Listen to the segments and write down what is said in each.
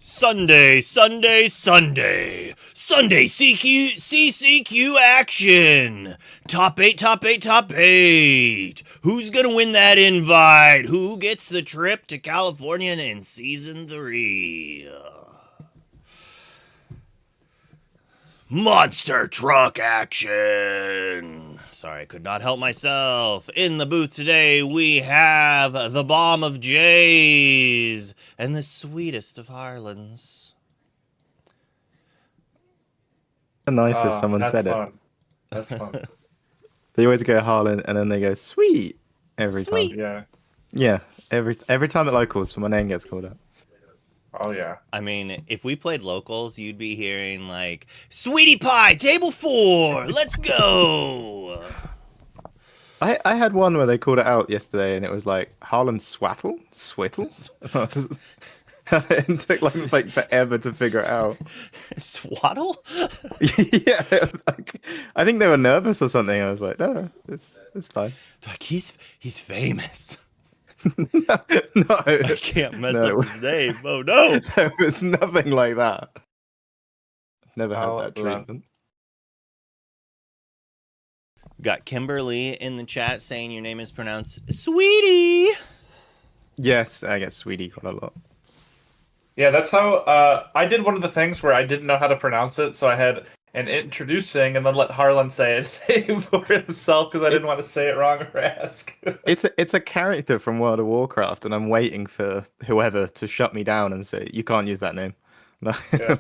Sunday, Sunday, Sunday. Sunday CCQ action. Top 8, top 8, top 8. Who's going to win that invite? Who gets the trip to California in Season 3? Monster truck action. Sorry, I could not help myself. In the booth today, we have the bomb of Jays and the sweetest of Harlands. Nice as someone said fun. it. That's fun. They always go Harlan and then they go sweet every Sweet. time. Yeah. Yeah, every time at locals, my name gets called up. Oh yeah. I mean, if we played locals, you'd be hearing like, Sweetie Pie, table 4, let's go. I had one where they called it out yesterday and it was like Harlan Swattle? Swittles? It took like forever to figure it out. Swaddle? Yeah, like, I think they were nervous or something. I was like, no, it's fine. Like, he's famous. No, I can't mess up his name. Oh no! There was nothing like that. Never had that treatment. Got Kimberly in the chat saying your name is pronounced Sweetie. Yes, I get Sweetie quite a lot. Yeah, that's how I did one of the things where I didn't know how to pronounce it, so I had an introducing and then let Harlan say his name for himself because I didn't want to say it wrong or ask. It's a character from World of Warcraft, and I'm waiting for whoever to shut me down and say you can't use that name,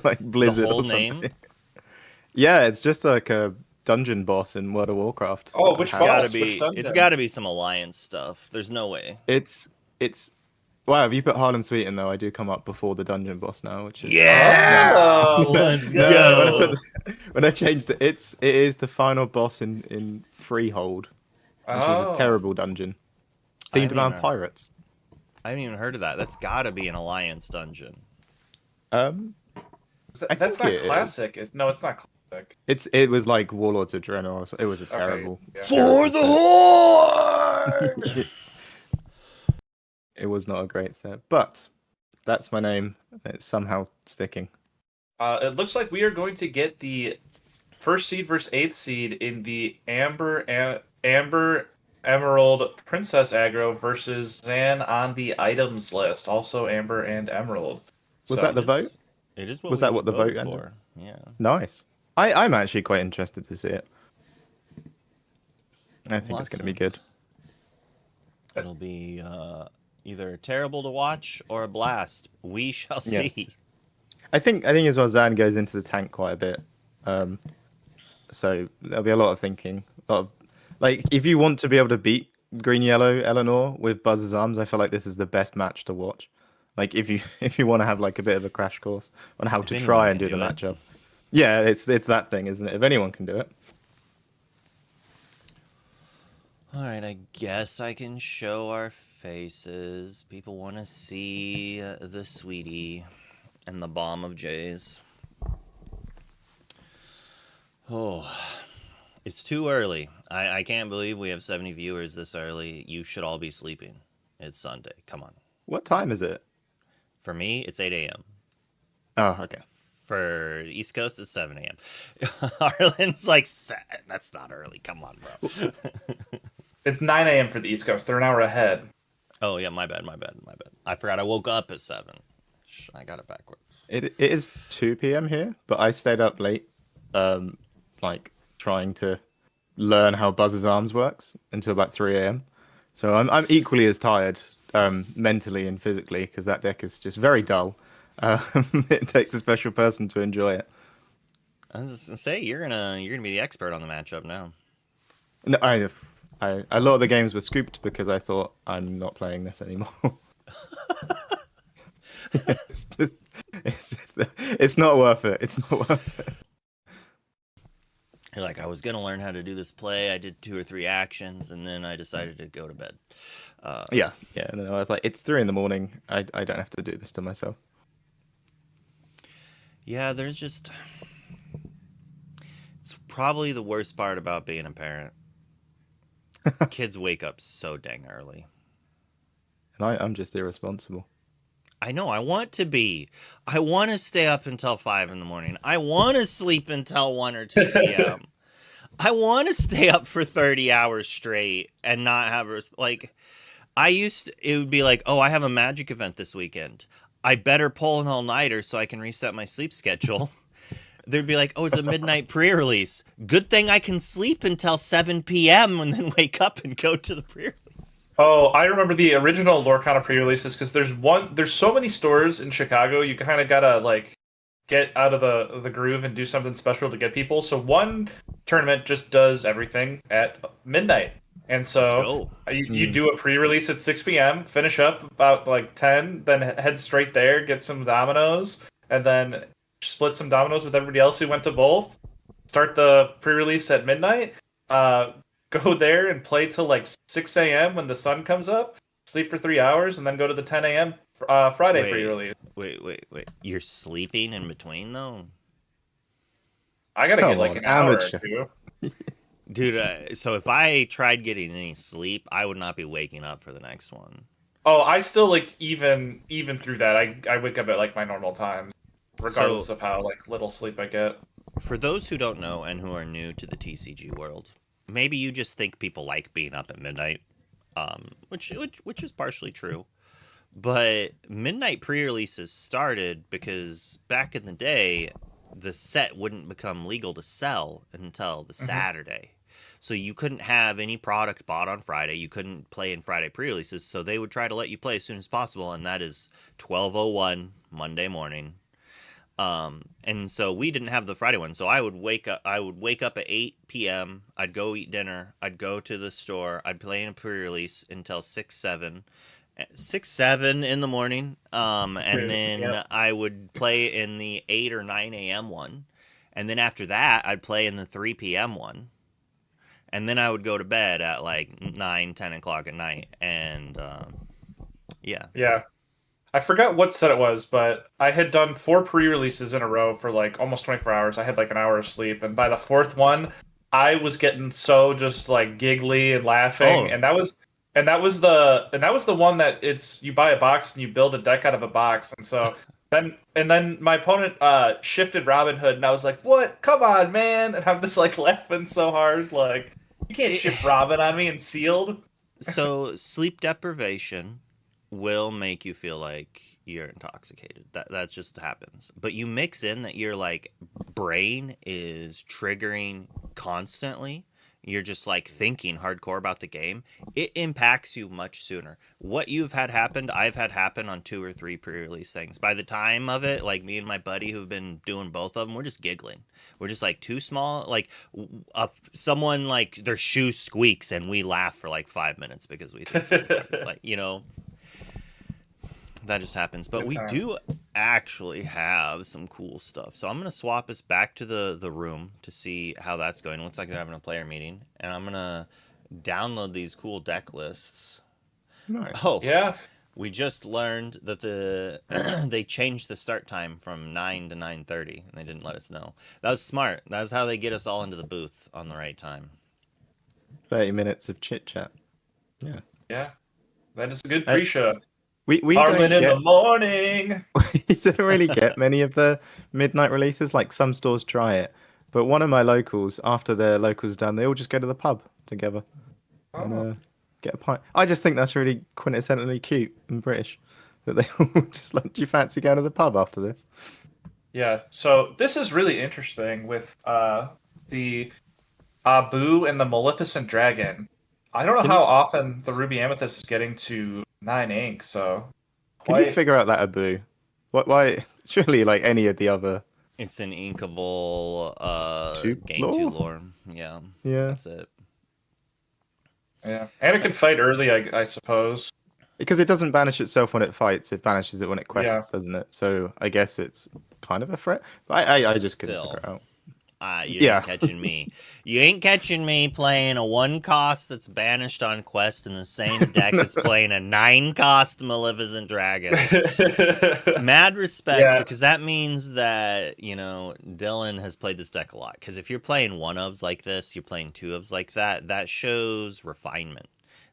like Blizzard the whole or something. Name? Yeah, it's just like a dungeon boss in World of Warcraft. Oh, which boss? It's gotta be some alliance stuff. There's no way. It's wow. If you put Harlan Sweeten though, I do come up before the dungeon boss now, which is yeah. Let's go. When I changed it, it is the final boss in Freehold, which was a terrible dungeon themed around pirates. I haven't even heard of that. That's gotta be an alliance dungeon. That's not classic. No, it's not classic. It was like Warlords of Draenor. It was a terrible. Yeah. For the Horde. It was not a great set, but that's my name. It's somehow sticking. It looks like we are going to get the first seed versus 8th seed in the Amber Emerald Princess aggro versus Zan on the items list. Also Amber and Emerald. Was that the vote? It is. Was that what the vote for? Yeah. Nice. I'm actually quite interested to see it. I think it's going to be good. It'll be either terrible to watch or a blast. We shall see. I think as well Zan goes into the tank quite a bit. So there'll be a lot of thinking. Like if you want to be able to beat Green Yellow Eleanor with Buzz's Arms, I feel like this is the best match to watch. Like if you want to have like a bit of a crash course on how to try and do the matchup. Yeah, it's that thing, isn't it? If anyone can do it. All right, I guess I can show our faces. People want to see the Sweetie and the bomb of Jays. Oh, it's too early. I can't believe we have 70 viewers this early. You should all be sleeping. It's Sunday. Come on. What time is it? For me, it's 8 a.m. Oh, okay. For East Coast, it's 7 a.m. Harlan's like, that's not early. Come on, bro. It's 9 a.m. for the East Coast. They're an hour ahead. Oh, yeah, my bad. I forgot I woke up at 7. I got it backwards. It is 2 p.m. here, but I stayed up late, like trying to learn how Buzz's Arms works until about 3 a.m. So I'm equally as tired, mentally and physically, because that deck is just very dull. It takes a special person to enjoy it. I was just gonna say you're gonna be the expert on the matchup now. No, a lot of the games were scooped because I thought I'm not playing this anymore. It's not worth it. It's not worth it. You're like, I was gonna learn how to do this play. I did 2 or 3 actions, and then I decided to go to bed. Yeah. And then I was like, it's 3 a.m. I don't have to do this to myself. Yeah, there's just... It's probably the worst part about being a parent. Kids wake up so dang early. And I'm just irresponsible. I know. I want to be. I want to stay up until 5 in the morning. I want to sleep until 1 or 2 p.m. I want to stay up for 30 hours straight and not have like. It would be like, oh, I have a Magic event this weekend. I better pull an all-nighter so I can reset my sleep schedule. There'd be like, oh, it's a midnight pre-release. Good thing I can sleep until 7 p.m. and then wake up and go to the pre-release. Oh, I remember the original Lorcana pre-releases because there's so many stores in Chicago. You kind of gotta like get out of the groove and do something special to get people. So one tournament just does everything at midnight, and so you do a pre-release at 6 p.m., finish up about like 10, then head straight there, get some dominoes, and then split some dominoes with everybody else who went to both. Start the pre-release at midnight. Go there and play till like 6 a.m. when the sun comes up, sleep for 3 hours, and then go to the 10 a.m. Friday pre-release. Wait. You're sleeping in between, though? I gotta get like an hour or two. Dude, so if I tried getting any sleep, I would not be waking up for the next one. Oh, I still like even through that, I wake up at like my normal time, regardless of how like little sleep I get. For those who don't know and who are new to the TCG world, maybe you just think people like being up at midnight, which is partially true. But midnight pre-releases started because back in the day, the set wouldn't become legal to sell until the Saturday. So you couldn't have any product bought on Friday. You couldn't play in Friday pre-releases. So they would try to let you play as soon as possible, and that is 12:01 Monday morning. And so we didn't have the Friday one. So I would wake up at 8 p.m. I'd go eat dinner. I'd go to the store. I'd play in a pre-release until 6-7 in the morning. And then I would play in the 8 or 9 a.m. one. And then after that, I'd play in the 3 p.m. one. And then I would go to bed at like 9, 10 o'clock at night. And yeah. Yeah. I forgot what set it was, but I had done 4 pre-releases in a row for like almost 24 hours. I had like an hour of sleep, and by the 4th one, I was getting so just like giggly and laughing. And that was the one that it's you buy a box and you build a deck out of a box. And so then my opponent shifted Robin Hood, and I was like, "What? Come on, man!" And I'm just like laughing so hard, like you can't shift Robin on me and sealed. So sleep deprivation will make you feel like you're intoxicated. That just happens. But you mix in that your like brain is triggering constantly. You're just like thinking hardcore about the game. It impacts you much sooner. What you've had happen, I've had happen on 2 or 3 pre-release things. By the time of it, like me and my buddy who've been doing both of them, we're just giggling. We're just like too small. Like someone like their shoe squeaks and we laugh for like 5 minutes because we think like, you know, that just happens. But we do actually have some cool stuff. So I'm going to swap us back to the room to see how that's going. It looks like they're having a player meeting. And I'm going to download these cool deck lists. Nice. Oh, Yeah. We just learned that they changed the start time from 9 to 9:30, and they didn't let us know. That was smart. That's how they get us all into the booth on the right time. 30 minutes of chit-chat. Yeah. Yeah. That is a good pre-show. We Harlan don't in the morning. We don't really get many of the midnight releases. Like some stores try it, but one of my locals, after their locals done, they all just go to the pub together and get a pint. I just think that's really quintessentially cute and British that they all just like, do you fancy going to the pub after this? Yeah. So this is really interesting with the Abu and the Maleficent Dragon. I don't know how often the Ruby Amethyst is getting to 9 ink, so... Can you figure out that Abu? Why? Surely, like any of the other... It's an inkable game lore? 2 lore. Yeah. That's it. Yeah. And it can fight early, I suppose. Because it doesn't banish itself when it fights, it banishes it when it quests, doesn't it? So I guess it's kind of a threat. But I just couldn't figure it out. You ain't catching me. You ain't catching me playing a 1-cost that's banished on quest in the same deck that's playing a 9-cost Maleficent Dragon. Mad respect, because that means that, you know, Dylan has played this deck a lot. Because if you're playing 1-ofs like this, you're playing 2-ofs like that, that shows refinement.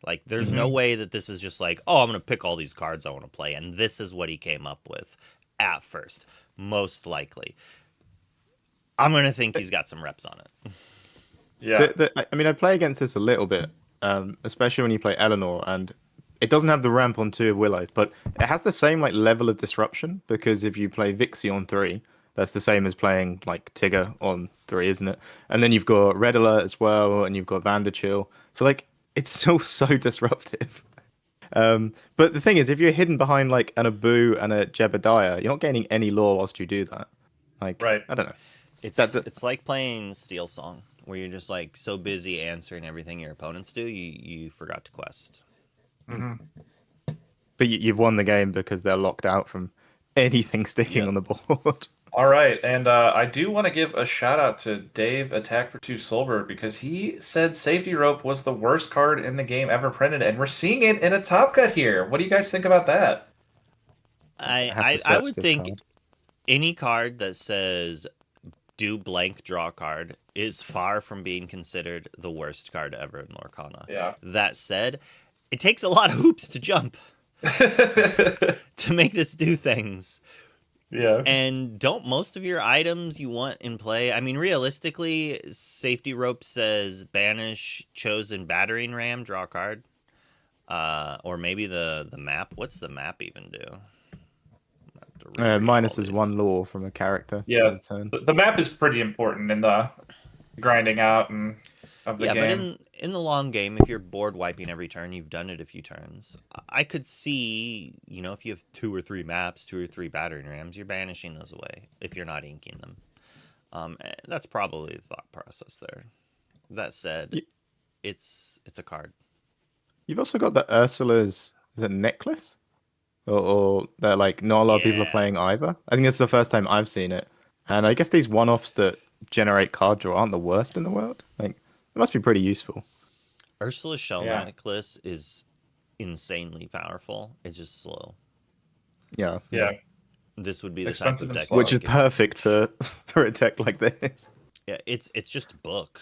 Like, there's no way that this is just like, oh, I'm going to pick all these cards I want to play, and this is what he came up with at first, most likely. I'm going to think he's got some reps on it. Yeah. I mean, I play against this a little bit, especially when you play Eleanor, and it doesn't have the ramp on 2 of Willow, but it has the same like level of disruption, because if you play Vixie on 3, that's the same as playing like Tigger on 3, isn't it? And then you've got Red Alert as well, and you've got Vanderchill. So like, it's still so disruptive. But the thing is, if you're hidden behind like an Abu and a Jebediah, you're not gaining any lore whilst you do that. Like, Right. I don't know. It's like playing Steel Song, where you're just like so busy answering everything your opponents do, you forgot to quest. But you've won the game because they're locked out from anything sticking on the board. All right, and I do want to give a shout out to Dave Attack for 2 Silver, because he said Safety Rope was the worst card in the game ever printed, and we're seeing it in a Top Cut here. What do you guys think about that? I would think any card that says do blank draw card is far from being considered the worst card ever in Lorcana. Yeah. That said, it takes a lot of hoops to jump to make this do things. Yeah. And don't most of your items you want in play? I mean, realistically, Safety Rope says banish chosen battering ram, draw a card. Or maybe the map. What's the map even do? Minus is 1 lore from a character. Yeah. Turn. The map is pretty important in the grinding out and of the game. But in the long game, if you're board wiping every turn, you've done it a few turns. I could see, if you have 2 or 3 maps, 2 or 3 battering rams, you're banishing those away if you're not inking them. That's probably the thought process there. That said, it's a card. You've also got the Ursula's necklace, or that like not a lot of people are playing either. I think this is the first time I've seen it, and I guess these one-offs that generate card draw aren't the worst in the world. Like, it must be pretty useful. Ursula's Shell Necklace is insanely powerful. It's just slow. Yeah. This would be the Expensive type of and deck, slow. Which is perfect for a deck like this. Yeah, it's just a book,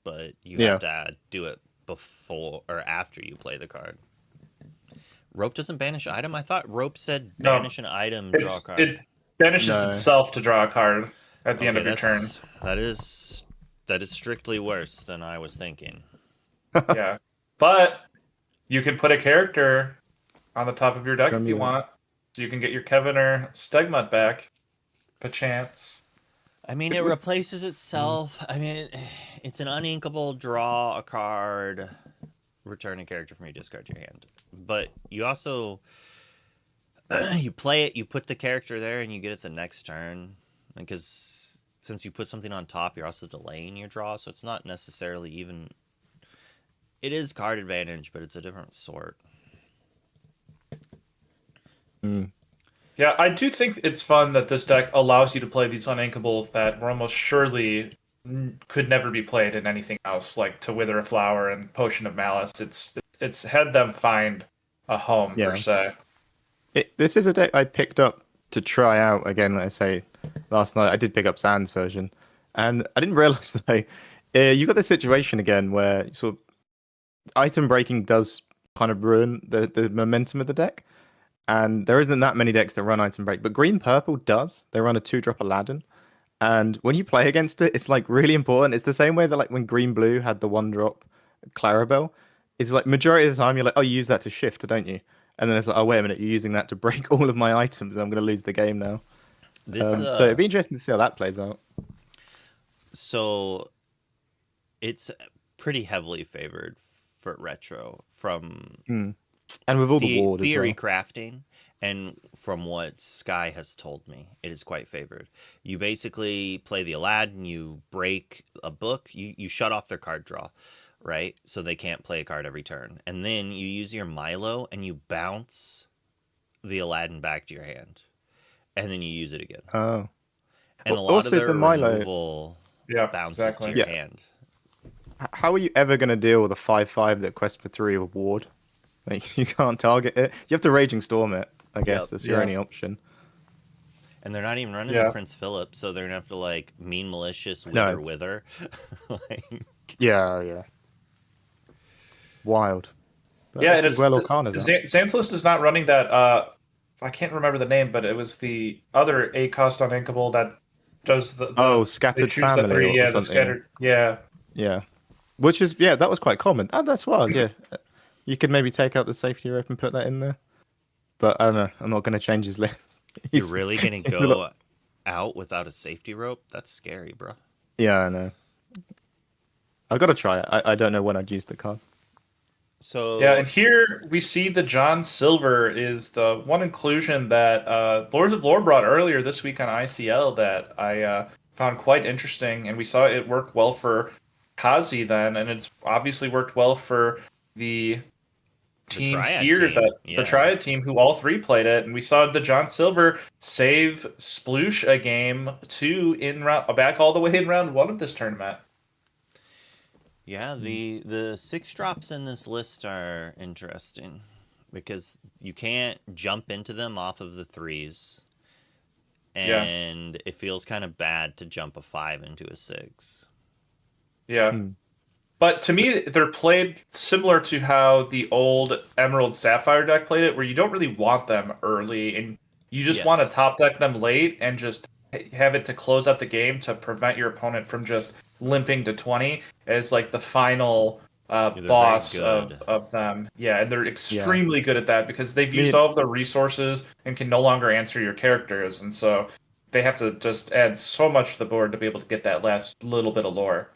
but you have to do it before or after you play the card. Rope doesn't banish item? I thought Rope said banish an item, draw a card. It banishes itself to draw a card at the end of your turn. That is strictly worse than I was thinking. Yeah. But you can put a character on the top of your deck if you want. So you can get your Kevin or Stegmut back. Perchance. I mean, it replaces itself. I mean, it's an uninkable, draw a card, return a character from your discard to your hand. But you also, you play it, you put the character there, and you get it the next turn. Because since you put something on top, you're also delaying your draw, so it's not necessarily even... It is card advantage, but it's a different sort. Yeah, I do think it's fun that this deck allows you to play these uninkables that were almost surely could never be played in anything else, like To Wither a Flower and Potion of Malice. It's had them find a home, per se. This is a deck I picked up to try out again. Like I say, last night I did pick up Sand's version, and I didn't realize that you got this situation again where sort of item breaking does kind of ruin the momentum of the deck. And there isn't that many decks that run item break, but green purple does. They run a 2-drop Aladdin, and when you play against it, it's like really important. It's the same way that like when green blue had the 1-drop Clarabelle, it's like majority of the time you're like, oh, you use that to shift, don't you? And then it's like, oh, wait a minute, you're using that to break all of my items, and I'm going to lose the game now. So it'd be interesting to see how that plays out. So it's pretty heavily favored for retro from. And with all the ward theory as well. crafting, and from what Sky has told me, it is quite favored. You basically play the Aladdin, you break a book, you shut off their card draw, right? So they can't play a card every turn. And then you use your Milo and you bounce the Aladdin back to your hand. And then you use it again. Oh. And a lot also of their the Milo removal bounces to your hand. How are you ever going to deal with a 5/5 that quests for 3 with ward? Like, you can't target it. You have to Raging Storm it, I guess. That's your only option. And they're not even running the Prince Philip, so they're going to have to, like, mean malicious wither. Yeah. Wild. Yeah, This and is where Lorcana's at. Zanslist is not running that. I can't remember the name, but it was the other 8 cost on Inkable that does Oh, they Scattered choose the Family three. or Yeah, the something. scattered. Yeah, Yeah. Which is, yeah, that was quite common. Oh, that's wild, yeah. You could maybe take out the safety rope and put that in there. But I don't know. I'm not going to change his list. You're really gonna he's a lot- go out without a safety rope? That's scary, bro. Yeah, I know. I've got to try it. I don't know when I'd use the card. So yeah, and here we see the John Silver is the one inclusion that Lords of Lore brought earlier this week on ICL that I found quite interesting, and we saw it work well for Kazi then, and it's obviously worked well for the team Triad here, team, that the yeah. Triad team, who all three played it, and we saw the John Silver save Sploosh a game 2 in round back all the way in round 1 of this tournament. yeah, the 6 drops in this list are interesting because you can't jump into them off of the 3s. Yeah. And it feels kind of bad to jump a 5 into a 6. Yeah. Hmm. But to me, they're played similar to how the old Emerald Sapphire deck played it, where you don't really want them early, and you just want to Yes. top deck them late and just have it to close out the game to prevent your opponent from just limping to 20 as like the final very boss good. of them. Yeah, and they're extremely good at that because they've used Me- all of their resources and can no longer answer your characters, and so they have to just add so much to the board to be able to get that last little bit of lore.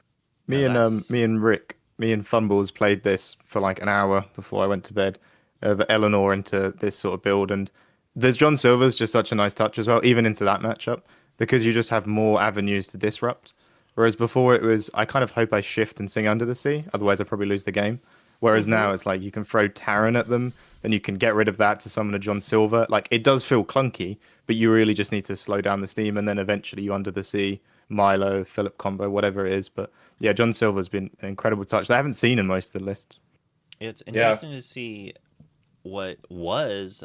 Me And and that's- me and Rick, me and Fumbles played this for like an hour before I went to bed. Eleanor into this sort of build, and there's John Silver's just such a nice touch as well, even into that matchup, because you just have more avenues to disrupt. Whereas before it was, I kind of hope I shift and sing Under the Sea, otherwise I probably lose the game. Whereas now it's like you can throw Taran at them, then you can get rid of that to summon a John Silver. Like it does feel clunky, but you really just need to slow down the steam, and then eventually you Under the Sea, Milo, Philip combo, whatever it is. But yeah, John Silver's been an incredible touch. I haven't seen in most of the list. It's interesting to see what was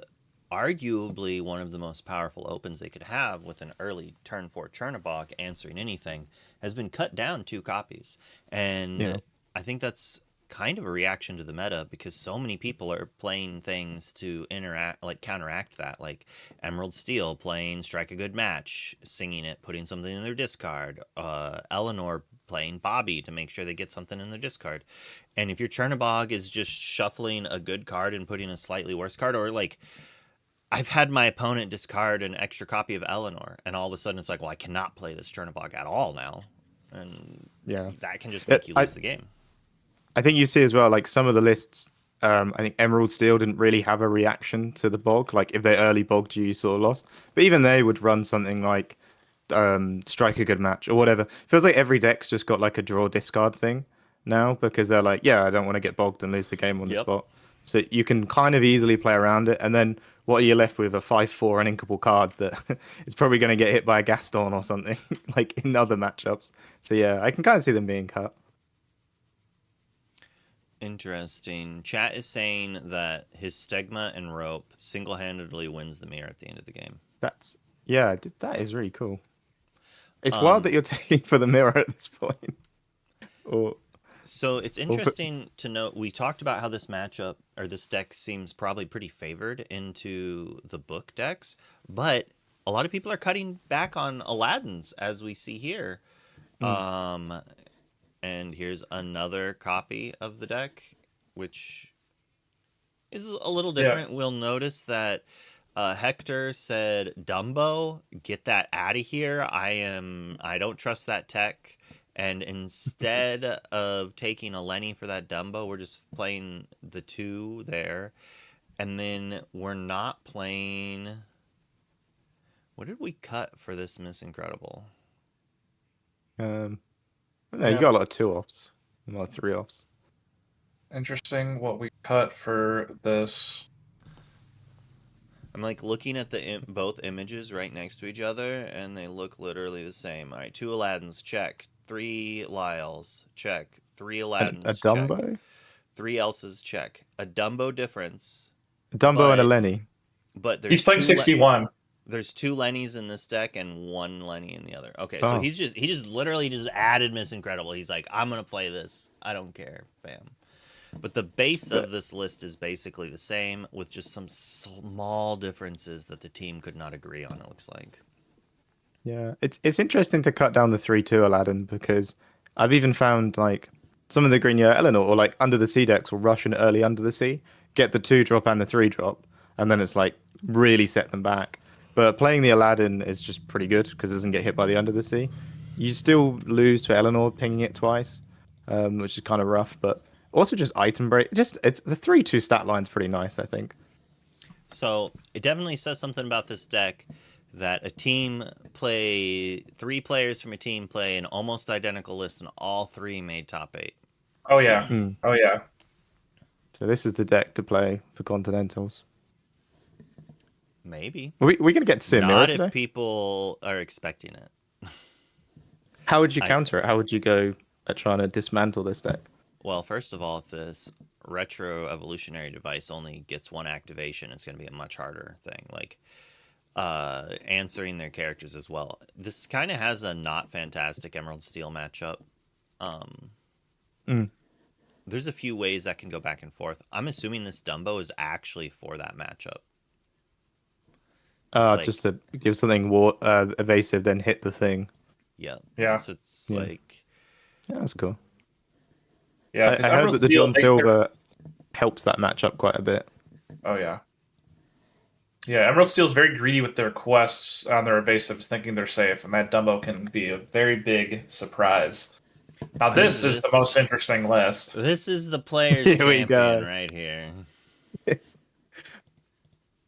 arguably one of the most powerful opens they could have with an early turn 4 Chernobog answering anything has been cut down 2 copies. And Yeah. I think that's kind of a reaction to the meta because so many people are playing things to counteract that, like Emerald Steel playing Strike a Good Match, singing it, putting something in their discard, Eleanor playing Bobby to make sure they get something in their discard. And if your Chernobog is just shuffling a good card and putting a slightly worse card, or like I've had my opponent discard an extra copy of Eleanor, and all of a sudden it's like, well, I cannot play this Chernobog at all now. And Yeah. that can just make you lose the game. I think you see as well, like some of the lists, I think Emerald Steel didn't really have a reaction to the bog. Like if they early bogged you, you sort of lost. But even they would run something like Strike a Good Match or whatever. Feels like every deck's just got like a draw discard thing now because they're like, yeah, I don't want to get bogged and lose the game on the spot. So you can kind of easily play around it. And then what are you left with? A 5/4 uninkable card that is probably going to get hit by a Gaston or something like in other matchups. So yeah, I can kind of see them being cut. Interesting. Chat is saying that his Stegma and Rope single-handedly wins the mirror at the end of the game. That is really cool. It's wild that you're taking for the mirror at this point. So it's interesting to note, we talked about how this matchup, or this deck, seems probably pretty favored into the book decks, but a lot of people are cutting back on Aladdin's, as we see here. And here's another copy of the deck, which is a little different. We'll notice that Hector said, Dumbo, get that out of here. I don't trust that tech. And instead of taking a Lenny for that Dumbo, we're just playing the 2 there. And then we're not playing... What did we cut for this Miss Incredible? No, you got a lot of 2-offs, a lot of 3-offs. Interesting what we cut for this. I'm like looking at both images right next to each other, and they look literally the same. All right, 2 Aladdins, check. 3 Lyles, check. 3 Aladdins, A Dumbo? check. 3 Elsa's, check. A Dumbo difference. A Dumbo and a Lenny. But there's He's playing 61. There's 2 Lennys in this deck and 1 Lenny in the other. Okay, so he just literally just added Miss Incredible. He's like, I'm gonna play this. I don't care, fam. But the base But- of this list is basically the same, with just some small differences that the team could not agree on, it looks like. Yeah, it's interesting to cut down the 3/2 Aladdin because I've even found like some of the green yellow Eleanor or like under the sea decks will rush in early under the sea, get the 2-drop and the 3-drop, and then it's like really set them back. But playing the Aladdin is just pretty good because it doesn't get hit by the under the sea. You still lose to Eleanor pinging it twice, which is kind of rough, but also just item break. Just it's the 3/2 stat line's pretty nice, I think. So it definitely says something about this deck that a team play, 3 players from a team play an almost identical list, and all 3 made top 8. Oh yeah. Hmm. Oh yeah. So this is the deck to play for Continentals. Maybe. We're gonna get to see a mirror Not today. if people are expecting it. How would you counter it? How would you go at trying to dismantle this deck? Well, first of all, if this retro evolutionary device only gets 1 activation, it's going to be a much harder thing. Like answering their characters as well. This kind of has a not fantastic Emerald Steel matchup. There's a few ways that can go back and forth. I'm assuming this Dumbo is actually for that matchup. like- Just to give something evasive, then hit the thing. Yeah. Yeah. So it's Yeah. like, Yeah, that's cool. Yeah. I 'cause heard Emerald that the Steel, John Silver helps that matchup quite a bit. Oh yeah. Yeah, Emerald Steel's very greedy with their quests on their evasives, thinking they're safe, and that Dumbo can be a very big surprise. Now this is the This- most interesting list. this is the player's Here we champion go. right here. This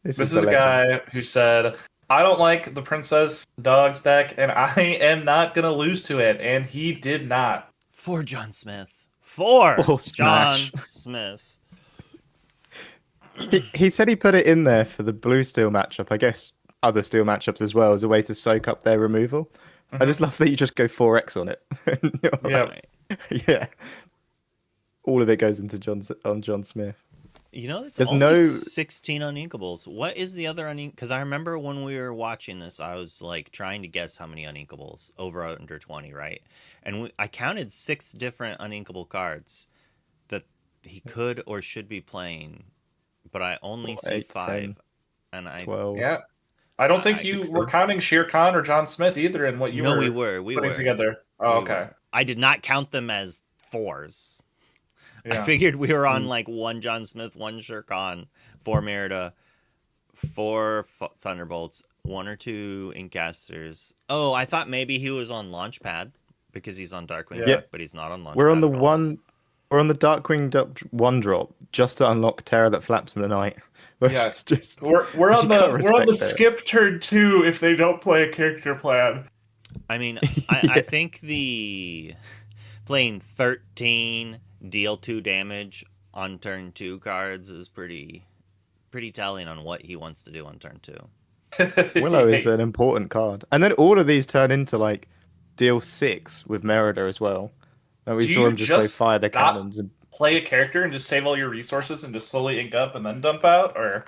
This is is the a legend. guy who said, I don't like the Princess Dogs deck, and I am not gonna lose to it, and he did not. For John Smith. For Oh, John smash. Smith. He said he put it in there for the blue steel matchup. I guess other steel matchups as well as a way to soak up their removal. I just love that you just go 4x on it. You're like, Yeah. Right. yeah. All of it goes into John Smith. You know, it's There's only no- 16 uninkables. What is the other Because I remember when we were watching this, I was like trying to guess how many uninkables, over or under 20, right? And I counted 6 different uninkable cards that he could or should be playing, but I only see 8, 5. 10, And I 12. Yeah. I don't think I you think were so. counting Shere Khan or John Smith either in what you no, were we were putting together. Oh, We okay. were. I did not count them as 4s. I Yeah. figured we were on like 1 John Smith, 1 Shirkan, 4 Merida, 4 Thunderbolts, 1 or 2 Inkcasters. Oh, I thought maybe he was on Launchpad because he's on Darkwing Yeah. Duck, but he's not on Launchpad. We're on the at all. one. We're on the Darkwing Duck 1-drop just to unlock Terror that flaps in the night. Which Yeah. is just We're on You the can't we're on the respect it. skip turn 2 if they don't play a character plan. I mean, I think the playing 13 deal 2 damage on turn 2 cards is pretty telling on what he wants to do on turn 2. Willow is an important card, and then all of these turn into like deal 6 with Merida as well. And we Do saw you him just go just fire the not- cannons and play a character and just save all your resources and just slowly ink up and then dump out, or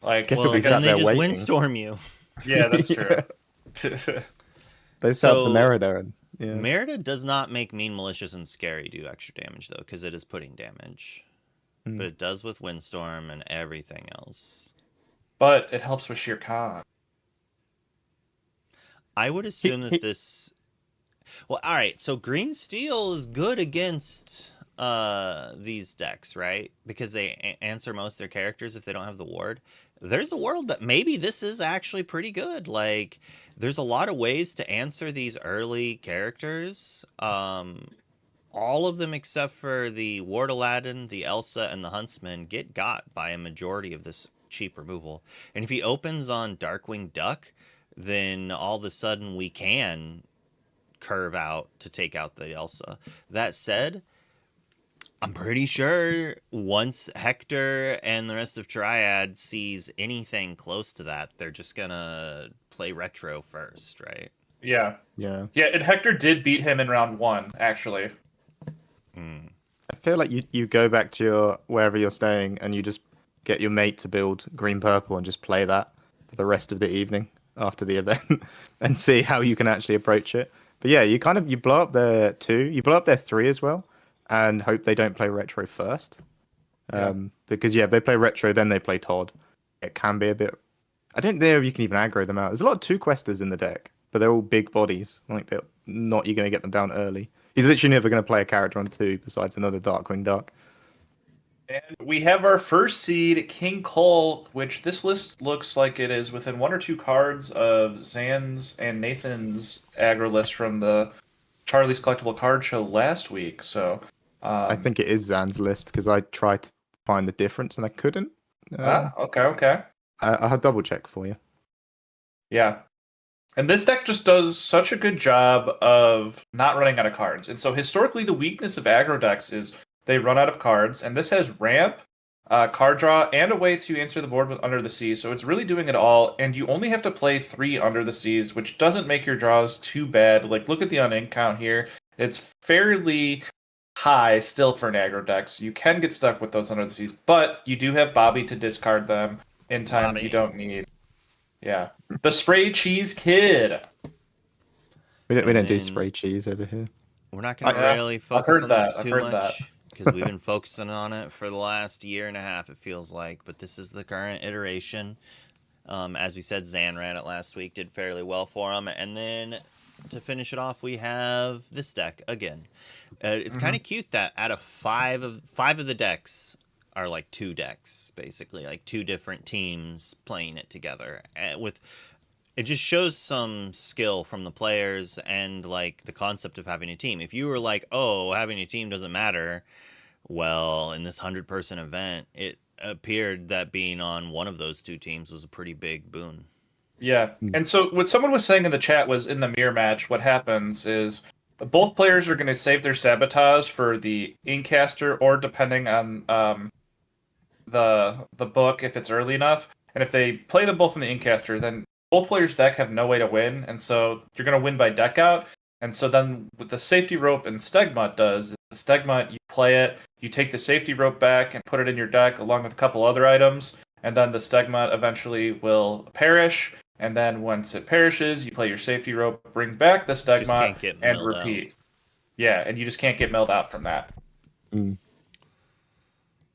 like Guess Well, he'll be then sat they there just waiting. windstorm you. yeah, that's true. they set up So- the Merida and yeah. Merida does not make Mean, Malicious, and Scary do extra damage, though, because it is putting damage. Hmm. But it does with Windstorm and everything else. But it helps with Shere Khan. I would assume he- that this... Well, all right, so Green Steel is good against these decks, right? Because they answer most of their characters if they don't have the ward. There's a world that maybe this is actually pretty good. Like, there's a lot of ways to answer these early characters. All of them except for the Ward Aladdin, the Elsa, and the Huntsman get got by a majority of this cheap removal. And if he opens on Darkwing Duck, then all of a sudden we can curve out to take out the Elsa. That said, I'm pretty sure once Hector and the rest of Triad sees anything close to that, they're just gonna play retro first, right? Yeah, Yeah. yeah. And Hector did beat him in round 1, actually. Mm. I feel like you go back to your wherever you're staying and you just get your mate to build green purple and just play that for the rest of the evening after the event and see how you can actually approach it. But yeah, you blow up their 2, you blow up their 3 as well, and hope they don't play retro first. Because if they play retro, then they play Todd. It can be a bit. I don't know if you can even aggro them out. There's a lot of two questers in the deck, but they're all big bodies. Like they're not you're going to get them down early. He's literally never going to play a character on 2 besides another Darkwing Duck. And we have our first seed, King Cole, which this list looks like it is within 1 or 2 cards of Zan's and Nathan's aggro list from the Charlie's Collectible Card Show last week. So I think it is Zan's list because I tried to find the difference and I couldn't. Okay. I'll double check for you. Yeah. And this deck just does such a good job of not running out of cards. And so historically, the weakness of aggro decks is they run out of cards. And this has ramp, card draw, and a way to answer the board with Under the Seas. So it's really doing it all. And you only have to play 3 Under the Seas, which doesn't make your draws too bad. Like, look at the unink count here. It's fairly high still for an aggro deck. So you can get stuck with those Under the Seas. But you do have Bobby to discard them in times you don't need. Yeah. The Spray Cheese Kid. We don't do spray cheese over here. We're not going to really focus on this too much that. because we've been focusing on it for the last year and a half, it feels like. But this is the current iteration. As we said, Zan ran it last week, did fairly well for him. And then to finish it off, we have this deck again. It's kind of cute that out of five of the decks are like 2 decks, basically, like 2 different teams playing it together. It just shows some skill from the players and like the concept of having a team. If you were like, oh, having a team doesn't matter, well, in this 100-person event, it appeared that being on one of those 2 teams was a pretty big boon. Yeah, and so what someone was saying in the chat was in the mirror match, what happens is both players are going to save their sabotage for the Inkcaster, or depending on the book, if it's early enough. And if they play them both in the Inkcaster, then both players' deck have no way to win, and so you're going to win by deck out. And so then what the safety rope and Stegmut does is the Stegmut, you play it, you take the safety rope back and put it in your deck along with a couple other items, and then the Stegmut eventually will perish. And then once it perishes, you play your safety rope, bring back the Stegmut, and repeat. Out. Yeah, and you just can't get milled out from that.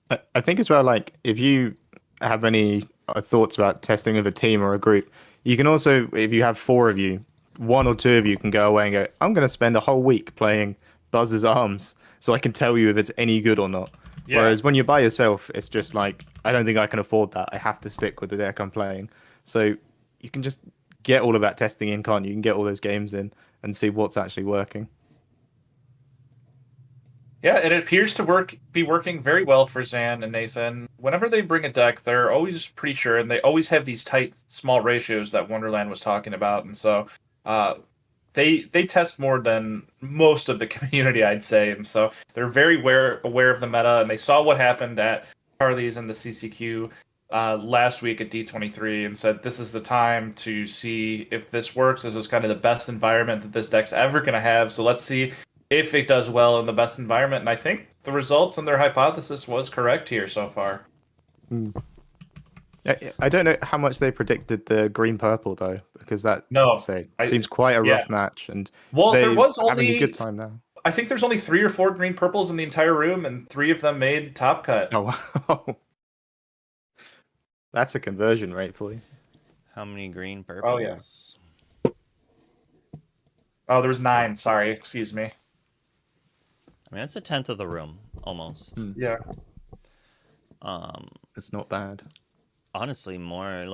I think as well, like, if you have any thoughts about testing with a team or a group, you can also, if you have 4 of you, 1 or 2 of you can go away and go, I'm going to spend a whole week playing Buzz's Arms so I can tell you if it's any good or not. Yeah. Whereas when you're by yourself, it's just like, I don't think I can afford that. I have to stick with the deck I'm playing. So you can just get all of that testing in, can't you? You can get all those games in and see what's actually working. Yeah, and it appears to be working very well for Zan and Nathan. Whenever they bring a deck, they're always pretty sure, and they always have these tight, small ratios that Wonderland was talking about. And so they test more than most of the community, I'd say. And so they're very aware of the meta, and they saw what happened at Charlie's and the CCQ last week at D23 and said, this is the time to see if this works. This is kind of the best environment that this deck's ever going to have. So let's see if it does well in the best environment. And I think the results and their hypothesis was correct here so far. I don't know how much they predicted the green-purple, though, because that seems quite a rough match. And there was only having a good time now. I think there's only 3 or 4 green purples in the entire room, and 3 of them made top cut. Oh, wow. That's a conversion rate for you. How many green purples? Oh, yeah. Oh, there was 9. Sorry. Excuse me. I mean, that's a 10th of the room, almost. Yeah. It's not bad. Honestly, more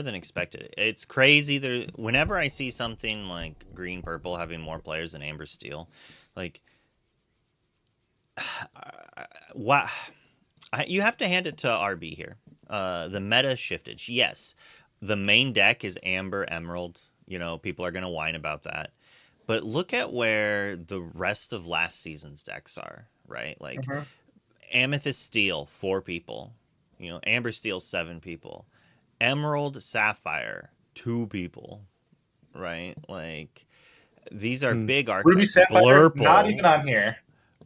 than expected. It's crazy. Whenever I see something like green purple having more players than amber steel, like, wow, you have to hand it to RB here. The meta shifted. Yes, the main deck is amber emerald. You know, people are gonna whine about that. But look at where the rest of last season's decks are, right? Like, Amethyst Steel, 4 people. You know, Amber Steel, 7 people. Emerald Sapphire, 2 people, right? Like, these are big archetypes. Ruby Sapphire, Blurple, not even on here.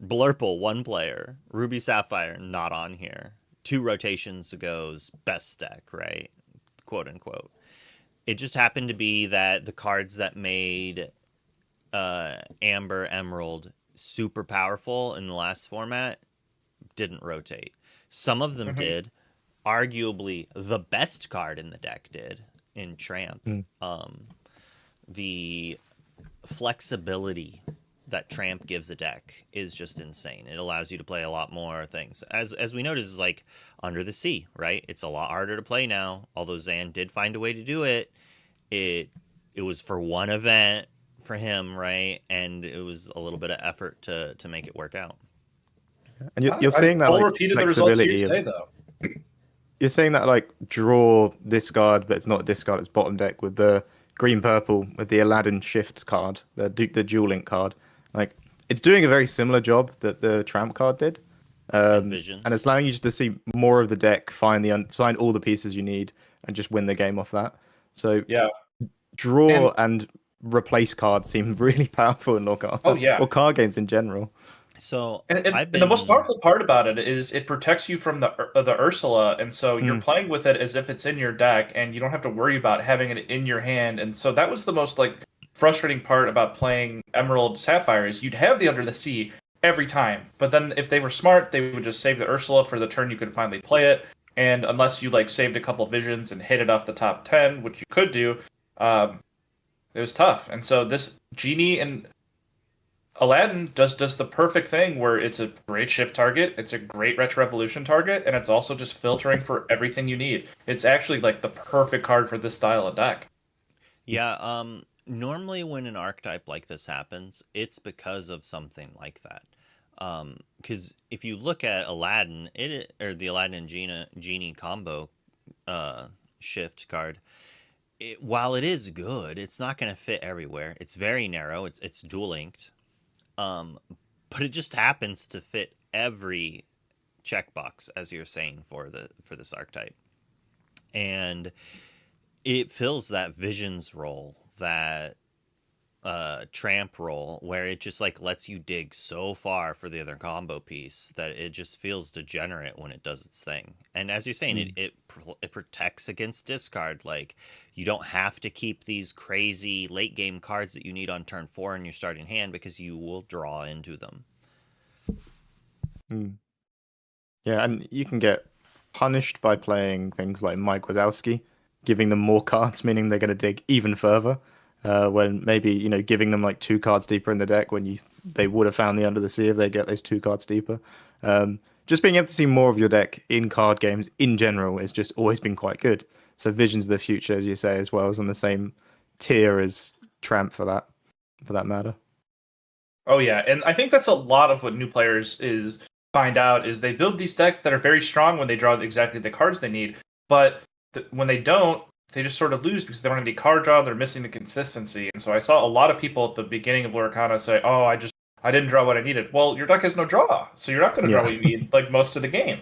Blurple, 1 player. Ruby Sapphire, not on here. 2 rotations ago's best deck, right? Quote unquote. It just happened to be that the cards that made Amber Emerald super powerful in the last format didn't rotate. Some of them Mhm. did. Arguably, the best card in the deck did in Tramp. Mm. The flexibility that Tramp gives a deck is just insane. It allows you to play a lot more things. As we noticed, like Under the Sea, right? It's a lot harder to play now. Although Zan did find a way to do it. It was for one event for him, right? And it was a little bit of effort to make it work out. And you're seeing that Cole like repeated the results here flexibility of, today, though. you're saying that like draw discard, but it's not discard, it's bottom deck with the green purple with the Aladdin shift card, the dual link card. Like it's doing a very similar job that the Tramp card did. Visions. And it's allowing you just to see more of the deck, find all the pieces you need, and just win the game off that. So Yeah. draw and replace cards seem really powerful in Lorcana. Oh, yeah. Or card games in general. So And I've been the most powerful part about it is it protects you from the Ursula, and so you're playing with it as if it's in your deck, and you don't have to worry about having it in your hand. And so that was the most like frustrating part about playing Emerald Sapphire is you'd have the Under the Sea every time, but then if they were smart, they would just save the Ursula for the turn you could finally play it. And unless you like saved a couple visions and hit it off the top 10, which you could do, it was tough. And so this Genie and Aladdin does the perfect thing where it's a great shift target, it's a great retro revolution target, and it's also just filtering for everything you need. It's actually like the perfect card for this style of deck. Yeah, normally when an archetype like this happens, it's because of something like that. Because if you look at Aladdin, or the Aladdin and Genie combo shift card, while it is good, it's not going to fit everywhere. It's very narrow. It's dual linked. But it just happens to fit every checkbox, as you're saying, for this archetype, and it fills that visions role, that tramp role, where it just like lets you dig so far for the other combo piece that it just feels degenerate when it does its thing. And as you're saying, it protects against discard. Like you don't have to keep these crazy late game cards that you need on turn 4 in your starting hand because you will draw into them. Yeah, and you can get punished by playing things like Mike Wazowski, giving them more cards, meaning they're going to dig even further. When maybe giving them like 2 cards deeper in the deck when they would have found the Under the Sea if they get those 2 cards deeper. Just being able to see more of your deck in card games in general has just always been quite good. So Visions of the Future, as you say, as well, is on the same tier as Tramp for that matter. Oh yeah, and I think that's a lot of what new players find out is they build these decks that are very strong when they draw exactly the cards they need, but when they don't, they just sort of lose because they don't have any card draw. They're missing the consistency. And so I saw a lot of people at the beginning of Lorcana say, "Oh, I didn't draw what I needed." Well, your deck has no draw, so you're not going to draw what you need like most of the game.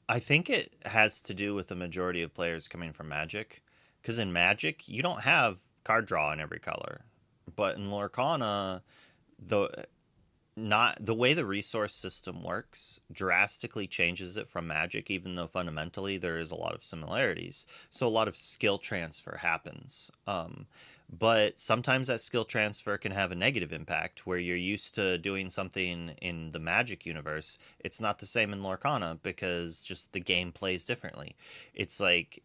I think it has to do with the majority of players coming from Magic, because in Magic you don't have card draw in every color, but in Lorcana, the way the resource system works drastically changes it from Magic, even though fundamentally there is a lot of similarities. So a lot of skill transfer happens. But sometimes that skill transfer can have a negative impact where you're used to doing something in the Magic universe. It's not the same in Lorcana because just the game plays differently. It's like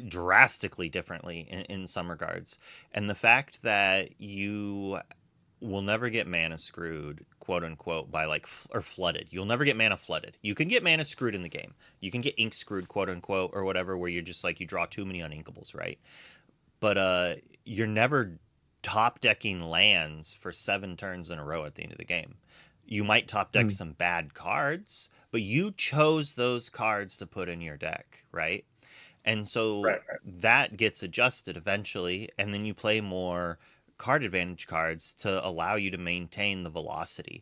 drastically differently in some regards. And the fact that you will never get mana screwed, quote unquote, by or flooded. You'll never get mana flooded. You can get mana screwed in the game. You can get ink screwed, quote unquote, or whatever, where you're just like you draw too many uninkables, right? But you're never top decking lands for 7 turns in a row at the end of the game. You might top deck some bad cards, but you chose those cards to put in your deck, right? And so that gets adjusted eventually, and then you play more card advantage cards to allow you to maintain the velocity.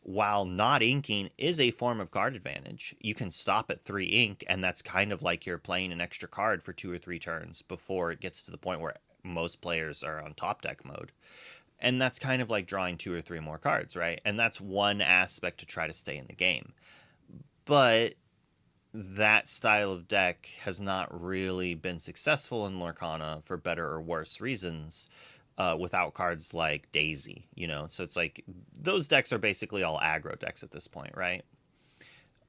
While not inking is a form of card advantage, you can stop at 3 ink, and that's kind of like you're playing an extra card for 2 or 3 turns before it gets to the point where most players are on top deck mode. And that's kind of like drawing 2 or 3 more cards, right? And that's one aspect to try to stay in the game. But that style of deck has not really been successful in Lorcana for better or worse reasons. without cards like Daisy, you know? So it's like those decks are basically all aggro decks at this point, right?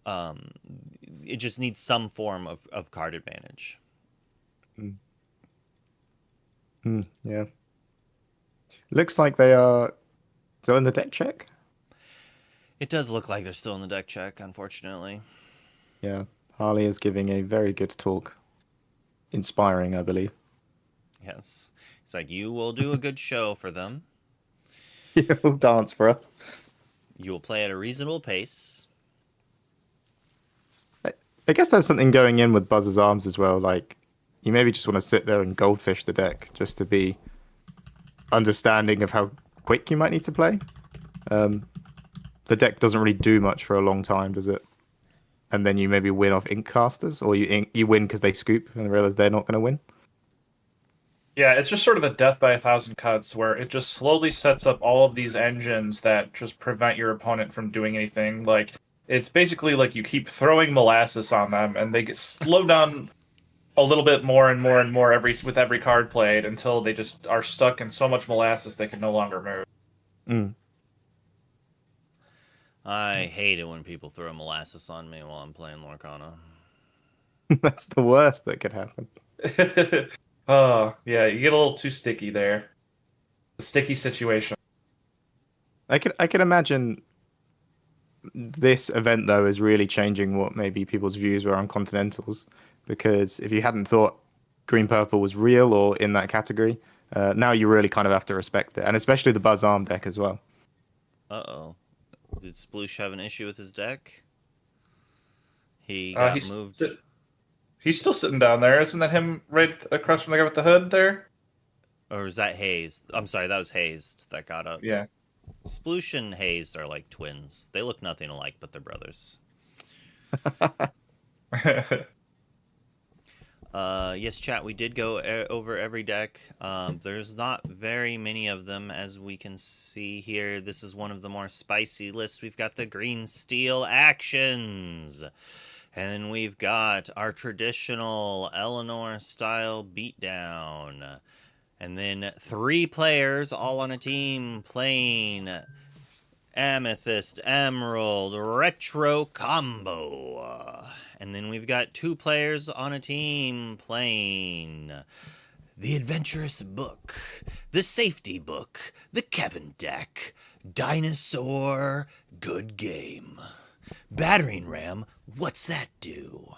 It just needs some form of card advantage. Yeah. Looks like they are still in the deck check. It does look like they're still in the deck check, unfortunately. Yeah. Harley is giving a very good talk. Inspiring, I believe. Yes. It's like, you will do a good show for them. He'll dance for us. You will play at a reasonable pace. I guess there's something going in with Buzz's Arms as well. Like, you maybe just want to sit there and goldfish the deck just to be understanding of how quick you might need to play. The deck doesn't really do much for a long time, does it? And then you maybe win off ink casters, or you win because they scoop and realize they're not going to win. Yeah, it's just sort of a death by 1,000 cuts where it just slowly sets up all of these engines that just prevent your opponent from doing anything. Like, it's basically like you keep throwing molasses on them, and they get slowed down a little bit more and more and more with every card played until they just are stuck in so much molasses they can no longer move. I hate it when people throw molasses on me while I'm playing Lorcana. That's the worst that could happen. Oh, yeah, you get a little too sticky there. A sticky situation. I can imagine this event, though, is really changing what maybe people's views were on Continentals. Because if you hadn't thought green-purple was real or in that category, now you really kind of have to respect it. And especially the Buzz Arm deck as well. Uh-oh. Did Sploosh have an issue with his deck? He got moved. He's still sitting down there. Isn't that him right across from the guy with the hood there? Or is that Hazed? I'm sorry, that was Hazed that got up. Yeah. Sploosh and Hazed are like twins. They look nothing alike, but they're brothers. Yes, chat, we did go over every deck. There's not very many of them, as we can see here. This is one of the more spicy lists. We've got the green steel actions. And then we've got our traditional Eleanor-style beatdown. And then 3 players all on a team playing Amethyst, Emerald, Retro Combo. And then we've got 2 players on a team playing the Adventurous Book, the Safety Book, the Kevin Deck, Dinosaur, Good Game, Battering Ram, What's That Do?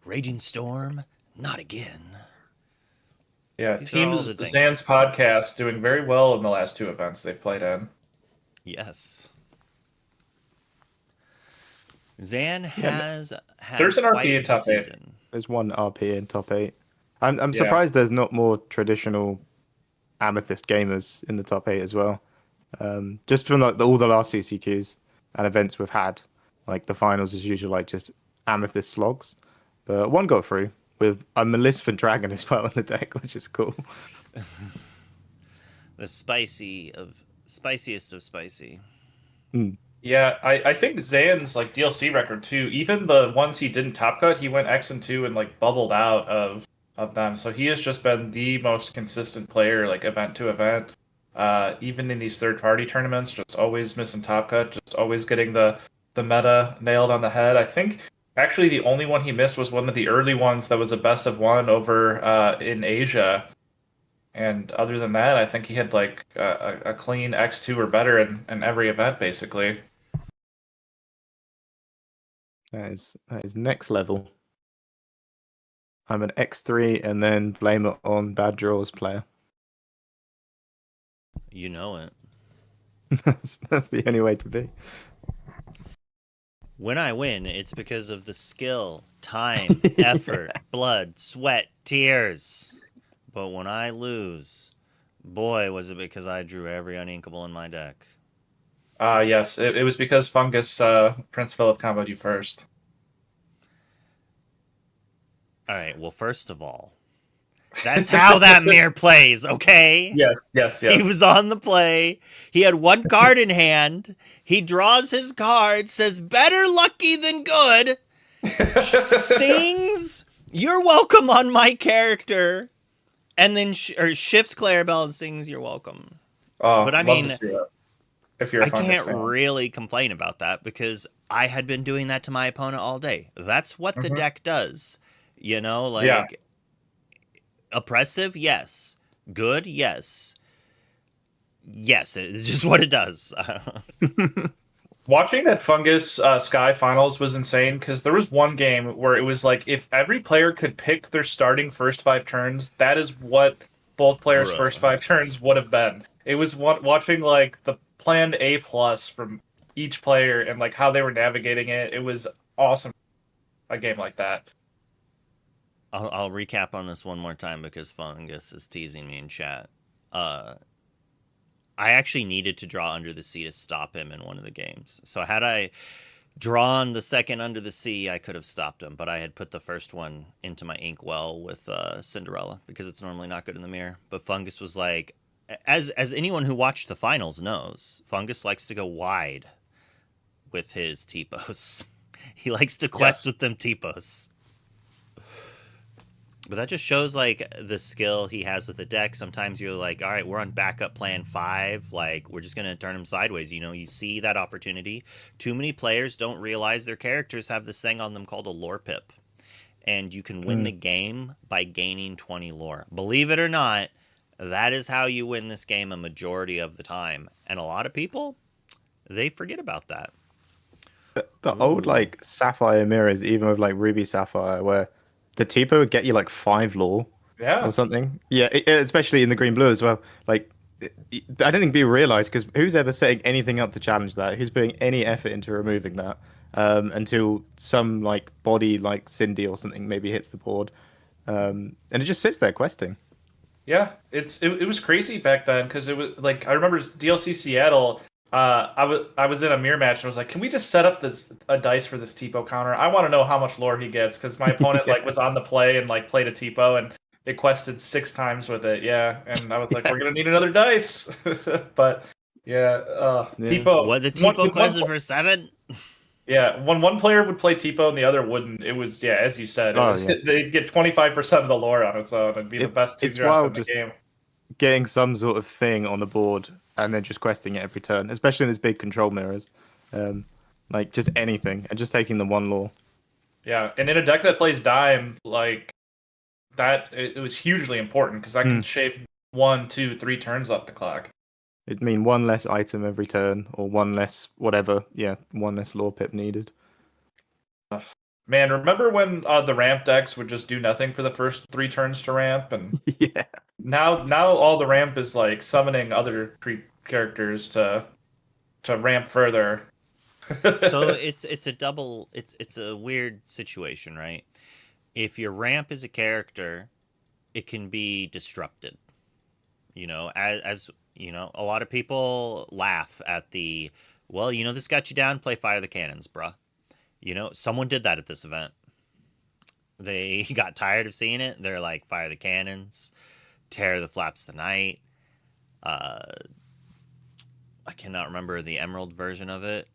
Raging Storm, Not Again. Yeah, These Teams Zan's podcast doing very well in the last 2 events they've played in. Yes. Zan has had there's an quite RP in a top 8. season. There's one RP in top 8. I'm surprised there's not more traditional Amethyst gamers in the top 8 as well. Just from all the last CCQs and events we've had, like the finals is usually like just Amethyst slogs. But one got through with a Maleficent Dragon as well in the deck, which is cool. The spiciest of spicy. Yeah, I think Zan's like DLC record too. Even the ones he didn't top cut, he went X and 2 and like bubbled out of them. So he has just been the most consistent player, like event to event. Even in these third party tournaments, just always missing top cut, just always getting the meta nailed on the head. I think actually the only one he missed was one of the early ones that was a best of 1 over in Asia. And other than that, I think he had like a clean X2 or better in every event, basically. That is next level. I'm an X3 and then blame it on bad draws player. You know it. That's the only way to be. When I win, it's because of the skill, time, effort, blood, sweat, tears. But when I lose, boy, was it because I drew every uninkable in my deck. Yes, it was because Fungus Prince Philip comboed you first. All right, well, first of all, that's how that mirror plays, okay? Yes. He was on the play. He had 1 card in hand. He draws his card, says, better lucky than good, sings, you're welcome on my character, And then shifts Clarabelle and sings "You're welcome." Oh, But I love mean, to see that. If you're a I Fungus can't fan. really complain about that because I had been doing that to my opponent all day. That's what the Mhm. deck does. You know, Yeah. like oppressive, yes. Good, yes. Yes, it's just what it does. Watching that Fungus Sky finals was insane because there was one game where it was like if every player could pick their starting first 5 turns, that is what both players' first Bruh. 5 turns would have been. It was watching like the planned A plus from each player and like how they were navigating it. It was awesome. A game like that. I'll recap on this one more time because Fungus is teasing me in chat. I actually needed to draw Under the Sea to stop him in one of the games. So had I drawn the second Under the Sea, I could have stopped him. But I had put the first one into my inkwell with Cinderella because it's normally not good in the mirror. But Fungus was like, as anyone who watched the finals knows, Fungus likes to go wide with his T-pos. He likes to quest with them T-pos. But that just shows like the skill he has with the deck. Sometimes you're like, all right, we're on backup plan 5. Like, we're just going to turn him sideways. You know, you see that opportunity. Too many players don't realize their characters have this thing on them called a lore pip. And you can win the game by gaining 20 lore. Believe it or not, that is how you win this game a majority of the time. And a lot of people, they forget about that. The old like Sapphire mirrors, even with like Ruby Sapphire, where the Tipo would get you like 5 lore Yeah. or something. Yeah, especially in the green blue as well. Like, I don't think people realize because who's ever setting anything up to challenge that? Who's putting any effort into removing that? Until some like body like Cindy or something maybe hits the board, and it just sits there questing. Yeah, it was crazy back then because it was like I remember DLC Seattle. I was in a mirror match and I was like, can we just set up a dice for this Tipo counter? I want to know how much lore he gets because my opponent like was on the play and like played a Tipo and it quested 6 times with it. Yeah, and I was like, we're gonna need another dice. But yeah, Yeah. Tipo. What, the One, T-po quested for 7? yeah, when one player would play Tipo and the other wouldn't, it was yeah, as you said, Oh, yeah. they'd get 25% of the lore on its own and be the best It's 2 drop wild in the just game. getting some sort of thing on the board and then just questing it every turn, especially in these big control mirrors. Like just anything and just taking the 1 lore. Yeah, and in a deck that plays Dime, like that, it was hugely important because that can shave 1, 2, 3 turns off the clock. It'd mean 1 less item every turn or 1 less whatever. Yeah, 1 less lore pip needed. Man, remember when the ramp decks would just do nothing for the first 3 turns to ramp, and Yeah. now all the ramp is like summoning other characters to ramp further. So it's a double, it's a weird situation, right? If your ramp is a character, it can be disrupted. You know, as you know, a lot of people laugh at the, well, you know, this got you down, play Fire the Cannons, bruh. You know, someone did that at this event. They got tired of seeing it. They're like, Fire the Cannons, Tear the Flaps the Night. I cannot remember the Emerald version of it.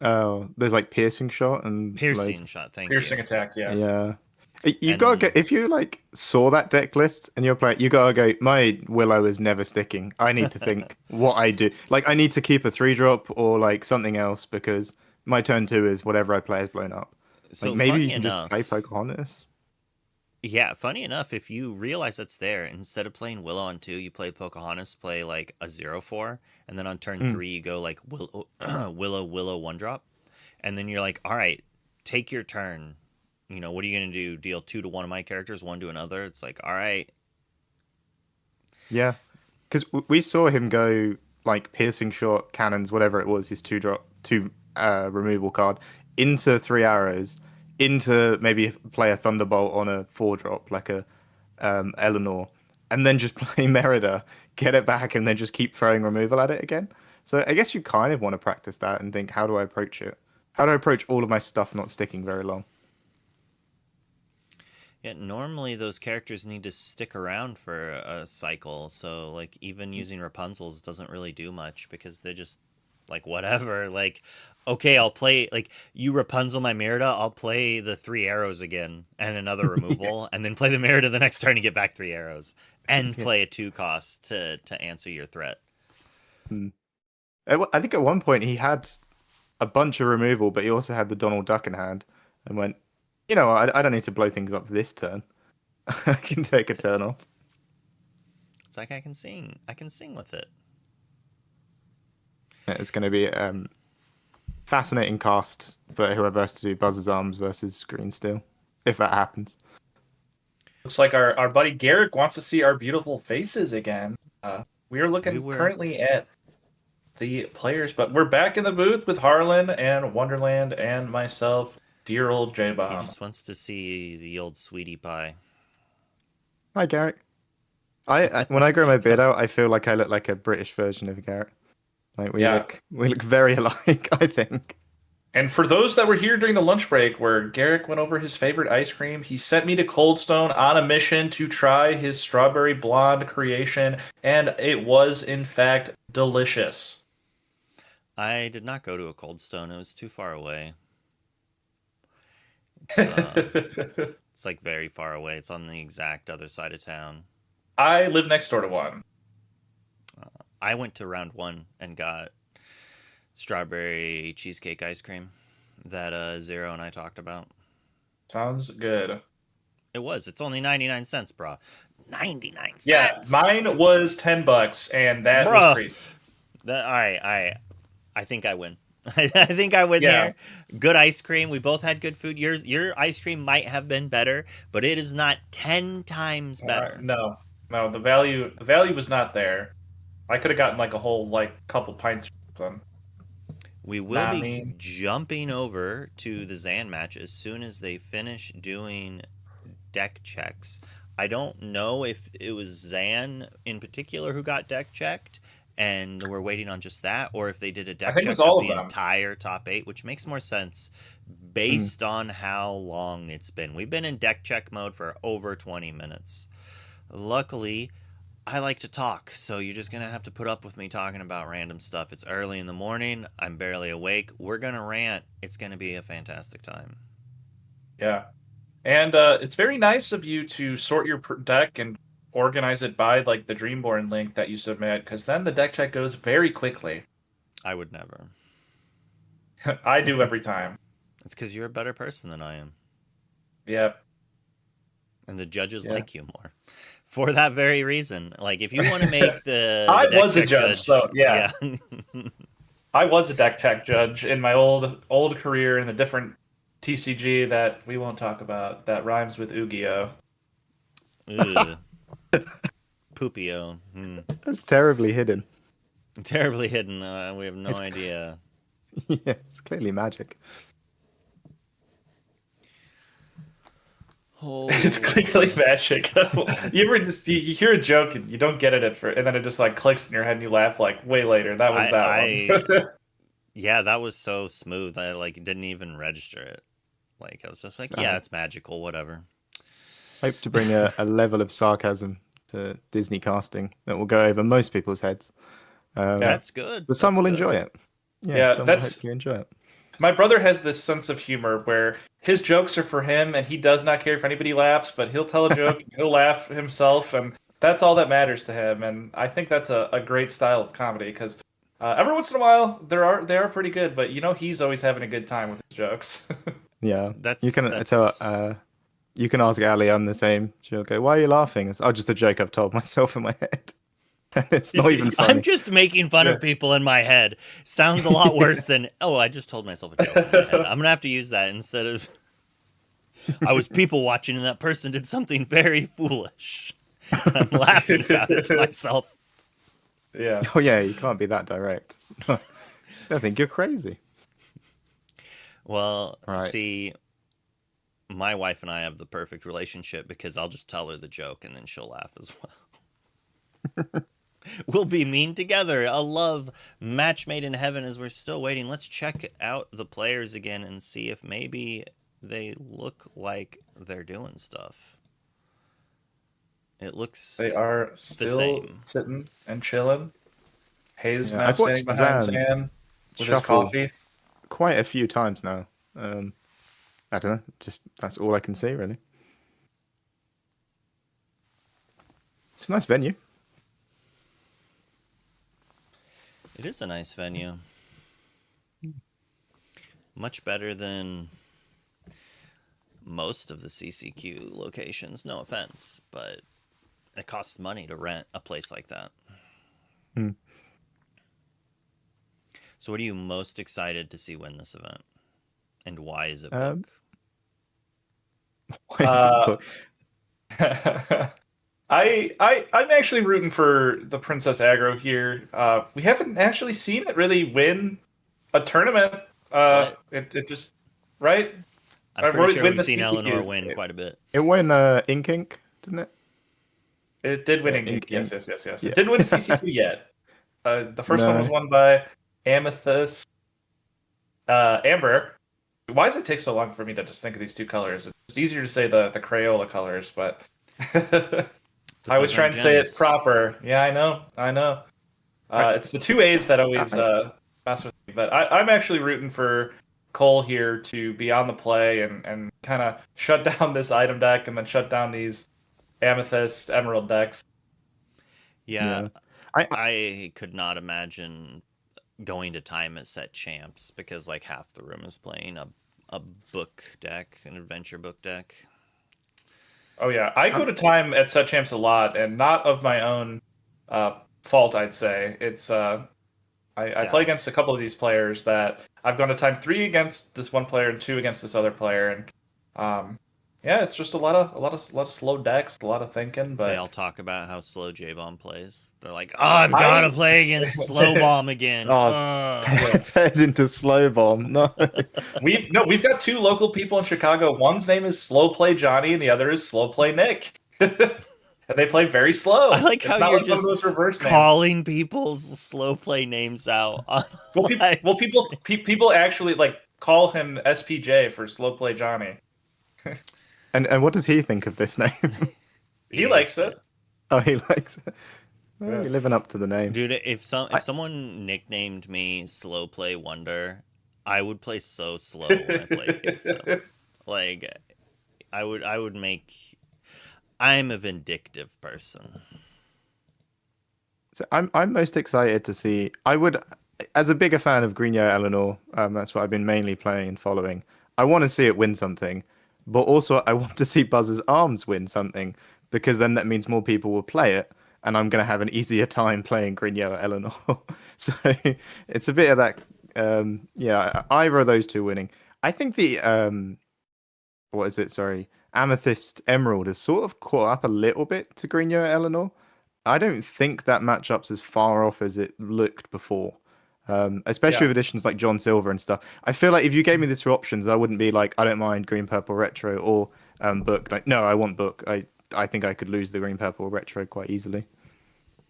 Oh, there's like piercing shot and Piercing loads. shot, thank Piercing you. attack, yeah. Yeah. You've And- got to go, if you like saw that deck list and you're playing, you got to go, my Willow is never sticking. I need to think what I do. Like, I need to keep a 3-drop or like something else because my turn 2 is whatever I play is blown up. So Like, maybe funny you can enough, just play Pocahontas. yeah, funny enough, if you realize that's there, instead of playing Willow on 2, you play Pocahontas, play like a 0/4, and then on turn 3 you go like Willow, Willow 1-drop, and then you're like, all right, take your turn. You know, what are you going to do? Deal 2 to one of my characters, 1 to another? It's like, all right. Yeah. Because we saw him go like piercing shot, cannons, whatever it was, his 2-drop, 2 removal card, into 3 arrows, into maybe play a Thunderbolt on a 4-drop, like a Eleanor, and then just play Merida, get it back, and then just keep throwing removal at it again. So I guess you kind of want to practice that and think, how do I approach it? How do I approach all of my stuff not sticking very long? Yeah, normally those characters need to stick around for a cycle, so like even using Rapunzel's doesn't really do much because like whatever. Like, okay, I'll play like you Rapunzel my Merida. I'll play the 3 arrows again and another removal, and then play the Merida the next turn to get back 3 arrows, and play a 2 cost to answer your threat. I think at one point he had a bunch of removal, but he also had the Donald Duck in hand, and went, you know, I don't need to blow things up this turn. I can take a turn off. It's like I can sing with it. It's going to be fascinating cast for whoever has to do Buzz's Arms versus Green Steel, if that happens. Looks like our buddy Garrick wants to see our beautiful faces again. We are looking currently at the players, but we're back in the booth with Harlan and Wonderland and myself, dear old J-Bomb. He just wants to see the old sweetie pie. Hi, Garrick. I when I grow my beard out, I feel like I look like a British version of Garrick. Like we look very alike, I think. And for those that were here during the lunch break where Garrick went over his favorite ice cream, he sent me to Cold Stone on a mission to try his strawberry blonde creation, and it was in fact delicious. I did not go to a Cold Stone. It was too far away. It's like very far away. It's on the exact other side of town. I live next door to one. I went to round 1 and got strawberry cheesecake ice cream that Zero and I talked about. Sounds good. It was. It's only 99 cents, brah. 99 cents. Yeah, mine was $10, and that was crazy. All right. I think I win. I think I win there. Good ice cream. We both had good food. Your ice cream might have been better, but it is not 10 times better. No, the value was not there. I could have gotten like a whole couple pints from them. We will be jumping over to the Zan match as soon as they finish doing deck checks. I don't know if it was Zan in particular who got deck checked, and we're waiting on just that, or if they did a deck check of the entire top 8, which makes more sense based on how long it's been. We've been in deck check mode for over 20 minutes. Luckily, I like to talk, so you're just going to have to put up with me talking about random stuff. It's early in the morning. I'm barely awake. We're going to rant. It's going to be a fantastic time. Yeah. And it's very nice of you to sort your deck and organize it by the Dreamborn link that you submit, because then the deck check goes very quickly. I would never. I do every time. It's because you're a better person than I am. Yep. And the judges like you more. For that very reason. Like, if you want to make the I deck was a check judge, so yeah. I was a deck check judge in my old career in a different TCG that we won't talk about that rhymes with Ugio. Poopio. That's terribly hidden. Terribly hidden. We have no idea. Yeah, it's clearly magic. Oh. It's clearly magic. You ever you hear a joke and you don't get it and then it just clicks in your head and you laugh way later. That was one. Yeah, that was so smooth. I didn't even register it. I was just yeah, it's magical, whatever. Hope to bring a level of sarcasm to Disney casting that will go over most people's heads. That's good. But some will enjoy it. Yeah, some will hopefully enjoy it. My brother has this sense of humor where his jokes are for him and he does not care if anybody laughs, but he'll tell a joke, he'll laugh himself, and that's all that matters to him. And I think that's a great style of comedy because every once in a while they are pretty good, but he's always having a good time with his jokes. Yeah, you can ask Ali. I'm the same. She'll go, "Why are you laughing?" It's just a joke I've told myself in my head. It's not even funny. I'm just making fun of people in my head. Sounds a lot worse than, I just told myself a joke in my head. I'm going to have to use that instead of, I was people watching and that person did something very foolish. I'm laughing about it to myself. Yeah. Oh, yeah, you can't be that direct. I think you're crazy. Well, see, my wife and I have the perfect relationship because I'll just tell her the joke and then she'll laugh as well. We'll be mean together. A love match made in heaven as we're still waiting. Let's check out the players again and see if maybe they look like they're doing stuff. It looks they are still the same. Sitting and chilling. Hayes now standing behind Zan. with his shuffle coffee. quite a few times now. I don't know. Just that's all I can see, really. It's a nice venue. It is a nice venue. Much better than most of the CCQ locations. No offense, but it costs money to rent a place like that. Hmm. So what are you most excited to see win this event? And why is it book? Why is it book? I'm actually rooting for the Princess Aggro here. We haven't actually seen it really win a tournament. It just right. I'm pretty sure win we've the seen CCQ. Eleanor win quite a bit. It won Ink Ink, didn't it? It did win Yeah, Ink. Yes. Yeah. It didn't win a CCQ yet. The first one No. was won by Amethyst, Amber. Why does it take so long for me to just think of these two colors? It's easier to say the Crayola colors, but I was trying to say it proper. Yeah, I know. It's the two A's that always mess with me. But I'm actually rooting for Cole here to be on the play and kind of shut down this item deck and then shut down these Amethyst Emerald decks. Yeah. I could not imagine going to time at set champs because like half the room is playing a book deck, an adventure book deck. Oh yeah, I go to time at set champs a lot, and not of my own fault. I'd say it's I play against a couple of these players that I've gone to time 3 against this one player and 2 against this other player, and yeah, it's just a lot of slow decks, a lot of thinking. But they all talk about how slow J-Bomb plays. They're like, "Oh, I've got to play against Slow Bomb again." Paired into Slow Bomb. No, we've got 2 local people in Chicago. One's name is Slow Play Johnny, and the other is Slow Play Nick. And they play very slow. I like how you're just those reverse calling names. People's slow play names out. People actually like call him SPJ for Slow Play Johnny. And what does he think of this name? He likes it. Oh, he likes it. Well, you're living up to the name, dude. If someone nicknamed me Slow Play Wonder, I would play so slow when I play against them. Like, I would make. I'm a vindictive person. So I'm most excited to see. I would, as a bigger fan of Grigno Eleanor, that's what I've been mainly playing and following. I want to see it win something, but also I want to see Buzz's Arms win something because then that means more people will play it, and I'm going to have an easier time playing Grigno Eleanor. So it's a bit of that. Yeah, either of those two winning. I think the what is it? Sorry. Amethyst Emerald has sort of caught up a little bit to Grigno Eleanor. I don't think that matchup's as far off as it looked before, especially with additions like John Silver and stuff. I feel like if you gave me the 2 options, I wouldn't be like, I don't mind Green Purple Retro or Book. Like, no, I want Book. I think I could lose the Green Purple Retro quite easily.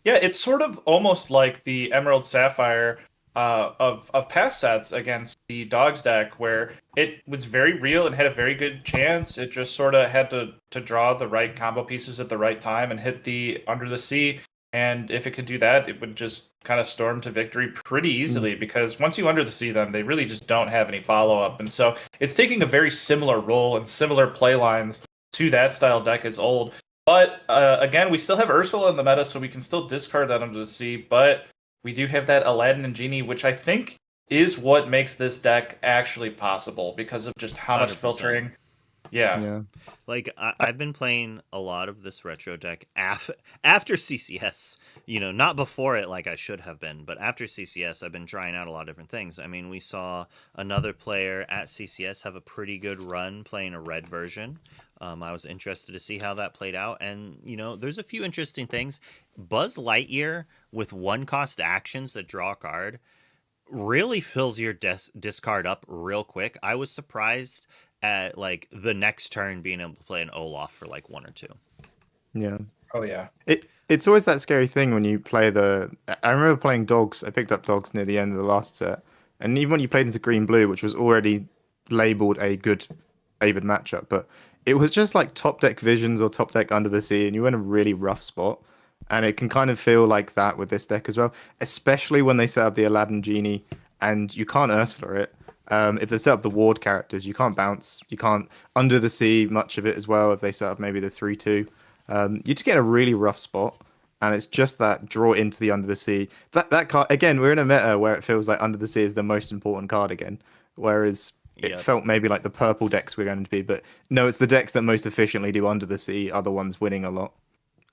Yeah, it's sort of almost like the Emerald Sapphire of past sets against the Dogs deck, where it was very real and had a very good chance. It just sort of had to draw the right combo pieces at the right time and hit the Under the Sea. And if it could do that, it would just kind of storm to victory pretty easily, because once you Under the Sea them, they really just don't have any follow-up. And so it's taking a very similar role and similar play lines to that style deck as old. But again, we still have Ursula in the meta, so we can still discard that Under the Sea, but we do have that Aladdin and Genie, which I think is what makes this deck actually possible because of just how much 100%. filtering. Yeah. Like, I've been playing a lot of this retro deck after CCS, not before it like I should have been, but after CCS, I've been trying out a lot of different things. I mean, we saw another player at CCS have a pretty good run playing a red version. I was interested to see how that played out. And, there's a few interesting things. Buzz Lightyear with 1-cost actions that draw a card really fills your discard up real quick. I was surprised at like the next turn being able to play an Olaf for like 1 or 2. Yeah. Oh, yeah. It's always that scary thing when you play I remember playing Dogs. I picked up Dogs near the end of the last set. And even when you played into Green-Blue, which was already labeled a good favored matchup, but it was just like top deck Visions or top deck Under the Sea, and you were in a really rough spot. And it can kind of feel like that with this deck as well, especially when they set up the Aladdin Genie and you can't Ursula it. If they set up the ward characters, you can't bounce. You can't Under the Sea much of it as well. If they set up maybe the 3/2, you just get a really rough spot. And it's just that draw into the Under the Sea. That card again. We're in a meta where it feels like Under the Sea is the most important card again, whereas it felt maybe like the purple decks were going to be. But no, it's the decks that most efficiently do Under the Sea are the ones winning a lot.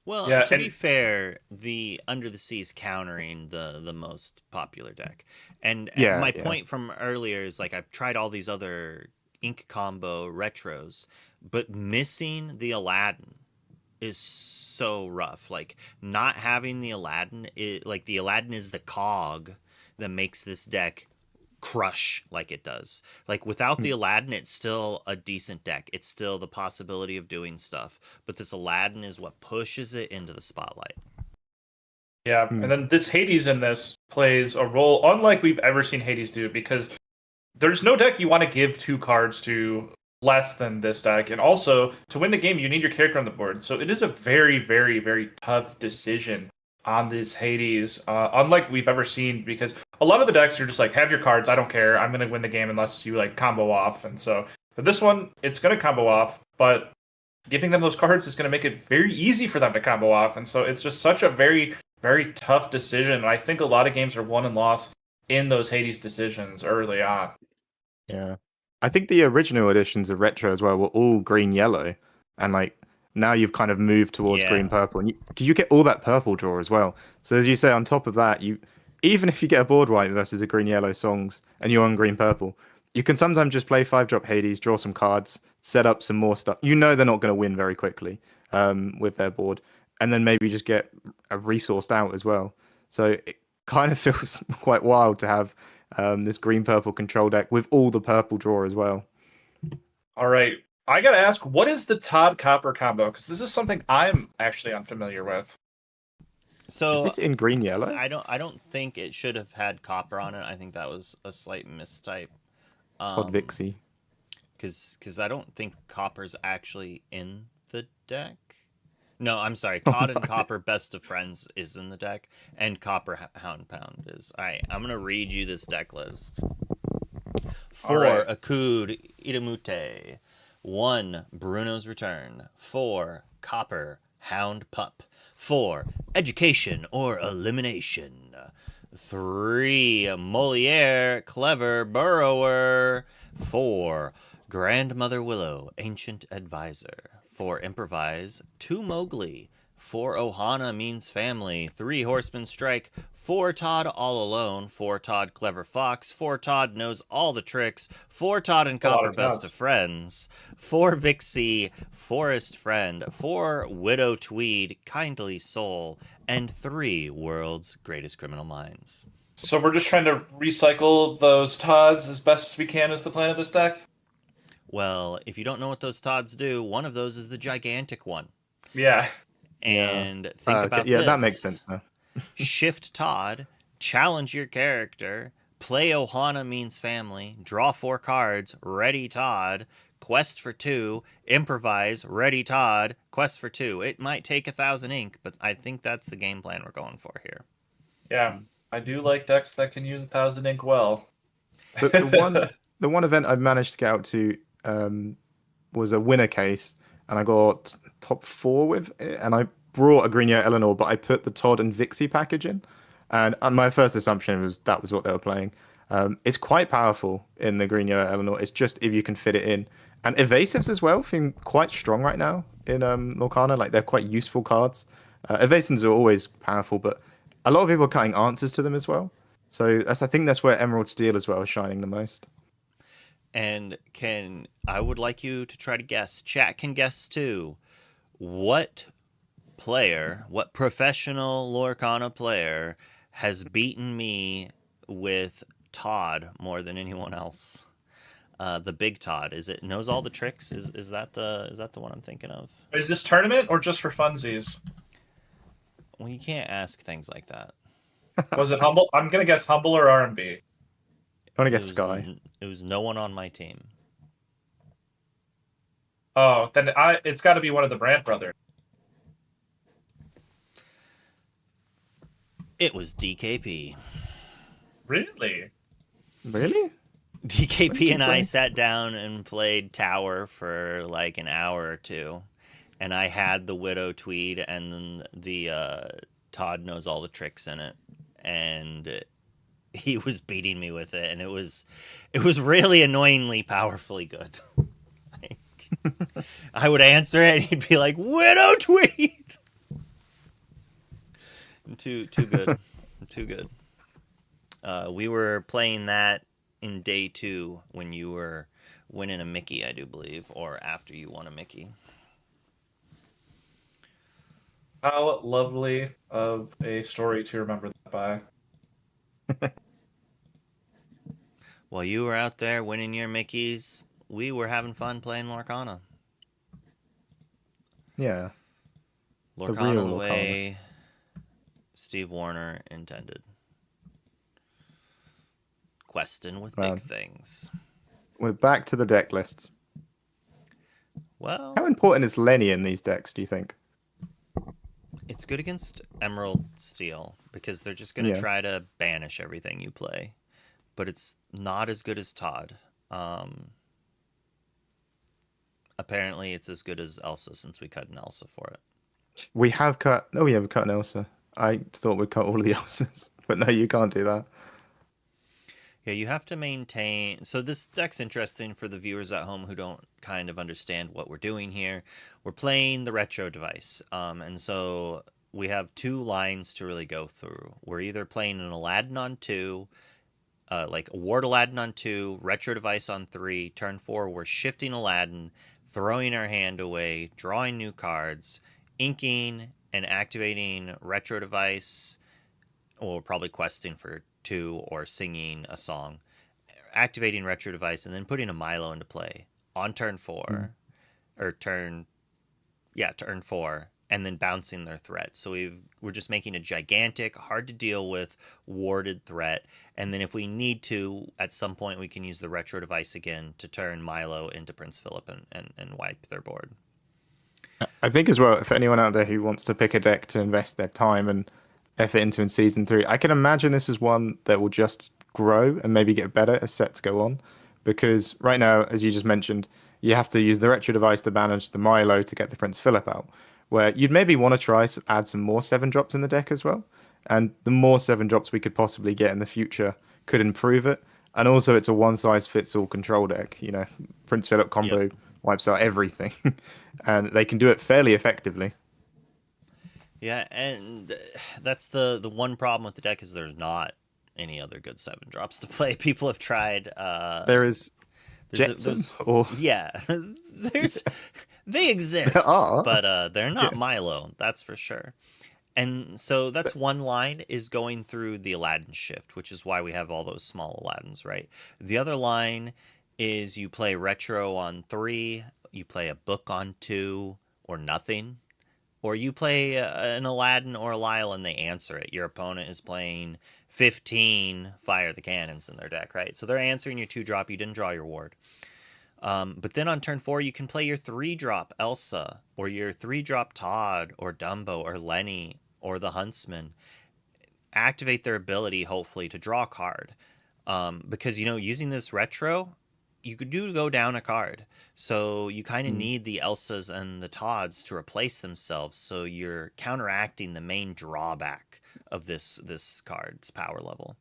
Well, Yeah, to and- be fair, the Under the Sea is countering the most popular deck. And my point from earlier is like I've tried all these other ink combo retros, but missing the Aladdin is so rough. Like not having the Aladdin, the Aladdin is the cog that makes this deck crush like it does. Like without the Aladdin, it's still a decent deck. It's still the possibility of doing stuff. But this Aladdin is what pushes it into the spotlight. Yeah, and then this Hades in this plays a role unlike we've ever seen Hades do, because there's no deck you want to give 2 cards to less than this deck. And also, to win the game, you need your character on the board. So it is a very, very, very tough decision on this Hades, unlike we've ever seen, because a lot of the decks are just like, have your cards, I don't care, I'm going to win the game unless you like combo off. And so for this one, it's going to combo off, but giving them those cards is going to make it very easy for them to combo off. And so it's just such a very, very tough decision. And I think a lot of games are won and lost in those Hades decisions early on. Yeah, I think the original editions of Retro as well were all green yellow, and like now you've kind of moved towards green purple, and because you get all that purple draw as well. So as you say, on top of that, you even if you get a board wipe versus a green yellow songs and you're on green purple, you can sometimes just play 5-drop Hades, draw some cards, set up some more stuff. You know they're not going to win very quickly with their board, and then maybe just get a resourced out as well. So it kind of feels quite wild to have this green purple control deck with all the purple draw as well. All right. I got to ask, what is the Todd Copper combo? Because this is something I'm actually unfamiliar with. So is this in green yellow? I don't think it should have had copper on it. I think that was a slight mistype. Todd Vixie. Because I don't think copper's actually in the deck. No, I'm sorry. Todd and Copper Best of Friends is in the deck, and Copper Hound Pound is. All right, I'm going to read you this deck list. 4, right. Akud Idamute. 1, Bruno's Return. 4, Copper Hound Pup. 4, Education or Elimination. 3, Moliere Clever Burrower. 4, Grandmother Willow Ancient Advisor. 4, Improvise. 2, Mowgli. 4, Ohana Means Family. 3, Horseman Strike. 4, Todd All Alone. 4, Todd Clever Fox. 4, Todd Knows All the Tricks. 4, Todd and Copper Best of Friends. 4, Vixie Forest Friend. 4, Widow Tweed Kindly Soul. And 3, World's Greatest Criminal Minds. So we're just trying to recycle those Todds as best as we can as the plan of this deck? Well, if you don't know what those Todds do, one of those is the gigantic one. Yeah. And think about yeah, this. that makes sense now. Shift Todd, challenge your character, play Ohana Means Family, draw 4 cards, ready Todd, quest for 2, improvise, ready Todd, quest for 2. It might take 1,000 ink, but I think that's the game plan we're going for here. Yeah, I do like decks that can use 1,000 ink well. The one event I managed to get out to was a winner case, and I got top 4 with it, and I brought a Greenio Eleanor, but I put the Todd and Vixie package in, and my first assumption was that was what they were playing. It's quite powerful in the Greenio Eleanor. It's just if you can fit it in, and evasives as well seem quite strong right now in Lorcana. Like they're quite useful cards. Evasives are always powerful, but a lot of people are cutting answers to them as well. So I think that's where Emerald Steel as well is shining the most. And I would like you to try to guess. Chat can guess too. What professional Lorcana player has beaten me with Todd more than anyone else? The big Todd. Is it knows all the tricks? Is that the one I'm thinking of? Is this tournament or just for funsies? Well, you can't ask things like that. Was it Humble? I'm gonna guess Humble or R&B. I want to guess Sky. It was no one on my team. Oh, then it's got to be one of the Brandt brothers. It was DKP. Really? Really? DKP and I playing? sat down and played Tower for like an hour or two, and I had the Widow Tweed, and then the Todd knows all the tricks in it, and he was beating me with it, and it was really annoyingly powerfully good. Like, I would answer it, and he'd be like, "Widow Tweed." Too good, too good. We were playing that in day 2 when you were winning a Mickey, I do believe, or after you won a Mickey. How lovely of a story to remember that by. While you were out there winning your Mickeys, we were having fun playing Lorcana. Yeah. The Lorcana real the Lorcana. way Steve Warner intended. Questing with big things. We're back to the deck list. Well, How important is Lenny in these decks, do you think? it's good against Emerald Steel because they're just going to try to banish everything you play. But it's not as good as Todd. Apparently, it's as good as Elsa since we cut an Elsa for it. We have cut... Oh, yeah, we cut an Elsa. I thought we'd cut all of the Elsas. But no, you can't do that. Yeah, you have to maintain... So this deck's interesting for the viewers at home who don't kind of understand what we're doing here. We're playing the retro device. And so we have 2 lines to really go through. We're either playing an Aladdin on 2... like a Ward Aladdin on 2, Retro Device on 3, turn 4, we're shifting Aladdin, throwing our hand away, drawing new cards, inking and activating Retro Device, or probably questing for 2 or singing a song, activating Retro Device, and then putting a Milo into play on turn 4, or turn 4, and then bouncing their threat. So we're just making a gigantic, hard to deal with, warded threat. And then if we need to, at some point, we can use the Retro Device again to turn Milo into Prince Philip and wipe their board. I think as well, if anyone out there who wants to pick a deck to invest their time and effort into in Season 3, I can imagine this is one that will just grow and maybe get better as sets go on. Because right now, as you just mentioned, you have to use the Retro Device to banish the Milo to get the Prince Philip out. Where you'd maybe want to try to add some more 7-drops in the deck as well. And the more 7-drops we could possibly get in the future could improve it. And also, it's a one-size-fits-all control deck. You know, Prince Philip combo wipes out everything. And they can do it fairly effectively. Yeah, and that's the one problem with the deck is there's not any other good 7-drops to play. People have tried... There is Jetsam. Yeah, they exist, but they're not Milo, that's for sure. And so that's one line is going through the Aladdin shift, which is why we have all those small Aladdins, right? The other line is you play Retro on 3, you play a Book on 2, or nothing. Or you play an Aladdin or a Lyle and they answer it. Your opponent is playing 15 Fire the Cannons in their deck, right? So they're answering your 2-drop. You didn't draw your ward. But then on turn 4, you can play your 3-drop Elsa, or your 3-drop Todd, or Dumbo, or Lenny, or the Huntsman. Activate their ability, hopefully, to draw a card. Because, you know, using this retro, you could go down a card. So you kind of need the Elsas and the Todds to replace themselves. So you're counteracting the main drawback of this card's power level.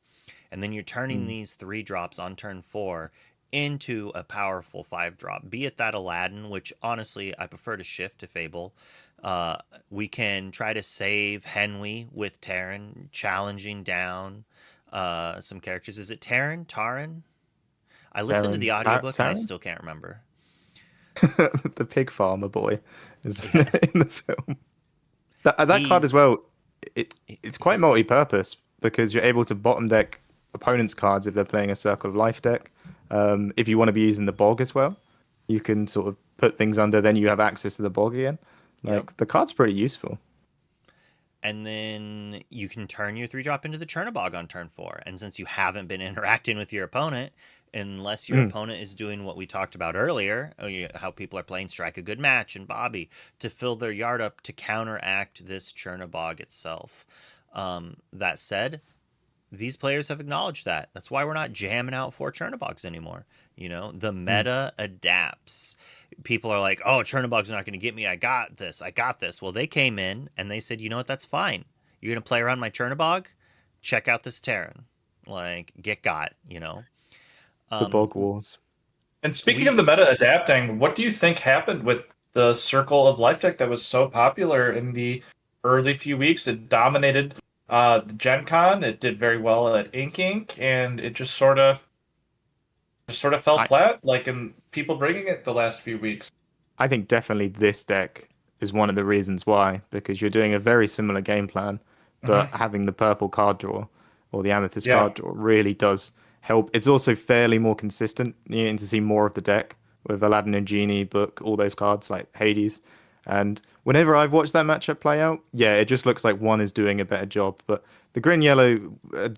And then you're turning these 3-drops on turn 4 into a powerful 5-drop. Be it that Aladdin, which honestly I prefer to shift to Fable. We can try to save Henwy with Terran, challenging down some characters. Is it Terran? Taran? I listened to the audiobook and I still can't remember. The pig farmer boy is in the film. That card as well, it's quite multi-purpose because you're able to bottom deck opponents' cards if they're playing a Circle of Life deck. If you want to be using the Bog as well, you can sort of put things under, then you have access to the Bog again. The card's pretty useful. And then you can turn your 3-drop into the Chernabog on turn 4. And since you haven't been interacting with your opponent, unless your opponent is doing what we talked about earlier, how people are playing Strike a Good Match and Bobby, to fill their yard up to counteract this Chernabog itself. That said, these players have acknowledged that. That's why we're not jamming out 4 Chernobog's anymore. You know, the meta adapts. People are like, oh, Chernobog's not going to get me. I got this. I got this. Well, they came in and they said, you know what? That's fine. You're going to play around my Chernobog? Check out this Terran. Like, get got, you know? The Bog Wars. And speaking of the meta adapting, what do you think happened with the Circle of Life deck that was so popular in the early few weeks? It dominated the Gen Con. It did very well at Ink, and it just sort of fell flat, like in people bringing it the last few weeks. I think definitely this deck is one of the reasons why, because you're doing a very similar game plan, but having the purple card draw or the amethyst card draw really does help. It's also fairly more consistent. You're getting to see more of the deck with Aladdin and Genie, Book, all those cards like Hades. And whenever I've watched that matchup play out, yeah, it just looks like one is doing a better job. But the green yellow kind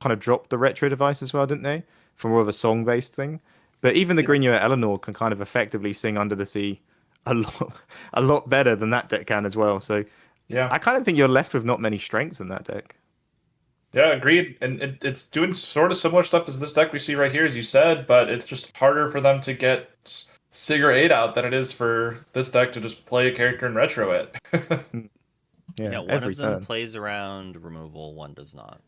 of dropped the retro device as well, didn't they? For more of a song based thing. But even the green yellow Eleanor can kind of effectively sing Under the Sea a lot better than that deck can as well. So yeah, I kind of think you're left with not many strengths in that deck. Yeah, agreed. And it's doing sort of similar stuff as this deck we see right here, as you said, but it's just harder for them to get Sigurd 8 out than it is for this deck to just play a character and retro it. Yeah, one of them plays around removal, one does not.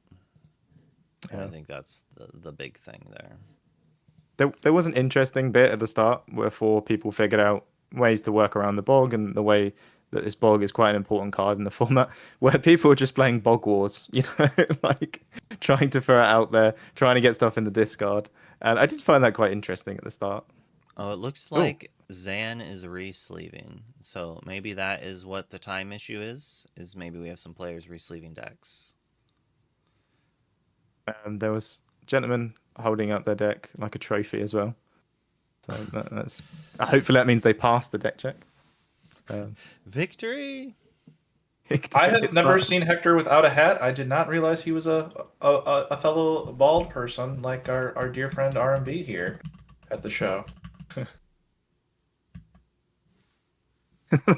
Yeah. I think that's the big thing there. There was an interesting bit at the start where 4 people figured out ways to work around the bog, and the way that this bog is quite an important card in the format, where people are just playing bog wars, you know, like trying to throw it out there, trying to get stuff in the discard. And I did find that quite interesting at the start. Oh, it looks like Zan is re-sleeving. So maybe that is what the time issue is maybe we have some players re-sleeving decks. There was a gentleman holding up their deck like a trophy as well. So that's hopefully that means they passed the deck check. Victory! I have never seen Hector without a hat. I did not realize he was a fellow bald person like our dear friend RMB here at the show. Didn't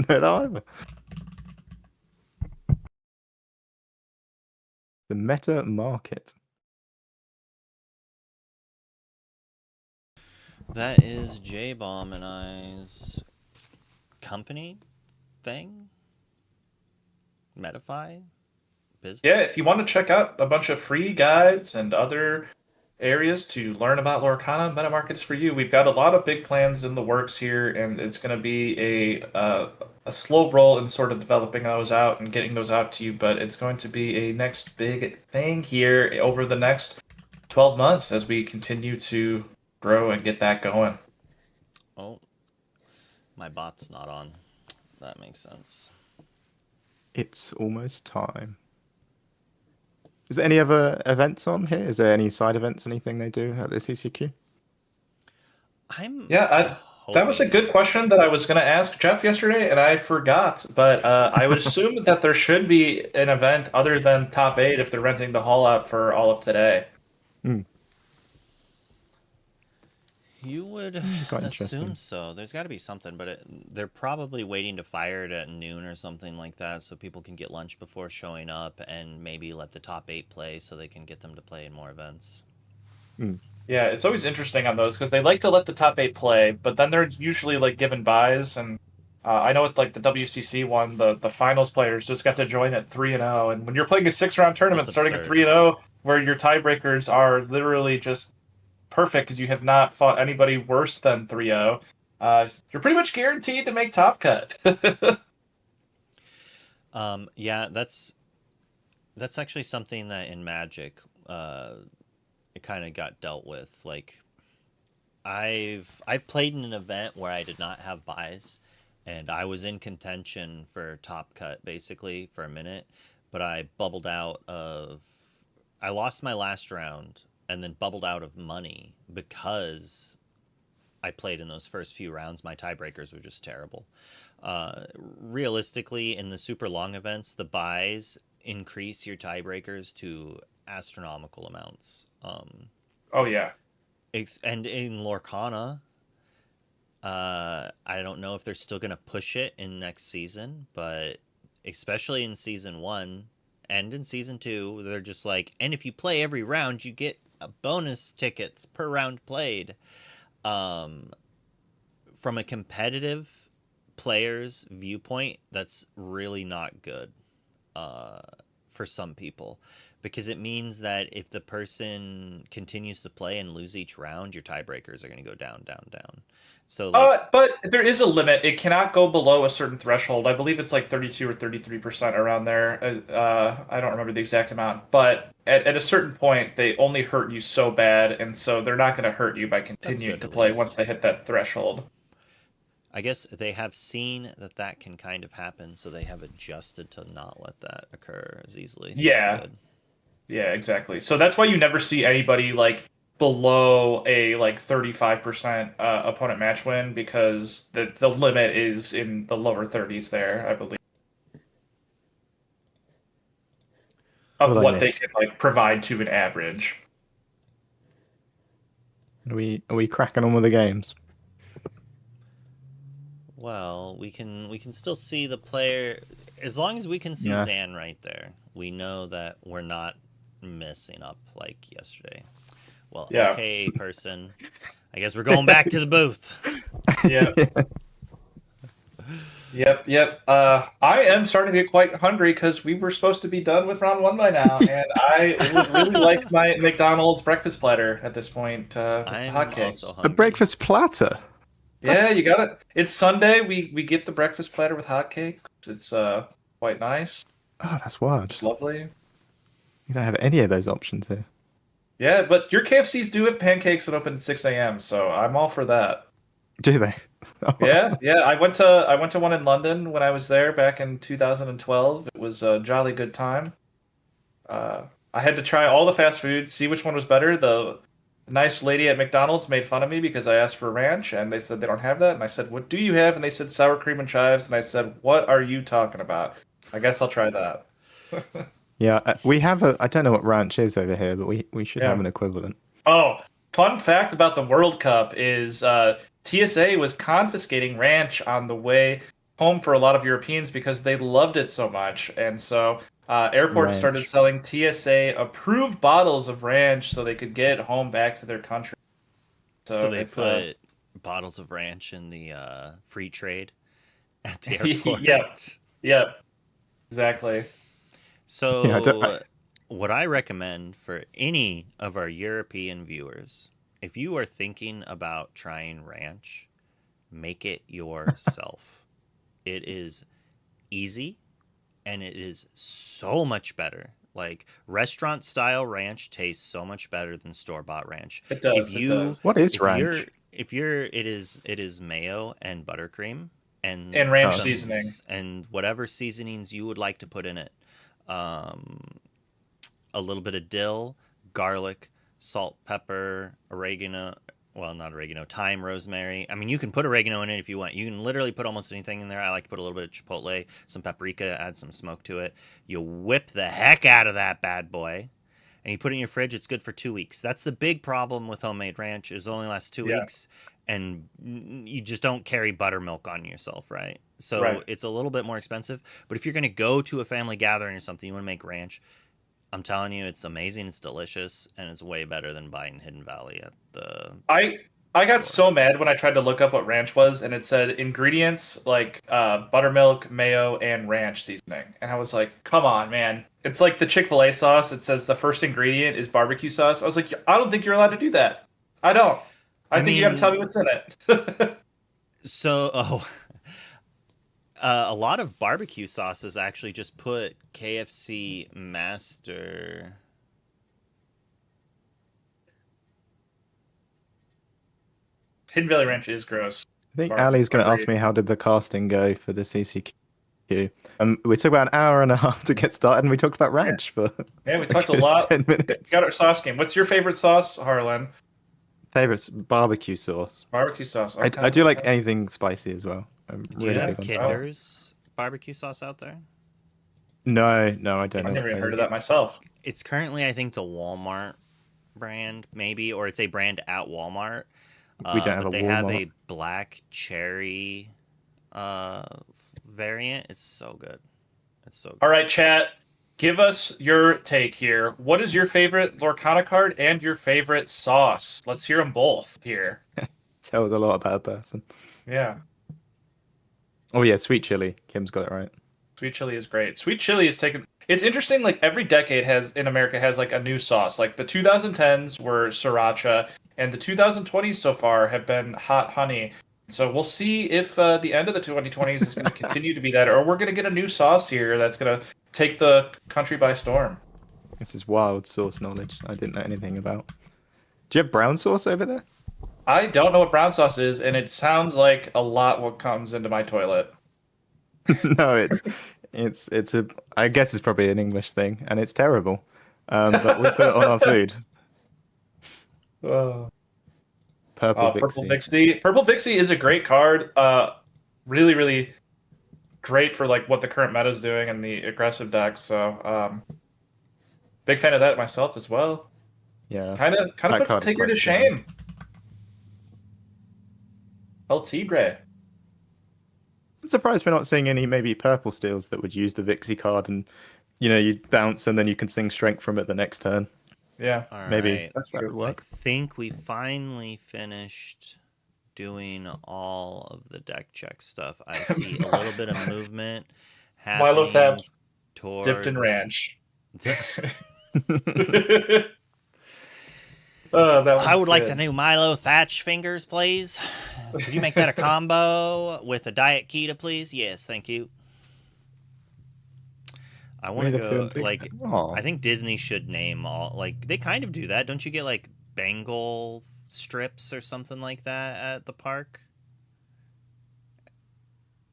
know that either. The meta market. That is J-Bomb and I's company thing? Metafy? Business? Yeah, if you want to check out a bunch of free guides and other areas to learn about Lorcana, MetaMarket is for you. We've got a lot of big plans in the works here, and it's going to be a slow roll in sort of developing those out and getting those out to you, but it's going to be a next big thing here over the next 12 months as we continue to grow and get that going. Oh, my bot's not on. That makes sense. It's almost time. Is there any other events on here? Is there any side events, anything they do at the CCQ? That was a good question that I was going to ask Jeff yesterday, and I forgot. But I would assume that there should be an event other than Top 8 if they're renting the hall out for all of today. You would assume so. There's got to be something, but they're probably waiting to fire it at noon or something like that so people can get lunch before showing up and maybe let the top 8 play so they can get them to play in more events. Yeah, it's always interesting on those because they like to let the top 8 play, but then they're usually like given buys. And I know with like the WCC one, the finals players just got to join at 3-0. And when you're playing a 6-round tournament starting at 3-0, where your tiebreakers are literally just perfect because you have not fought anybody worse than 3-0, you're pretty much guaranteed to make top cut. Yeah, that's actually something that in Magic it kind of got dealt with. Like I've played in an event where I did not have buys and I was in contention for top cut basically for a minute, but I lost my last round and then bubbled out of money because I played in those first few rounds. My tiebreakers were just terrible. Realistically, in the super long events, the buys increase your tiebreakers to astronomical amounts. Oh, yeah. And in Lorcana, I don't know if they're still going to push it in next season, but especially in season 1, and in season 2, they're just like, and if you play every round, you get a bonus tickets per round played. From a competitive player's viewpoint, that's really not good for some people, because it means that if the person continues to play and lose each round, your tiebreakers are going to go down, down, down. So like, but there is a limit. It cannot go below a certain threshold. I believe it's like 32 or 33% around there. I don't remember the exact amount, but at a certain point, they only hurt you so bad, and so they're not going to hurt you by continuing to play once they hit that threshold. I guess they have seen that can kind of happen, so they have adjusted to not let that occur as easily. So that's good. Yeah, exactly. So that's why you never see anybody like below a like 35% opponent match win, because the limit is in the lower 30s there, I believe, of what they can like provide to an average. Are we cracking on with the games? Well, we can still see the player, as long as we can see Zan right there. We know that we're not messing up like yesterday. Well, okay, person. I guess we're going back to the booth. Yep. I am starting to get quite hungry because we were supposed to be done with round 1 by now, and I would really like my McDonald's breakfast platter at this point. I'm hotcakes. also hungry. A breakfast platter? Yeah, you got it. It's Sunday. We get the breakfast platter with hotcakes. It's quite nice. Oh, that's wild. Just lovely. You don't have any of those options here. Yeah, but your KFCs do have pancakes that open at 6 a.m., so I'm all for that. Do they? Yeah. I went to one in London when I was there back in 2012. It was a jolly good time. I had to try all the fast foods, see which one was better. The nice lady at McDonald's made fun of me because I asked for ranch, and they said they don't have that. And I said, "What do you have?" And they said sour cream and chives. And I said, "What are you talking about?" I guess I'll try that. Yeah, we have I don't know what ranch is over here, but we should have an equivalent. Oh, fun fact about the World Cup is TSA was confiscating ranch on the way home for a lot of Europeans because they loved it so much. And so airports started selling TSA-approved bottles of ranch so they could get it home back to their country. So they put bottles of ranch in the free trade at the airport. Yep. Exactly. So what I recommend for any of our European viewers, if you are thinking about trying ranch, make it yourself. It is easy, and it is so much better. Like, restaurant style ranch tastes so much better than store-bought ranch. It does. It does. What is ranch? It is mayo and buttercream and ranch seasoning and whatever seasonings you would like to put in it. A little bit of dill, garlic, salt, pepper, oregano. Well, not oregano, thyme, rosemary. I mean, you can put oregano in it if you want. You can literally put almost anything in there. I like to put a little bit of chipotle, some paprika, add some smoke to it. You whip the heck out of that bad boy, and you put it in your fridge. It's good for 2 weeks. That's the big problem with homemade ranch, is it only lasts 2 weeks, and you just don't carry buttermilk on yourself, right? So it's a little bit more expensive. But if you're going to go to a family gathering or something, you want to make ranch, I'm telling you, it's amazing, it's delicious, and it's way better than buying Hidden Valley at the I got so mad when I tried to look up what ranch was, and it said ingredients like buttermilk, mayo, and ranch seasoning. And I was like, come on, man. It's like the Chick-fil-A sauce. It says the first ingredient is barbecue sauce. I was like, I don't think you're allowed to do that. I don't. I think you got to tell me what's in it. A lot of barbecue sauces actually just put KFC Master. Hidden Valley Ranch is gross. I think Ali's going to ask me how did the casting go for the CCQ. We took about an hour and a half to get started, and we talked about ranch for we talked a lot. 10 minutes. Got our sauce game. What's your favorite sauce, Harlan? Favorite's barbecue sauce. Barbecue sauce. Okay. I do like anything spicy as well. Do you have Kinder's barbecue sauce out there? No, I don't. I've never even heard of that myself. It's currently, I think, the Walmart brand, maybe, or it's a brand at Walmart. We don't have a Walmart. They have a black cherry variant. It's so good. All right, chat. give us your take here. What is your favorite Lorcana card and your favorite sauce? Let's hear them both here. Tells a lot about a person. Yeah. Oh yeah, sweet chili. Kim's got it right. Sweet chili is great. Sweet chili is taken. It's interesting. Like every decade has in America has like a new sauce. Like the 2010s were sriracha, and the 2020s so far have been hot honey. So we'll see if the end of the 2020s is going to continue to be that, or we're going to get a new sauce here that's going to take the country by storm. This is wild sauce knowledge I didn't know anything about. Do you have brown sauce over there? I don't know what brown sauce is, and it sounds like a lot what comes into my toilet. No, it's a. I guess it's probably an English thing, and it's terrible. But we put it on our food. Purple Vixie. Purple Vixie. Purple Vixie is a great card. Really, really great for like what the current meta is doing and the aggressive decks. So, big fan of that myself as well. Yeah. Kind of That puts card is Tigger quite to strong. shame. El Tigre. I'm surprised we're not seeing any maybe purple steals that would use the Vixie card, and you bounce and then you can sing strength from it the next turn. Yeah. All Maybe right. That's that true. would work. I think we finally finished doing all of the deck check stuff. I see a little bit of movement Milo happening Thatch towards dipped in ranch. Oh, that I would one's like good. to know Milo Thatch fingers, please. Could you make that a combo with a Diet Keto, please? Yes, thank you. I want to go, like, I think Disney should name all, like, they kind of do that. Don't you get, like, Bengal strips or something like that at the park?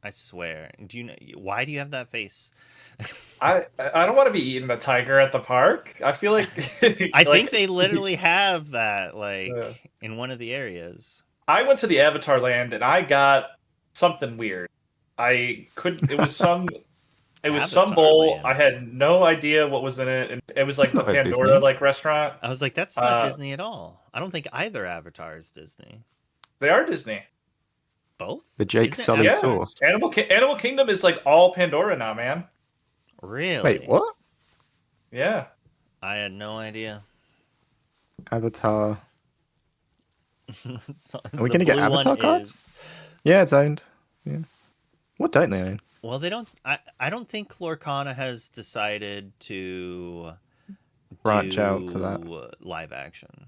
I swear. Do you know, why do you have that face? I don't want to be eating a tiger at the park. I feel like I think they literally have that, like, Yeah. in one of the areas. I went to the Avatar land and I got something weird. It was some Avatar bowl. land. I had no idea what was in it, and it was like It's the not like Pandora Disney. like restaurant. I was like, that's not Uh, Disney at all. I don't think either Avatar is Disney. They are Disney. Both? The Jake Isn't Sully Yeah. sauce. Animal Kingdom is like all Pandora now, man. Really? Wait, what? Yeah. I had no idea. Avatar. So, Are we the gonna get blue one Avatar cards? is- Yeah, it's owned. Yeah. What don't they own? Well, they don't. I don't think Lorcana has decided to Branch out to do that. live action.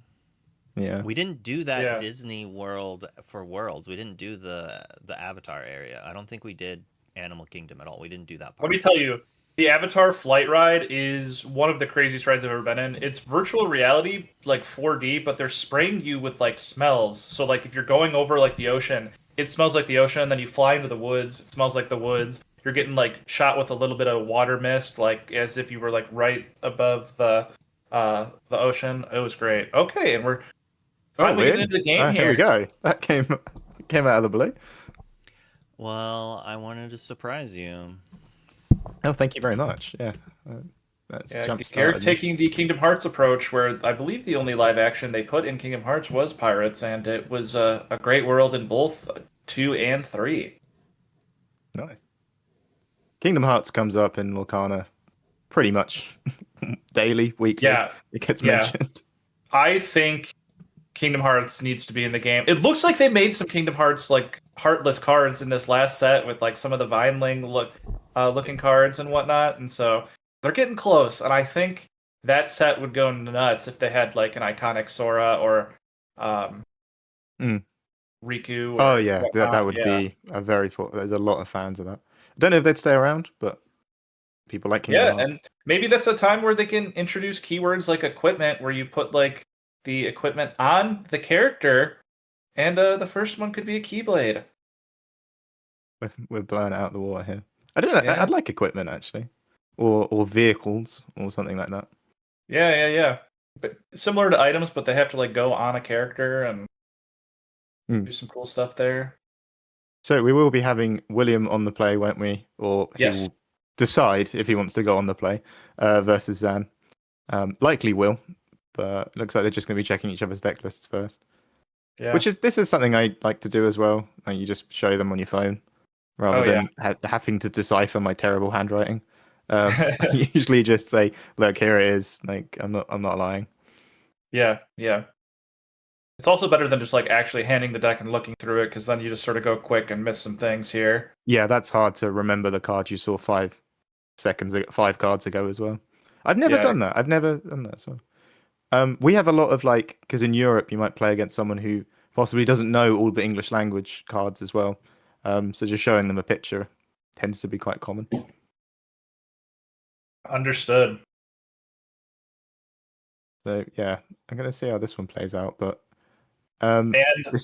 Yeah. We didn't do that Yeah. Disney World for Worlds. We didn't do the Avatar area. I don't think we did Animal Kingdom at all. We didn't do that part. Let me tell you, the Avatar flight ride is one of the craziest rides I've ever been in. It's virtual reality, like 4D, but they're spraying you with like smells. So like if you're going over like the ocean, it smells like the ocean. Then you fly into the woods, it smells like the woods. You're getting like shot with a little bit of water mist, like as if you were like right above the ocean. It was great. Okay, and we're finally getting weird. into the game Here we go. That came out of the blue. Well, I wanted to surprise you. Oh, thank you very much. Yeah. That's Yeah, jump Garrett started. taking the Kingdom Hearts approach, where I believe the only live action they put in Kingdom Hearts was Pirates, and it was a great world in both 2 and 3. Nice. Kingdom Hearts comes up in Lorcana pretty much daily, weekly. Yeah, It gets yeah. mentioned. I think Kingdom Hearts needs to be in the game. It looks like they made some Kingdom Hearts like heartless cards in this last set with like some of the Vineling looking cards and whatnot, and so they're getting close. And I think that set would go nuts if they had like an iconic Sora or Riku. Or Oh yeah, whatnot. that would be a very. There's a lot of fans of that. I don't know if they'd stay around, but people like Kingdom Yeah, Hearts. and maybe that's a time where they can introduce keywords like equipment, where you put like the equipment on the character, and the first one could be a Keyblade. We're blowing it out the water here. I don't know. Yeah. I'd like equipment actually, or vehicles or something like that. Yeah. But similar to items, but they have to like go on a character and do some cool stuff there. So we will be having William on the play, won't we? Or he Yes. will decide if he wants to go on the play versus Zan. Likely will, but it looks like they're just going to be checking each other's deck lists first. Yeah. This is something I like to do as well. Like you just show them on your phone rather than having to decipher my terrible handwriting. I usually just say, "Look, here it is." Like, I'm not lying. Yeah, yeah. It's also better than just like actually handing the deck and looking through it, because then you just sort of go quick and miss some things here. Yeah, that's hard to remember the card you saw 5 seconds ago, 5 cards ago as well. I've never Yeah. done that. I've never done that as well. We have a lot of like, because in Europe you might play against someone who possibly doesn't know all the English language cards as well. So just showing them a picture tends to be quite common. Understood. So yeah, I'm gonna see how this one plays out, but And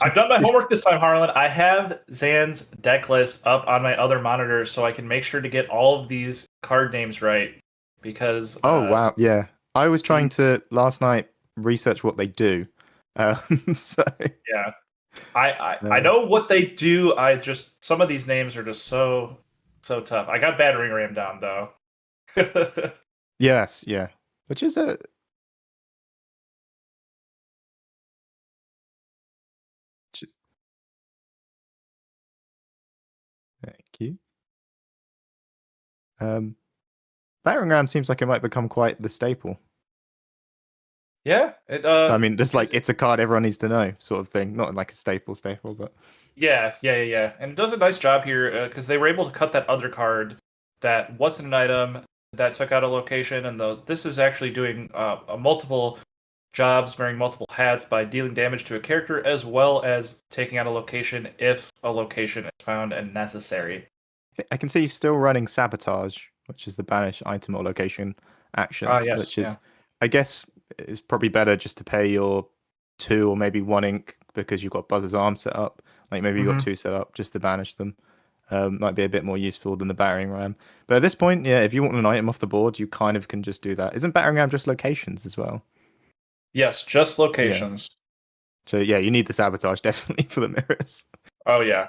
I've done my homework this time, Harlan. I have Zan's deck list up on my other monitor so I can make sure to get all of these card names right. Because oh wow, yeah. I was trying to last night research what they do. So yeah. I know what they do. I just some of these names are just so tough. I got Battering Ram down though. yes, yeah. Which is a thank you. Battering Ram seems like it might become quite the staple. Yeah, I mean, just like it's a card everyone needs to know, sort of thing. Not like a staple, but yeah, and it does a nice job here because they were able to cut that other card that wasn't an item that took out a location, and this is actually doing a multiple jobs, wearing multiple hats by dealing damage to a character as well as taking out a location if a location is found and necessary. I can see you still running Sabotage, which is the banish item or location action. Yes, which is, I guess, it's probably better just to pay your 2 or maybe 1 ink because you've got Buzz's Arm set up. Like maybe you've got 2 set up just to banish them. Might be a bit more useful than the Battering Ram. But at this point, yeah, if you want an item off the board, you kind of can just do that. Isn't Battering Ram just locations as well? Yes, just locations. Yeah. So yeah, you need the Sabotage definitely for the mirrors. Oh yeah.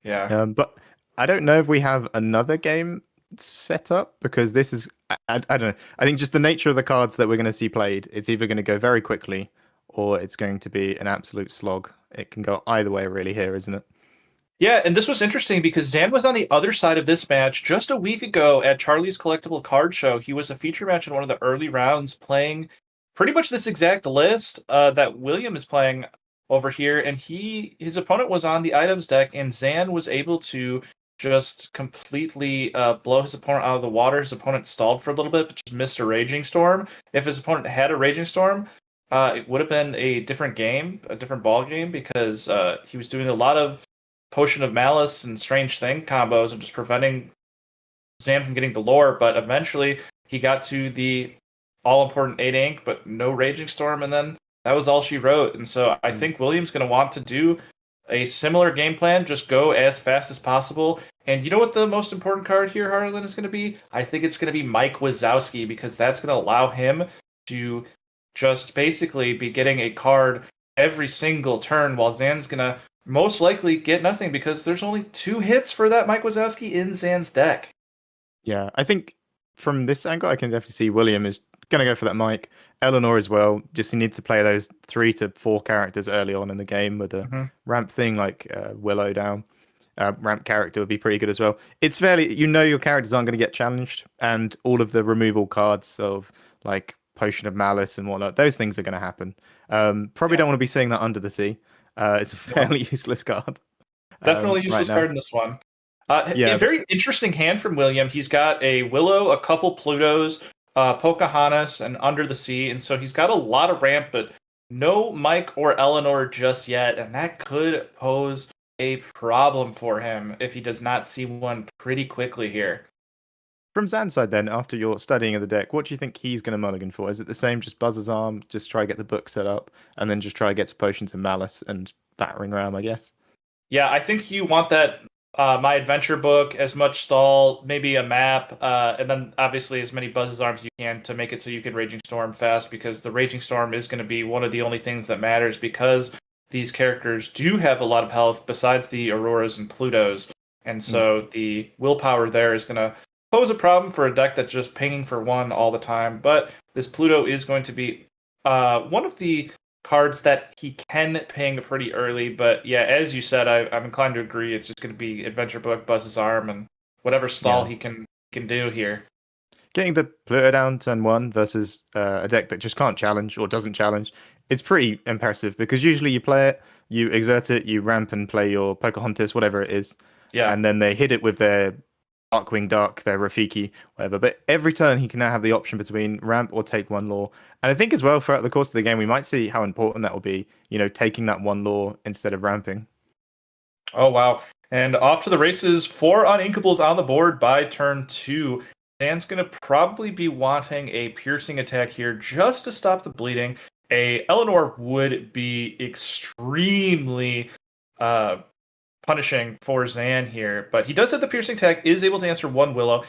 Yeah. But I don't know if we have another game set up because this is I don't know. I think just the nature of the cards that we're going to see played, it's either going to go very quickly or it's going to be an absolute slog. It can go either way really here, isn't it? Yeah, and this was interesting because Zan was on the other side of this match just a week ago at Charlie's Collectible Card Show. He was a feature match in one of the early rounds playing pretty much this exact list that William is playing over here, and his opponent was on the items deck, and Zan was able to just completely blow his opponent out of the water. His opponent stalled for a little bit, but just missed a Raging Storm. If his opponent had a Raging Storm, it would have been a different game, a different ball game, because he was doing a lot of Potion of Malice and Strange Thing combos and just preventing Zan from getting the lore, but eventually he got to the all-important 8 ink, but no Raging Storm, and then that was all she wrote. And so I think William's going to want to do a similar game plan, just go as fast as possible. And you know what the most important card here, Harlan, is going to be? I think it's going to be Mike Wazowski, because that's going to allow him to just basically be getting a card every single turn, while Zan's going to most likely get nothing because there's only 2 hits for that Mike Wazowski in Zan's deck. Yeah, I think from this angle, I can definitely see William is going to go for that Mike. Eleanor as well. Just he needs to play those 3 to 4 characters early on in the game with a ramp thing like Willow down. Ramp character would be pretty good as well. It's fairly, your characters aren't going to get challenged, and all of the removal cards of like Potion of Malice and whatnot, those things are going to happen. Probably don't want to be seeing that Under the Sea. It's a fairly useless card. Definitely useless card in this one. A very interesting hand from William. He's got a Willow, a couple Plutos, Pocahontas, and Under the Sea, and so he's got a lot of ramp, but no Mike or Eleanor just yet, and that could pose a problem for him if he does not see one pretty quickly here. From Zan's side then, after your studying of the deck, what do you think he's going to mulligan for? Is it the same, just Buzz's Arm, just try to get the book set up, and then just try to get to Potions of Malice and Battering Ram, I guess? Yeah, I think you want that My Adventure book, as much stall, maybe a map, and then obviously as many Buzz's Arms as you can to make it so you can Raging Storm fast, because the Raging Storm is going to be one of the only things that matters, because these characters do have a lot of health besides the Auroras and Plutos, and so the willpower there is going to pose a problem for a deck that's just pinging for 1 all the time. But this Pluto is going to be one of the cards that he can ping pretty early. But yeah, as you said, I'm inclined to agree. It's just going to be Adventure Book, Buzz's Arm, and whatever stall he can can do here. Getting the Pluto down turn 1 versus a deck that just can't challenge or doesn't challenge is pretty impressive because usually you play it, you exert it, you ramp and play your Pocahontas, whatever it is, Yeah. and then they hit it with their Darkwing Duck, their Rafiki, whatever. But every turn he can now have the option between ramp or take one law. And I think as well throughout the course of the game we might see how important that will be, taking that one law instead of ramping. Oh, wow. And off to the races, 4 Uninkables on the board by turn 2. Zan's going to probably be wanting a piercing attack here just to stop the bleeding. A Eleanor would be extremely punishing for Zan here, but he does have the piercing attack, is able to answer 1 Willow.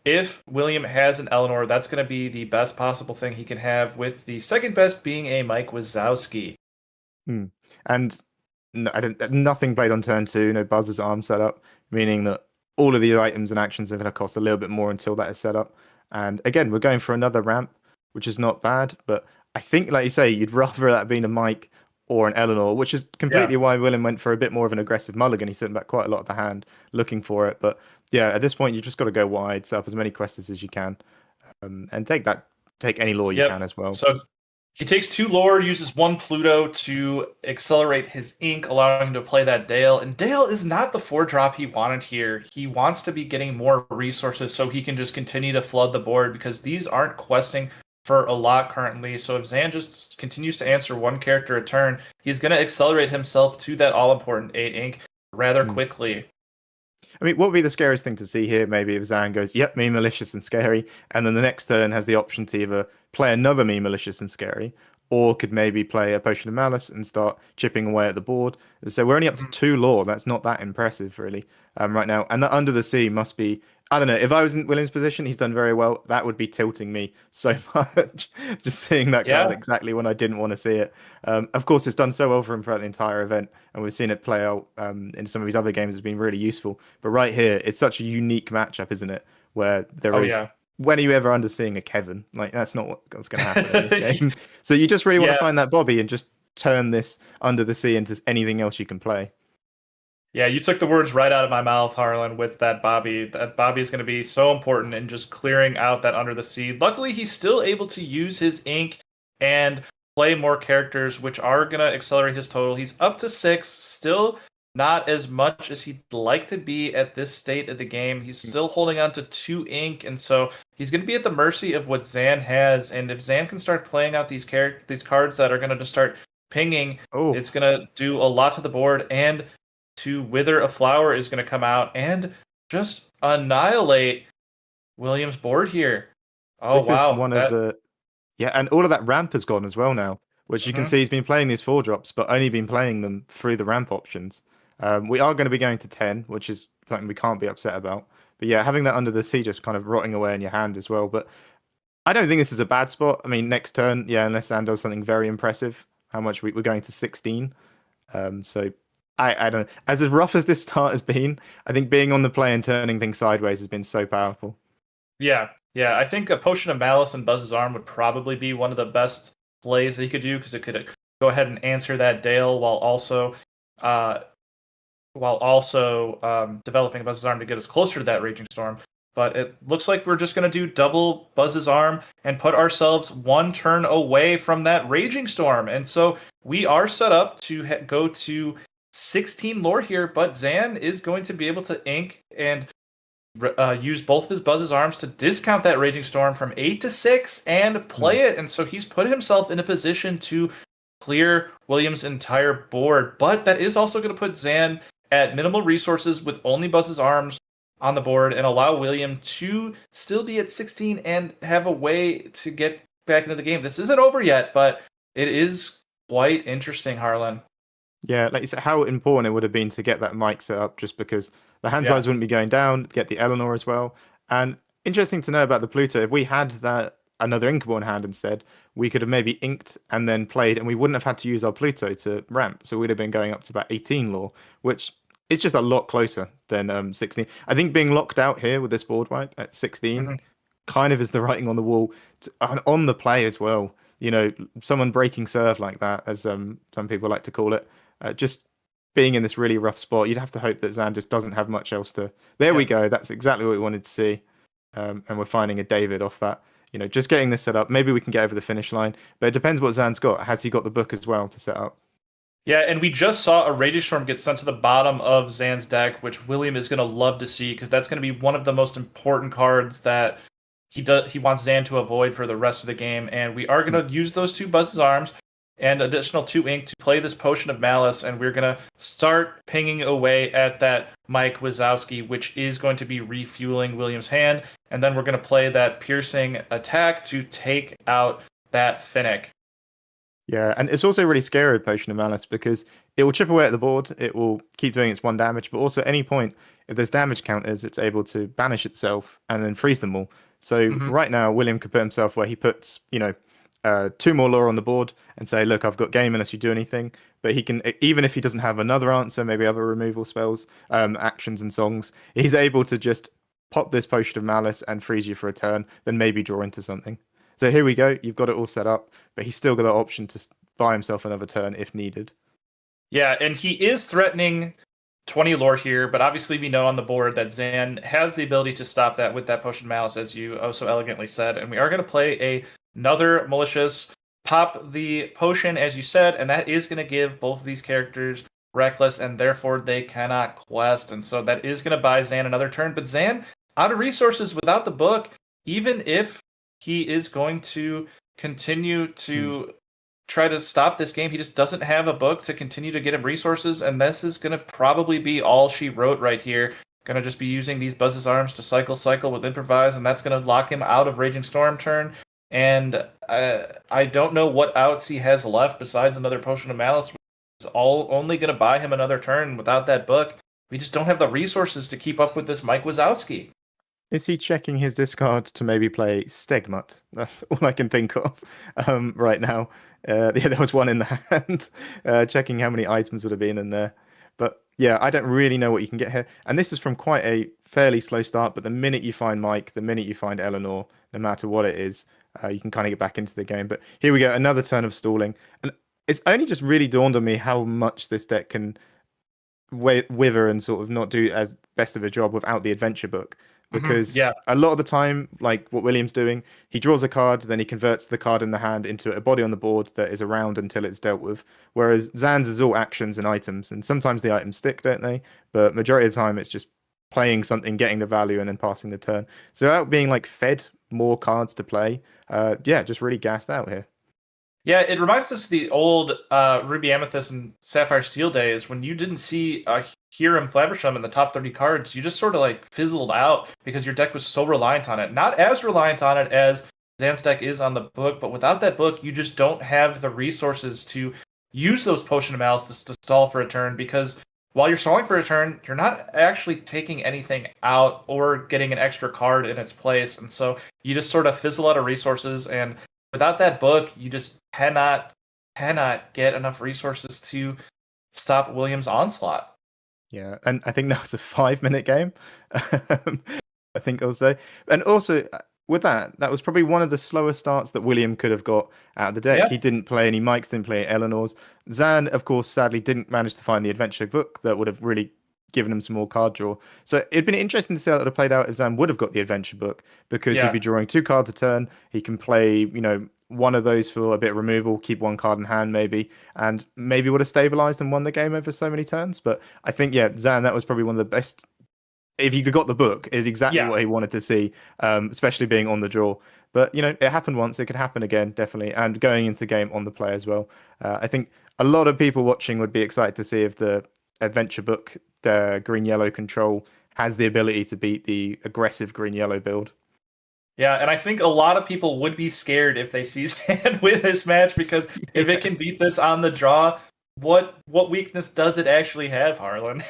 If William has an Eleanor, that's going to be the best possible thing he can have, with the second best being a Mike Wazowski. And nothing played on turn 2, no Buzz's arm set up, meaning that all of the items and actions are going to cost a little bit more until that is set up. And again, we're going for another ramp, which is not bad, but I think, like you say, you'd rather that being a Mike or an Eleanor, which is completely why William went for a bit more of an aggressive mulligan. He's sitting back quite a lot of the hand looking for it. But yeah, at this point, you just got to go wide, set up as many quests as you can, and take any lore you can as well. So he takes 2 lore, uses 1 Pluto to accelerate his ink, allowing him to play that Dale. And Dale is not the 4-drop he wanted here. He wants to be getting more resources so he can just continue to flood the board, because these aren't questing for a lot currently. So if Zan just continues to answer 1 character a turn, he's going to accelerate himself to that all-important 8 ink rather quickly. I mean, what would be the scariest thing to see here? Maybe if Zan goes, yep, me malicious and scary, and then the next turn has the option to either play another me malicious and scary, or could maybe play a Potion of Malice and start chipping away at the board. So we're only up to 2 lore. That's not that impressive, really, right now. And the Under the Sea must be, I don't know, if I was in William's position, he's done very well. That would be tilting me so much, just seeing that card exactly when I didn't want to see it. Of course, it's done so well for him throughout the entire event, and we've seen it play out in some of his other games. It's been really useful. But right here, it's such a unique matchup, isn't it? Where there is... When are you ever underseeing a Kevin? Like, that's not what's going to happen in this game. So you just really want to find that Bobby and just turn this Under the Sea into anything else you can play. Yeah, you took the words right out of my mouth, Harlan, with that Bobby. That Bobby is going to be so important in just clearing out that Under the Sea. Luckily, he's still able to use his ink and play more characters, which are going to accelerate his total. He's up to 6, still not as much as he'd like to be at this state of the game. He's still holding on to 2 ink, and so he's going to be at the mercy of what Zan has. And if Zan can start playing out these cards that are going to just start pinging, it's going to do a lot to the board. And to Wither a Flower is going to come out and just annihilate William's board here. Oh, this wow. Is one of the... Yeah, and all of that ramp has gone as well now, which you can see he's been playing these 4-drops, but only been playing them through the ramp options. We are going to be going to 10, which is something we can't be upset about. But yeah, having that Under the Sea just kind of rotting away in your hand as well. But I don't think this is a bad spot. I mean, next turn, unless Zan does something very impressive, how much we're going to 16. So I don't know. As rough as this start has been, I think being on the play and turning things sideways has been so powerful. Yeah. I think a Potion of Malice and Buzz's Arm would probably be one of the best plays that he could do, because it could go ahead and answer that Dale while also developing Buzz's Arm to get us closer to that Raging Storm. But it looks like we're just going to do double Buzz's Arm and put ourselves 1 turn away from that Raging Storm. And so we are set up to go to 16 lore here, but Zan is going to be able to ink and use both of his Buzz's Arms to discount that Raging Storm from 8 to 6 and play it. And so he's put himself in a position to clear William's entire board. But that is also going to put Zan at minimal resources with only Buzz's Arms on the board, and allow William to still be at 16 and have a way to get back into the game. This isn't over yet, but it is quite interesting, Harlan. Yeah, like you said, how important it would have been to get that mic set up, just because the hand size wouldn't be going down, get the Eleanor as well. And interesting to know about the Pluto, if we had that another Inkable in hand instead, we could have maybe inked and then played, and we wouldn't have had to use our Pluto to ramp. So we'd have been going up to about 18 lore, which is just a lot closer than 16. I think being locked out here with this board wipe at 16 kind of is the writing on the wall, on the play as well. Someone breaking serve like that, as some people like to call it, just being in this really rough spot. You'd have to hope that Zan just doesn't have much else to... There we go. That's exactly what we wanted to see. and we're finding a David off that. Just getting this set up. Maybe we can get over the finish line, but it depends what Zan's got. Has he got the book as well to set up? Yeah, and we just saw a Raging Storm get sent to the bottom of Zan's deck, which William is going to love to see because that's going to be one of the most important cards that he wants Zan to avoid for the rest of the game. And we are going to use those 2 Buzz's Arms and additional 2 ink to play this Potion of Malice, and we're going to start pinging away at that Mike Wazowski, which is going to be refueling William's hand, and then we're going to play that Piercing attack to take out that Finnick. Yeah, and it's also really scary with Potion of Malice because it will chip away at the board, it will keep doing its 1 damage, but also at any point, if there's damage counters, it's able to banish itself and then freeze them all. So right now, William could put himself where he puts, 2 more lore on the board and say, look, I've got game unless you do anything. But he can, even if he doesn't have another answer, maybe other removal spells, actions and songs, he's able to just pop this Potion of Malice and freeze you for a turn, then maybe draw into something. So here we go. You've got it all set up, but he's still got the option to buy himself another turn if needed. Yeah, and he is threatening 20 lore here, but obviously we know on the board that Zan has the ability to stop that with that Potion of Malice, as you so elegantly said. And we are going to play another Malicious, pop the potion, as you said, and that is going to give both of these characters Reckless, and therefore they cannot quest. And so that is going to buy Zan another turn. But Zan, out of resources without the book, even if he is going to continue to try to stop this game, he just doesn't have a book to continue to get him resources, and this is going to probably be all she wrote right here. Going to just be using these Buzz's Arms to cycle with Improvise, and that's going to lock him out of Raging Storm turn. And I don't know what outs he has left besides another Potion of Malice, which is only going to buy him another turn. Without that book, we just don't have the resources to keep up with this Mike Wazowski. Is he checking his discard to maybe play Stegmutt? That's all I can think of right now. Yeah, there was one in the hand, checking how many items would have been in there. But yeah, I don't really know what you can get here. And this is from quite a fairly slow start, but the minute you find Mike, the minute you find Eleanor, no matter what it is, you can kind of get back into the game. But here we go, another turn of stalling. And it's only just really dawned on me how much this deck can wither and sort of not do as best of a job without the adventure book. Because a lot of the time, like what William's doing, he draws a card, then he converts the card in the hand into a body on the board that is around until it's dealt with. Whereas Zan's is all actions and items, and sometimes the items stick, don't they? But majority of the time, it's just playing something, getting the value, and then passing the turn. So without being like fed more cards to play, just really gassed out here. Yeah, it reminds us of the old Ruby Amethyst and Sapphire Steel days when you didn't see Hiram Flabbersham in the top 30 cards. You just sort of like fizzled out because your deck was so reliant on it. Not as reliant on it as Zan's deck is on the book, but without that book, you just don't have the resources to use those Potion of Malice to stall for a turn, because while you're stalling for a turn, you're not actually taking anything out or getting an extra card in its place. And so you just sort of fizzle out of resources, and without that book, you just cannot get enough resources to stop William's onslaught. Yeah, and I think that was a 5-minute game. I think I'll say. And also, with that was probably one of the slower starts that William could have got out of the deck. Yeah. He didn't play any Mikes, didn't play Eleanor's. Zan, of course, sadly didn't manage to find the adventure book that would have really given him some more card draw. So it'd been interesting to see how that would have played out if Zan would have got the adventure book, because he'd be drawing 2 cards a turn. He can play, one of those for a bit of removal, keep 1 card in hand maybe, and maybe would have stabilized and won the game over so many turns. But I think, Zan, that was probably one of the best. If he got the book, is exactly what he wanted to see, especially being on the draw. But, it happened once. It could happen again, definitely. And going into game on the play as well. I think a lot of people watching would be excited to see if the adventure book, the green-yellow control, has the ability to beat the aggressive green-yellow build. Yeah, and I think a lot of people would be scared if they see Stan win this match, because if it can beat this on the draw, what weakness does it actually have, Harlan?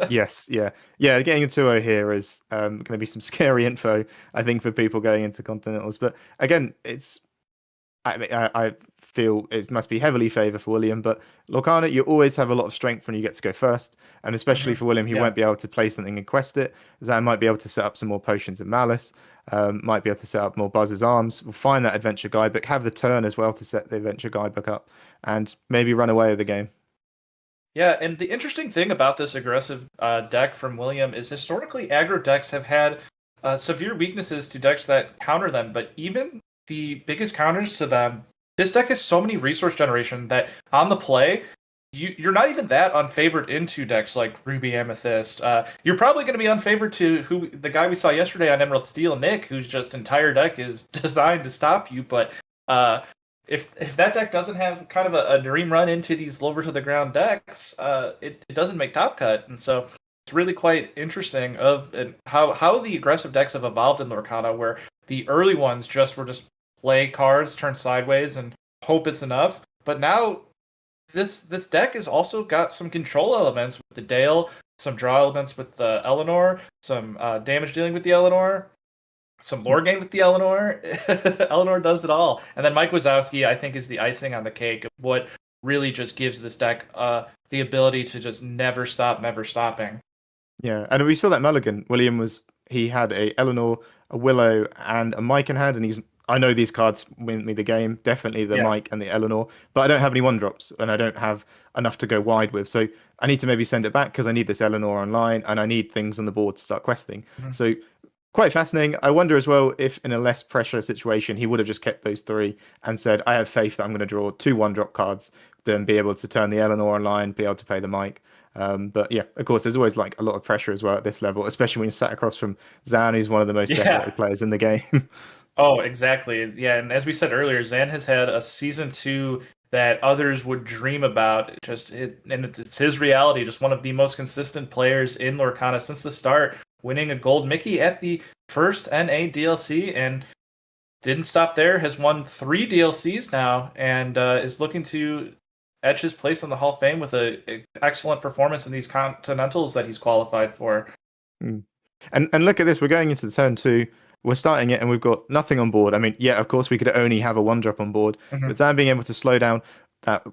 Yes, yeah. Getting a 2-0 here is going to be some scary info, I think, for people going into Continentals. But again, I feel it must be heavily favour for William, but Lorcana, you always have a lot of strength when you get to go first, and especially for William, he won't be able to play something and quest it. Zan might be able to set up some more potions of malice, might be able to set up more Buzz's Arms. We'll find that adventure guidebook, have the turn as well to set the adventure guidebook up, and maybe run away with the game. Yeah, and the interesting thing about this aggressive deck from William is historically aggro decks have had severe weaknesses to decks that counter them, but even the biggest counters to them, this deck has so many resource generation that on the play, you're not even that unfavored into decks like Ruby Amethyst. You're probably going to be unfavored to the guy we saw yesterday on Emerald Steel, Nick, whose just entire deck is designed to stop you. But if that deck doesn't have kind of a dream run into these lower to the ground decks, it doesn't make top cut, and so it's really quite interesting of how the aggressive decks have evolved in Lorcana, where the early ones were just play cards, turn sideways, and hope it's enough. But now this deck has also got some control elements with the Dale, some draw elements with the Eleanor, some damage dealing with the Eleanor, some lore gain with the Eleanor. Eleanor does it all. And then Mike Wazowski, I think, is the icing on the cake of what really just gives this deck the ability to just never stop, never stopping. Yeah, and we saw that mulligan. He had a Eleanor, a Willow, and a Mike in hand, and I know these cards win me the game, definitely the Mike and the Eleanor, but I don't have any 1-drops, and I don't have enough to go wide with, so I need to maybe send it back because I need this Eleanor online, and I need things on the board to start questing. Mm-hmm. So quite fascinating. I wonder as well if in a less pressure situation, he would have just kept those 3 and said, I have faith that I'm going to draw 2 1-drop cards, then be able to turn the Eleanor online, be able to play the Mike. But yeah, of course, there's always like a lot of pressure as well at this level, especially when you're sat across from Zan, who's one of the most decorated players in the game. Oh, exactly. Yeah, and as we said earlier, Zan has had a season 2 that others would dream about. And it's his reality. Just one of the most consistent players in Lorcana since the start, winning a gold Mickey at the first NA DLC, and didn't stop there. Has won 3 DLCs now, and is looking to etch his place in the Hall of Fame with an excellent performance in these Continentals that he's qualified for. And look at this. We're going into the turn 2. We're starting it and we've got nothing on board. I mean, yeah, of course, we could only have a 1-drop on board. Mm-hmm. But Zan being able to slow down,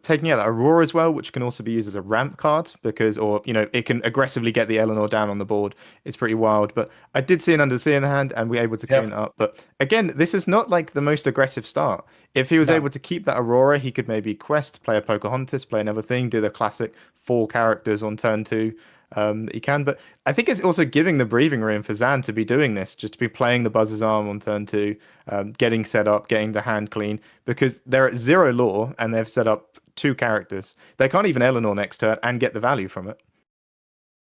taking out that Aurora as well, which can also be used as a ramp card it can aggressively get the Eleanor down on the board. It's pretty wild. But I did see an Undersea in the hand and we're able to clean it up. But again, this is not like the most aggressive start. If he was able to keep that Aurora, he could maybe quest, play a Pocahontas, play another thing, do the classic 4 characters on turn 2. That he can, but I think it's also giving the breathing room for Zan to be doing this, just to be playing the Buzz's Arm on turn 2, getting set up, getting the hand clean, because they're at 0 lore and they've set up 2 characters. They can't even Eleanor next turn and get the value from it.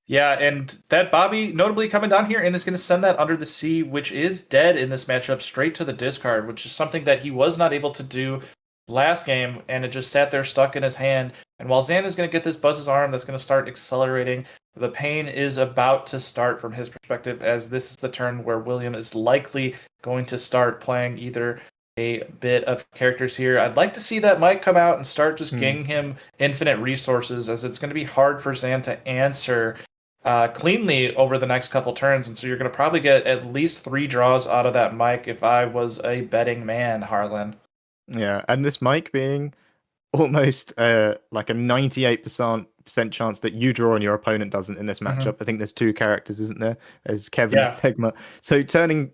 Yeah, and that Bobby notably coming down here and is going to send that Under the Sea, which is dead in this matchup, straight to the discard, which is something that he was not able to do last game, and it just sat there stuck in his hand. And while Zan is going to get this Buzz's Arm that's going to start accelerating, the pain is about to start from his perspective, as this is the turn where William is likely going to start playing either a bit of characters here. I'd like to see that Mike come out and start just gaining him infinite resources, as it's going to be hard for Zan to answer cleanly over the next couple turns, and so you're going to probably get at least 3 draws out of that Mike if I was a betting man, Harlan. Yeah, and this Mike being almost like a 98% chance that you draw and your opponent doesn't in this matchup. Mm-hmm. I think there's 2 characters, isn't there? There's Kevin and Stegma. So turning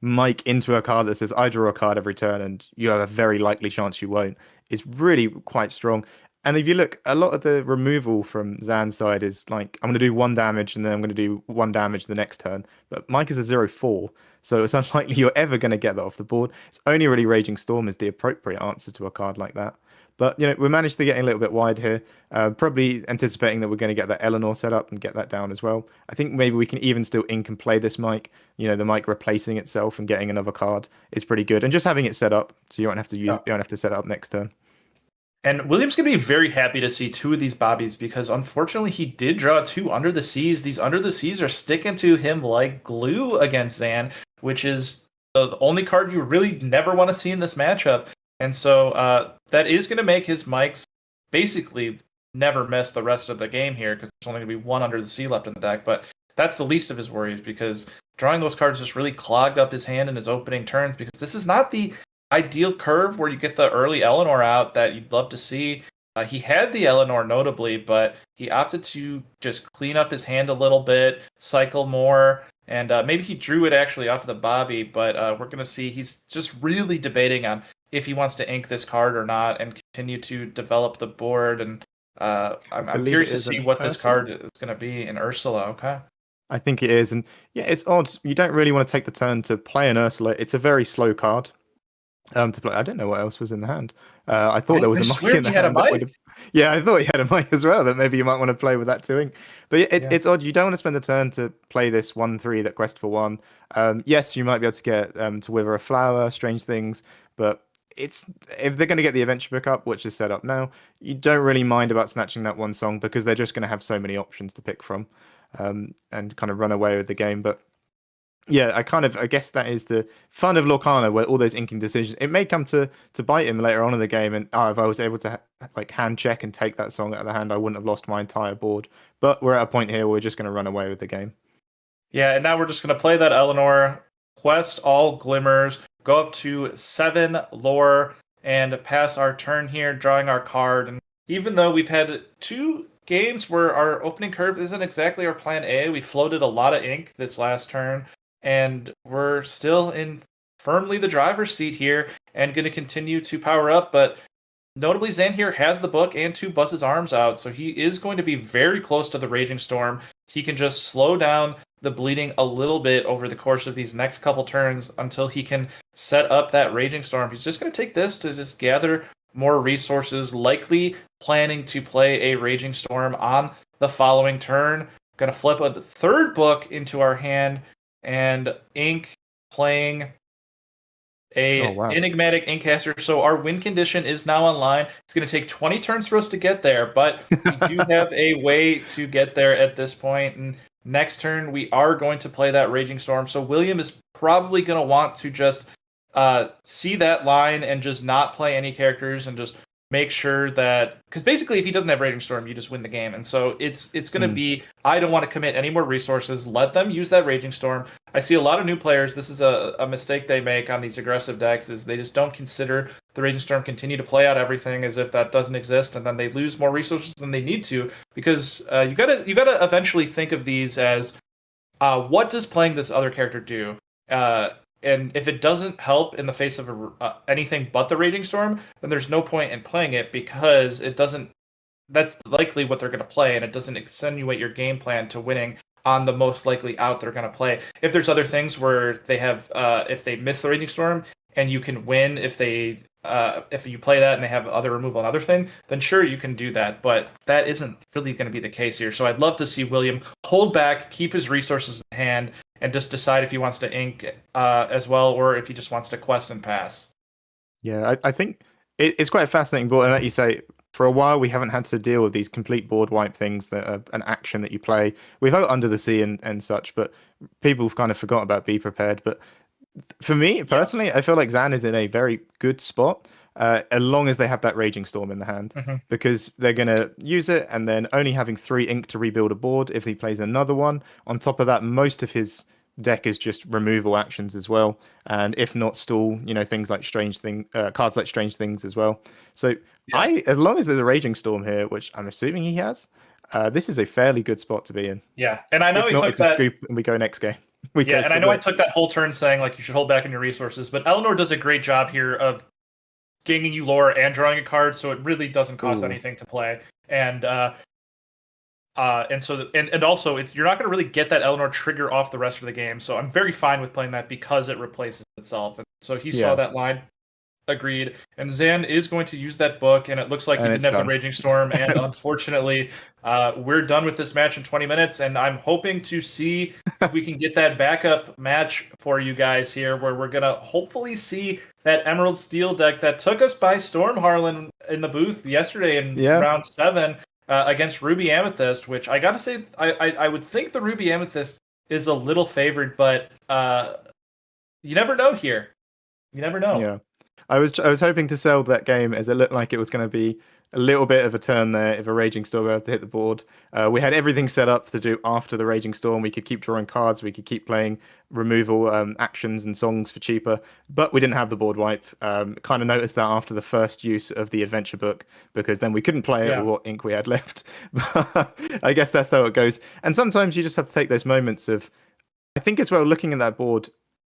Mike into a card that says, I draw a card every turn and you have a very likely chance you won't, is really quite strong. And if you look, a lot of the removal from Zan's side is like, I'm going to do 1 damage and then I'm going to do 1 damage the next turn. But Mike is a 0-4, so it's unlikely you're ever going to get that off the board. It's only really Raging Storm is the appropriate answer to a card like that. But, we managed to get a little bit wide here, probably anticipating that we're going to get that Eleanor set up and get that down as well. I think maybe we can even still ink and play this Mike. The Mike replacing itself and getting another card is pretty good. And just having it set up, so you don't have to you don't have to set it up next turn. And William's going to be very happy to see 2 of these Bobbies, because unfortunately he did draw 2 Under the Seas. These Under the Seas are sticking to him like glue against Zan, which is the only card you really never want to see in this matchup. And so that is going to make his Mikes basically never miss the rest of the game here, because there's only going to be 1 Under the Sea left in the deck. But that's the least of his worries, because drawing those cards just really clogged up his hand in his opening turns, because this is not the ideal curve where you get the early Eleanor out that you'd love to see. He had the Eleanor notably, but he opted to just clean up his hand a little bit, cycle more, and maybe he drew it actually off of the Bobby, but we're going to see he's just really debating on if he wants to ink this card or not and continue to develop the board. And I'm curious to see what this card is going to be in Ursula. Okay. I think it is, and yeah, it's odd. You don't really want to take the turn to play an Ursula. It's a very slow card to play. I don't know what else was in the hand. I thought there was I a mic swear in the he had a hand. That mic. yeah, I thought he had a mic as well. That maybe you might want to play with that too. But yeah, it's odd. You don't want to spend the turn to play this 1/3 that quest for one. Yes, you might be able to get to wither a flower, strange things, but it's if they're going to get the adventure book up, which is set up now, you don't really mind about snatching that one song because they're just going to have so many options to pick from, and kind of run away with the game. But yeah, I guess that is the fun of Lorcana, where all those inking decisions. It may come to bite him later on in the game, and if I was able to like hand check and take that song out of the hand, I wouldn't have lost my entire board. But we're at a point here where we're just going to run away with the game. Yeah, and now we're just going to play that Eleanor, quest all glimmers, go up to 7 lore, and pass our turn here, drawing our card. And even though we've had 2 games where our opening curve isn't exactly our plan A, we floated a lot of ink this last turn, and we're still in firmly the driver's seat here and going to continue to power up. But notably, Zan here has the book and 2 Buzz's arms out, so he is going to be very close to the Raging Storm. He can just slow down the bleeding a little bit over the course of these next couple turns until he can set up that Raging Storm. He's just going to take this to just gather more resources, likely planning to play a Raging Storm on the following turn. Going to flip a 3rd book into our hand, and Ink playing a enigmatic Inkcaster. So our win condition is now online. It's going to take 20 turns for us to get there, but we do have a way to get there at this point. And next turn, we are going to play that Raging Storm. So William is probably going to want to just see that line and just not play any characters and just make sure that, because basically if he doesn't have Raging Storm, you just win the game. And so it's going to be, I don't want to commit any more resources. Let them use that Raging Storm. I see a lot of new players. This is a mistake they make on these aggressive decks, is they just don't consider the Raging Storm, continue to play out everything as if that doesn't exist, and then they lose more resources than they need to, because you gotta eventually think of these as what does playing this other character do? And if it doesn't help in the face of anything but the Raging Storm, then there's no point in playing it, because it doesn't. That's likely what they're going to play, and it doesn't extenuate your game plan to winning on the most likely out they're going to play. If there's other things where they have, if they miss the Raging Storm and you can win if you play that and they have other removal and other thing, then sure, you can do that. But that isn't really going to be the case here. So I'd love to see William hold back, keep his resources in hand, and just decide if he wants to ink as well, or if he just wants to quest and pass. Yeah, I think it's quite a fascinating board. And like you say, for a while we haven't had to deal with these complete board wipe things that are an action that you play. We've had Under the Sea and such, but people have kind of forgot about Be Prepared. But for me personally, I feel like Zan is in a very good spot, as long as they have that Raging Storm in the hand, because they're going to use it, and then only having 3 ink to rebuild a board if he plays another one. On top of that, most of his deck is just removal actions as well, and if not stall, things like cards like Strange Things as well. So as long as there's a Raging Storm here, which I'm assuming he has, this is a fairly good spot to be in. Yeah, and I know if not, it's a scoop, and we go next game. I took that whole turn saying like you should hold back on your resources, but Eleanor does a great job here of gaining you lore and drawing a card, so it really doesn't cost anything to play. And also you're not going to really get that Eleanor trigger off the rest of the game. So I'm very fine with playing that because it replaces itself. And so he saw that line, agreed. And Zan is going to use that book, and it looks like he didn't have the Raging Storm. And unfortunately, we're done with this match in 20 minutes. And I'm hoping to see if we can get that backup match for you guys here, where we're going to hopefully see that Emerald Steel deck that took us by storm, Harlan, in the booth yesterday in round 7 against Ruby Amethyst, which I got to say, I would think the Ruby Amethyst is a little favored, but you never know here. You never know. Yeah. I was hoping to sell that game as it looked like it was going to be a little bit of a turn there if a Raging Storm were to hit the board. We had everything set up to do after the Raging Storm. We could keep drawing cards. We could keep playing removal actions and songs for cheaper, but we didn't have the board wipe. Kind of noticed that after the first use of the adventure book, because then we couldn't play it with what ink we had left. But I guess that's how it goes. And sometimes you just have to take those moments of, I think as well, looking at that board,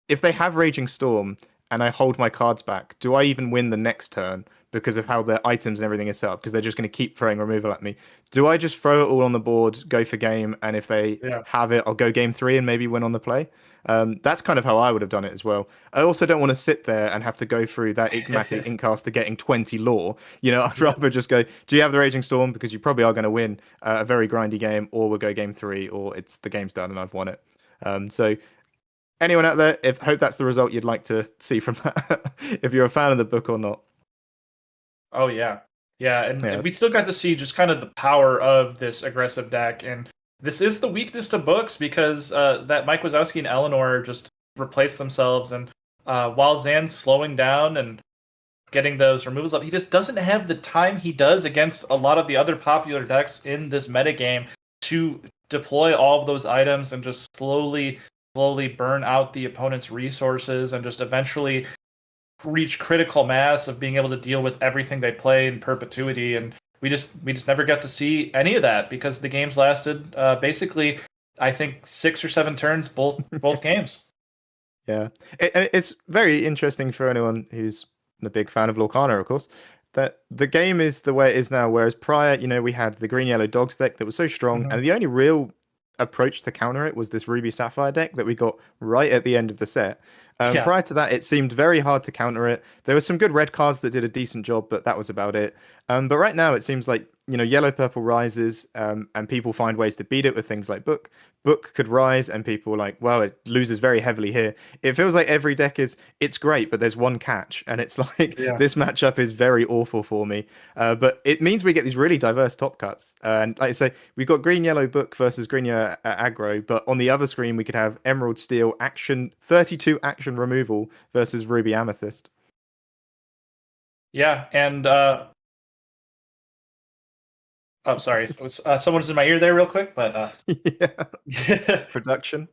if they have Raging Storm, and I hold my cards back, do I even win the next turn because of how their items and everything is set up? Because they're just going to keep throwing removal at me. Do I just throw it all on the board, go for game, and if they have it, I'll go game 3 and maybe win on the play? That's kind of how I would have done it as well. I also don't want to sit there and have to go through that enigmatic Incaster getting 20 lore. You know, I'd rather just go, do you have the Raging Storm? Because you probably are going to win a very grindy game, or we'll go game 3, or it's the game's done and I've won it. So anyone out there, hope that's the result you'd like to see from that, if you're a fan of the book or not. Oh, yeah. Yeah, and we still got to see just kind of the power of this aggressive deck, and this is the weakness to books because that Mike Wazowski and Eleanor just replace themselves, and while Zan's slowing down and getting those removals up, he just doesn't have the time he does against a lot of the other popular decks in this metagame to deploy all of those items and just slowly burn out the opponent's resources and just eventually reach critical mass of being able to deal with everything they play in perpetuity. And we just never got to see any of that because the games lasted basically, I think, 6 or 7 turns both games. Yeah, it's very interesting for anyone who's a big fan of Lorcana, of course, that the game is the way it is now. Whereas prior, you know, we had the green yellow dogs deck that was so strong, and the only real approach to counter it was this Ruby Sapphire deck that we got right at the end of the set. Prior to that, it seemed very hard to counter it. There were some good red cards that did a decent job, but that was about it. But right now, it seems like, you know, yellow purple rises, and people find ways to beat it with things like book. Book could rise, and people are like, well, it loses very heavily here. It feels like every deck it's great, but there's one catch, and it's like this matchup is very awful for me. But it means we get these really diverse top cuts. And like I say, we've got green yellow book versus green yellow aggro, but on the other screen we could have emerald steel action 32 action removal versus ruby amethyst. Yeah, and oh, sorry. Someone's in my ear there real quick, but yeah. Production.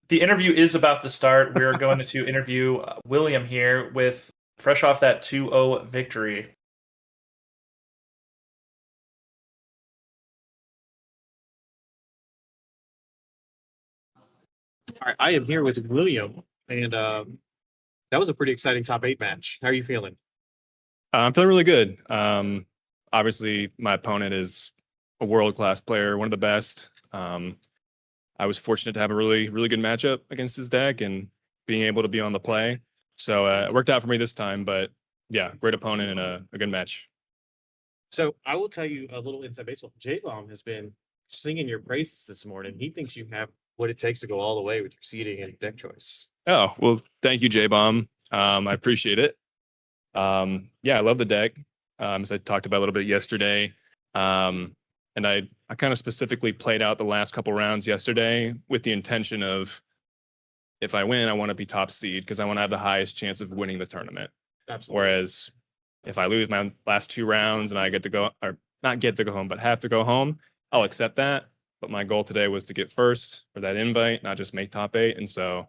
The interview is about to start. We're going to interview William here with fresh off that 2-0 victory. All right, I am here with William, and that was a pretty exciting top 8 match. How are you feeling? I'm feeling really good. Obviously, my opponent is a world-class player, one of the best. I was fortunate to have a really, really good matchup against his deck and being able to be on the play. So it worked out for me this time, but yeah, great opponent and a good match. So I will tell you a little inside baseball. J-Bomb has been singing your praises this morning. He thinks you have what it takes to go all the way with your seeding and deck choice. Oh, well, thank you, J-Bomb. I appreciate it. Yeah, I love the deck. As I talked about a little bit yesterday. And I kind of specifically played out the last couple rounds yesterday with the intention of, if I win, I want to be top seed because I want to have the highest chance of winning the tournament. Absolutely. Whereas if I lose my last 2 rounds and I get to go, or not get to go home, but have to go home, I'll accept that. But my goal today was to get first for that invite, not just make top 8. And so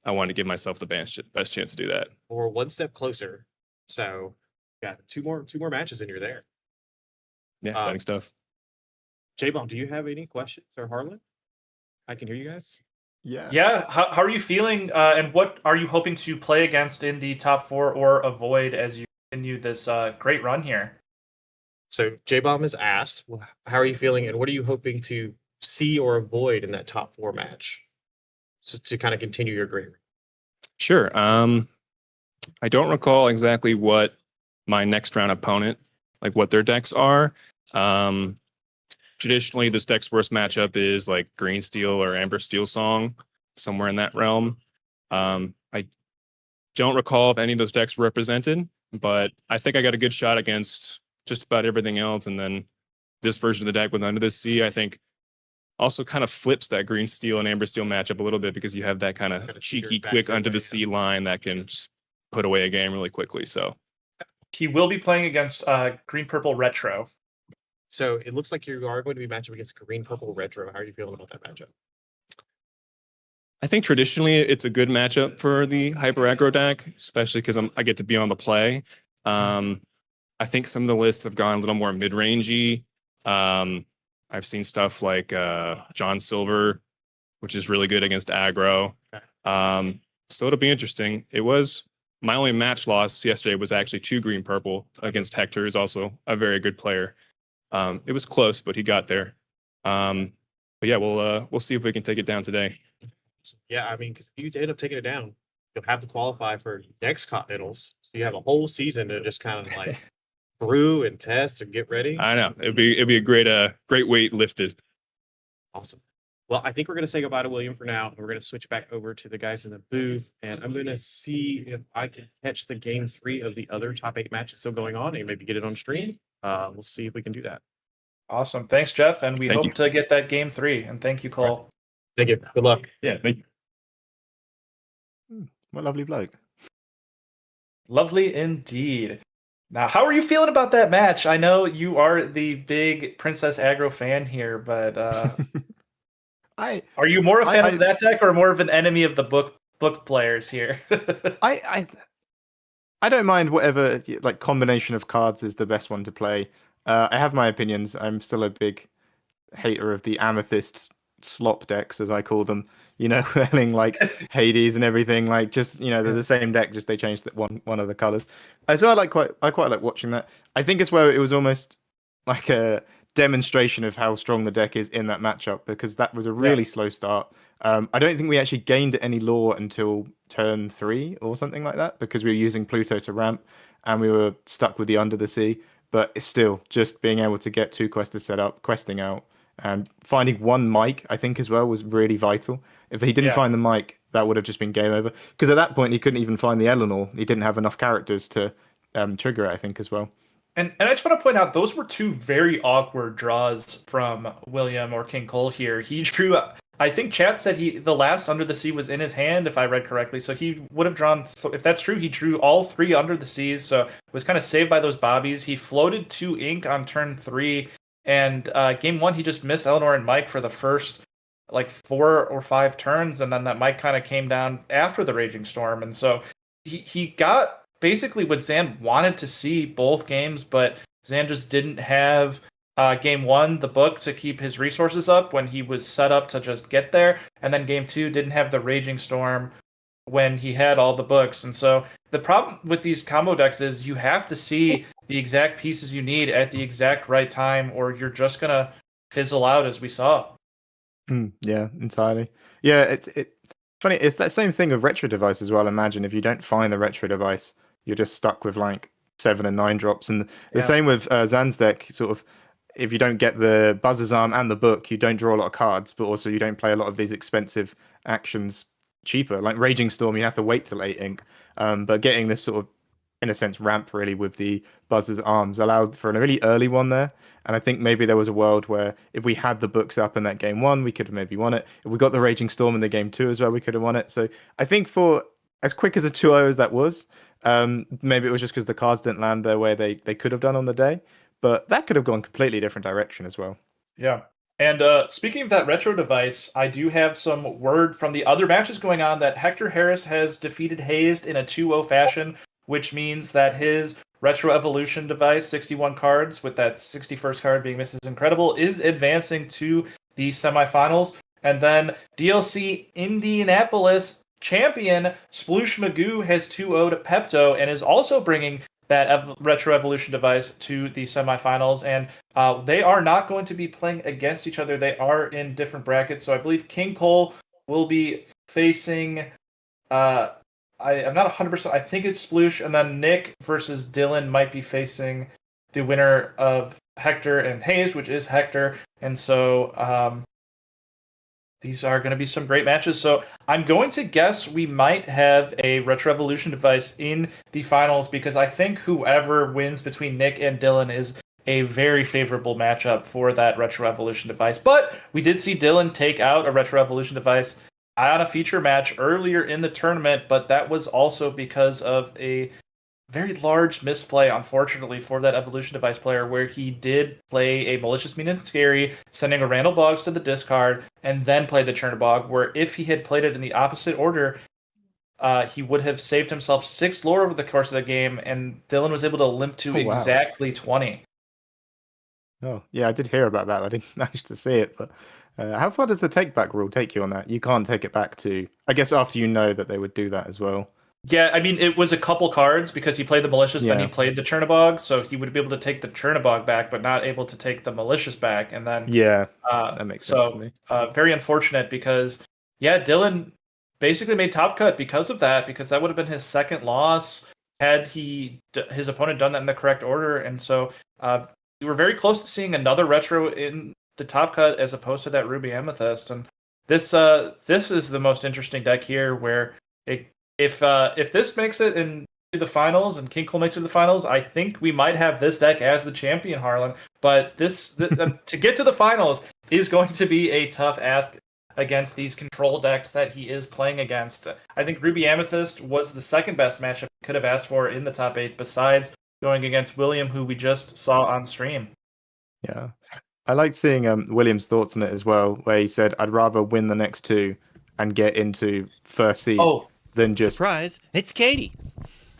I wanted to give myself the best chance to do that. We're one step closer. So got two more matches and you're there. Yeah, exciting stuff. J-Bomb, do you have any questions, or Harlan? I can hear you guys. Yeah. How are you feeling, and what are you hoping to play against in the top 4 or avoid as you continue this great run here? So J-Bomb has asked, how are you feeling, and what are you hoping to see or avoid in that top 4 match, so to kind of continue your great run? Sure. I don't recall exactly what my next round opponent, like what their decks are. Traditionally, this deck's worst matchup is like Green Steel or Amber Steel Song, somewhere in that realm. I don't recall if any of those decks were represented, but I think I got a good shot against just about everything else. And then this version of the deck with Under the Sea, I think also kind of flips that Green Steel and Amber Steel matchup a little bit because you have that kind of cheeky, quick Under the Sea line that can just put away a game really quickly. So he will be playing against Green Purple Retro. So it looks like you are going to be matched up against Green Purple Retro. How are you feeling about that matchup? I think traditionally it's a good matchup for the hyper aggro deck, especially because I get to be on the play. I think some of the lists have gone a little more mid-rangey. I've seen stuff like John Silver, which is really good against aggro. So it'll be interesting. It was my only match loss yesterday was actually 2 green purple against Hector, who's also a very good player. It was close, but he got there. But yeah, we'll see if we can take it down today. Yeah, I mean, because if you end up taking it down, you'll have to qualify for next continentals. So you have a whole season to just kind of like brew and test and get ready. I know it'd be a great weight lifted. Awesome. Well, I think we're going to say goodbye to William for now, and we're going to switch back over to the guys in the booth, and I'm going to see if I can catch the game 3 of the other top 8 matches still going on, and maybe get it on stream. We'll see if we can do that. Awesome. Thanks, Jeff. And we Thank hope you. to get that game 3. And thank you, Cole. Thank you. Good luck. Yeah, thank you. What a lovely bloke. Lovely indeed. Now, how are you feeling about that match? I know you are the big Princess Aggro fan here, but are you more a fan of that deck or more of an enemy of the book players here? I don't mind whatever like combination of cards is the best one to play. I have my opinions. I'm still a big hater of the amethyst slop decks, as I call them. You know, playing like Hades and everything. Like just they're the same deck, just they changed one of the colors. So I quite like watching that. I think it's where it was almost like a demonstration of how strong the deck is in that matchup, because that was a really slow start. I don't think we actually gained any lore until turn 3 or something like that, because we were using Pluto to ramp and we were stuck with the Under the Sea. But it's still just being able to get 2 questers set up, questing out, and finding 1 mic, I think as well, was really vital. If he didn't find the mic, that would have just been game over. Because at that point, he couldn't even find the Eleanor. He didn't have enough characters to trigger it, I think, as well. And I just want to point out, those were 2 very awkward draws from William or King Cole here. He drew, I think chat said the last Under the Sea was in his hand, if I read correctly. So he would have drawn, if that's true, he drew all 3 Under the Seas. So it was kind of saved by those bobbies. He floated 2 ink on turn 3. And game 1, he just missed Eleanor and Mike for the first like 4 or 5 turns. And then that Mike kind of came down after the Raging Storm. And so he got basically what Zan wanted to see both games, but Zan just didn't have game 1, the book, to keep his resources up when he was set up to just get there. And then game 2 didn't have the Raging Storm when he had all the books. And so the problem with these combo decks is you have to see the exact pieces you need at the exact right time, or you're just going to fizzle out, as we saw. Yeah, entirely. Yeah, it's funny. It's that same thing with retro device as well. Imagine if you don't find the retro device, you're just stuck with like 7 and 9 drops. And the same with Zan's deck, sort of, if you don't get the Buzzer's Arm and the book, you don't draw a lot of cards, but also you don't play a lot of these expensive actions cheaper. Like Raging Storm, you have to wait till 8 ink. But getting this sort of, in a sense, ramp really with the Buzzer's Arms allowed for a really early one there. And I think maybe there was a world where if we had the books up in that game 1, we could have maybe won it. If we got the Raging Storm in the game 2 as well, we could have won it. So I think for as quick as a 2-0 as that was, maybe it was just because the cards didn't land the way they could have done on the day. But that could have gone completely different direction as well. Yeah. And speaking of that retro device, I do have some word from the other matches going on that Hector Harris has defeated Hazed in a 2-0 fashion, which means that his Retro Evolution device, 61 cards, with that 61st card being Mrs. Incredible, is advancing to the semifinals. And then DLC Indianapolis champion Sploosh Magoo has 2-0'd Pepto and is also bringing that Retro Evolution device to the semifinals. And they are not going to be playing against each other. They are in different brackets. So I believe King Cole will be facing... I'm not 100%. I think it's Sploosh, and then Nick versus Dylan might be facing the winner of Hector and Hayes, which is Hector. And so these are going to be some great matches. So I'm going to guess we might have a Retro Evolution device in the finals, because I think whoever wins between Nick and Dylan is a very favorable matchup for that Retro Evolution device. But we did see Dylan take out a Retro Evolution device on a feature match earlier in the tournament, but that was also because of a very large misplay, unfortunately, for that Evolution device player, where he did play a Malicious, Mean, and Scary, sending a Randall Boggs to the discard, and then play the Chernobog, where if he had played it in the opposite order, he would have saved himself 6 lore over the course of the game, and Dylan was able to limp to exactly 20. Oh, yeah, I did hear about that. I didn't manage to see it, but how far does the take back rule take you on that? You can't take it back to, I guess, after you know that they would do that as well. Yeah, I mean, it was a couple cards because he played the malicious, then he Yeah. played the Chernabog, so he would be able to take the Chernabog back, but not able to take the malicious back. And then, Yeah, that makes sense to me. very unfortunate because, yeah, Dylan basically made top cut because of that, because that would have been his second loss had his opponent done that in the correct order. And so, we were very close to seeing another retro in the top cut as opposed to that Ruby Amethyst. And this is the most interesting deck here, where if this makes it into the finals and King Cole makes it to the finals, I think we might have this deck as the champion, Harlan. But to get to the finals is going to be a tough ask against these control decks that he is playing against. I think Ruby Amethyst was the second best matchup he could have asked for in the top 8, besides going against William, who we just saw on stream. Yeah. I liked seeing William's thoughts on it as well, where he said, I'd rather win the next 2 and get into first seed than just... Surprise, it's Katie.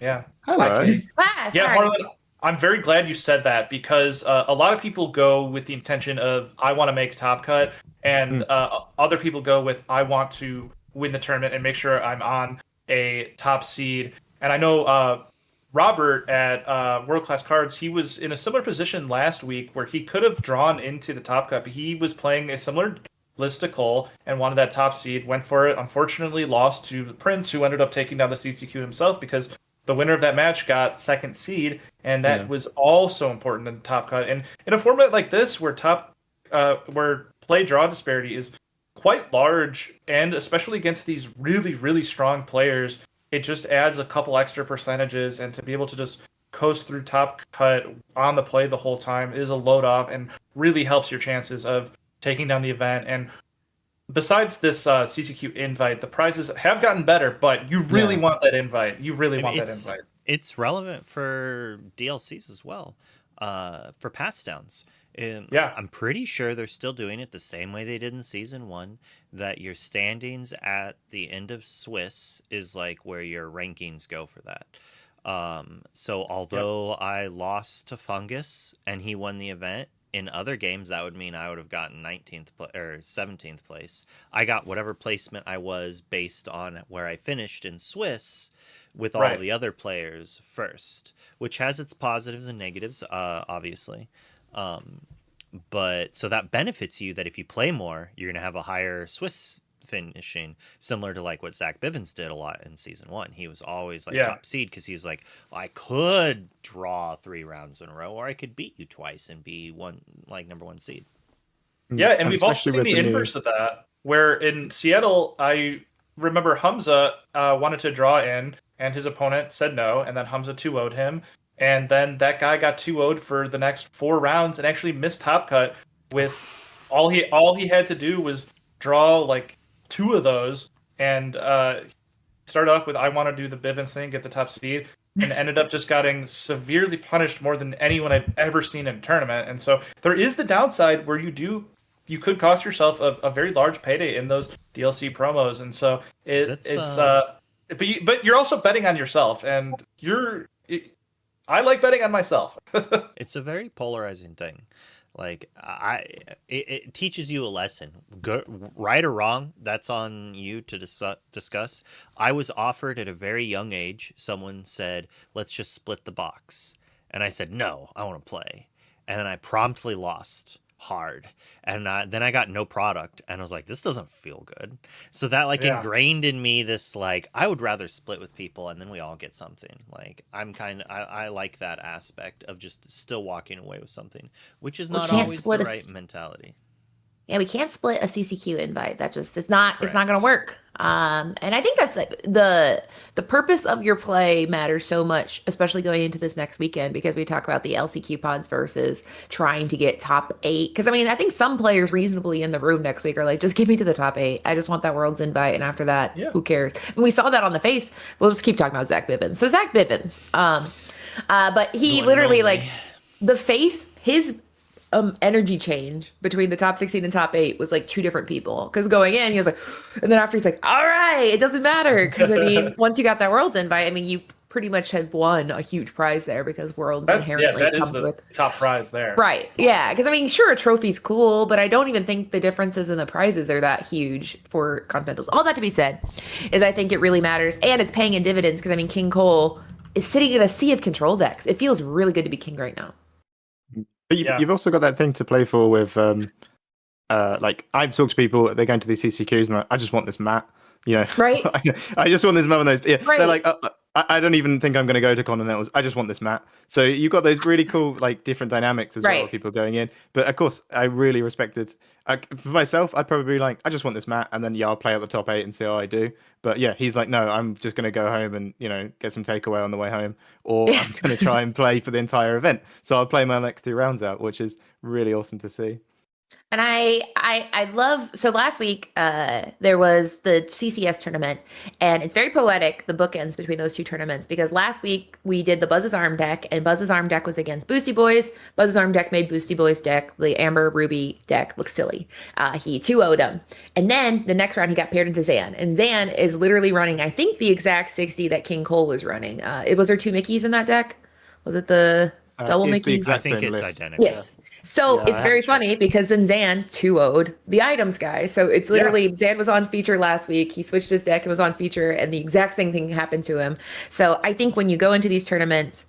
Yeah. Hello. Ah, Yeah, sorry. Harlan, I'm very glad you said that, because a lot of people go with the intention of, I want to make top cut, and other people go with, I want to win the tournament and make sure I'm on a top seed. And I know Robert at World Class Cards, he was in a similar position last week where he could have drawn into the top cut, but he was playing a similar listicle and wanted that top seed, went for it, unfortunately lost to the Prince, who ended up taking down the CCQ himself, because the winner of that match got second seed, and that was also important in top cut. And in a format like this, where where play draw disparity is quite large, and especially against these really, really strong players, it just adds a couple extra percentages, and to be able to just coast through top cut on the play the whole time is a load off and really helps your chances of taking down the event. And besides this CCQ invite, the prizes have gotten better, but you really want that invite. You really want that invite. It's relevant for DLCs as well, for pass downs. Yeah. I'm pretty sure they're still doing it the same way they did in Season 1, that your standings at the end of Swiss is like where your rankings go for that. So although I lost to Fungus and he won the event, in other games, that would mean I would have gotten 19th or 17th place. I got whatever placement I was based on where I finished in Swiss with all the other players first, which has its positives and negatives, obviously. But so that benefits you that if you play more, you're going to have a higher Swiss finishing, similar to like what Zach Bivens did a lot in Season 1. He was always like top seed because he was like, I could draw 3 rounds in a row, or I could beat you twice and be number 1 seed. Yeah, and we've also seen the inverse of that, where in Seattle, I remember Hamza wanted to draw in, and his opponent said no, and then Hamza 2-0'd him, and then that guy got 2-0'd for the next 4 rounds and actually missed top cut with all he had to do was draw like 2 of those, and started off with, I want to do the Bivens thing, get the top seed, and ended up just getting severely punished more than anyone I've ever seen in a tournament. And so there is the downside where you could cost yourself a very large payday in those DLC promos. And so but you're also betting on yourself, and I like betting on myself. It's a very polarizing thing. Like it teaches you a lesson. Good, right or wrong, that's on you to discuss. I was offered at a very young age. Someone said, "Let's just split the box," and I said, "No, I want to play." And then I promptly lost hard, and then I got no product, and I was like, this doesn't feel good. So that ingrained in me this like, I would rather split with people and then we all get something. Like I like that aspect of just still walking away with something, which is not always the right mentality. Yeah, we can't split a CCQ invite. That just it's not going to work. And I think that's like the purpose of your play matters so much, especially going into this next weekend, because we talk about the LCQ pods versus trying to get top 8. Because I mean, I think some players reasonably in the room next week are like, just get me to the top 8. I just want that World's invite, and after that, who cares? And we saw that on the face. We'll just keep talking about Zach Bivens. So Zach Bivens, but he literally like the face his. Energy change between the top 16 and top 8 was like 2 different people, because going in he was like, and then after he's like, all right, it doesn't matter, because I mean once you got that World invite, I mean pretty much have won a huge prize there because Worlds inherently that is comes the with top prize there. right. Yeah, because I mean, sure, a trophy's cool, but I don't even think the differences in the prizes are that huge for Continentals. All that to be said is I think it really matters, and it's paying in dividends because I mean, King Cole is sitting in a sea of control decks. It feels really good to be king right now. But Yeah. you've also got that thing to play for with, like I've talked to people, they're going to these CCQs and I just want this mat, you know, Right. I just want this mat. Yeah, Right. they're like, I don't even think I'm going to go to Continentals. I just want this mat. So you've got those really cool, like different dynamics as well, Right. of people going in. But of course, I really respected. For myself, I'd probably be like, I just want this mat, and then yeah, I'll play out the top 8 and see how I do. But yeah, he's like, no, I'm just going to go home and get some takeaway on the way home, or Yes. I'm going to try and play for the entire event. So I'll play my next 2 rounds out, which is really awesome to see. And I love, so last week there was the CCS tournament, and it's very poetic, the bookends between those two tournaments, because last week we did the Buzz's Arm deck, and Buzz's Arm deck was against Boosty Boys. Buzz's Arm deck made Boosty Boys deck, the Amber Ruby deck, look silly. He 2-0'd him. And then the next round he got paired into Zan, and Zan is literally running, I think, the exact 60 that King Cole was running. Was there 2 Mickeys in that deck? Was it the double It's the Mickey? exact I think same it's list. identical. Yes. So Yeah, it's I very haven't checked. funny because then Zan 2-0'd the items guy. So it's literally Zan was on feature last week. He switched his deck and was on feature, and the exact same thing happened to him. So I think when you go into these tournaments,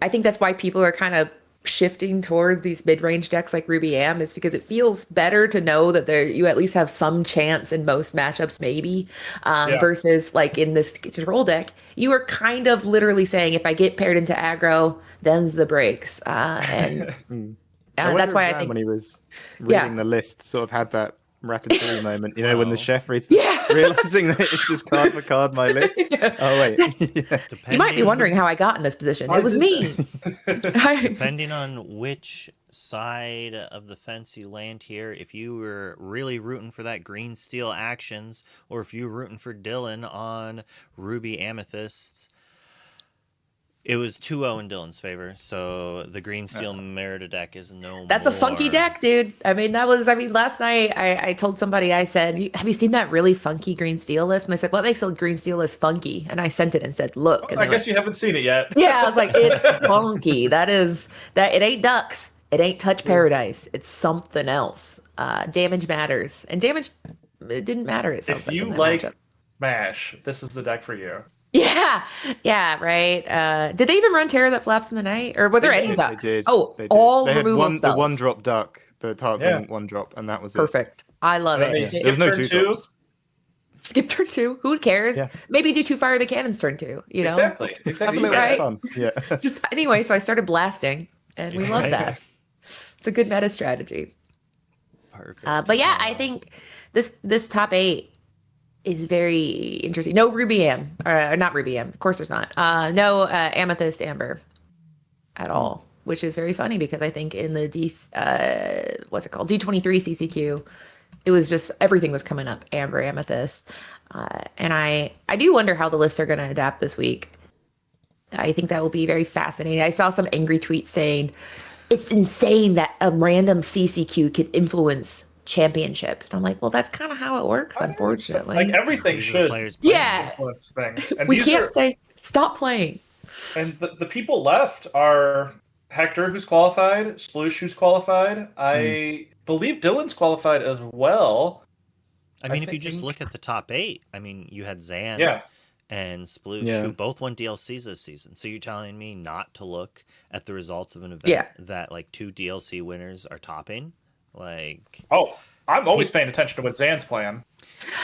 I think that's why people are kind of shifting towards these mid-range decks like Ruby Am, is because it feels better to know that you at least have some chance in most matchups, maybe, versus like in this control deck, you are kind of literally saying, if I get paired into aggro, them's the breaks. And that's why I think when he was Yeah. reading the list, sort of had that ratatouille moment, when the Well. chef reads, Yeah. realizing that it's just card for card my list. Oh wait, yeah. you might be wondering how I got in this position. It was me. Depending on which side of the fence you land here, if you were really rooting for that green steel actions, or if you were rooting for Dylan on Ruby Amethysts, it was 2-0 in Dylan's favor. So the green steel Merida deck is no That's a funky more. deck, dude. I mean, last night I told somebody, I said, have you seen that really funky green steel list? And they said, what makes a green steel list funky? And I sent it and said, look. And I they guess went, you haven't seen it yet. yeah, I was like, it's funky. That it ain't ducks. It ain't touch paradise. It's something else. Damage matters. And damage, it didn't matter, it sounds If like. you in that like matchup. MASH, this is the deck for you. Yeah, right. Did they even run Terror That Flaps in the Night? Or were there any ducks? They did. Oh, They did. all They had removal the spells. 1-drop duck, the Target 1-drop, and that was it. Perfect. I love And then it. they There was no Skip turn 2-drops. Skip turn 2. Who cares? Yeah. Maybe do 2 Fire the Cannons turn 2. You know, Exactly. Have a You little get Right. it. fun. Yeah. just anyway. So I started blasting, and we love that. It's a good meta strategy. Perfect. But yeah, I think this top 8 is very interesting. No Ruby Am, not Ruby Am. Of course, there's not. No Amethyst Amber at all, which is very funny because I think in the what's it called, D23 CCQ, it was just everything was coming up Amber, Amethyst, and I do wonder how the lists are going to adapt this week. I think that will be very fascinating. I saw some angry tweets saying it's insane that a random CCQ could influence championship. And I'm like, well, that's kind of how it works, unfortunately. Like everything These are the should players playing. Yeah. influence things. And We these can't are- say stop playing. And the people left are Hector, who's qualified, Sploosh, who's qualified. I believe Dylan's qualified as well. I mean, if you just look at the top 8, I mean, you had Zan Yeah. and Sploosh, Yeah. who both won DLCs this season. So you're telling me not to look at the results of an event Yeah. that like 2 DLC winners are topping? Like, Oh, I'm always paying attention to what Zan's playing.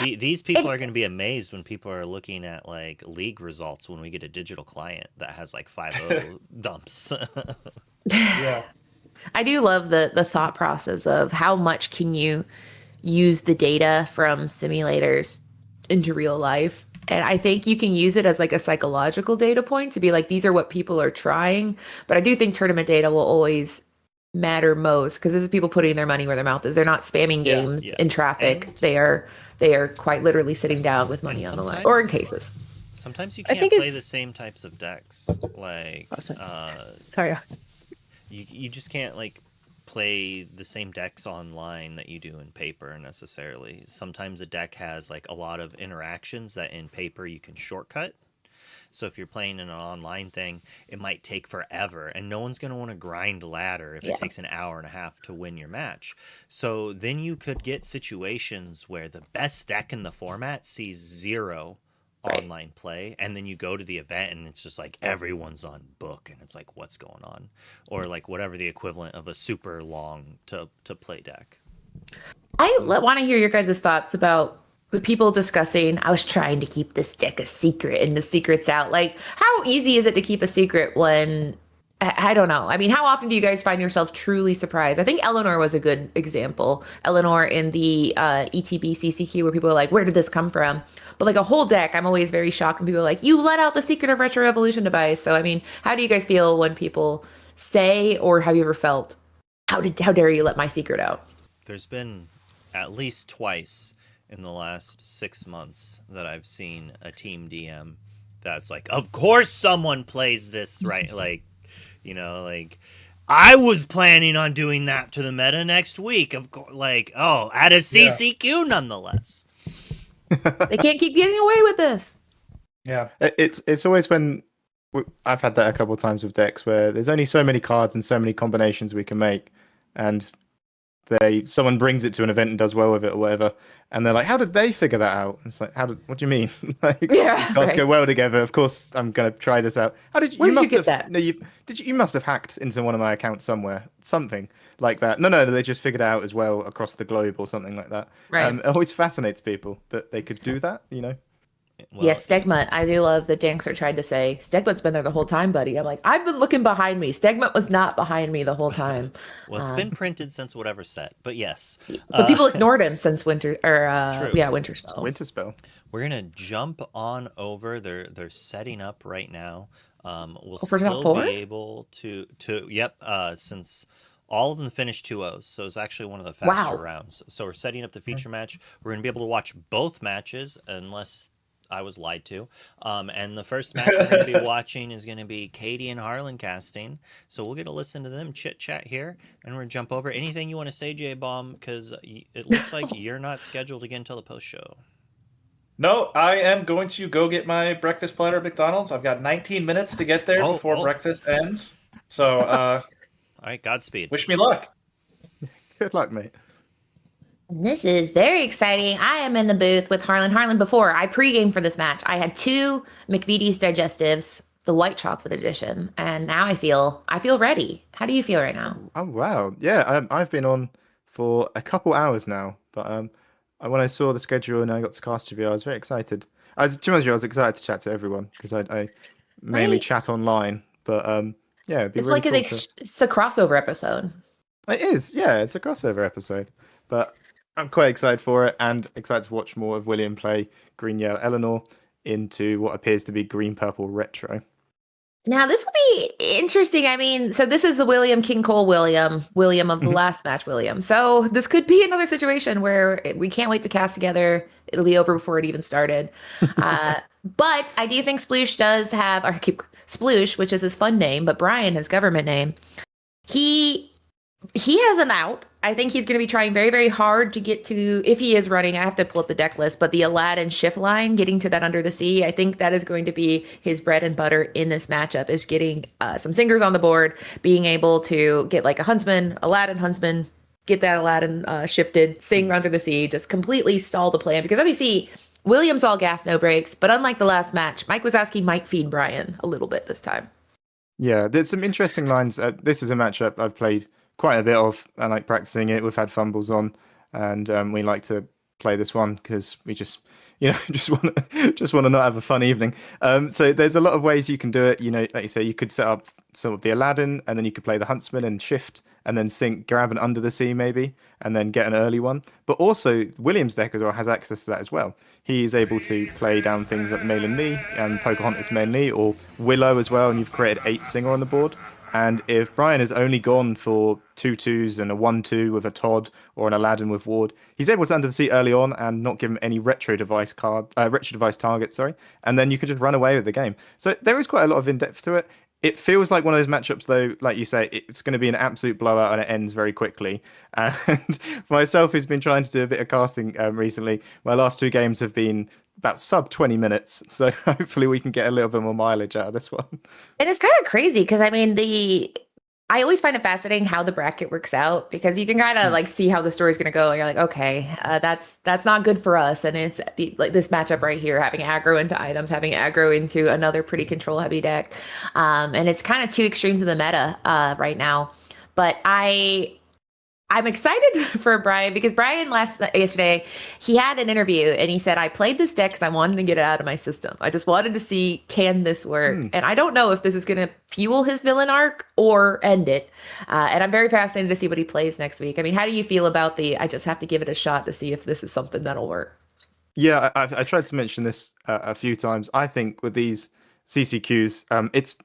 these people are going to be amazed when people are looking at like league results when we get a digital client that has like 5-0 dumps. Yeah. I do love the thought process of how much can you use the data from simulators into real life. And I think you can use it as like a psychological data point to be like, these are what people are trying. But I do think tournament data will always matter most because this is people putting their money where their mouth is. They're not spamming Yeah, games yeah. in traffic. And- they are quite literally sitting down with money And on the line, or in sometimes- cases. Sometimes you I can't think play it's- the same types of decks. Like, Sorry. you just can't like play the same decks online that you do in paper necessarily. Sometimes a deck has like a lot of interactions that in paper you can shortcut. So if you're playing in an online thing, it might take forever, and no one's going to want to grind ladder if it takes an hour and a half to win your match. So then you could get situations where the best deck in the format sees 0 online play, and then you go to the event and it's just like everyone's on book and it's like, what's going on? Or like whatever the equivalent of a super long to play deck. I want to hear your guys' thoughts about the people discussing, I was trying to keep this deck a secret and the secret's out. Like, how easy is it to keep a secret when, I don't know. I mean, how often do you guys find yourself truly surprised? I think Eleanor was a good example. Eleanor in the ETB CCQ, where people are like, where did this come from? But like a whole deck, I'm always very shocked when people are like, you let out the secret of Retro Revolution device. So, I mean, how do you guys feel when people say, or have you ever felt, how dare you let my secret out? There's been at least twice in the last 6 months that I've seen a team DM that's like, of course someone plays this, right? Like, you know, like, I was planning on doing that to the meta next week. Of course, like, oh, at a CCQ nonetheless. They can't keep getting away with this. Yeah. It's always when I've had that a couple of times with decks where there's only so many cards and so many combinations we can make, and someone brings it to an event and does well with it or whatever, and they're like, how did they figure that out? It's like, what do you mean? Like, these cards go well together. Of course I'm gonna try this out. How did you? Where you did must you have, get that? No, you must have hacked into one of my accounts somewhere, something like that. No, they just figured it out as well across the globe or something like that. Right. It always fascinates people that they could do that, you know. Well, Yes, Stegmutt. I do love that Dankster tried to say, Stegmutt's been there the whole time, buddy. I'm like, I've been looking behind me. Stegmutt was not behind me the whole time. Well, it's been printed since whatever set, but yes. But people ignored him since Winter Spell. Winter Spell. We're gonna jump on over. They're setting up right now. We'll for top still four? be able to since all of them finished 2-0s, so it's actually one of the faster rounds. So we're setting up the feature match. We're gonna be able to watch both matches unless I was lied to. And the first match we're going to be watching is going to be Katie and Harlan casting. So we'll get to listen to them chit chat here, and we're going to jump over. Anything you want to say, J-Bomb? Because it looks like you're not scheduled again until the post show. No, I am going to go get my breakfast platter at McDonald's. I've got 19 minutes to get there before breakfast ends. So, all right, Godspeed. Wish me luck. Good luck, mate. This is very exciting. I am in the booth with Harlan. Harlan, before I pregame for this match, I had 2 McVitie's digestives, the white chocolate edition, and now I feel ready. How do you feel right now? Oh wow, yeah, I've been on for a couple hours now, but when I saw the schedule and I got to cast review, I was very excited. I was excited to chat to everyone because I mainly chat online, but yeah, it'd be It's really like cool it's a crossover episode. It is, yeah, it's a crossover episode, but I'm quite excited for it and excited to watch more of William play Green Yellow Eleanor into what appears to be Green Purple Retro. Now, this will be interesting. I mean, so this is the William King Cole William of the last match William. So this could be another situation where we can't wait to cast together. It'll be over before it even started. But I do think Sploosh does have, Sploosh, which is his fun name, but Brian, his government name, he has an out. I think he's going to be trying very, very hard to get to, if he is running, I have to pull up the deck list, but the Aladdin shift line, getting to that Under the Sea, I think that is going to be his bread and butter in this matchup, is getting some singers on the board, being able to get like a Aladdin Huntsman, get that Aladdin shifted, sing Under the Sea, just completely stall the plan. Because as you see, Williams all gas, no brakes, but unlike the last match, Mike Wazowski might feed Brian a little bit this time. Yeah, there's some interesting lines. This is a matchup I've played quite a bit of. I like practicing it. We've had fumbles on, and we like to play this one because we just want to not have a fun evening. So there's a lot of ways you can do it. You know, like you say, you could set up sort of the Aladdin, and then you could play the Huntsman and shift, and then grab an Under the Sea maybe, and then get an early one. But also Williams' deck as well has access to that as well. He is able to play down things like the Malin Lee and Pocahontas Malin Lee, or Willow as well, and you've created 8 singer on the board. And if Brian has only gone for 2/2s and a 1/2 with a Todd or an Aladdin with Ward, he's able to Under the Sea early on and not give him any retro device target, sorry. And then you can just run away with the game. So there is quite a lot of in-depth to it. It feels like one of those matchups, though, like you say, it's going to be an absolute blowout and it ends very quickly. And for myself, who's been trying to do a bit of casting recently, my last 2 games have been about sub 20 minutes. So hopefully we can get a little bit more mileage out of this one. And it's kind of crazy because I mean I always find it fascinating how the bracket works out because you can kind of like see how the story's going to go. And you're like, okay, that's not good for us. And it's like this matchup right here, having aggro into items, having aggro into another pretty control heavy deck. And it's kind of two extremes of the meta right now. But I'm excited for Brian because Brian yesterday, he had an interview and he said, I played this deck because I wanted to get it out of my system. I just wanted to see, can this work? And I don't know if this is going to fuel his villain arc or end it. And I'm very fascinated to see what he plays next week. I mean, how do you feel about I just have to give it a shot to see if this is something that'll work? Yeah, I tried to mention this a few times. I think with these CCQs, it's,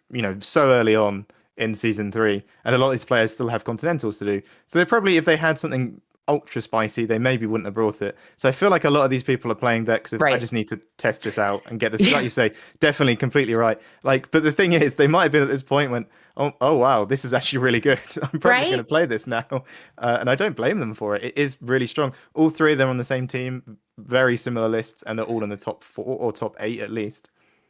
so early on in season 3, and a lot of these players still have continentals to do, so they probably, if they had something ultra spicy, they maybe wouldn't have brought it. So I feel like a lot of these people are playing decks of, I just need to test this out and get this, like you say, definitely completely right. Like, but the thing is, they might have been at this point when, oh wow, this is actually really good. I'm probably going to play this now, and I don't blame them for it. It is really strong. All three of them on the same team, very similar lists, and they're all in the top 4 or top 8 at least.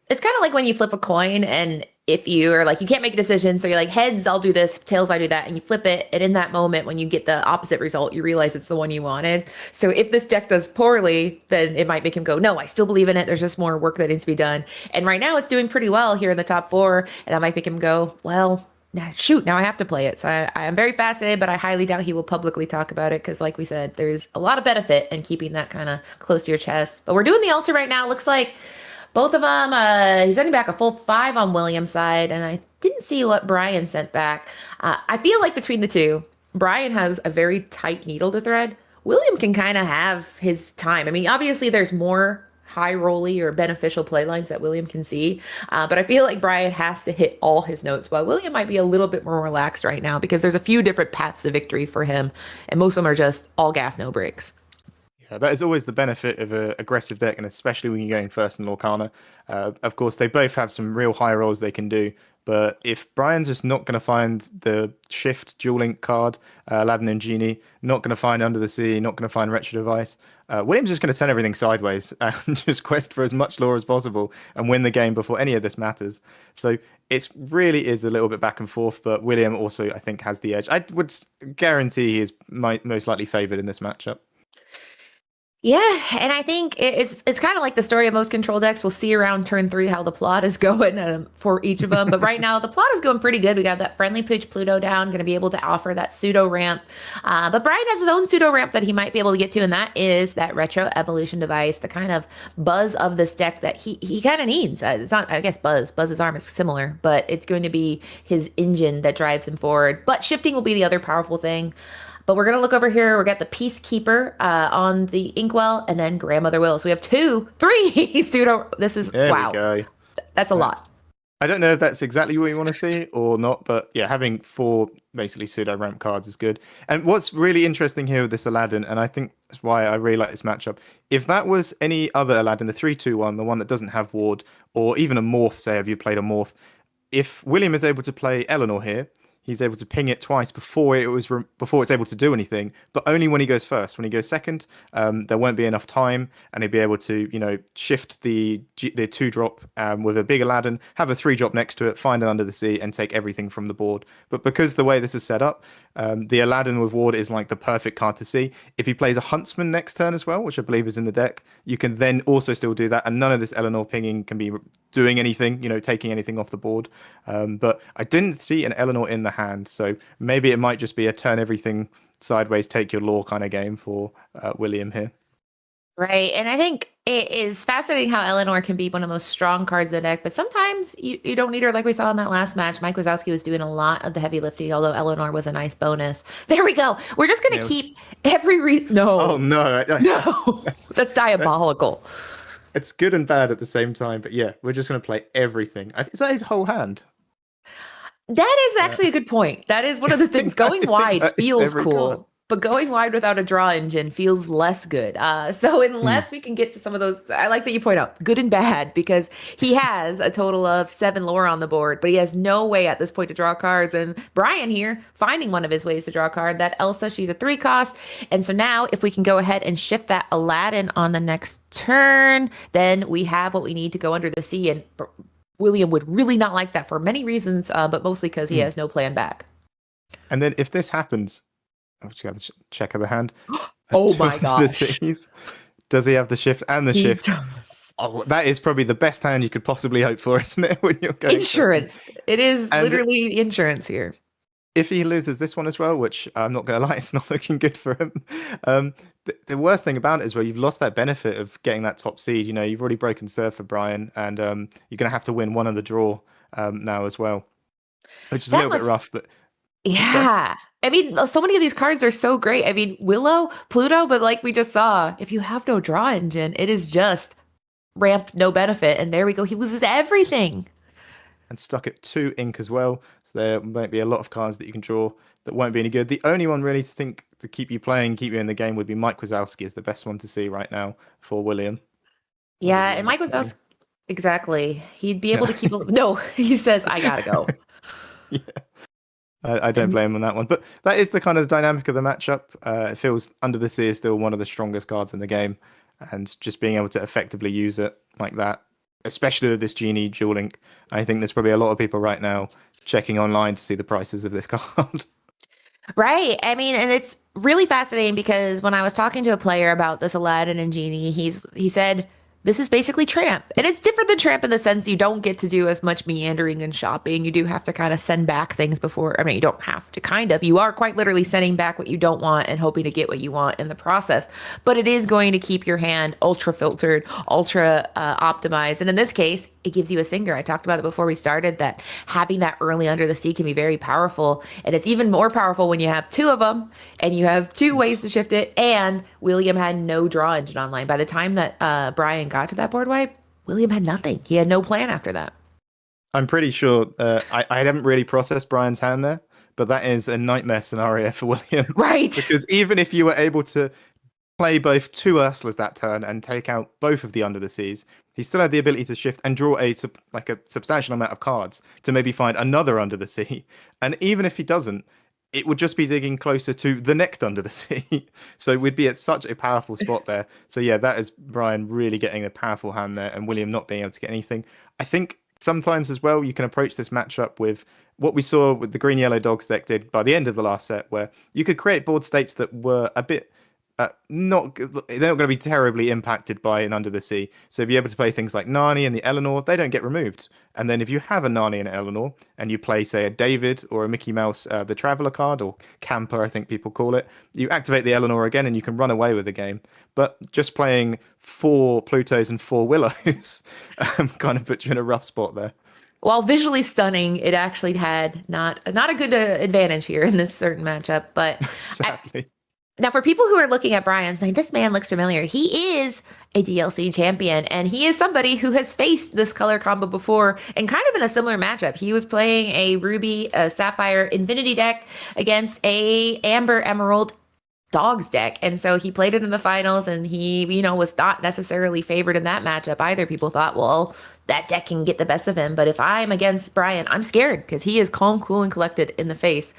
It's kind of like when you flip a coin and if you are like, you can't make a decision. So you're like, heads, I'll do this. Tails, I do that. And you flip it. And in that moment, when you get the opposite result, you realize it's the one you wanted. So if this deck does poorly, then it might make him go, no, I still believe in it. There's just more work that needs to be done. And right now it's doing pretty well here in the top 4. And that might make him go, well, shoot, now I have to play it. So I am very fascinated, but I highly doubt he will publicly talk about it. Because like we said, there's a lot of benefit in keeping that kind of close to your chest. But we're doing the altar right now. Looks like both of them, he's sending back a full 5 on William's side, and I didn't see what Brian sent back. I feel like between the two, Brian has a very tight needle to thread. William can kind of have his time. I mean, obviously there's more high rolly or beneficial play lines that William can see, but I feel like Brian has to hit all his notes, while William might be a little bit more relaxed right now because there's a few different paths to victory for him, and most of them are just all gas, no brakes. That is always the benefit of an aggressive deck, and especially when you're going first in Lorcana. Of course, they both have some real high rolls they can do, but if Brian's just not going to find the Shift Dual Link card, Aladdin and Genie, not going to find Under the Sea, not going to find Retro Device, William's just going to turn everything sideways and just quest for as much lore as possible and win the game before any of this matters. So it really is a little bit back and forth, but William also, I think, has the edge. I would guarantee he is most likely favoured in this matchup. Yeah, and I think it's kind of like the story of most control decks. We'll see around turn 3 how the plot is going for each of them. But right now, the plot is going pretty good. We got that friendly pitch Pluto down, going to be able to offer that pseudo ramp. But Brian has his own pseudo ramp that he might be able to get to, and that is that retro evolution device, the kind of buzz of this deck that he kind of needs. It's not, I guess, Buzz's arm is similar, but it's going to be his engine that drives him forward. But shifting will be the other powerful thing. But we're going to look over here. We got the Peacekeeper on the Inkwell, and then Grandmother Will. So we have 3 pseudo. This is, there wow. We go. That's a lot. I don't know if that's exactly what you want to see or not, but yeah, having 4 basically pseudo ramp cards is good. And what's really interesting here with this Aladdin, and I think that's why I really like this matchup, if that was any other Aladdin, the 3-2-1, the one that doesn't have ward, or even a morph, say, if you played a morph, if William is able to play Eleanor here, he's able to ping it twice before it's able to do anything, but only when he goes first. When he goes second, there won't be enough time, and he'll be able to, shift the 2-drop with a big Aladdin, have a 3-drop next to it, find it Under the Sea, and take everything from the board. But because the way this is set up, the Aladdin with ward is like the perfect card to see. If he plays a Huntsman next turn as well, which I believe is in the deck, you can then also still do that, and none of this Eleanor pinging can be doing anything, taking anything off the board. But I didn't see an Eleanor in the hand, so maybe it might just be a turn everything sideways, take your lore kind of game for William here. Right, and I think it is fascinating how Eleanor can be one of the most strong cards in the deck, but sometimes you don't need her, like we saw in that last match. Mike Wazowski was doing a lot of the heavy lifting, although Eleanor was a nice bonus. There we go. We're just going to keep every no. Oh, no. No, that's diabolical. It's good and bad at the same time, but yeah, we're just going to play everything. Is that his whole hand? That is actually a good point. That is one of the things. Going wide feels cool. Card. but going wide without a draw engine feels less good. So unless we can get to some of those, I like that you point out good and bad, because he has a total of 7 lore on the board, but he has no way at this point to draw cards. And Brian here finding one of his ways to draw a card. That Elsa, she's a 3 cost. And so now if we can go ahead and shift that Aladdin on the next turn, then we have what we need to go under the sea. And William would really not like that for many reasons, but mostly because he has no plan back. And then if this happens, you have the check of the hand. Oh my gosh. Does he have the shift and the shift? Does. Oh, that is probably the best hand you could possibly hope for, isn't it? When you're going insurance. It is and literally insurance here. If he loses this one as well, which I'm not going to lie, it's not looking good for him. The worst thing about it is where you've lost that benefit of getting that top seed. You know, you've already broken serve for Brian, and you're going to have to win one of the draw now as well, which is a little bit rough. But yeah. I mean, so many of these cards are so great. I mean, Willow, Pluto, but like we just saw, if you have no draw engine, it is just ramped no benefit. And there we go. He loses everything. And stuck at 2 ink as well. So there might be a lot of cards that you can draw that won't be any good. The only one really to think to keep you playing, keep you in the game would be Mike Wazowski is the best one to see right now for William. Yeah, and Mike Wazowski, exactly. He'd be able to keep... No, he says, I gotta go. Yeah. I don't blame him on that one. But that is the kind of dynamic of the matchup. It feels Under the Sea is still one of the strongest cards in the game. And just being able to effectively use it like that, especially with this Genie Duel Link, I think there's probably a lot of people right now checking online to see the prices of this card. Right. I mean, and it's really fascinating because when I was talking to a player about this Aladdin and Genie, he said, this is basically Tramp. And it's different than Tramp in the sense you don't get to do as much meandering and shopping. You do have to kind of send back things before. I mean, you don't have to kind of. You are quite literally sending back what you don't want and hoping to get what you want in the process. But it is going to keep your hand ultra filtered, ultra optimized. And in this case, it gives you a singer. I talked about it before we started, that having that early Under the Sea can be very powerful. And it's even more powerful when you have 2 of them and you have 2 ways to shift it. And William had no draw engine online. By the time that Brian got to that board wipe, William had nothing. He had no plan after that. I'm pretty sure I haven't really processed Brian's hand there, but that is a nightmare scenario for William. Right. Because even if you were able to play both 2 Ursulas that turn and take out both of the Under the Seas, he still had the ability to shift and draw a substantial amount of cards to maybe find another Under the Sea. And even if he doesn't, it would just be digging closer to the next Under the Sea. So we'd be at such a powerful spot there. So yeah, that is Brian really getting a powerful hand there and William not being able to get anything. I think sometimes as well, you can approach this matchup with what we saw with the green-yellow dogs deck did by the end of the last set, where you could create board states that were a bit they're not going to be terribly impacted by an Under the Sea. So if you're able to play things like Nani and the Eleanor, they don't get removed. And then if you have a Nani and Eleanor and you play, say, a David or a Mickey Mouse, the Traveller card, or Camper, I think people call it, you activate the Eleanor again and you can run away with the game. But just playing 4 Plutos and 4 Willows kind of puts you in a rough spot there. While visually stunning, it actually had not a good advantage here in this certain matchup. But sadly. Now, for people who are looking at Brian saying, this man looks familiar, he is a DLC champion, and he is somebody who has faced this color combo before and kind of in a similar matchup. He was playing a Ruby, Sapphire Infinity deck against a Amber Emerald Dogs deck. And so he played it in the finals, and he, was not necessarily favored in that matchup either. People thought, well, that deck can get the best of him. But if I'm against Brian, I'm scared because he is calm, cool, and collected in the face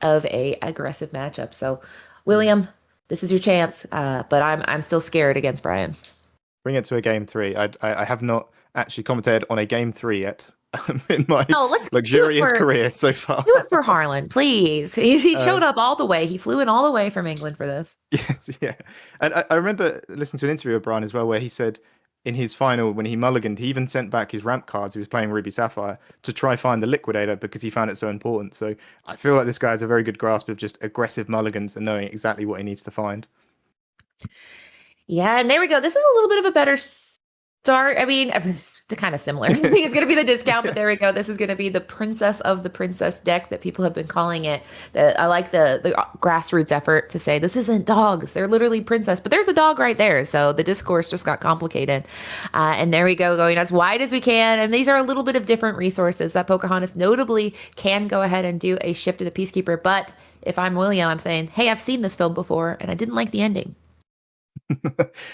of a aggressive matchup. So William, this is your chance, but I'm still scared against Brian. Bring it to a game 3. I have not actually commentated on a game 3 yet in my luxurious career so far. Do it for Harlan, please. He showed up all the way. He flew in all the way from England for this. Yes, yeah. And I remember listening to an interview with Brian as well, where he said in his final, when he mulliganed, he even sent back his ramp cards. He was playing Ruby Sapphire to try find the Liquidator because he found it so important. So I feel like this guy has a very good grasp of just aggressive mulligans and knowing exactly what he needs to find. Yeah, and there we go. This is a little bit of a better start. I mean, it's kind of similar. I think it's going to be the discount, but there we go. This is going to be the Princess of the Princess deck that people have been calling it. I like the grassroots effort to say this isn't dogs; they're literally princess. But there's a dog right there, so the discourse just got complicated. And there we go, going as wide as we can. And these are a little bit of different resources that Pocahontas notably can go ahead and do a shift to the Peacekeeper. But if I'm William, I'm saying, hey, I've seen this film before, and I didn't like the ending.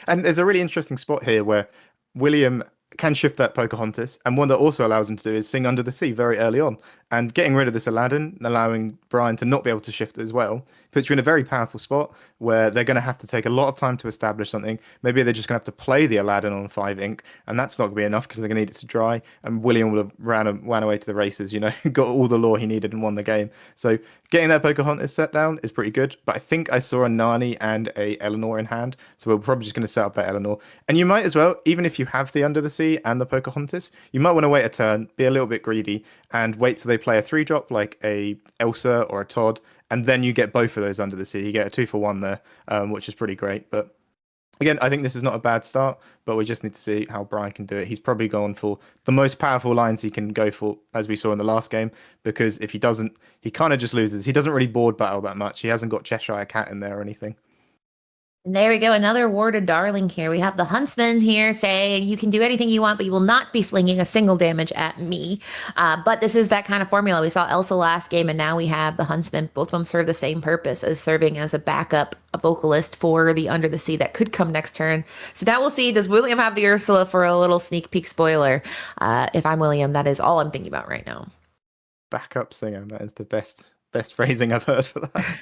And there's a really interesting spot here where William can shift that Pocahontas, and one that also allows him to do is Sing Under the Sea very early on. And getting rid of this Aladdin, allowing Brian to not be able to shift it as well, puts you in a very powerful spot where they're going to have to take a lot of time to establish something. Maybe they're just going to have to play the Aladdin on 5 ink, and that's not going to be enough because they're going to need it to dry. And William will have ran away to the races, you know, got all the lore he needed and won the game. So getting that Pocahontas set down is pretty good. But I think I saw a Nani and a Eleanor in hand, so we're probably just going to set up that Eleanor. And you might as well, even if you have the Under the Sea and the Pocahontas, you might want to wait a turn, be a little bit greedy, and wait till they play a 3-drop like a Elsa or a Todd, and then you get both of those Under the Sea. You get a 2-for-1 there, which is pretty great. But again, I think this is not a bad start, but we just need to see how Brian can do it. He's probably gone for the most powerful lines he can go for, as we saw in the last game, because if he doesn't, he kind of just loses. He doesn't really board battle that much. He hasn't got Cheshire Cat in there or anything. And there we go, another warded darling here. We have the Huntsman here saying you can do anything you want, but you will not be flinging a single damage at me. But this is that kind of formula. We saw Elsa last game, and now we have the Huntsman. Both of them serve the same purpose as serving as a backup, a vocalist for the Under the Sea that could come next turn. So now we'll see, does William have the Ursula for a little sneak peek spoiler? If I'm William, that is all I'm thinking about right now. Backup singer, that is the best phrasing I've heard for that.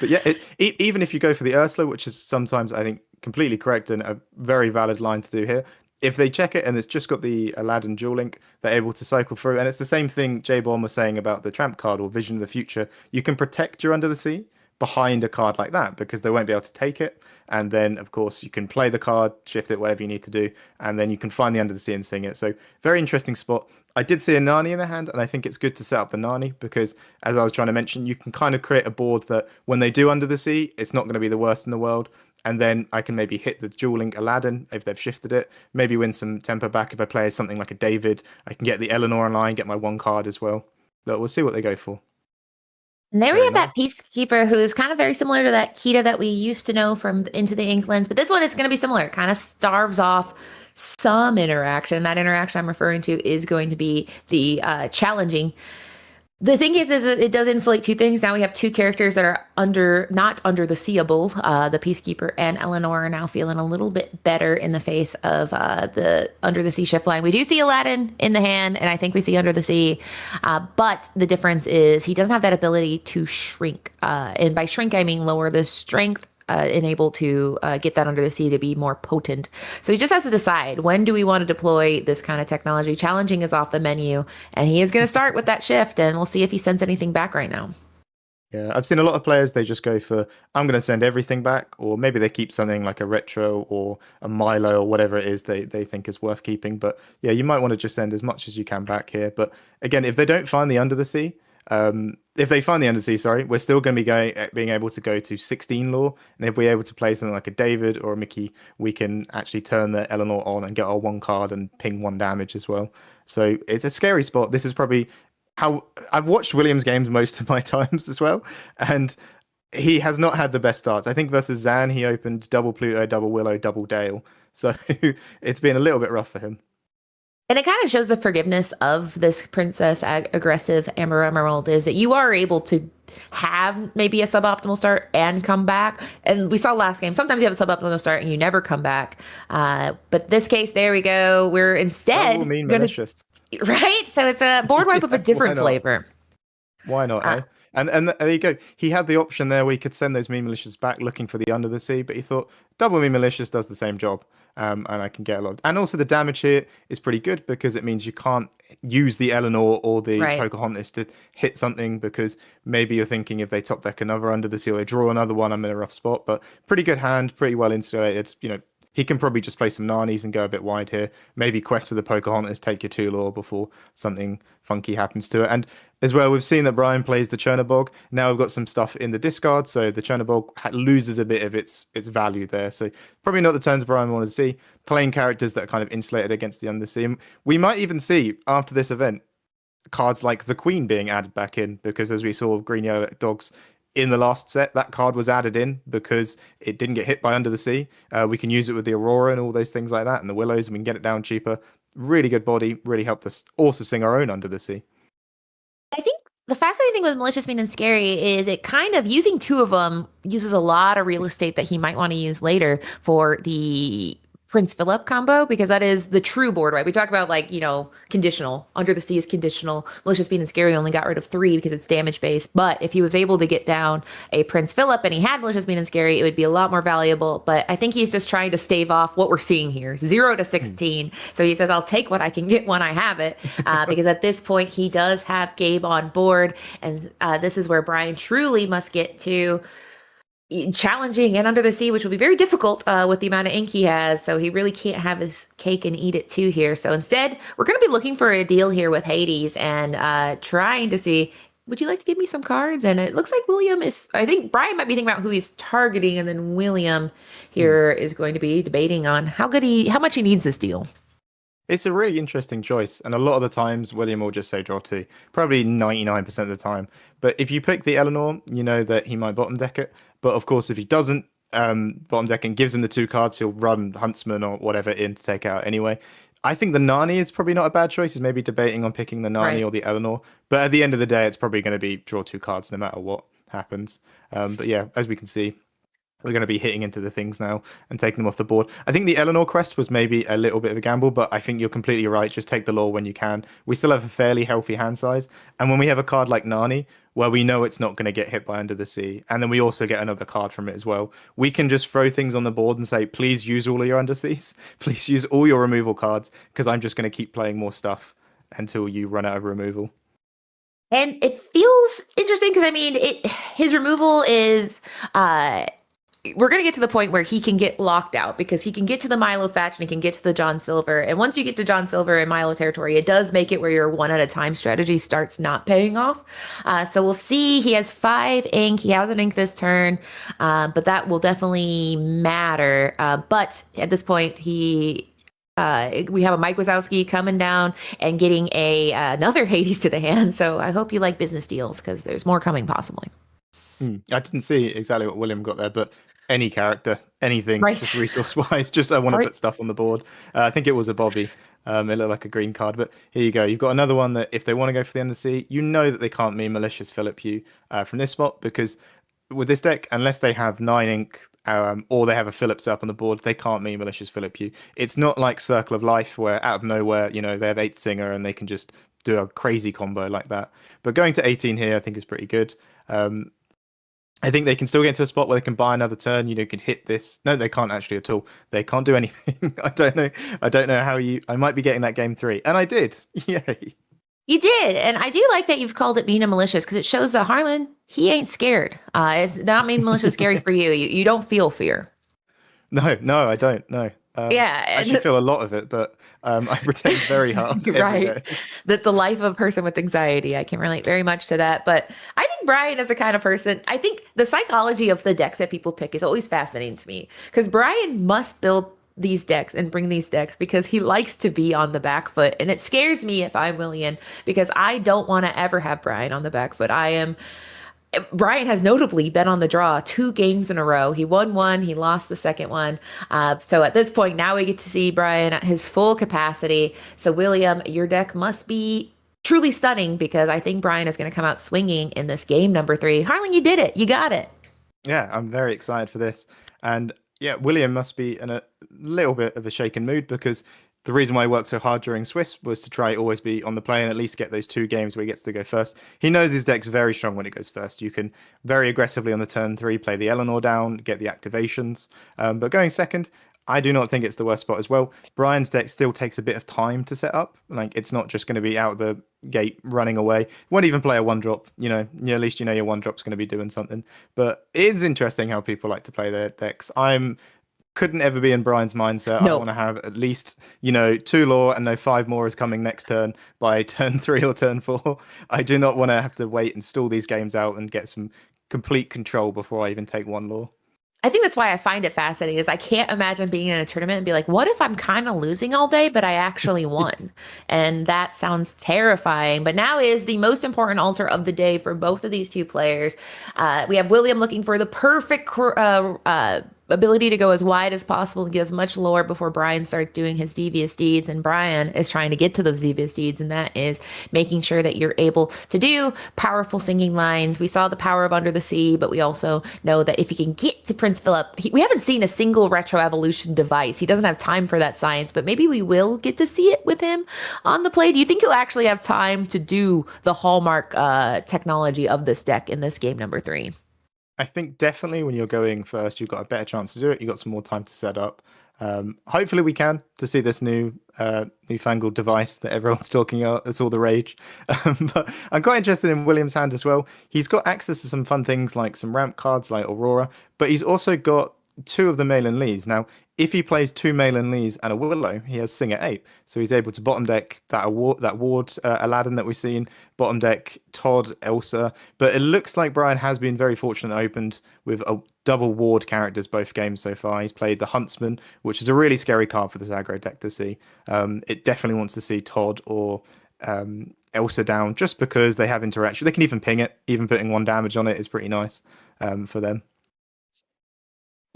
But yeah, even if you go for the Ursula, which is sometimes, I think, completely correct and a very valid line to do here, if they check it and it's just got the Aladdin Duel Link, they're able to cycle through. And it's the same thing J-Bomb was saying about the Tramp card or Vision of the Future. You can protect your Under the Sea behind a card like that because they won't be able to take it. And then, of course, you can play the card, shift it, whatever you need to do, and then you can find the Under the Sea and sing it. So very interesting spot. I did see a Nani in the hand, and I think it's good to set up the Nani because, as I was trying to mention, you can kind of create a board that when they do Under the Sea, it's not going to be the worst in the world. And then I can maybe hit the Duel Link Aladdin if they've shifted it, maybe win some tempo back. If I play something like a David, I can get the Eleanor online, get my 1 card as well. But we'll see what they go for. And there we Very have that nice. Peacekeeper who's kind of very similar to that Kita that we used to know from Into the Inklands. But this one is going to be similar. It kind of starves off some interaction. That interaction I'm referring to is going to be the challenging. The thing is it does insulate 2 things. Now we have 2 characters that are not under the seeable. The Peacekeeper and Eleanor are now feeling a little bit better in the face of the Under the Sea shift line. We do see Aladdin in the hand, and I think we see Under the Sea. But the difference is he doesn't have that ability to shrink. And by shrink, I mean lower the strength. Able to get that Under the Sea to be more potent. So he just has to decide, when do we want to deploy this kind of technology? Challenging is off the menu, and he is going to start with that shift, and we'll see if he sends anything back right now. Yeah, I've seen a lot of players, they just go for, I'm going to send everything back, or maybe they keep something like a Retro or a Milo or whatever it is they think is worth keeping. But yeah, you might want to just send as much as you can back here. But again, if they don't find the Under the Sea, if they find the Under the Sea, sorry, we're still going to be being able to go to 16 lore, and if we're able to play something like a David or a Mickey, we can actually turn the Eleanor on and get our 1 card and ping 1 damage as well. So it's a scary spot. This is probably how I've watched Williams games most of my times as well, and he has not had the best starts. I think versus Zan, he opened double Pluto, double Willow, double Dale, so it's been a little bit rough for him. And it kind of shows the forgiveness of this princess aggressive Amber Emerald is that you are able to have maybe a suboptimal start and come back. And we saw last game, sometimes you have a suboptimal start and you never come back. But this case, there we go. We're instead malicious. Right? So it's a board wipe of a different flavor. Why not, eh? And there you go. He had the option there where he could send those Mean Malicious back looking for the Under the Sea, but he thought double Mean Malicious does the same job. And I can get a lot of, and also the damage here is pretty good because it means you can't use the Eleanor or the Pocahontas to hit something because maybe you're thinking if they top deck another Under the Sea or they draw another one, I'm in a rough spot. But pretty good hand, pretty well insulated. You know, he can probably just play some Narnies and go a bit wide here. Maybe quest with the Pocahontas, take your 2 lore before something funky happens to it. And as well, we've seen that Brian plays the Chernobog. Now we've got some stuff in the discard, so the Chernobog loses a bit of its value there. So probably not the turns Brian wanted to see. Playing characters that are kind of insulated against the Undersea. And we might even see, after this event, cards like the Queen being added back in, because as we saw Green Yellow Dogs in the last set, that card was added in because it didn't get hit by Under the Sea. We can use it with the Aurora and all those things like that, and the Willows, and we can get it down cheaper. Really good body, really helped us also sing our own Under the Sea. I think the fascinating thing with Malicious Mean and Scary is it kind of, using 2 of them, uses a lot of real estate that he might want to use later for the Prince Philip combo, because that is the true board, right? We talk about, like, you know, conditional. Under the Sea is conditional. Malicious Mean and Scary only got rid of 3 because it's damage based. But if he was able to get down a Prince Philip and he had Malicious Mean and Scary, it would be a lot more valuable. But I think he's just trying to stave off what we're seeing here, 0 to 16. So he says, I'll take what I can get when I have it, because at this point he does have Gabe on board, and this is where Brian truly must get to challenging and Under the Sea, which will be very difficult with the amount of ink he has. So he really can't have his cake and eat it too here. So instead, we're going to be looking for a deal here with Hades and trying to see, would you like to give me some cards? And it looks like William is, I think Brian might be thinking about who he's targeting, and then William here is going to be debating on how much he needs this deal. It's a really interesting choice, and a lot of the times William will just say draw 2, probably 99% of the time. But if you pick the Eleanor, you know that he might bottom deck it. But of course, if he doesn't bottom deck and gives him the 2 cards, he'll run Huntsman or whatever in to take out anyway. I think the Nani is probably not a bad choice. He's maybe debating on picking the Nani or the Eleanor. But at the end of the day, it's probably going to be draw 2 cards no matter what happens. But yeah, as we can see, we're going to be hitting into the things now and taking them off the board. I think the Eleanor quest was maybe a little bit of a gamble, but I think you're completely right. Just take the lore when you can. We still have a fairly healthy hand size. And when we have a card like Nani, where we know it's not going to get hit by Under the Sea, and then we also get another card from it as well, we can just throw things on the board and say, please use all of your Underseas. Please use all your removal cards, because I'm just going to keep playing more stuff until you run out of removal. And it feels interesting because, I mean, his removal is... we're going to get to the point where he can get locked out, because he can get to the Milo Thatch and he can get to the John Silver. And once you get to John Silver and Milo territory, it does make it where your 1 at a time strategy starts not paying off. So we'll see. He has 5 ink. He has an ink this turn, but that will definitely matter. But at this point, we have a Mike Wazowski coming down and getting another Hades to the hand. So I hope you like business deals, because there's more coming possibly. I didn't see exactly what William got there, but any character, anything, Right. just resource-wise, just I want to Right. put stuff on the board. I think it was a Bobby. It looked like a green card, but here you go. You've got another one that if they want to go for the Undersea, you know that they can't mean Malicious Philip you from this spot, because with this deck, unless they have 9 ink or they have a Phillips up on the board, they can't mean Malicious Philip you. It's not like Circle of Life, where out of nowhere, you know, they have 8th Singer and they can just do a crazy combo like that. But going to 18 here, I think is pretty good. I think they can still get into a spot where they can buy another turn. You know, can hit this. No, they can't actually at all. They can't do anything. I don't know how you. I might be getting that game 3, and I did. Yay! You did, and I do like that you've called it being a malicious, because it shows that Harlan, he ain't scared. It's not mean malicious scary for you. You don't feel fear. No, I don't. No. Yeah, I actually feel a lot of it, but I retain very hard. every right. day. That the life of a person with anxiety. I can relate very much to that. But I think Brian is the kind of person, I think the psychology of the decks that people pick is always fascinating to me, because Brian must build these decks and bring these decks because he likes to be on the back foot. And it scares me if I'm William, because I don't want to ever have Brian on the back foot. Brian has notably been on the draw 2 games in a row. He won 1, he lost the second one. So at this point, now we get to see Brian at his full capacity. So William, your deck must be truly stunning, because I think Brian is going to come out swinging in this game number 3. Harlan, you did it. You got it. Yeah, I'm very excited for this. And yeah, William must be in a little bit of a shaken mood, because the reason why he worked so hard during Swiss was to try always be on the play and at least get those 2 games where he gets to go first. He knows his deck's very strong when it goes first. You can very aggressively on the turn 3 play the Eleanor down, get the activations. But going second, I do not think it's the worst spot as well. Brian's deck still takes a bit of time to set up. Like, it's not just going to be out the gate running away. Won't even play a 1-drop. At least you know your 1-drop's going to be doing something. But it is interesting how people like to play their decks. I'm couldn't ever be in Brian's mindset. No. I want to have at least, 2 lore and know 5 more is coming next turn by turn 3 or turn 4. I do not want to have to wait and stall these games out and get some complete control before I even take 1 lore. I think that's why I find it fascinating is I can't imagine being in a tournament and be like, what if I'm kind of losing all day, but I actually won? And that sounds terrifying. But now is the most important altar of the day for both of these two players. We have William looking for the perfect ability to go as wide as possible and get as much lore before Brian starts doing his devious deeds. And Brian is trying to get to those devious deeds, and that is making sure that you're able to do powerful singing lines. We saw the power of Under the Sea, but we also know that if you can get to Prince Philip, we haven't seen a single retro evolution device. He doesn't have time for that science, but maybe we will get to see it with him on the play. Do you think he'll actually have time to do the hallmark technology of this deck in this game number 3? I think definitely when you're going first, you've got a better chance to do it. You've got some more time to set up. Hopefully we can to see this newfangled device that everyone's talking about. That's all the rage. But I'm quite interested in William's hand as well. He's got access to some fun things like some ramp cards like Aurora, but he's also got 2 of the Malin Lees. Now, if he plays 2 Malin Lees and a Willow, he has Singer 8. So he's able to bottom deck that Ward Aladdin that we've seen, bottom deck Todd, Elsa. But it looks like Brian has been very fortunate and opened with a double Ward characters both games so far. He's played the Huntsman, which is a really scary card for this aggro deck to see. It definitely wants to see Todd or Elsa down just because they have interaction. They can even ping it. Even putting 1 damage on it is pretty nice for them.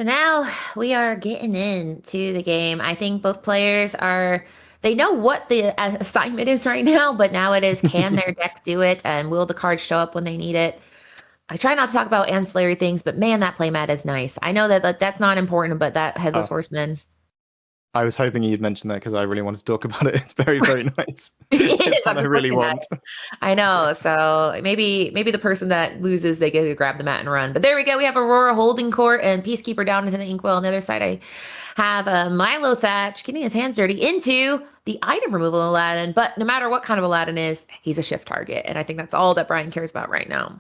So now we are getting into the game. I think both players they know what the assignment is right now, but now it is, can their deck do it? And will the cards show up when they need it? I try not to talk about ancillary things, but man, that playmat is nice. I know that that's not important, but that Headless Horseman. I was hoping you'd mention that because I really wanted to talk about it. It's very, very nice. It is. I really want. I know. So maybe the person that loses, they get to grab the mat and run. But there we go. We have Aurora holding court and Peacekeeper down into the Inkwell. On the other side, I have Milo Thatch getting his hands dirty into the item removal Aladdin. But no matter what kind of Aladdin is, he's a shift target. And I think that's all that Brian cares about right now.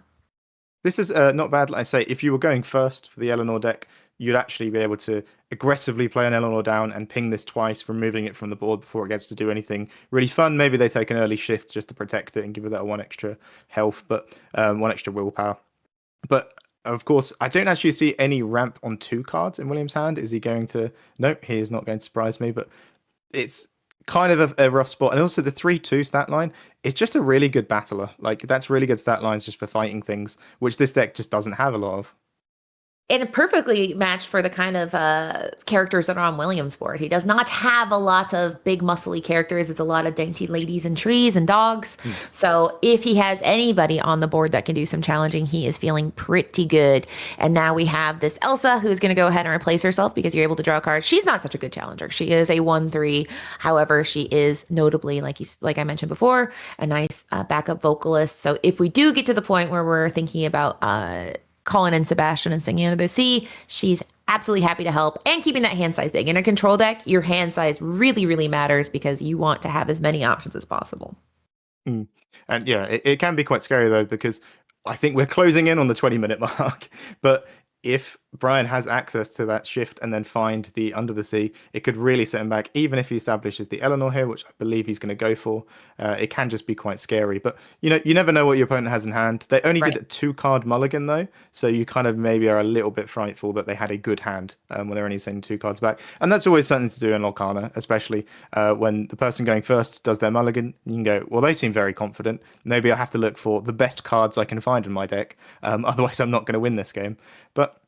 This is not bad. Like I say, if you were going first for the Eleanor deck, you'd actually be able to aggressively play an Eleanor down and ping this twice, removing it from the board before it gets to do anything really fun. Maybe they take an early shift just to protect it and give it that 1 extra health, but 1 extra willpower. But of course, I don't actually see any ramp on 2 cards in William's hand. Is he going to? No, he is not going to surprise me, but it's kind of a rough spot. And also the 3/2 stat line, it's just a really good battler. Like, that's really good stat lines just for fighting things, which this deck just doesn't have a lot of. And perfectly matched for the kind of characters that are on William's board. He does not have a lot of big muscly characters. It's a lot of dainty ladies and trees and dogs. So if he has anybody on the board that can do some challenging, he is feeling pretty good. And now we have this Elsa who's going to go ahead and replace herself because you're able to draw a card. She's not such a good challenger. She is a 1/3. However, she is notably, like I mentioned before, a nice backup vocalist. So if we do get to the point where we're thinking about calling in Sebastian and singing Under the Sea, she's absolutely happy to help. And keeping that hand size big. In a control deck, your hand size really, really matters because you want to have as many options as possible. And yeah, it can be quite scary though, because I think we're closing in on the 20-minute mark. But if Brian has access to that shift and then find the Under the Sea, it could really set him back. Even if he establishes the Eleanor here, which I believe he's going to go for, it can just be quite scary. But you never know what your opponent has in hand. They only did a 2-card mulligan though, so you kind of maybe are a little bit frightful that they had a good hand when they're only sending 2 cards back. And that's always something to do in Lorcana, especially when the person going first does their mulligan. You can go, well, they seem very confident. Maybe I have to look for the best cards I can find in my deck. Otherwise, I'm not going to win this game. But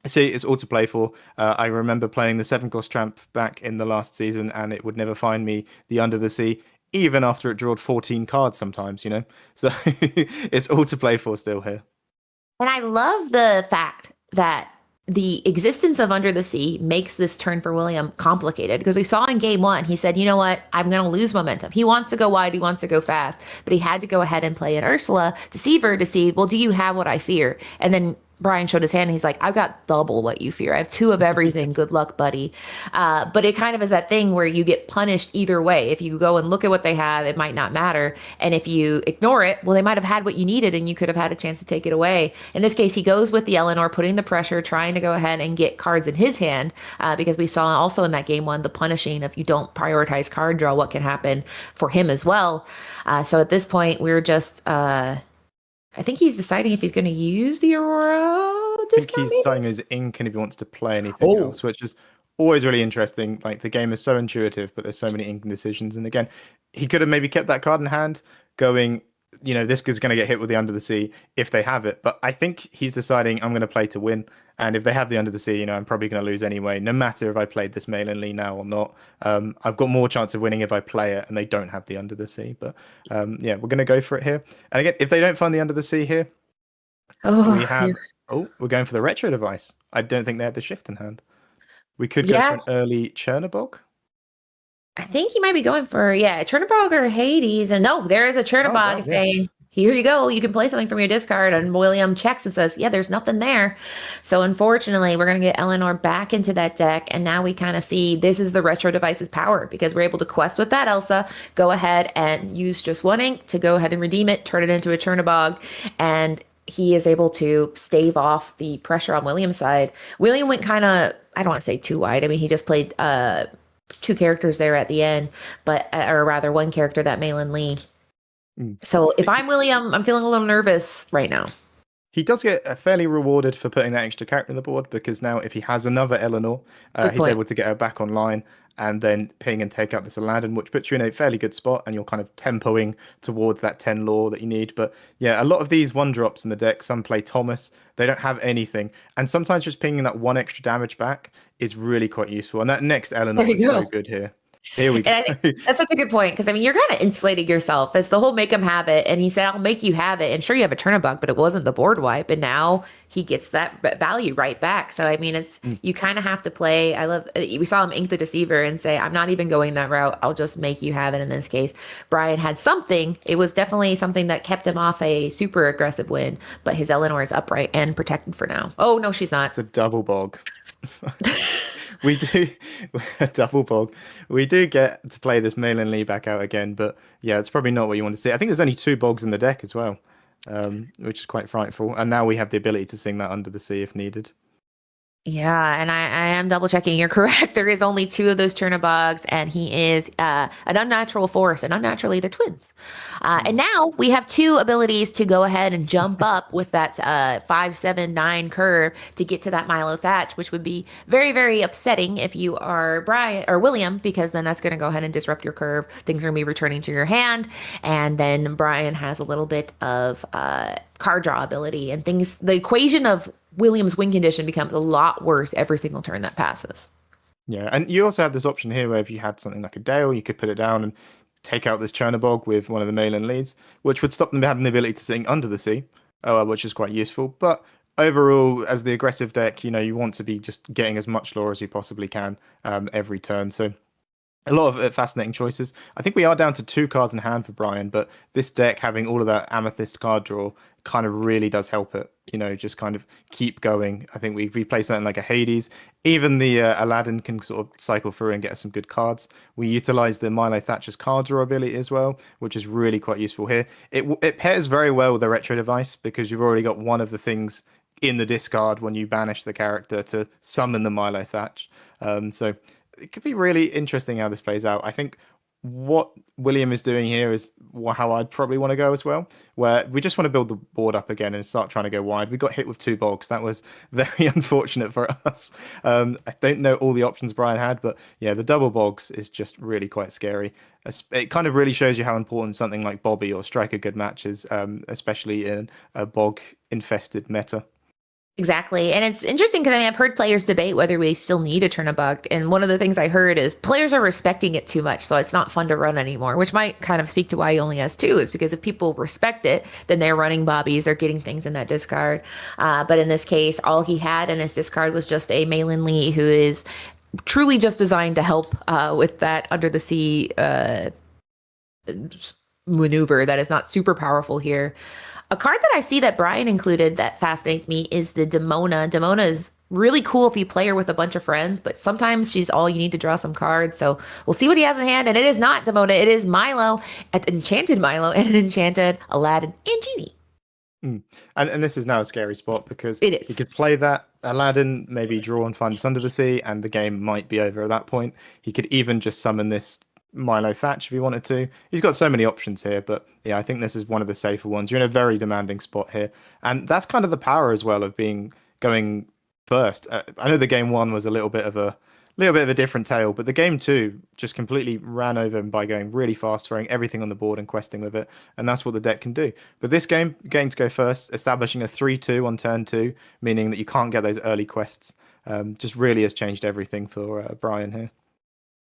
see, it's all to play for. I remember playing the 7-cost tramp back in the last season, and it would never find me the Under the Sea, even after it drawed 14 cards sometimes, So it's all to play for still here. And I love the fact that the existence of Under the Sea makes this turn for William complicated, because we saw in game 1, he said, you know what, I'm going to lose momentum. He wants to go wide, he wants to go fast, but he had to go ahead and play an Ursula to see Ver to see, well, do you have what I fear? And then Brian showed his hand and he's like, I've got double what you fear. I have 2 of everything. Good luck, buddy. But it kind of is that thing where you get punished either way. If you go and look at what they have, it might not matter. And if you ignore it, well, they might have had what you needed and you could have had a chance to take it away. In this case, he goes with the Eleanor, putting the pressure, trying to go ahead and get cards in his hand, because we saw also in that game 1, the punishing, if you don't prioritize card draw, what can happen for him as well. So at this point, we're just... I think he's deciding if he's going to use the Aurora I think discount. he's starting his ink and if he wants to play anything else, which is always really interesting. Like, the game is so intuitive, but there's so many ink decisions. And again, he could have maybe kept that card in hand, going, this is going to get hit with the Under the Sea if they have it. But I think he's deciding, I'm going to play to win. And if they have the Under the Sea, I'm probably going to lose anyway, no matter if I played this Malin Lee now or not. I've got more chance of winning if I play it and they don't have the Under the Sea. But we're going to go for it here. And again, if they don't find the Under the Sea here, we have... Oh, we're going for the retro device. I don't think they had the shift in hand. We could go for an early Chernobog. I think he might be going for, Chernobog or Hades. And no, there is a Chernobog saying, here you go. You can play something from your discard. And William checks and says, there's nothing there. So unfortunately, we're going to get Eleanor back into that deck. And now we kind of see this is the retro device's power, because we're able to quest with that Elsa, go ahead and use just 1 ink to go ahead and redeem it, turn it into a Chernobog. And he is able to stave off the pressure on William's side. William went kind of, I don't want to say too wide. I mean, he just played 2 characters there at the end, but, or rather 1 character, that Malin Lee. So if I'm William, I'm feeling a little nervous right now. He does get fairly rewarded for putting that extra character on the board, because now if he has another Eleanor, he's able to get her back online and then ping and take out this Aladdin, which puts you in a fairly good spot, and you're kind of tempoing towards that 10 lore that you need. But yeah, a lot of these 1-drops in the deck, some play Thomas, they don't have anything. And sometimes just pinging that 1 extra damage back is really quite useful. And that next Eleanor is so good here. Here we go. And I think that's such a good point, because I mean, you're kind of insulating yourself. It's the whole make him have it. And he said, I'll make you have it. And sure, you have a Chernobog, but it wasn't the board wipe. And now he gets that value right back. So, I mean, it's you kind of have to play. We saw him ink the Deceiver and say, I'm not even going that route. I'll just make you have it. In this case, Brian had something. It was definitely something that kept him off a super aggressive win. But his Eleanor is upright and protected for now. Oh, no, she's not. It's a double bog. We do a double bog. We do get to play this Malin Lee back out again, but yeah, it's probably not what you want to see. I think there's only 2 bogs in the deck as well, which is quite frightful. And now we have the ability to sing that Under the Sea if needed. Yeah, and I am double checking. You're correct. There is only 2 of those Chernobogs, and he is an unnatural force, and unnaturally they're twins. And now we have 2 abilities to go ahead and jump up with that 5, 7, 9 curve to get to that Milo Thatch, which would be very, very upsetting if you are Brian or William, because then that's going to go ahead and disrupt your curve. Things are going to be returning to your hand, and then Brian has a little bit of card draw ability and things. The equation of William's win condition becomes a lot worse every single turn that passes. Yeah, and you also have this option here where if you had something like a Dale, you could put it down and take out this Chernobog with one of the Malin leads, which would stop them having the ability to sing Under the Sea, which is quite useful. But overall, as the aggressive deck, you want to be just getting as much lore as you possibly can every turn. So a lot of fascinating choices. I think we are down to 2 cards in hand for Brian, but this deck having all of that Amethyst card draw kind of really does help it, just kind of keep going. I think we play something like a Hades. Even the Aladdin can sort of cycle through and get some good cards. We utilize the Milo Thatcher's card draw ability as well, which is really quite useful here. It pairs very well with the retro device because you've already got one of the things in the discard when you banish the character to summon the Milo Thatch. So it could be really interesting how this plays out. I think what William is doing here is how I'd probably want to go as well, where we just want to build the board up again and start trying to go wide. We got hit with 2 bogs. That was very unfortunate for us. I don't know all the options Brian had, but yeah, the double bogs is just really quite scary. It kind of really shows you how important something like Bobby or Strike a Good Match is, especially in a bog-infested meta. Exactly. And it's interesting because I've heard players debate whether we still need a Chernobog. And one of the things I heard is players are respecting it too much. So it's not fun to run anymore, which might kind of speak to why he only has 2, is because if people respect it, then they're running Bobbies, they're getting things in that discard. But in this case, all he had in his discard was just a Malin Lee, who is truly just designed to help with that Under the Sea maneuver that is not super powerful here. A card that I see that Brian included that fascinates me is the Demona. Demona is really cool if you play her with a bunch of friends, but sometimes she's all you need to draw some cards. So we'll see what he has in hand. And it is not Demona, it is Milo, an enchanted Milo and an enchanted Aladdin and Genie. And this is now a scary spot because It is. he could play that Aladdin, maybe draw and find us under the sea, and the game might be over at that point. He could even just summon this Milo Thatch if he wanted to. He's got so many options here, but yeah, I think this is one of the safer ones. You're in a very demanding spot here, and that's kind of the power as well of going first. I know the game one was a little bit of a different tale, but the game two just completely ran over him by going really fast, throwing everything on the board and questing with it, and that's what the deck can do. But this game, getting to go first, establishing a 3-2 on turn 2, meaning that you can't get those early quests, just really has changed everything for Brian here.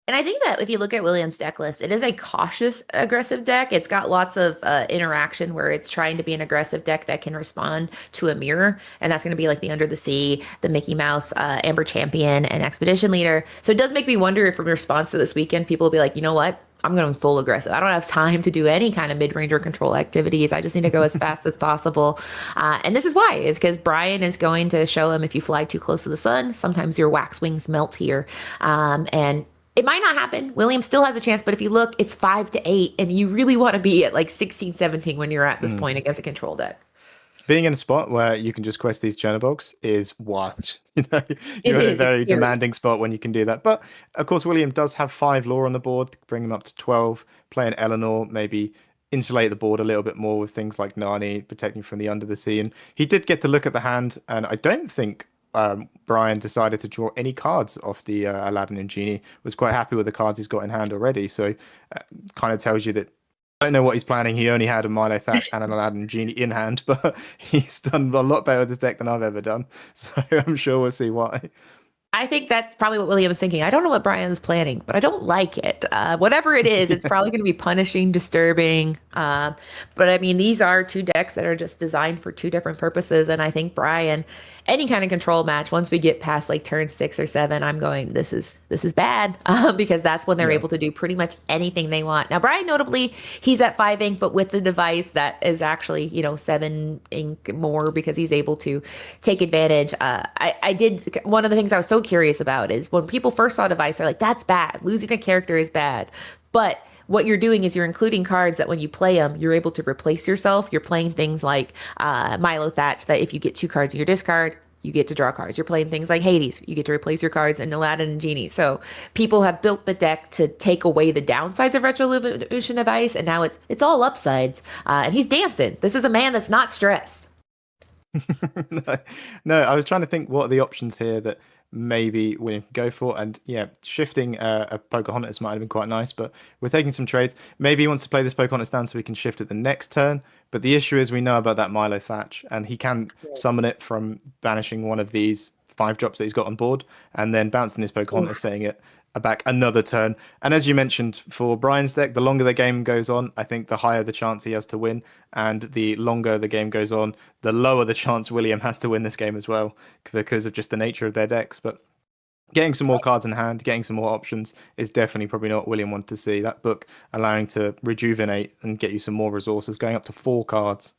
And I think that if you look at William's deck list, it is a cautious aggressive deck. It's got lots of interaction where it's trying to be an aggressive deck that can respond to a mirror. And that's going to be like the Under the Sea, the Mickey Mouse, Amber Champion, and Expedition Leader. So it does make me wonder if in response to this weekend, people will be like, you know what? I'm going full aggressive. I don't have time to do any kind of mid-range or control activities. I just need to go as fast as possible. And this is why, is because Brian is going to show him if you fly too close to the sun, sometimes your wax wings melt here. And it might not happen. William still has a chance, but if you look, it's 5-8, and you really want to be at like 16, 17 when you're at this point against a control deck. Being in a spot where you can just quest these Chernobyls is wild. You're in a very demanding spot when you can do that. But of course, William does have 5 lore on the board, bring him up to 12. Playing Eleanor, maybe insulate the board a little bit more with things like Nani, protecting from the Under the Sea. And he did get to look at the hand, and I don't think Brian decided to draw any cards off the Aladdin and Genie. Was quite happy with the cards he's got in hand already. So kind of tells you that I don't know what he's planning. He only had a Milo Thatch and an Aladdin and Genie in hand, but he's done a lot better with this deck than I've ever done. So I'm sure we'll see why. I think that's probably what William is thinking. I don't know what Brian's planning, but I don't like it. Whatever it is, it's probably going to be punishing, disturbing. But I mean, these are two decks that are just designed for two different purposes. And I think Brian, any kind of control match, once we get past like turn 6 or 7, I'm going, this is bad, because that's when they're able to do pretty much anything they want. Now, Brian, notably, he's at 5 ink, but with the device that is actually, 7 ink more because he's able to take advantage. I did, one of the things I was so curious about is when people first saw device, they're like, that's bad. Losing a character is bad. But what you're doing is you're including cards that when you play them, you're able to replace yourself. You're playing things like Milo Thatch, that if you get 2 cards in your discard, you get to draw cards. You're playing things like Hades. You get to replace your cards in Aladdin and Genie. So people have built the deck to take away the downsides of Retrolution Device, and now it's all upsides. And he's dancing. This is a man that's not stressed. No, I was trying to think what are the options here that maybe William could go for, and yeah, shifting a Pocahontas might have been quite nice, but we're taking some trades. Maybe he wants to play this Pocahontas down so we can shift it the next turn, but the issue is we know about that Milo Thatch, and he can summon it from banishing one of these 5 drops that he's got on board, and then bouncing this Pocahontas, setting it back another turn. And as you mentioned, for Brian's deck, the longer the game goes on, I think the higher the chance he has to win, and the longer the game goes on, the lower the chance William has to win this game as well, because of just the nature of their decks. But getting some more cards in hand, getting some more options is definitely probably not what William wanted to see. That book allowing to rejuvenate and get you some more resources, going up to 4 cards.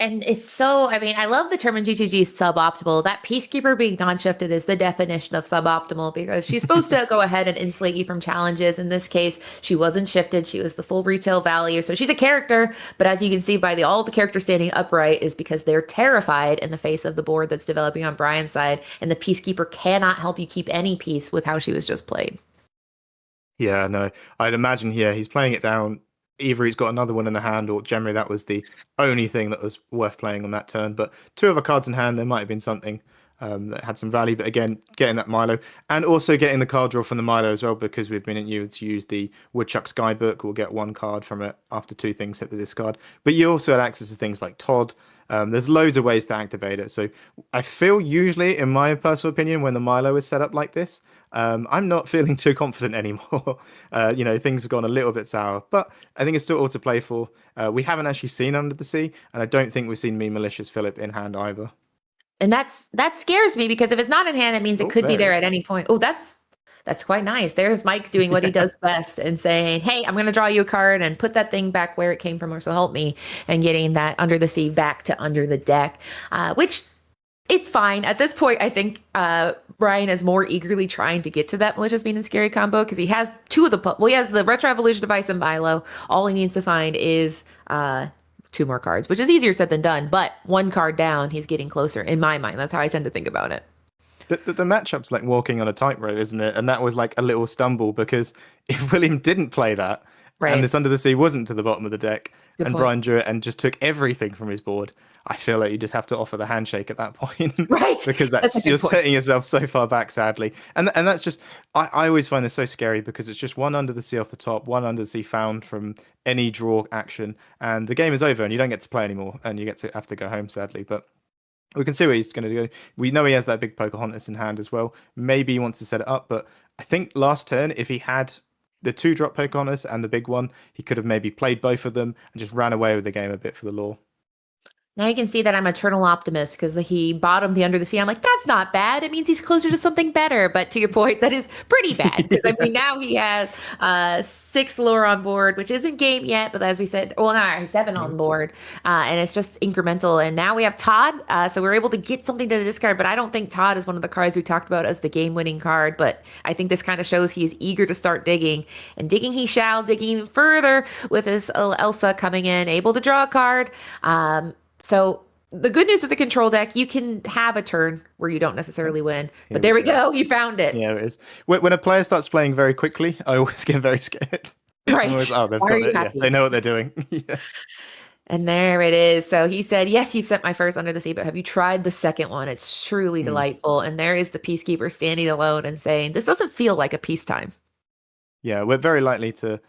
And it's so, I mean, I love the term in GCG suboptimal. That Peacekeeper being non-shifted is the definition of suboptimal, because she's supposed to go ahead and insulate you from challenges. In this case, she wasn't shifted. She was the full retail value. So she's a character, but as you can see by all the characters standing upright is because they're terrified in the face of the board that's developing on Brian's side. And the Peacekeeper cannot help you keep any peace with how she was just played. Yeah, no, I'd imagine here he's playing it down. Either he's got another one in the hand, or generally that was the only thing that was worth playing on that turn. But 2 other cards in hand, there might have been something that had some value. But again, getting that Milo, and also getting the card draw from the Milo as well, because we've been able to use the Woodchuck's Guidebook. We'll get 1 card from it after 2 things hit the discard. But you also had access to things like Todd. There's loads of ways to activate it. So I feel usually, in my personal opinion, when the Milo is set up like this, I'm not feeling too confident anymore. Things have gone a little bit sour, but I think it's still all to play for. We haven't actually seen Under the Sea, and I don't think we've seen Me Malicious Philip in hand either. And that scares me, because if it's not in hand, it means it could be there at any point. Oh, that's That's quite nice. There's Mike doing what he does best and saying, hey, I'm going to draw you a card and put that thing back where it came from, or so help me, and getting that Under the Sea back to under the deck, which it's fine. At this point, I think Brian is more eagerly trying to get to that Malicious Mean and Scary combo because he has two of the, he has the Retro Evolution device and Milo. All he needs to find is 2 more cards, which is easier said than done, but 1 card down, he's getting closer in my mind. That's how I tend to think about it. The matchup's like walking on a tightrope, isn't it? And that was like a little stumble because if William didn't play that, Right. and this Under the Sea wasn't to the bottom of the deck, Good and point. Brian drew it and just took everything from his board, I feel like you just have to offer the handshake at that point. Right. Because That's a good you're point. setting yourself so far back, sadly. And that's just, I always find this so scary because it's just 1 Under the Sea off the top, 1 Under the Sea found from any draw action, and the game is over and you don't get to play anymore and you have to go home, sadly. But we can see what he's going to do. We know he has that big Pocahontas in hand as well. Maybe he wants to set it up, but I think last turn, if he had the 2-drop Pocahontas and the big one, he could have maybe played both of them and just ran away with the game a bit for the lore. Now you can see that I'm eternal optimist because he bottomed the Under the Sea. I'm like, that's not bad. It means he's closer to something better. But to your point, that is pretty bad. Because I mean, now he has 6 lore on board, which isn't game yet. But as we said, well, no, 7 on board. And it's just incremental. And now we have Todd. So we're able to get something to the discard. But I don't think Todd is one of the cards we talked about as the game-winning card. But I think this kind of shows he is eager to start digging. And digging he shall, digging even further with this Elsa coming in, able to draw a card. So the good news with the control deck, you can have a turn where you don't necessarily win. But there we go. You found it. Yeah, it is. When a player starts playing very quickly, I always get very scared. Right. I'm always, oh, they've Why got are you it. Yeah, happy? they know what they're doing. Yeah. And there it is. So he said, yes, you've sent my first Under the Sea, but have you tried the second one? It's truly delightful. And there is the Peacekeeper standing alone and saying, this doesn't feel like a peacetime. Yeah, we're very likely to.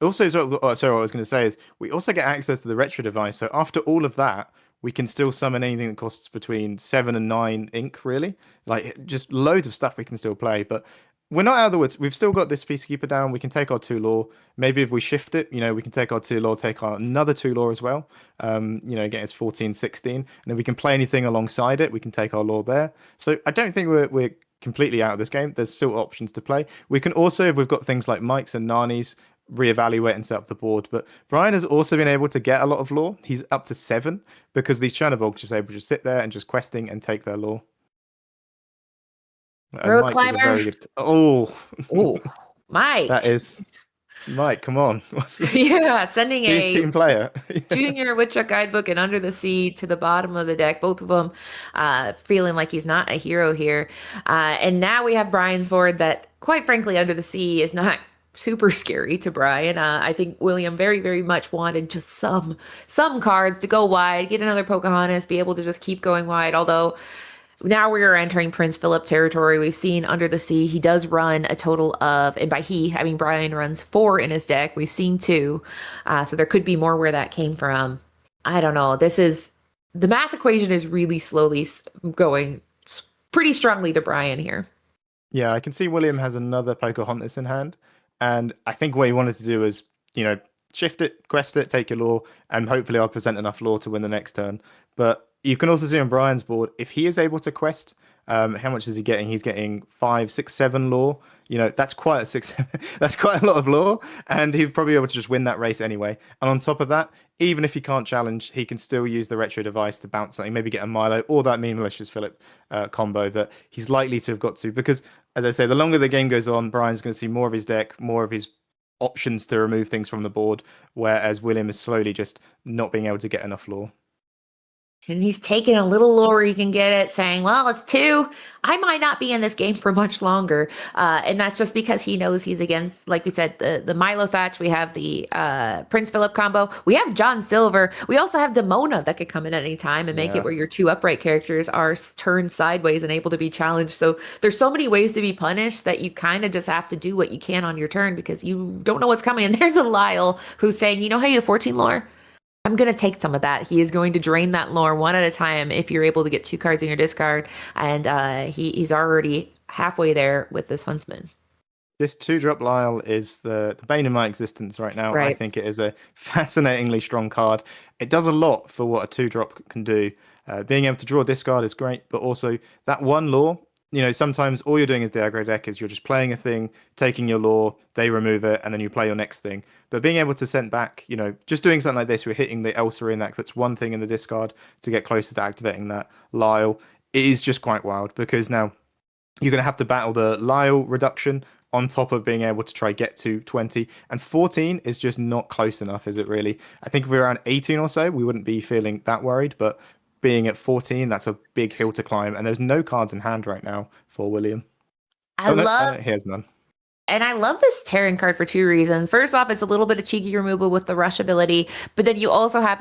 Also, sorry, what I was going to say is we also get access to the retro device. So after all of that, we can still summon anything that costs between 7 and 9 ink, really. Like, just loads of stuff we can still play. But we're not out of the woods. We've still got this Peacekeeper down. We can take our 2 lore. Maybe if we shift it, we can take our 2 lore, take our another 2 lore as well. Get us 14, 16. And then we can play anything alongside it. We can take our lore there. So I don't think we're completely out of this game. There's still options to play. We can also, if we've got things like Mike's and Nani's, reevaluate and set up the board. But Brian has also been able to get a lot of lore. He's up to 7 because these Chernobyls just able to just sit there and just questing and take their lore. Road Mike is a climber. very good. Oh, Mike. that is Mike. Come on, Yeah, sending a team player. junior Woodzshack guidebook and Under the Sea to the bottom of the deck, both of them feeling like he's not a hero here. And now we have Brian's board that, quite frankly, Under the Sea is not super scary to Brian. I think William very, very much wanted just some cards to go wide, get another Pocahontas, be able to just keep going wide. Although now we are entering Prince Philip territory. We've seen Under the Sea. He does run a total of, and by he, I mean Brian runs 4 in his deck. We've seen 2. So there could be more where that came from. I don't know. The math equation is really slowly going pretty strongly to Brian here. Yeah, I can see William has another Pocahontas in hand. And I think what he wanted to do is, shift it, quest it, take your lore, and hopefully I'll present enough lore to win the next turn. But you can also see on Brian's board, if he is able to quest, how much is he getting? He's getting 5, 6, 7 lore. That's quite that's quite a lot of lore, and he'd probably be able to just win that race anyway. And on top of that, even if he can't challenge, he can still use the retro device to bounce something, maybe get a Milo or that Mean Malicious Philip combo that he's likely to have got to. Because, as I say, the longer the game goes on, Brian's going to see more of his deck, more of his options to remove things from the board, whereas William is slowly just not being able to get enough lore. And he's taking a little lower he can get it, saying, well, it's 2. I might not be in this game for much longer. And that's just because he knows he's against, like we said, the Milo Thatch. We have the Prince Philip combo. We have John Silver. We also have Demona that could come in at any time and make it where your 2 upright characters are turned sideways and able to be challenged. So there's so many ways to be punished that you kind of just have to do what you can on your turn because you don't know what's coming. And there's a Lyle who's saying, hey, you have 14 lore? I'm going to take some of that. He is going to drain that lore one at a time if you're able to get 2 cards in your discard. And he's already halfway there with this Huntsman. This 2-drop Lyle is the bane of my existence right now. Right. I think it is a fascinatingly strong card. It does a lot for what a 2-drop can do. Being able to draw a discard is great, but also that 1 lore sometimes all you're doing is the aggro deck is you're just playing a thing, taking your lore, they remove it, and then you play your next thing. But being able to send back, just doing something like this, we're hitting the Elsa in, that puts one thing in the discard to get closer to activating that Lyle. It is just quite wild because now you're going to have to battle the Lyle reduction on top of being able to try get to 20. And 14 is just not close enough, is it really? I think if we were around 18 or so, we wouldn't be feeling that worried. But being at 14, that's a big hill to climb. And there's no cards in hand right now for William. Here's none. And I love this Terran card for two reasons. First off, it's a little bit of cheeky removal with the rush ability, but then you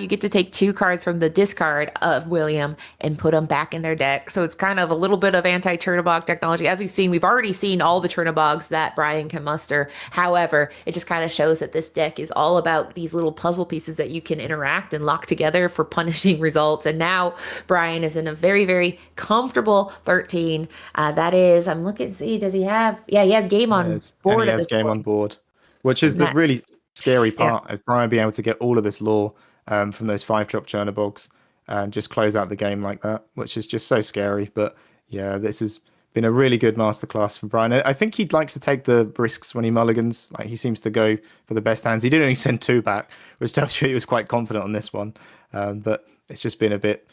get to take two cards from the discard of William and put them back in their deck. So it's kind of a little bit of anti-Chernobog technology. As we've already seen all the Chernobogs that Brian can muster. However, it just kind of shows that this deck is all about these little puzzle pieces that you can interact and lock together for punishing results. And now Brian is in a very, very comfortable 13. That is, I'm looking to see, does he have, he has game on board. And he has game on board, which is the really scary part of Brian being able to get all of this lore from those 5-drop Chernobogs and just close out the game like that, which is just so scary. But yeah, this has been a really good masterclass from Brian. I think he likes to take the risks when he mulligans. Like, he seems to go for the best hands. He did only send 2 back, which tells you he was quite confident on this one. But it's just been a bit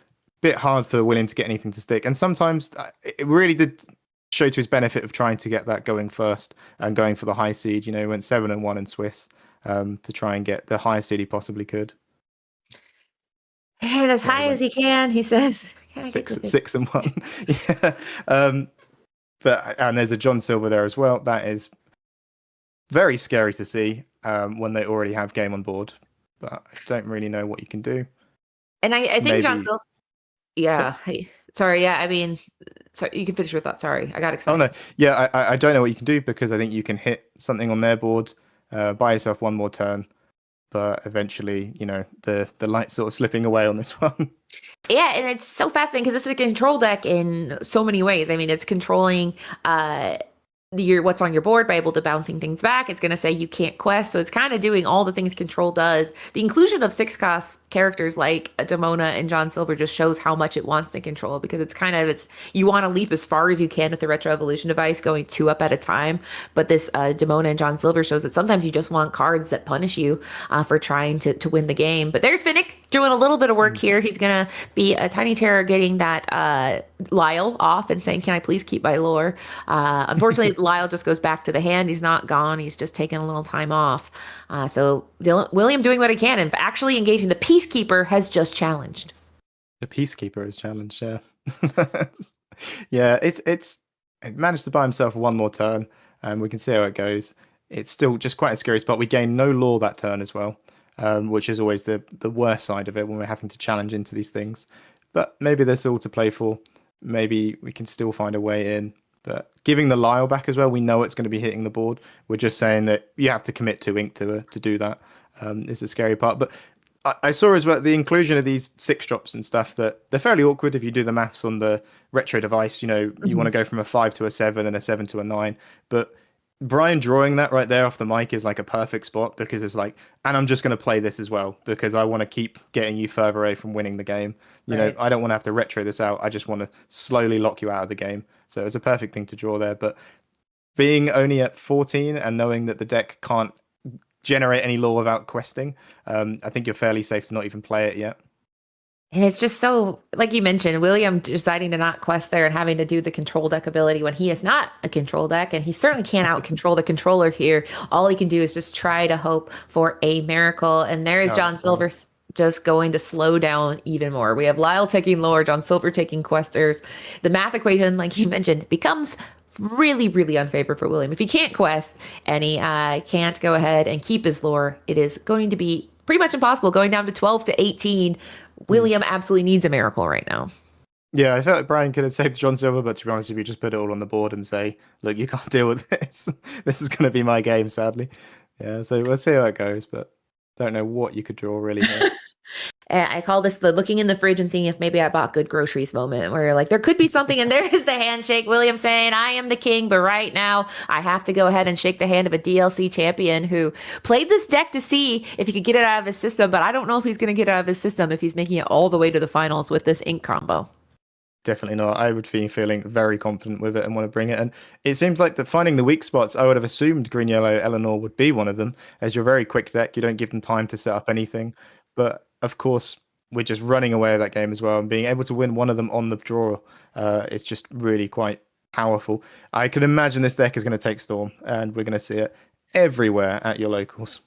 hard for William to get anything to stick. And sometimes it really did show to his benefit of trying to get that going first and going for the high seed. He went 7-1 in Swiss to try and get the highest seed he possibly could. And as high as he can, he says. 6-1. Yeah. And there's a John Silver there as well. That is very scary to see when they already have game on board. But I don't really know what you can do. And I think John Silver. Yeah. Sorry. Yeah. I mean, sorry, you can finish your thought. Sorry, I got excited. Oh no. Yeah, I don't know what you can do because I think you can hit something on their board, buy yourself one more turn, but eventually, the light's sort of slipping away on this one. Yeah, and it's so fascinating because this is a control deck in so many ways. I mean, it's controlling what's on your board by able to bouncing things back. It's going to say you can't quest, so it's kind of doing all the things control does. The inclusion of 6-cost characters like Demona and John Silver just shows how much it wants to control, because it's you want to leap as far as you can with the retro evolution device, going 2 up at a time. But this Demona and John Silver shows that sometimes you just want cards that punish you for trying to win the game. But there's Finnick doing a little bit of work here. He's going to be a Tiny Terror getting that Lyle off and saying, can I please keep my lore? Unfortunately, Lyle just goes back to the hand. He's not gone. He's just taking a little time off. So William doing what he can and actually engaging. The Peacekeeper has just challenged. The Peacekeeper has challenged, yeah. Yeah, it managed to buy himself one more turn, and we can see how it goes. It's still just quite a scary spot. We gain no lore that turn as well, which is always the worst side of it when we're having to challenge into these things. But maybe there's all to play for. Maybe we can still find a way in. But giving the Lyle back as well, we know it's going to be hitting the board. We're just saying that you have to commit 2 ink to do that. Is the scary part. But I saw as well the inclusion of these 6-drops and stuff, that they're fairly awkward if you do the maths on the retro device. You want to go from a 5 to a 7 and a 7 to a 9. But Brian drawing that right there off the mic is like a perfect spot, because it's like, and I'm just going to play this as well because I want to keep getting you further away from winning the game. I don't want to have to retro this out. I just want to slowly lock you out of the game. So it's a perfect thing to draw there. But being only at 14 and knowing that the deck can't generate any lore without questing, I think you're fairly safe to not even play it yet. And it's just so, like you mentioned, William deciding to not quest there and having to do the control deck ability when he is not a control deck, and he certainly can't out control the controller here. All he can do is just try to hope for a miracle. And there is John Silver just going to slow down even more. We have Lyle taking lore, John Silver taking questers. The math equation, like you mentioned, becomes really, really unfavorable for William. If he can't quest and he can't go ahead and keep his lore, it is going to be pretty much impossible. Going down to 12 to 18, William absolutely needs a miracle right now. Yeah, I felt like Brian could have saved John Silver, but to be honest, if you just put it all on the board and say, look, you can't deal with this, this is going to be my game, sadly. Yeah, so we'll see how it goes, but don't know what you could draw really. I call this the looking in the fridge and seeing if maybe I bought good groceries moment, where you're like, there could be something, and there is the handshake. William saying, I am the king, but right now I have to go ahead and shake the hand of a DLC champion who played this deck to see if he could get it out of his system, but I don't know if he's going to get it out of his system if he's making it all the way to the finals with this ink combo. Definitely not. I would be feeling very confident with it and want to bring it. And it seems like finding the weak spots, I would have assumed green yellow Eleanor would be one of them, as you're very quick deck. You don't give them time to set up anything. But of course, we're just running away with that game as well. And being able to win one of them on the draw is just really quite powerful. I could imagine this deck is going to take Storm, and we're going to see it everywhere at your locals.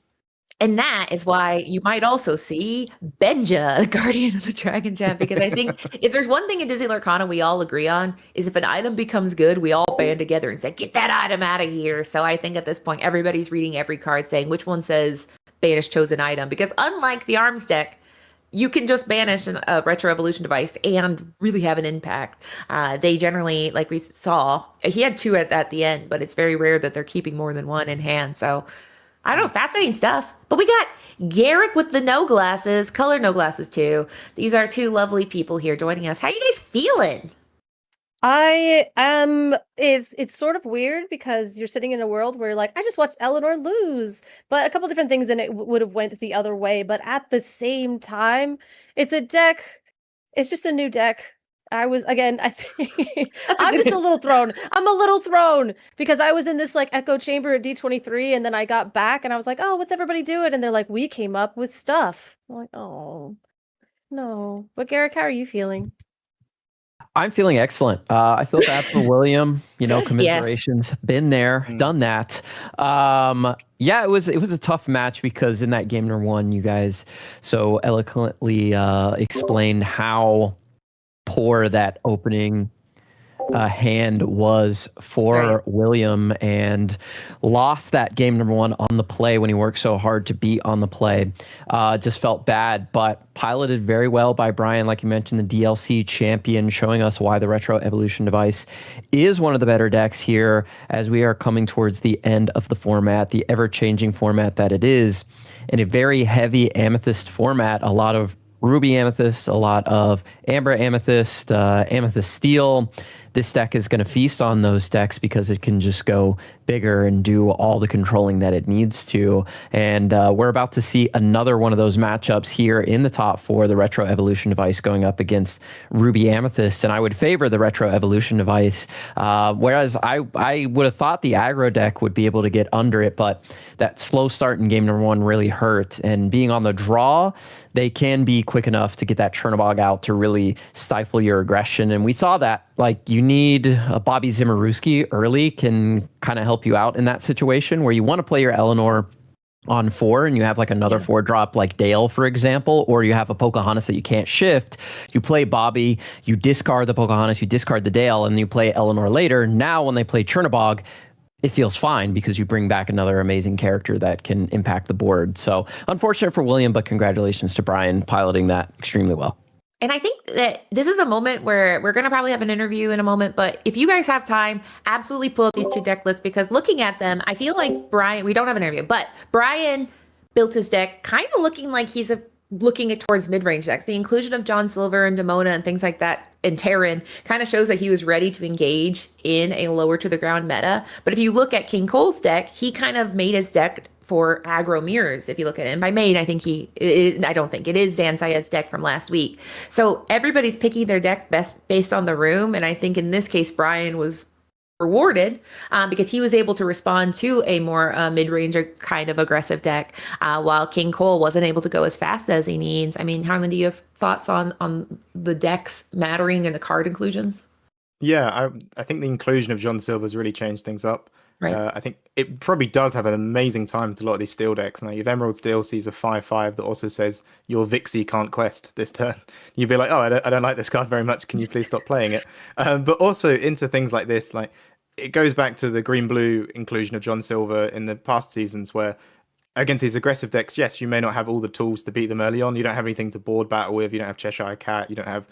And that is why you might also see Benja, the Guardian of the Dragon Gem, because I think if there's one thing in Disney Lorcana we all agree on is if an item becomes good, we all band together and say, get that item out of here. So I think at this point, everybody's reading every card saying which one says banish chosen item, because unlike the arms deck, you can just banish a retro evolution device and really have an impact. They generally, like we saw, he had 2 at the end, but it's very rare that they're keeping more than 1 in hand. So I don't know, fascinating stuff. But we got Garrick with the no glasses, color no glasses too. These are 2 lovely people here joining us. How you guys feeling? I am. It's sort of weird because you're sitting in a world where like I just watched Eleanor lose, but a couple different things in it would have went the other way. But at the same time, it's a deck. It's just a new deck. I was again. I think I'm just a little thrown. I'm a little thrown because I was in this like echo chamber at D23, and then I got back and I was like, "Oh, what's everybody doing?" And they're like, "We came up with stuff." I'm like, "Oh, no." But Garrick, how are you feeling? I'm feeling excellent. I feel bad for William. You know, commiserations. Been there, done that. Yeah, it was a tough match because in that game number 1, you guys so eloquently explained how poor that opening hand was for William, and lost that game number 1 on the play when he worked so hard to beat on the play. Just felt bad, but piloted very well by Brian, like you mentioned, the DLC champion, showing us why the Retro Evolution device is one of the better decks here as we are coming towards the end of the format, the ever-changing format that it is, in a very heavy Amethyst format. A lot of Ruby Amethyst, a lot of Amber Amethyst, Amethyst Steel. This deck is going to feast on those decks because it can just go bigger and do all the controlling that it needs to. And we're about to see another one of those matchups here in the top 4, the Retro Evolution device going up against Ruby Amethyst. And I would favor the Retro Evolution device, whereas I would have thought the aggro deck would be able to get under it, but that slow start in game number 1 really hurt. And being on the draw, they can be quick enough to get that Chernobog out to really stifle your aggression. And we saw that. Like, you need a Bobby Zimmerowski early can kind of help you out in that situation where you want to play your Eleanor on 4 and you have like another 4-drop like Dale, for example, or you have a Pocahontas that you can't shift. You play Bobby, you discard the Pocahontas, you discard the Dale, and you play Eleanor later. Now when they play Chernobog, it feels fine because you bring back another amazing character that can impact the board. So unfortunate for William, but congratulations to Brian piloting that extremely well. And I think that this is a moment where we're going to probably have an interview in a moment, but if you guys have time, absolutely pull up these 2 deck lists, because looking at them, I feel like Brian, we don't have an interview, but Brian built his deck kind of looking like he's looking towards mid-range decks. The inclusion of John Silver and Demona and things like that, and Terran, kind of shows that he was ready to engage in a lower to the ground meta. But if you look at King Cole's deck, he kind of made his deck for aggro mirrors. If you look at it, and by made, I think I don't think it is Zan Syed's deck from last week. So everybody's picking their deck best based on the room. And I think in this case, Brian was rewarded because he was able to respond to a more mid-range or kind of aggressive deck, while King Cole wasn't able to go as fast as he needs. I mean, Harlan, do you have thoughts on the decks mattering and the card inclusions? Yeah, I think the inclusion of John Silver's really changed things up. Right. I think it probably does have an amazing time to a lot of these steel decks. Now, your Emerald Steel sees a 5/5 that also says your Vixie can't quest this turn. You'd be like, oh, I don't like this card very much. Can you please stop playing it? But also into things like this, like it goes back to the green-blue inclusion of John Silver in the past seasons where against these aggressive decks, yes, you may not have all the tools to beat them early on. You don't have anything to board battle with. You don't have Cheshire Cat. You don't have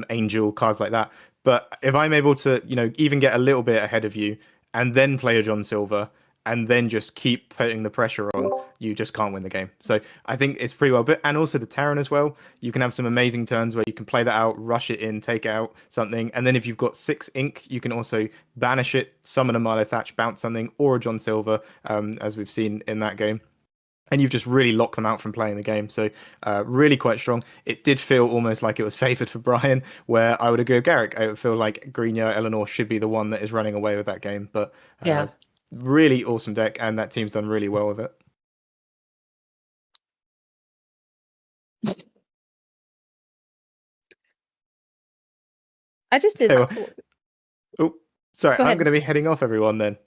Angel, cards like that. But if I'm able to, even get a little bit ahead of you and then play a John Silver and then just keep putting the pressure on, you just can't win the game. So I think it's pretty well built. And also the Terran as well. You can have some amazing turns where you can play that out, rush it in, take out something. And then if you've got 6 ink, you can also banish it, summon a Milo Thatch, bounce something, or a John Silver, as we've seen in that game. and you've just really locked them out from playing the game. So really quite strong. It did feel almost like it was favoured for Brian, where I would agree with Garrick. I would feel like Green Yellow Eleanor should be the one that is running away with that game. But really awesome deck, and that team's done really well with it. I just did. Oh, sorry. Go I'm ahead. going to be heading off, everyone. Then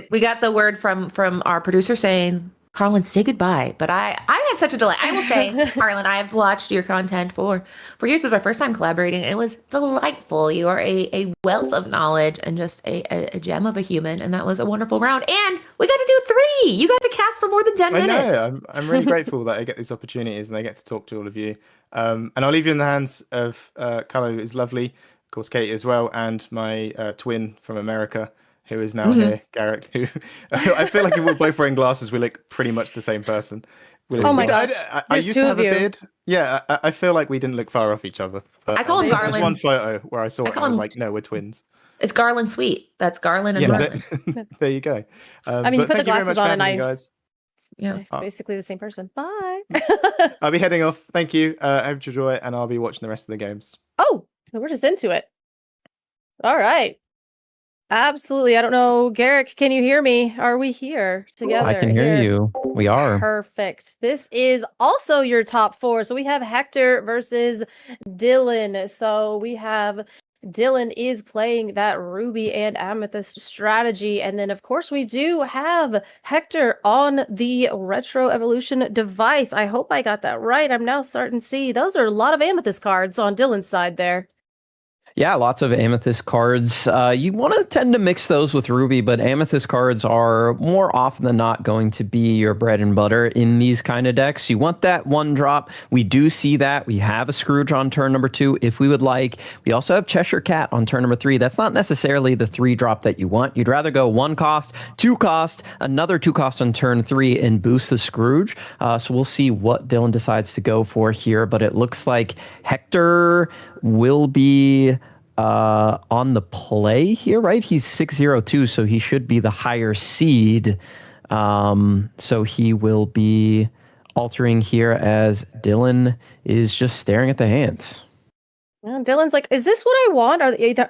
We got the word from our producer saying, Carlin, say goodbye. But I had such a delight. I will say, Carlin, I've watched your content for years. It was our first time collaborating. It was delightful. You are a wealth of knowledge and just a gem of a human. And that was a wonderful round. And we got to do 3. You got to cast for more than 10 minutes. I know. I'm really grateful that I get these opportunities and I get to talk to all of you. And I'll leave you in the hands of Carlo, who's lovely, of course, Kate as well, and my twin from America, who is now here, Garrick, who I feel like if we're both wearing glasses, we look pretty much the same person. Oh my gosh. I used to have a beard. Yeah, I feel like we didn't look far off each other. But, I call him Garland. There's one photo where I saw it and I was like, no, we're twins. It's Garland Sweet. That's Garland and Garland. There you go. I mean, you put the glasses on and guys. Yeah, basically the same person. Bye. I'll be heading off. Thank you. I hope you enjoy it, and I'll be watching the rest of the games. Oh, we're just into it. All right. Absolutely. I don't know. Garrick, can you hear me? Are we here together? I can hear you. We are. Perfect. This is also your top 4. So we have Hector versus Dylan. So we have Dylan is playing that Ruby and Amethyst strategy. And then, of course, we do have Hector on the Retro Evolution device. I hope I got that right. I'm now starting to see those are a lot of Amethyst cards on Dylan's side there. Yeah, lots of Amethyst cards. You want to tend to mix those with Ruby, but Amethyst cards are more often than not going to be your bread and butter in these kind of decks. You want that 1-drop. We do see that. We have a Scrooge on turn number 2 if we would like. We also have Cheshire Cat on turn number 3. That's not necessarily the 3-drop that you want. You'd rather go 1 cost, 2 cost, another 2 cost on turn 3 and boost the Scrooge. So we'll see what Dylan decides to go for here, but it looks like Hector will be on the play here, right? He's 602, so he should be the higher seed. So he will be altering here as Dylan is just staring at the hands. Yeah, Dylan's like, is this what I want?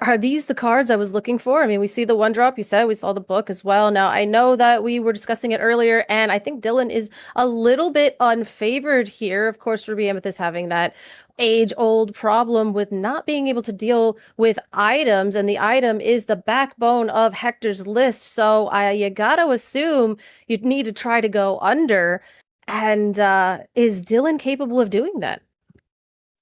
Are these the cards I was looking for? I mean, we see the 1-drop, you said, we saw the book as well. Now, I know that we were discussing it earlier, and I think Dylan is a little bit unfavored here. Of course, Ruby Amethyst having that age-old problem with not being able to deal with items, and the item is the backbone of Hector's list. So you gotta assume you'd need to try to go under. And is Dylan capable of doing that?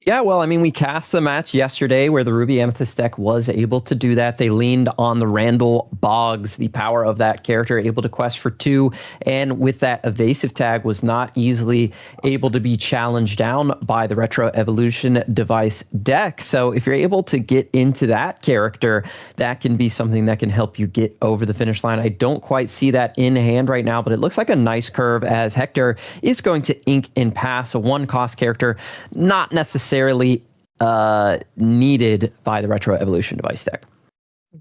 Yeah, well, I mean, we cast the match yesterday where the Ruby Amethyst deck was able to do that. They leaned on the Randall Boggs, the power of that character, able to quest for 2, and with that evasive tag was not easily able to be challenged down by the Retro Evolution device deck. So if you're able to get into that character, that can be something that can help you get over the finish line. I don't quite see that in hand right now, but it looks like a nice curve as Hector is going to ink and pass a 1-cost character, not necessarily needed by the Retro Evolution device deck.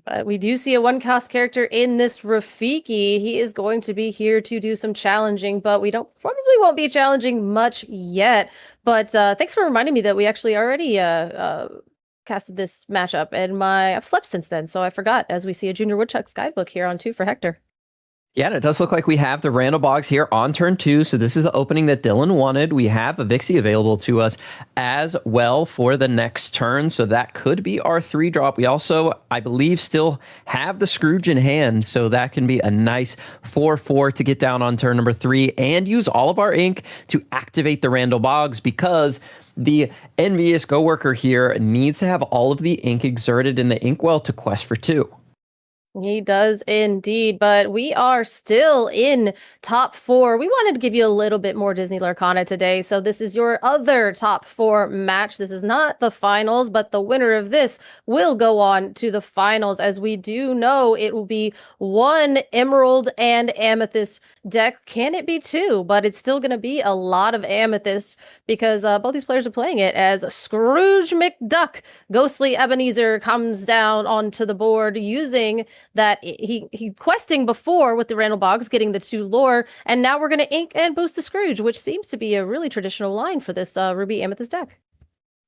But we do see a 1-cost character in this Rafiki. He is going to be here to do some challenging, but we probably won't be challenging much yet. But thanks for reminding me that we actually already casted this matchup, and I've slept since then, so I forgot, as we see a Junior Woodchuck's guidebook here on 2 for Hector. Yeah, and it does look like we have the Randall Boggs here on turn 2. So this is the opening that Dylan wanted. We have a Vixie available to us as well for the next turn. So that could be our 3-drop. We also, I believe, still have the Scrooge in hand. So that can be a nice 4/4 to get down on turn number 3 and use all of our ink to activate the Randall Boggs, because the envious go-worker here needs to have all of the ink exerted in the inkwell to quest for 2. He does indeed, but we are still in top 4. We wanted to give you a little bit more Disney Lorcana today, so this is your other top 4 match. This is not the finals, but the winner of this will go on to the finals, as we do know it will be 1 Emerald and Amethyst deck. Can it be 2? But it's still going to be a lot of Amethyst, because both these players are playing it as Scrooge McDuck. Ghostly Ebenezer comes down onto the board using that he questing before with the Randall Boggs getting the 2 lore, and now we're going to ink and boost a Scrooge, which seems to be a really traditional line for this Ruby Amethyst deck.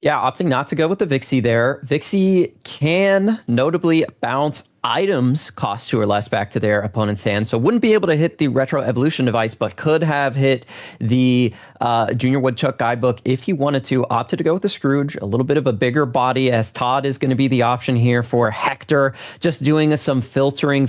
Yeah, opting not to go with the Vixie there. Vixie can notably bounce items cost 2 or less back to their opponent's hand, so wouldn't be able to hit the Retro Evolution device, but could have hit the Junior Woodchuck guidebook if he wanted to. Opted to go with the Scrooge, a little bit of a bigger body, as Todd is going to be the option here for Hector, just doing some filtering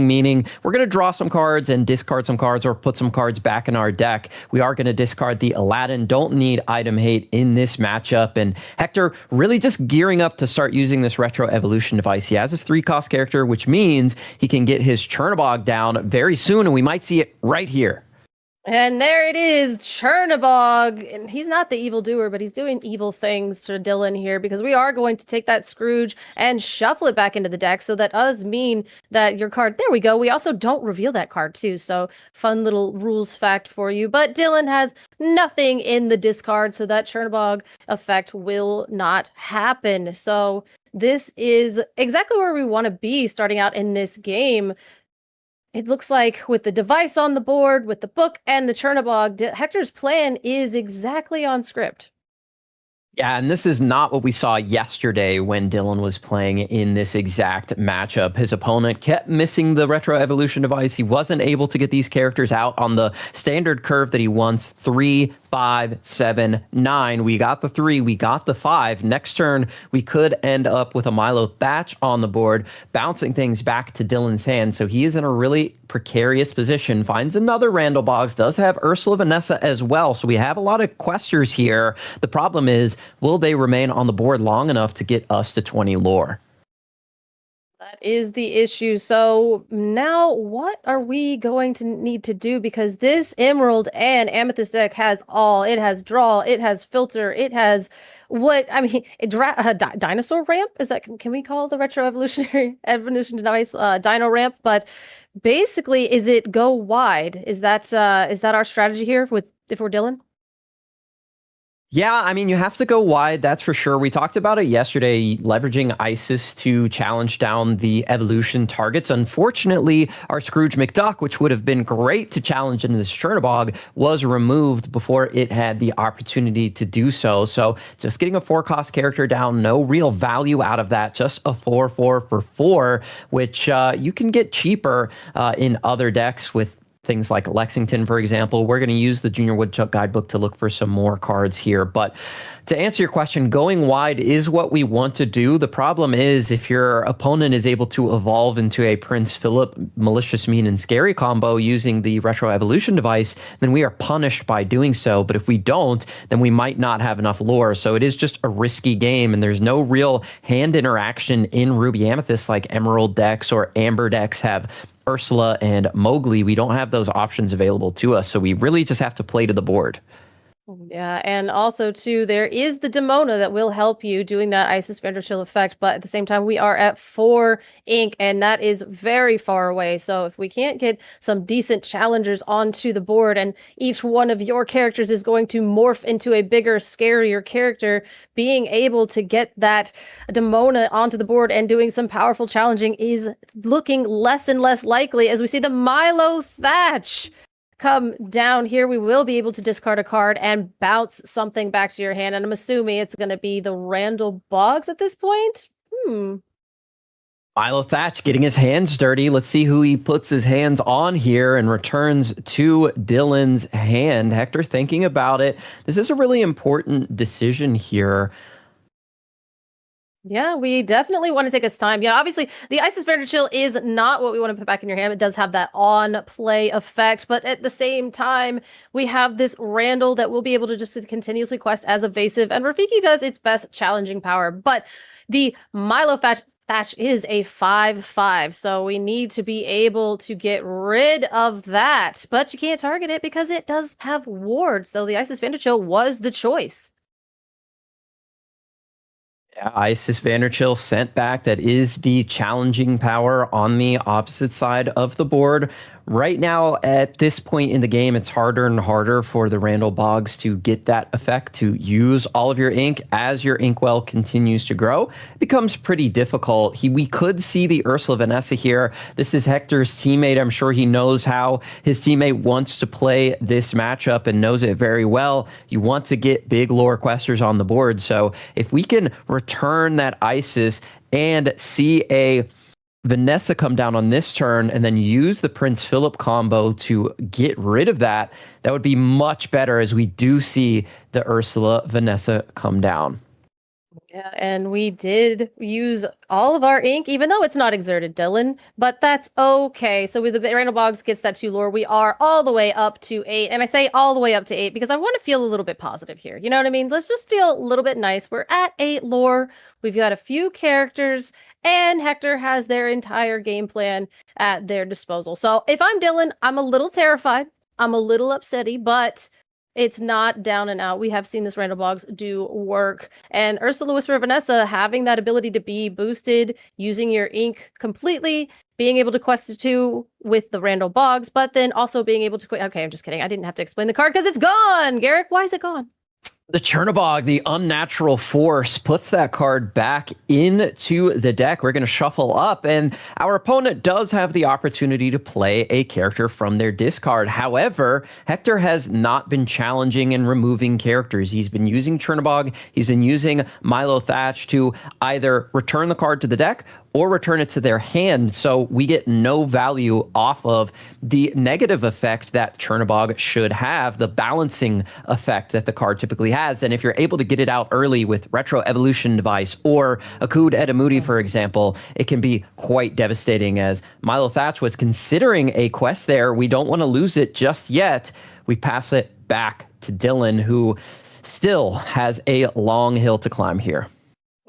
meaning we're going to draw some cards and discard some cards or put some cards back in our deck. We are going to discard the Aladdin, don't need item hate in this matchup, and Hector really just gearing up to start using this Retro Evolution device. He has his 3-cost character, which means he can get his Chernabog down very soon, and we might see it right here. And there it is, Chernabog. And he's not the evil doer, but he's doing evil things to Dylan here, because we are going to take that Scrooge and shuffle it back into the deck. So that does mean that your card, there we go. We also don't reveal that card too. So fun little rules fact for you. But Dylan has nothing in the discard, so that Chernabog effect will not happen. So this is exactly where we want to be starting out in this game. It looks like with the device on the board, with the book and the Chernabog, Hector's plan is exactly on script. Yeah, and this is not what we saw yesterday when Dylan was playing in this exact matchup. His opponent kept missing the Retro Evolution device. He wasn't able to get these characters out on the standard curve that he wants. 3, 5, 7, 9. We got the 3, we got the 5. Next turn, we could end up with a Milo Thatch on the board, bouncing things back to Dylan's hand. So he is in a really precarious position. Finds another Randall Boggs, does have Ursula Vanessa as well. So we have a lot of questers here. The problem is, will they remain on the board long enough to get us to 20 lore? That is the issue. So now what are we going to need to do? Because this Emerald and Amethyst deck has all. It has draw, it has filter, it has dinosaur ramp? Is that, can we call the Retro Evolution device Dino Ramp? But basically, is it go wide? Is that our strategy here if we're Dylan? Yeah, I mean, you have to go wide, that's for sure. We talked about it yesterday, leveraging Isis to challenge down the evolution targets. Unfortunately, our Scrooge McDuck, which would have been great to challenge in this Chernabog, was removed before it had the opportunity to do so. So just getting a 4-cost character down, no real value out of that, just a 4/4 for 4, which you can get cheaper in other decks with things like Lexington, for example. We're going to use the Junior Woodchuck guidebook to look for some more cards here. But to answer your question, going wide is what we want to do. The problem is, if your opponent is able to evolve into a Prince Philip malicious, mean, and scary combo using the Retro Evolution device, then we are punished by doing so. But if we don't, then we might not have enough lore. So it is just a risky game, and there's no real hand interaction in Ruby Amethyst like Emerald decks or Amber decks have Ursula and Mowgli. We don't have those options available to us, so we really just have to play to the board. Yeah, and also too, there is the Demona that will help you doing that Isis Vanderchill effect, but at the same time, we are at 4 ink, and that is very far away. So if we can't get some decent challengers onto the board, and each one of your characters is going to morph into a bigger, scarier character, being able to get that Demona onto the board and doing some powerful challenging is looking less and less likely as we see the Milo Thatch come down here. We will be able to discard a card and bounce something back to your hand, and I'm assuming it's going to be the Randall Boggs at this point. Milo Thatch getting his hands dirty. Let's see who he puts his hands on here and returns to Dylan's hand. Hector thinking about it. This is a really important decision here. Yeah, we definitely want to take its time. Yeah, obviously, the Isis Vanderchill is not what we want to put back in your hand. It does have that on-play effect, but at the same time, we have this Randall that will be able to just continuously quest as evasive, and Rafiki does its best challenging power, but the Milo Thatch is a 5/5, so we need to be able to get rid of that, but you can't target it because it does have wards, so the Isis Vanderchill was the choice. Yeah, Isis Vanderchill sent back. That is the challenging power on the opposite side of the board. Right now, at this point in the game, it's harder and harder for the Randall Boggs to get that effect, to use all of your ink. As your inkwell continues to grow, it becomes pretty difficult. We could see the Ursula Vanessa here. This is Hector's teammate. I'm sure he knows how his teammate wants to play this matchup and knows it very well. You want to get big lore questers on the board. So if we can return that Isis and see a Vanessa come down on this turn and then use the Prince Philip combo to get rid of that, that would be much better, as we do see the Ursula Vanessa come down. Yeah, and we did use all of our ink, even though it's not exerted, Dylan, but that's okay. So with the Randall Boggs gets that 2 lore, we are all the way up to 8. And I say all the way up to 8 because I want to feel a little bit positive here. You know what I mean? Let's just feel a little bit nice. We're at 8 lore. We've got a few characters, and Hector has their entire game plan at their disposal. So if I'm Dylan, I'm a little terrified. I'm a little upsetty, but it's not down and out. We have seen this Randall Boggs do work. And Ursula Whisper Vanessa having that ability to be boosted, using your ink completely, being able to quest a 2 with the Randall Boggs, but then also being able to... Okay, I'm just kidding. I didn't have to explain the card because it's gone. Garrick, why is it gone? The Chernobog, the Unnatural Force, puts that card back into the deck. We're going to shuffle up, and our opponent does have the opportunity to play a character from their discard. However, Hector has not been challenging and removing characters. He's been using Chernobog, he's been using Milo Thatch to either return the card to the deck or return it to their hand, so we get no value off of the negative effect that Chernobog should have, the balancing effect that the card typically has. And if you're able to get it out early with Retro Evolution Device or Akud Edamudi, for example, it can be quite devastating. As Milo Thatch was considering a quest there, we don't want to lose it just yet. We pass it back to Dylan, who still has a long hill to climb here.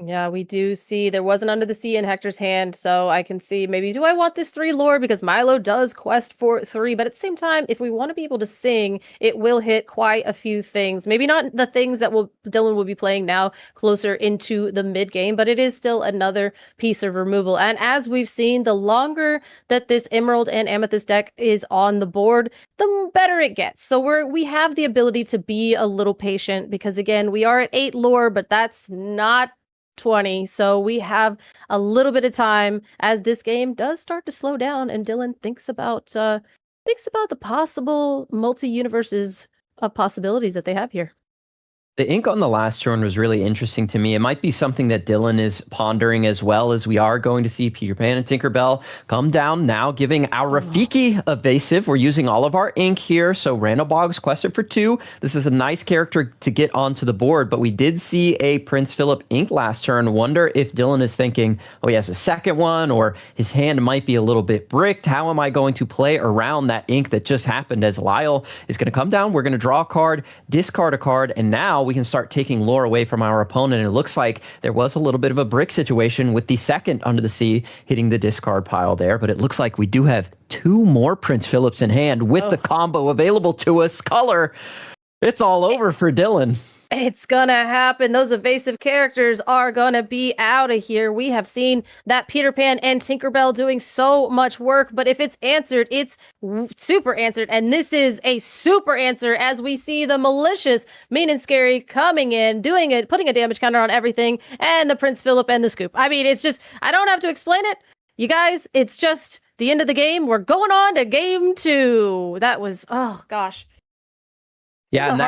Yeah, we do see there was an Under the Sea in Hector's hand, so I can see maybe, do I want this 3 lore? Because Milo does quest for 3, but at the same time, if we want to be able to sing, it will hit quite a few things. Maybe not the things that Dylan will be playing now closer into the mid game, but it is still another piece of removal. And as we've seen, the longer that this Emerald and Amethyst deck is on the board, the better it gets. So we have the ability to be a little patient, because again, we are at 8 lore, but that's not 20, so we have a little bit of time as this game does start to slow down, and Dylan thinks about the possible multi-universes of possibilities that they have here. The ink on the last turn was really interesting to me. It might be something that Dylan is pondering, as well, as we are going to see Peter Pan and Tinkerbell come down now, giving our Rafiki evasive. We're using all of our ink here. So Randall Boggs quested for 2. This is a nice character to get onto the board, but we did see a Prince Philip ink last turn. Wonder if Dylan is thinking, oh, he has a second one, or his hand might be a little bit bricked. How am I going to play around that ink that just happened? As Lyle is going to come down, we're going to draw a card, discard a card, and now we can start taking lore away from our opponent. And it looks like there was a little bit of a brick situation with the second Under the Sea hitting the discard pile there, but it looks like we do have 2 more Prince Philips in hand with the combo available to us. Color, it's all over for Dylan. It's gonna happen. Those evasive characters are gonna be out of here. We have seen that Peter Pan and Tinkerbell doing so much work, but if it's answered, it's super answered. And this is a super answer, as we see the malicious Mean and Scary coming in, doing it, putting a damage counter on everything, and the Prince Philip and the scoop. I mean, it's just, I don't have to explain it. You guys, it's just the end of the game. We're going on to game 2. That was, oh gosh. Yeah, and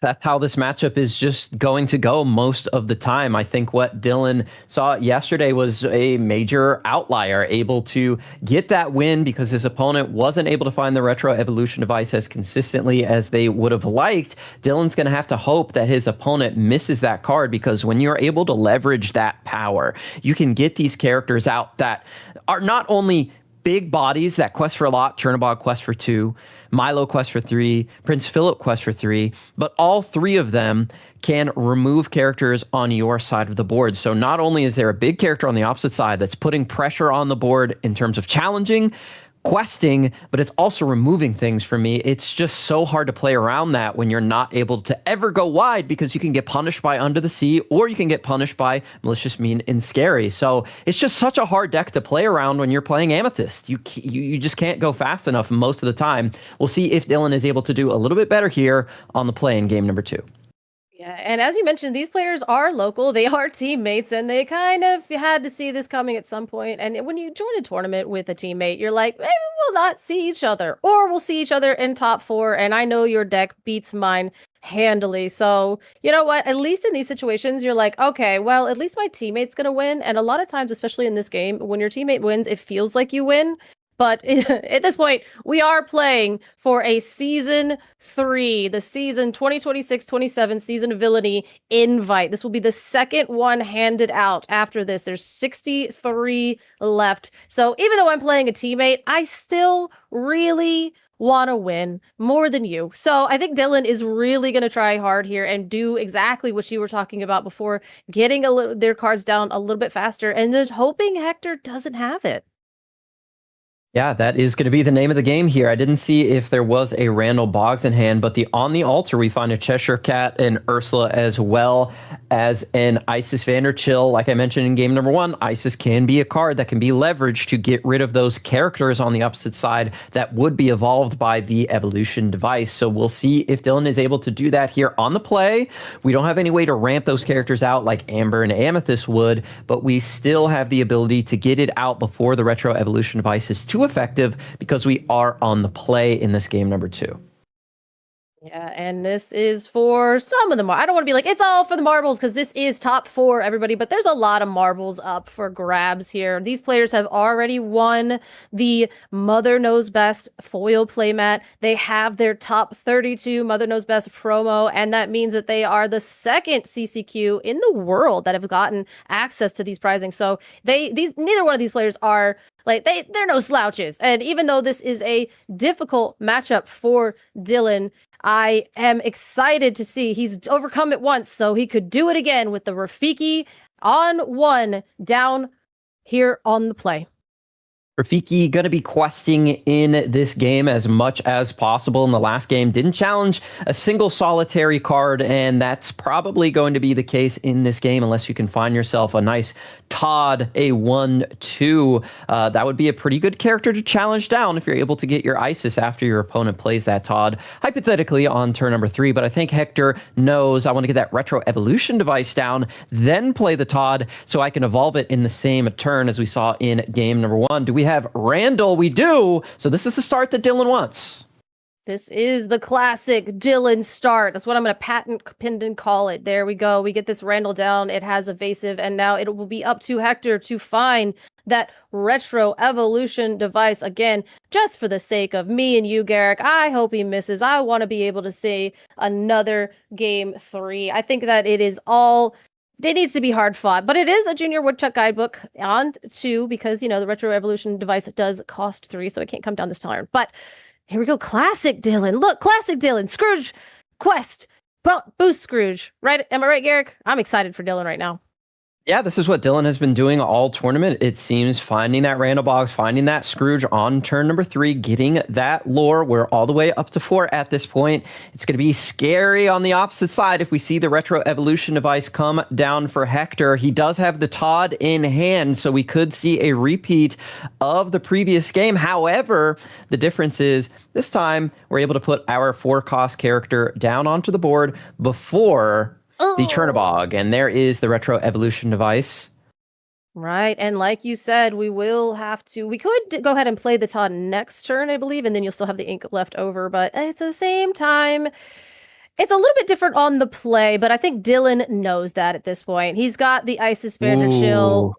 that's how this matchup is just going to go most of the time. I think what Dylan saw yesterday was a major outlier, able to get that win because his opponent wasn't able to find the Retro Evolution Device as consistently as they would have liked. Dylan's going to have to hope that his opponent misses that card, because when you're able to leverage that power, you can get these characters out that are not only big bodies that quest for a lot. Chernobog quest for 2, Milo quest for 3, Prince Philip quest for 3, but all 3 of them can remove characters on your side of the board. So not only is there a big character on the opposite side that's putting pressure on the board in terms of challenging, questing, but it's also removing things from me. It's just so hard to play around that when you're not able to ever go wide, because you can get punished by Under the Sea, or you can get punished by Malicious, Mean, and Scary. So it's just such a hard deck to play around when you're playing Amethyst. You just can't go fast enough most of the time. We'll see if Dylan is able to do a little bit better here on the play in game number 2. Yeah, and as you mentioned, these players are local, they are teammates, and they kind of had to see this coming at some point. And when you join a tournament with a teammate, you're like, maybe we'll not see each other, or we'll see each other in top 4, and I know your deck beats mine handily. So, you know what? At least in these situations, you're like, okay, well, at least my teammate's gonna win. And a lot of times, especially in this game, when your teammate wins, it feels like you win. But at this point, we are playing for a Season 3, the season 2026-27 Season of Villainy invite. This will be the second one handed out after this. There's 63 left. So even though I'm playing a teammate, I still really want to win more than you. So I think Dylan is really going to try hard here and do exactly what you were talking about before, getting their cards down a little bit faster and just hoping Hector doesn't have it. Yeah, that is going to be the name of the game here. I didn't see if there was a Randall Boggs in hand, but on the altar, we find a Cheshire Cat and Ursula, as well as an Isis Vanderchill. Like I mentioned in game number 1, Isis can be a card that can be leveraged to get rid of those characters on the opposite side that would be evolved by the evolution device. So we'll see if Dylan is able to do that here on the play. We don't have any way to ramp those characters out like Amber and Amethyst would, but we still have the ability to get it out before the retro evolution device is too effective, because we are on the play in this game number 2. Yeah, and this is for some of the I don't want to be like, it's all for the marbles, because this is top 4, everybody, but there's a lot of marbles up for grabs here. These players have already won the Mother Knows Best foil playmat. They have their top 32 Mother Knows Best promo, and that means that they are the second CCQ in the world that have gotten access to these prizing. So neither one of these players are like, they're no slouches. And even though this is a difficult matchup for Dylan, I am excited to see he's overcome it once, so he could do it again with the Rafiki on 1 down here on the play. Rafiki going to be questing in this game as much as possible. In the last game, didn't challenge a single solitary card, and that's probably going to be the case in this game unless you can find yourself a nice Todd, a 1-2. That would be a pretty good character to challenge down if you're able to get your Isis after your opponent plays that Todd, hypothetically on turn number 3. But I think Hector knows I want to get that retro evolution device down, then play the Todd so I can evolve it in the same turn as we saw in game number 1. Do we have Randall? We do. So this is the start that Dylan wants. This is the classic Dylan start. That's what I'm going to patent pendant call it. There we go. We get this Randall down. It has evasive, and now it will be up to Hector to find that retro evolution device again, just for the sake of me and you, Garrick. I hope he misses. I want to be able to see another game 3. I think that it needs to be hard fought, but it is a junior woodchuck guidebook on 2 because, the retro evolution device does cost 3, so it can't come down this turn. But here we go. Classic Dylan. Look, classic Dylan. Scrooge, quest, boost Scrooge. Right? Am I right, Garrick? I'm excited for Dylan right now. Yeah, this is what Dylan has been doing all tournament. It seems finding that Randall Boggs, finding that Scrooge on turn number 3, getting that lore. We're all the way up to 4 at this point. It's going to be scary on the opposite side if we see the retro evolution device come down for Hector. He does have the Todd in hand, so we could see a repeat of the previous game. However, the difference is this time we're able to put our 4-cost character down onto the board before the Chernobog, and there is the retro evolution device. Right, and like you said, we could go ahead and play the Todd next turn, I believe, and then you'll still have the ink left over, but at the same time, it's a little bit different on the play, but I think Dylan knows that at this point. He's got the Isis Vanderchill.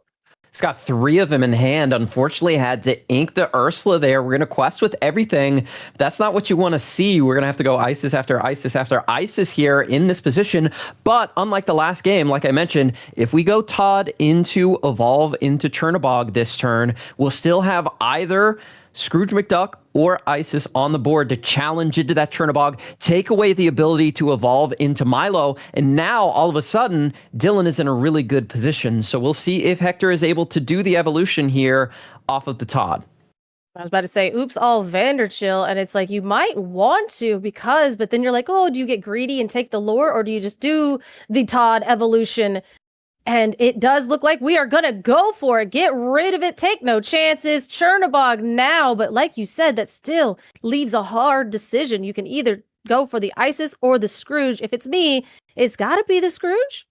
He's got 3 of them in hand. Unfortunately, had to ink the Ursula there. We're going to quest with everything. That's not what you want to see. We're going to have to go Isis after Isis after Isis here in this position. But unlike the last game, like I mentioned, if we go Todd into Evolve into Chernobog this turn, we'll still have either Scrooge McDuck or Isis on the board to challenge into that Chernobog, take away the ability to evolve into Milo, and now all of a sudden Dylan is in a really good position. So we'll see if Hector is able to do the evolution here off of the Todd. I was about to say, oops, all Vanderchill. And it's like, you might want to but then you're like, oh, do you get greedy and take the lore, or do you just do the Todd evolution? And it does look like we are going to go for it. Get rid of it. Take no chances. Chernobog now. But like you said, that still leaves a hard decision. You can either go for the Isis or the Scrooge. If it's me, it's got to be the Scrooge.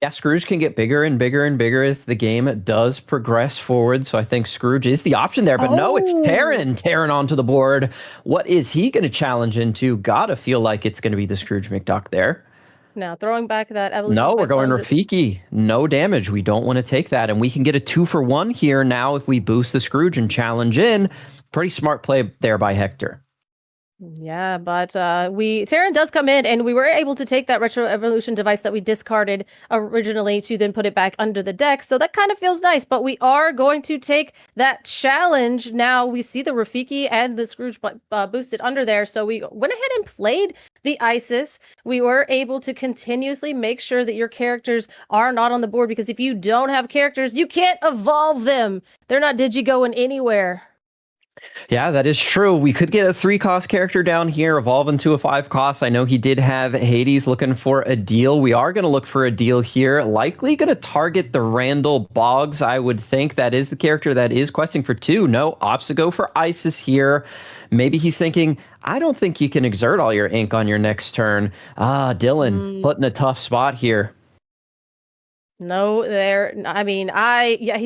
Yeah, Scrooge can get bigger and bigger and bigger as the game does progress forward. So I think Scrooge is the option there. But no, it's Terran onto the board. What is he going to challenge into? Gotta feel like it's going to be the Scrooge McDuck there. Now, throwing back that evolution. No, we're going Rafiki. No damage. We don't want to take that. And we can get a 2-for-1 here now if we boost the Scrooge and challenge in. Pretty smart play there by Hector. Yeah, but Terran does come in, and we were able to take that Retro Evolution device that we discarded originally to then put it back under the deck. So that kind of feels nice, but we are going to take that challenge. Now we see the Rafiki and the Scrooge boosted under there. So we went ahead and played the Isis. We were able to continuously make sure that your characters are not on the board, because if you don't have characters, you can't evolve them. They're not digi-going anywhere. Yeah, that is true. We could get a 3-cost character down here, evolve into a 5-cost. I know he did have Hades looking for a deal. We are going to look for a deal here. Likely going to target the Randall Boggs. I would think that is the character that is questing for 2. No, opts to go for Isis here. Maybe he's thinking, I don't think you can exert all your ink on your next turn. Dylan put in a tough spot here. No, he's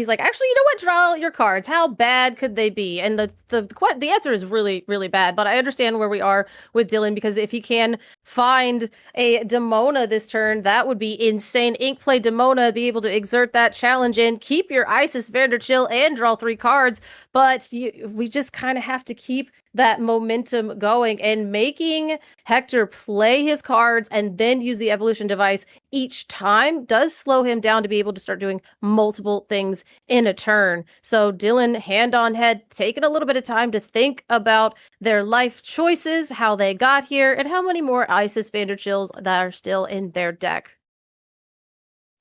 like, actually, you know what? Draw your cards. How bad could they be? And the answer is really, really bad. But I understand where we are with Dylan, because if he can find a Demona this turn, that would be insane. Ink play Demona, be able to exert that challenge in, keep your Isis Vanderchill and draw 3 cards. But we just kind of have to keep that momentum going, and making Hector play his cards and then use the evolution device each time does slow him down to be able to start doing multiple things in a turn. So Dylan, hand on head, taking a little bit of time to think about their life choices, how they got here, and how many more Isis Vanderchills that are still in their deck.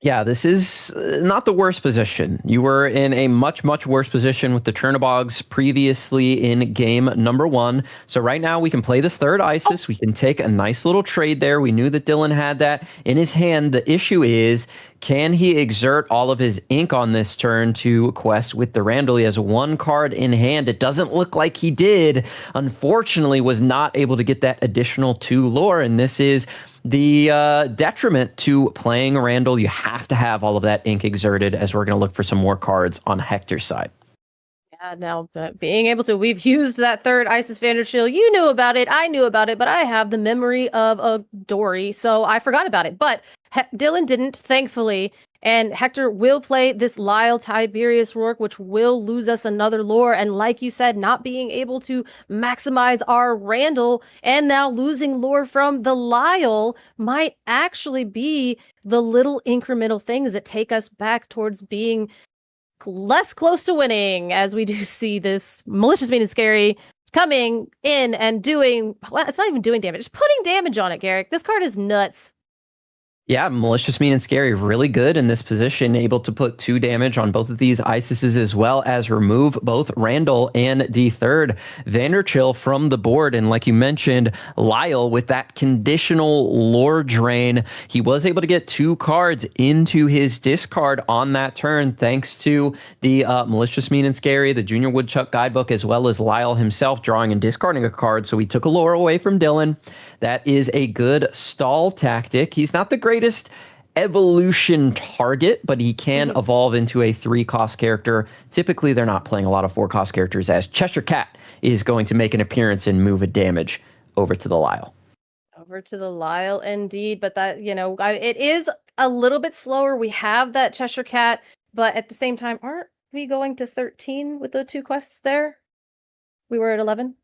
Yeah, this is not the worst position. You were in a much, much worse position with the Chernobygs previously in game number 1. So right now we can play this 3rd Isis. We can take a nice little trade there. We knew that Dylan had that in his hand. The issue is, can he exert all of his ink on this turn to quest with the Randall? He has 1 card in hand. It doesn't look like he did. Unfortunately, was not able to get that additional 2 lore, and this is the detriment to playing Randall. You have to have all of that ink exerted, as we're going to look for some more cards on Hector's side. Yeah, now being able to, we've used that 3rd Isis Vanderchill. You knew about it, I knew about it, but I have the memory of a Dory, so I forgot about it. But Dylan didn't, thankfully. And Hector will play this Lyle Tiberius Rourke, which will lose us another lore. And like you said, not being able to maximize our Randall and now losing lore from the Lyle might actually be the little incremental things that take us back towards being less close to winning, as we do see this Malicious Mean and Scary coming in and doing, well, it's not even doing damage, just putting damage on it, Garrick. This card is nuts. Yeah, Malicious, Mean, and Scary, really good in this position, able to put 2 damage on both of these Isises, as well as remove both Randall and the 3rd Vanderchill from the board. And like you mentioned, Lyle, with that conditional lore drain, he was able to get 2 cards into his discard on that turn, thanks to the Malicious, Mean, and Scary, the Junior Woodchuck Guidebook, as well as Lyle himself drawing and discarding a card. So we took a lore away from Dylan. That is a good stall tactic. He's not the greatest evolution target, but he can evolve into a 3-cost character. Typically, they're not playing a lot of 4-cost characters, as Cheshire Cat is going to make an appearance and move a damage over to the Lyle. Over to the Lyle, indeed. But that, it is a little bit slower. We have that Cheshire Cat, but at the same time, aren't we going to 13 with the 2 quests there? We were at 11?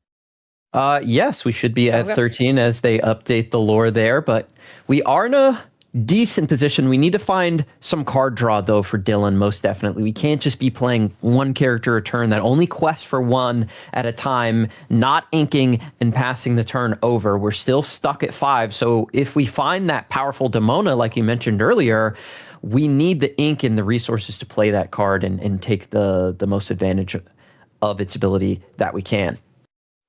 Yes, we should be at 13 as they update the lore there, but we are in a decent position. We need to find some card draw, though, for Dylan, most definitely. We can't just be playing 1 character a turn that only quests for 1 at a time, not inking and passing the turn over. We're still stuck at 5, so if we find that powerful Demona, like you mentioned earlier, we need the ink and the resources to play that card and take the most advantage of its ability that we can.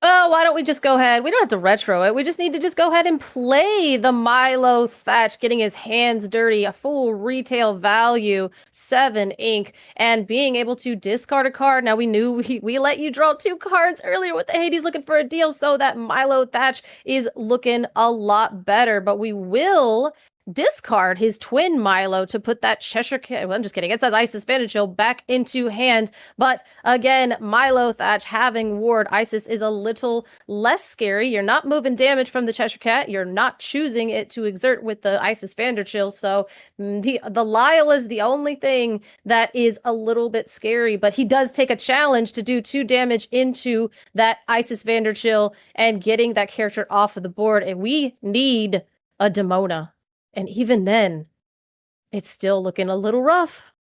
Oh, why don't we just go ahead? We don't have to retro it. We just need to just go ahead and play the Milo Thatch, getting his hands dirty, a full retail value, 7 ink, and being able to discard a card. Now, we knew we let you draw 2 cards earlier with the Hades looking for a deal, so that Milo Thatch is looking a lot better, but we will discard his twin Milo to put that Cheshire Cat, well, I'm just kidding, it says Isis Vanderchill back into hand, but again, Milo Thatch having ward Isis is a little less scary. You're not moving damage from the Cheshire Cat, you're not choosing it to exert with the Isis Vanderchill, so the Lyle is the only thing that is a little bit scary, but he does take a challenge to do 2 damage into that Isis Vanderchill and getting that character off of the board, and we need a Demona. And even then, it's still looking a little rough.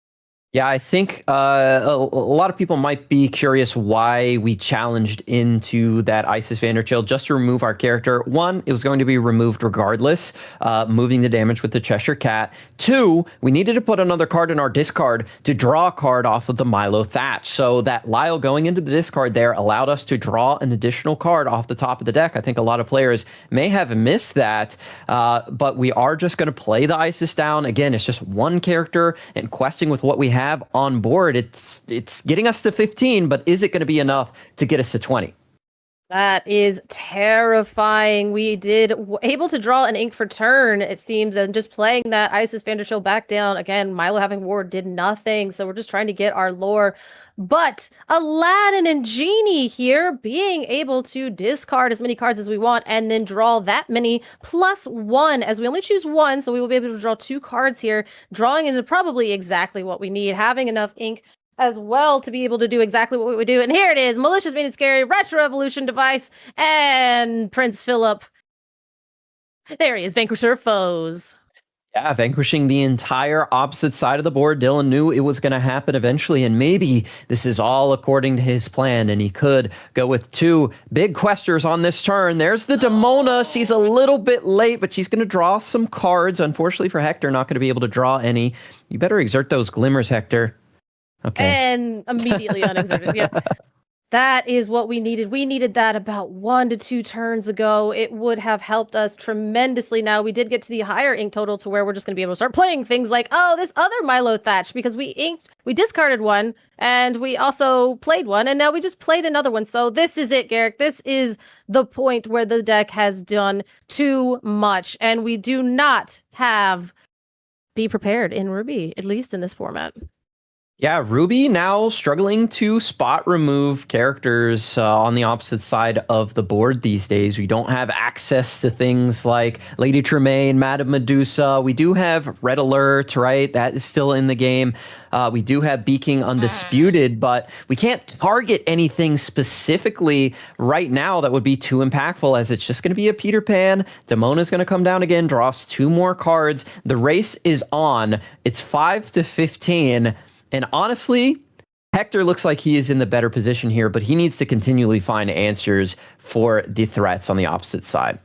Yeah, I think a lot of people might be curious why we challenged into that Isis Vanderchill just to remove our character. 1, it was going to be removed regardless, moving the damage with the Cheshire Cat. 2, we needed to put another card in our discard to draw a card off of the Milo Thatch. So that Lyle going into the discard there allowed us to draw an additional card off the top of the deck. I think a lot of players may have missed that, but we are just going to play the Isis down. Again, it's just 1 character, and questing with what we have on board, it's getting us to 15, but is it going to be enough to get us to 20? That is terrifying. We did able to draw an ink for turn, it seems, and just playing that Isis Vanderchill back down. Again, Milo having ward did nothing, so we're just trying to get our lore. But Aladdin and Genie here being able to discard as many cards as we want and then draw that many +1, as we only choose 1, so we will be able to draw 2 cards here, drawing into probably exactly what we need, having enough ink as well to be able to do exactly what we would do. And here it is, Malicious Meaning Scary, Retro Evolution Device, and Prince Philip. There he is, Vanquisher of Foes. Yeah, vanquishing the entire opposite side of the board. Dylan knew it was going to happen eventually, and maybe this is all according to his plan, and he could go with 2 big questers on this turn. There's the Demona. She's a little bit late, but she's going to draw some cards. Unfortunately for Hector, not going to be able to draw any. You better exert those glimmers, Hector. Okay. And immediately unexerted. Yeah. That is what we needed. We needed that about 1 to 2 turns ago. It would have helped us tremendously. Now, we did get to the higher ink total to where we're just going to be able to start playing things like, oh, this other Milo Thatch, because we discarded 1, and we also played 1, and now we just played another one. So this is it, Garrick. This is the point where the deck has done too much, and we do not have Be Prepared in Ruby, at least in this format. Yeah, Ruby now struggling to spot remove characters on the opposite side of the board these days. We don't have access to things like Lady Tremaine, Madame Medusa. We do have Red Alert, right? That is still in the game. We do have Beaking Undisputed, but we can't target anything specifically right now that would be too impactful, as it's just going to be a Peter Pan. Demona's going to come down again, draw us 2 more cards. The race is on. It's 5 to 15. And honestly, Hector looks like he is in the better position here, but he needs to continually find answers for the threats on the opposite side.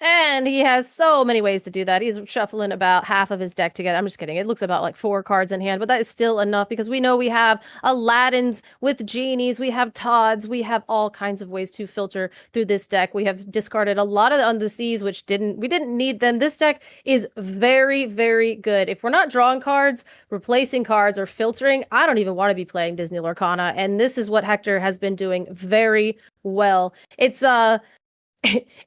And he has so many ways to do that. He's shuffling about half of his deck together. I'm just kidding. It looks about like 4 cards in hand, but that is still enough because we know we have Aladdins with Genies, we have Todds, we have all kinds of ways to filter through this deck. We have discarded a lot of the Underseas, which we didn't need them. This deck is very, very good. If we're not drawing cards, replacing cards, or filtering, I don't even want to be playing Disney Lorcana. And this is what Hector has been doing very well.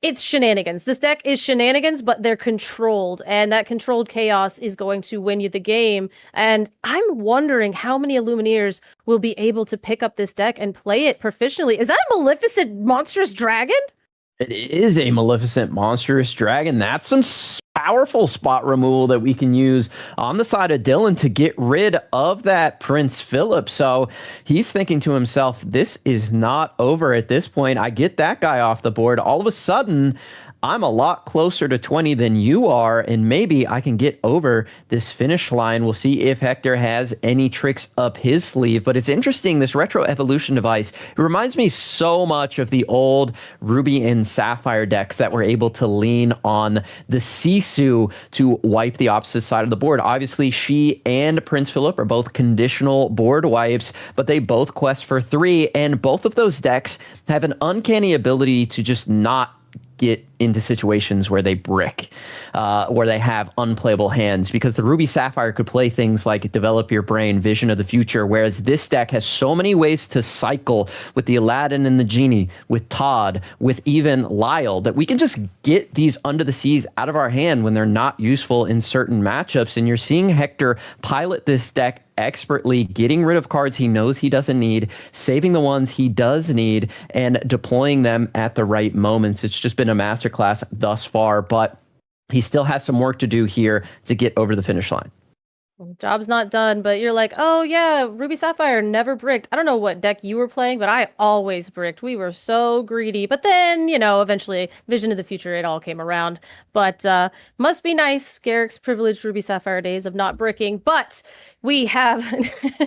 It's shenanigans. This deck is shenanigans, but they're controlled, and that controlled chaos is going to win you the game. And I'm wondering how many Illumineers will be able to pick up this deck and play it proficiently. Is that a Maleficent Monstrous Dragon? It is a Maleficent Monstrous Dragon. That's some powerful spot removal that we can use on the side of Dylan to get rid of that Prince Philip. So he's thinking to himself, this is not over at this point. I get that guy off the board. All of a sudden, I'm a lot closer to 20 than you are, and maybe I can get over this finish line. We'll see if Hector has any tricks up his sleeve. But it's interesting, this retro evolution device, it reminds me so much of the old Ruby and Sapphire decks that were able to lean on the Sisu to wipe the opposite side of the board. Obviously, she and Prince Philip are both conditional board wipes, but they both quest for 3, and both of those decks have an uncanny ability to just not get into situations where they brick, where they have unplayable hands, because the Ruby Sapphire could play things like Develop Your Brain, Vision of the Future, whereas this deck has so many ways to cycle with the Aladdin and the Genie, with Todd, with even Lyle, that we can just get these Under the Seas out of our hand when they're not useful in certain matchups. And you're seeing Hector pilot this deck expertly, getting rid of cards he knows he doesn't need, saving the ones he does need, and deploying them at the right moments. It's just been a masterclass thus far, but he still has some work to do here to get over the finish line. Job's not done, but you're like, oh yeah, Ruby Sapphire never bricked. I don't know what deck you were playing, but I always bricked. We were so greedy. But then, eventually, Vision of the Future, it all came around. But must be nice, Garrick's privileged Ruby Sapphire days of not bricking. But we have,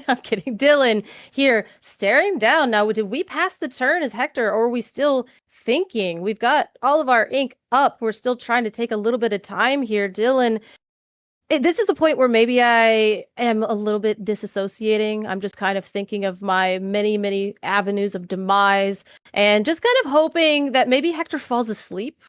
I'm kidding, Dylan here staring down. Now, did we pass the turn as Hector, or are we still thinking? We've got all of our ink up. We're still trying to take a little bit of time here. Dylan, this is the point where maybe I am a little bit disassociating. I'm just kind of thinking of my many, many avenues of demise and just kind of hoping that maybe Hector falls asleep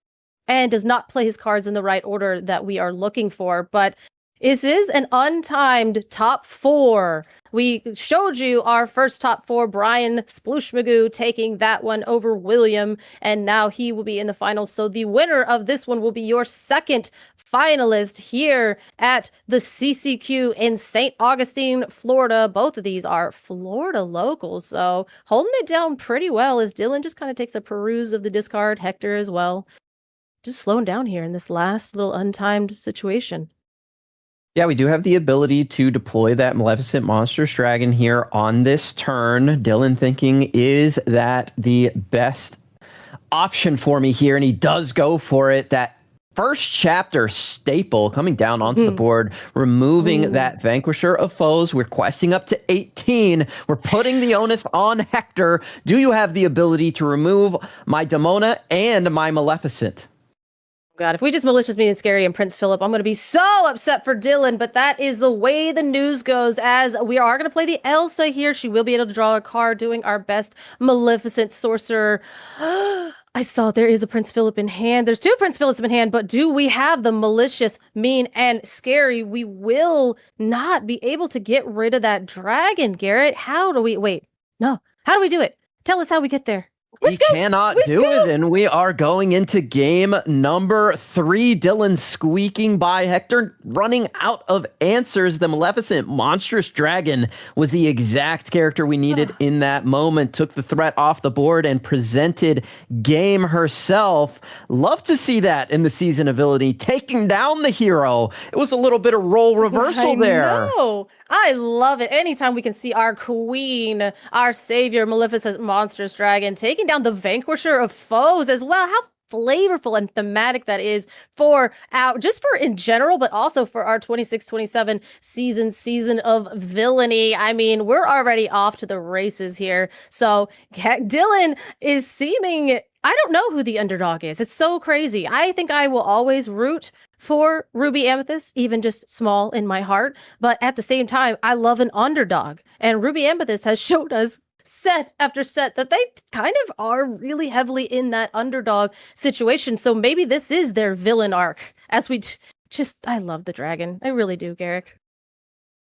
and does not play his cards in the right order that we are looking for. But this is an untimed top 4. We showed you our first top 4, Brian Splooshmagoo taking that one over William, and now he will be in the finals. So the winner of this one will be your second finalist here at the CCQ in Saint Augustine, Florida. Both of these are Florida locals, so holding it down pretty well as Dylan just kind of takes a peruse of the discard. Hector as well. Just slowing down here in this last little untimed situation. Yeah, we do have the ability to deploy that Maleficent Monstrous Dragon here on this turn. Dylan thinking, is that the best option for me here? And he does go for it. That first chapter staple coming down onto the board, removing that Vanquisher of Foes. We're questing up to 18. We're putting the onus on Hector. Do you have the ability to remove my Demona and my Maleficent? God, if we just malicious mean scary and Prince Philip, I'm going to be so upset for Dylan, but that is the way the news goes, as we are going to play the Elsa here. She will be able to draw a card, doing our best Maleficent Sorcerer. I saw there is a Prince Philip in hand. There's 2 Prince Philips in hand, but do we have the malicious, mean, and scary? We will not be able to get rid of that dragon, Garrett. How do we, wait, no, how do we do it? Tell us how we get there. We cannot do it, and we are going into game number 3. Dylan squeaking by, Hector running out of answers. The Maleficent Monstrous Dragon was the exact character we needed in that moment. Took the threat off the board and presented game herself. Love to see that in the season ability, taking down the hero. It was a little bit of role reversal there. I love it. Anytime we can see our queen, our savior, Maleficent Monstrous Dragon, taking down the Vanquisher of Foes as well. How flavorful and thematic that is for just for in general, but also for our 26-27 season of villainy. I mean, we're already off to the races here. So Dylan is seeming, I don't know who the underdog is. It's so crazy. I think I will always root for Ruby Amethyst, even just small in my heart. But at the same time, I love an underdog. And Ruby Amethyst has showed us set after set that they kind of are really heavily in that underdog situation. So maybe this is their villain arc, as we I love the dragon. I really do, Garrick.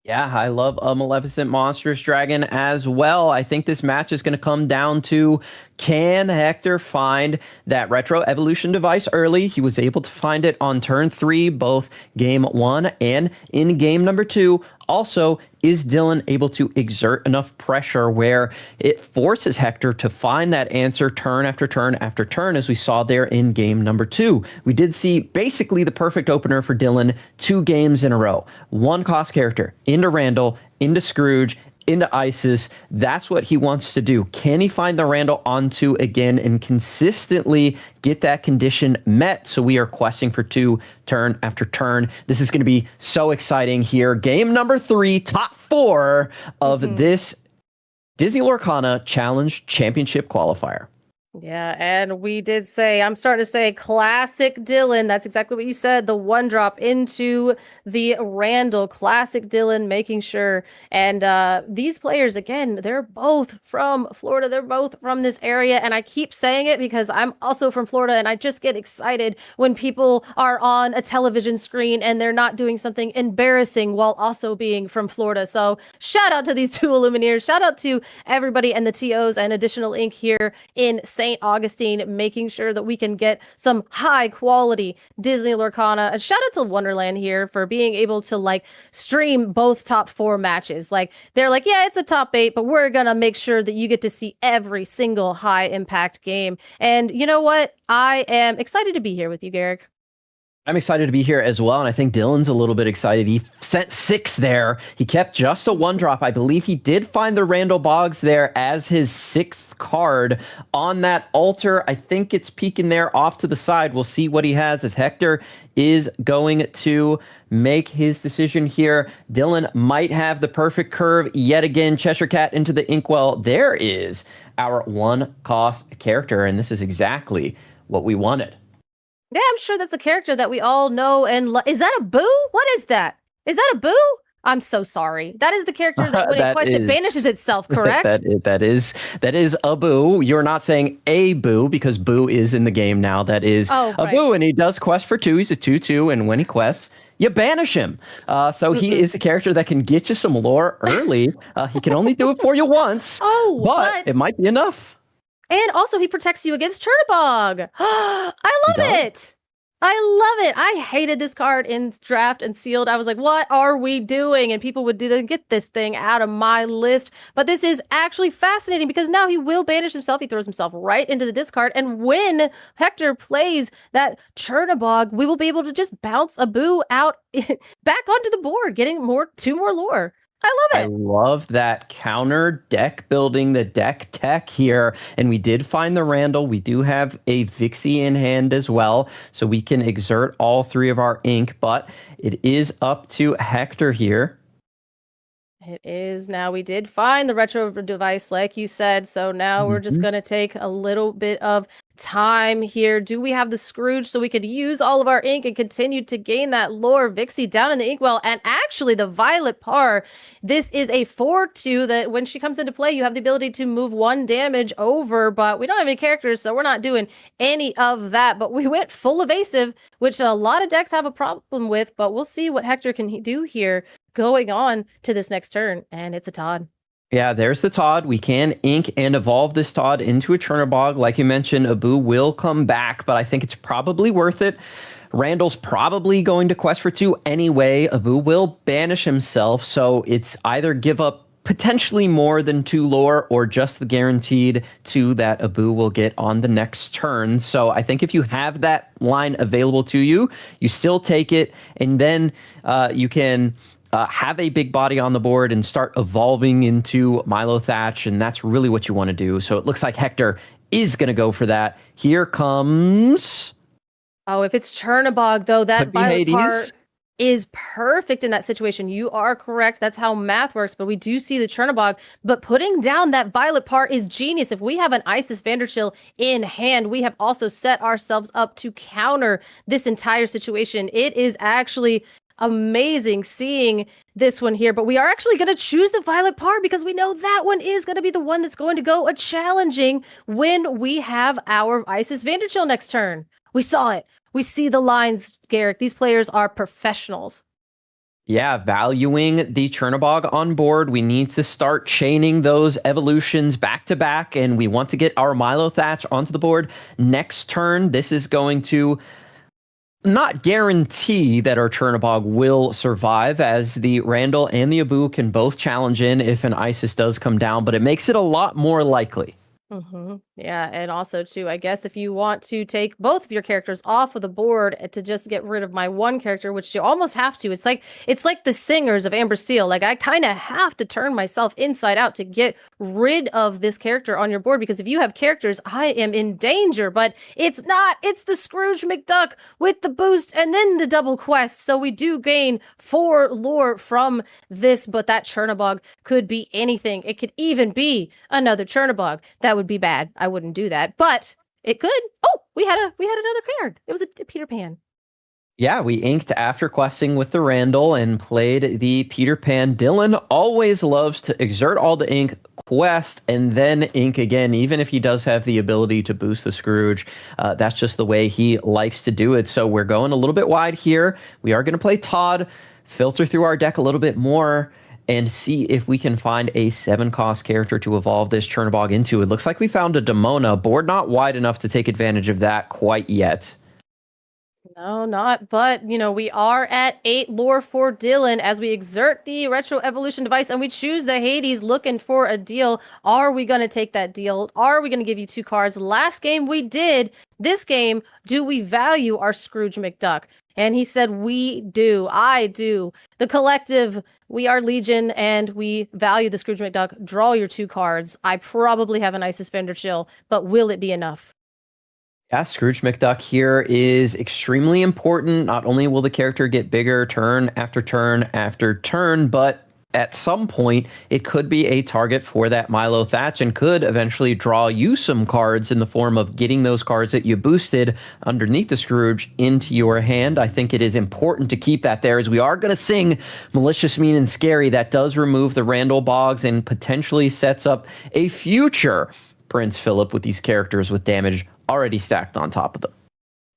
Yeah, I love a Maleficent Monstrous Dragon as well. I think this match is going to come down to, can Hector find that retro evolution device early? He was able to find it on turn 3, both game 1 and in game number 2. Also, is Dylan able to exert enough pressure where it forces Hector to find that answer turn after turn after turn, as we saw there in game number 2? We did see basically the perfect opener for Dylan 2 games in a row. 1 cost character into Randall, into Scrooge, into Isis. That's what he wants to do. Can he find the Randall onto again and consistently get that condition met? So we are questing for 2 turn after turn. This is going to be so exciting here. Game number 3, top 4 of this Disney Lorcana Challenge Championship qualifier. Yeah, and we did say, I'm starting to say classic Dylan. That's exactly what you said. The 1-drop into the Randall. Classic Dylan, making sure. And these players, again, they're both from Florida. They're both from this area. And I keep saying it because I'm also from Florida. And I just get excited when people are on a television screen and they're not doing something embarrassing while also being from Florida. So shout out to these 2 Illumineers. Shout out to everybody and the TOs and Additional Ink here in Saint Augustine, making sure that we can get some high quality Disney Lorcana. And shout out to Wonderland here for being able to like stream both top 4 matches. Like they're like, yeah, it's a top 8, but we're gonna make sure that you get to see every single high impact game. And you know what? I am excited to be here with you, Garrick. I'm excited to be here as well, and I think Dylan's a little bit excited. He sent 6 there. He kept just a 1-drop. I believe he did find the Randall Boggs there as his 6th card on that altar. I think it's peeking there off to the side. We'll see what he has as Hector is going to make his decision here. Dylan might have the perfect curve yet again. Cheshire Cat into the Inkwell. There is our 1-cost character, and this is exactly what we wanted. Yeah, I'm sure that's a character that we all know and is that a boo? What is that? Is that a boo? I'm so sorry. That is the character that when it quests, it banishes itself, correct? that is a boo. You're not saying a boo because boo is in the game now. That is boo, and he does quest for 2. He's a 2/2, and when he quests, you banish him. So he is a character that can get you some lore early. He can only do it for you once. But it might be enough. And also, he protects you against Chernabog. I love it. I love it. I hated this card in draft and sealed. I was like, what are we doing? And people would get this thing out of my list. But this is actually fascinating because now he will banish himself. He throws himself right into the discard. And when Hector plays that Chernabog, we will be able to just bounce a boo out back onto the board, getting 2 more lore. I love it. I love that counter deck building, the deck tech here. And we did find the Randall. We do have a Vixie in hand as well. So we can exert all 3 of our ink. But it is up to Hector here. It is. Now we did find the retro device, like you said. So now we're just going to take a little bit of time here. Do we have the Scrooge so we could use all of our ink and continue to gain that lore? Vixie down in the inkwell, and actually the Violet Par. This is a 4/2 that when she comes into play, you have the ability to move 1 damage over, but we don't have any characters, so we're not doing any of that. But we went full evasive, which a lot of decks have a problem with, but we'll see what Hector can do here going on to this next turn, and it's a Todd. Yeah, there's the Todd. We can ink and evolve this Todd into a Chernabog. Like you mentioned, Abu will come back, but I think it's probably worth it. Randall's probably going to quest for 2 anyway. Abu will banish himself, so it's either give up potentially more than 2 lore or just the guaranteed 2 that Abu will get on the next turn. So I think if you have that line available to you, you still take it, and then you can have a big body on the board and start evolving into Milo Thatch, and that's really what you want to do. So it looks like Hector is going to go for that. Here comes... Oh, if it's Chernabog, though, that Violet Par is perfect in that situation. You are correct. That's how math works, but we do see the Chernabog. But putting down that Violet Par is genius. If we have an Isis Vanderchill in hand, we have also set ourselves up to counter this entire situation. It is actually amazing seeing this one here, but we are actually going to choose the Violet Par because we know that one is going to be the one that's going to go a challenging when we have our Isis Vanderchill next turn. We saw it. We see the lines, Garrick. These players are professionals. Yeah, valuing the Chernabog on board. We need to start chaining those evolutions back to back, and we want to get our Milo Thatch onto the board next turn. This is going to not guarantee that our Chernabog will survive, as the Randall and the Abu can both challenge in if an Isis does come down, but it makes it a lot more likely. Yeah, and also too, I guess if you want to take both of your characters off of the board to just get rid of my one character, which you almost have to. It's like the singers of Amber Steel. Like I kind of have to turn myself inside out to get rid of this character on your board, because if you have characters, I am in danger. But it's not. It's the Scrooge McDuck with the boost and then the double quest. So we do gain 4 lore from this, but that Chernobog could be anything. It could even be another Chernobog. That would be bad. I wouldn't do that, but it could. Oh, we had another card. It was a Peter Pan. Yeah, we inked after questing with the Randall and played the Peter Pan. Dylan always loves to exert all the ink, quest, and then ink again, even if he does have the ability to boost the Scrooge. That's just the way he likes to do it. So we're going a little bit wide here. We are going to play Todd, filter through our deck a little bit more, and see if we can find a 7-cost character to evolve this Chernobog into. It looks like we found a Demona. Board not wide enough to take advantage of that quite yet. No, not, but, we are at 8 lore for Dylan as we exert the Retro Evolution device and we choose the Hades looking for a deal. Are we going to take that deal? Are we going to give you 2 cards? Last game we did. This game, do we value our Scrooge McDuck? And he said, we do. I do. The collective, we are Legion, and we value the Scrooge McDuck. Draw your 2 cards. I probably have an Isis Fender Chill, but will it be enough? Yeah, Scrooge McDuck here is extremely important. Not only will the character get bigger turn after turn after turn, but at some point, it could be a target for that Milo Thatch and could eventually draw you some cards in the form of getting those cards that you boosted underneath the Scrooge into your hand. I think it is important to keep that there, as we are going to sing Malicious, Mean, and Scary. That does remove the Randall Boggs and potentially sets up a future Prince Philip with these characters with damage already stacked on top of them.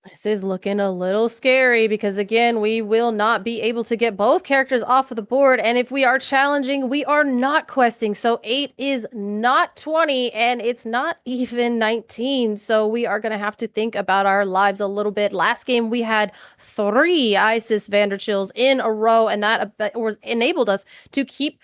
This is looking a little scary because, again, we will not be able to get both characters off of the board. And if we are challenging, we are not questing. So 8 is not 20 and it's not even 19. So we are going to have to think about our lives a little bit. Last game, we had 3 Isis Vanderchills in a row, and that enabled us to keep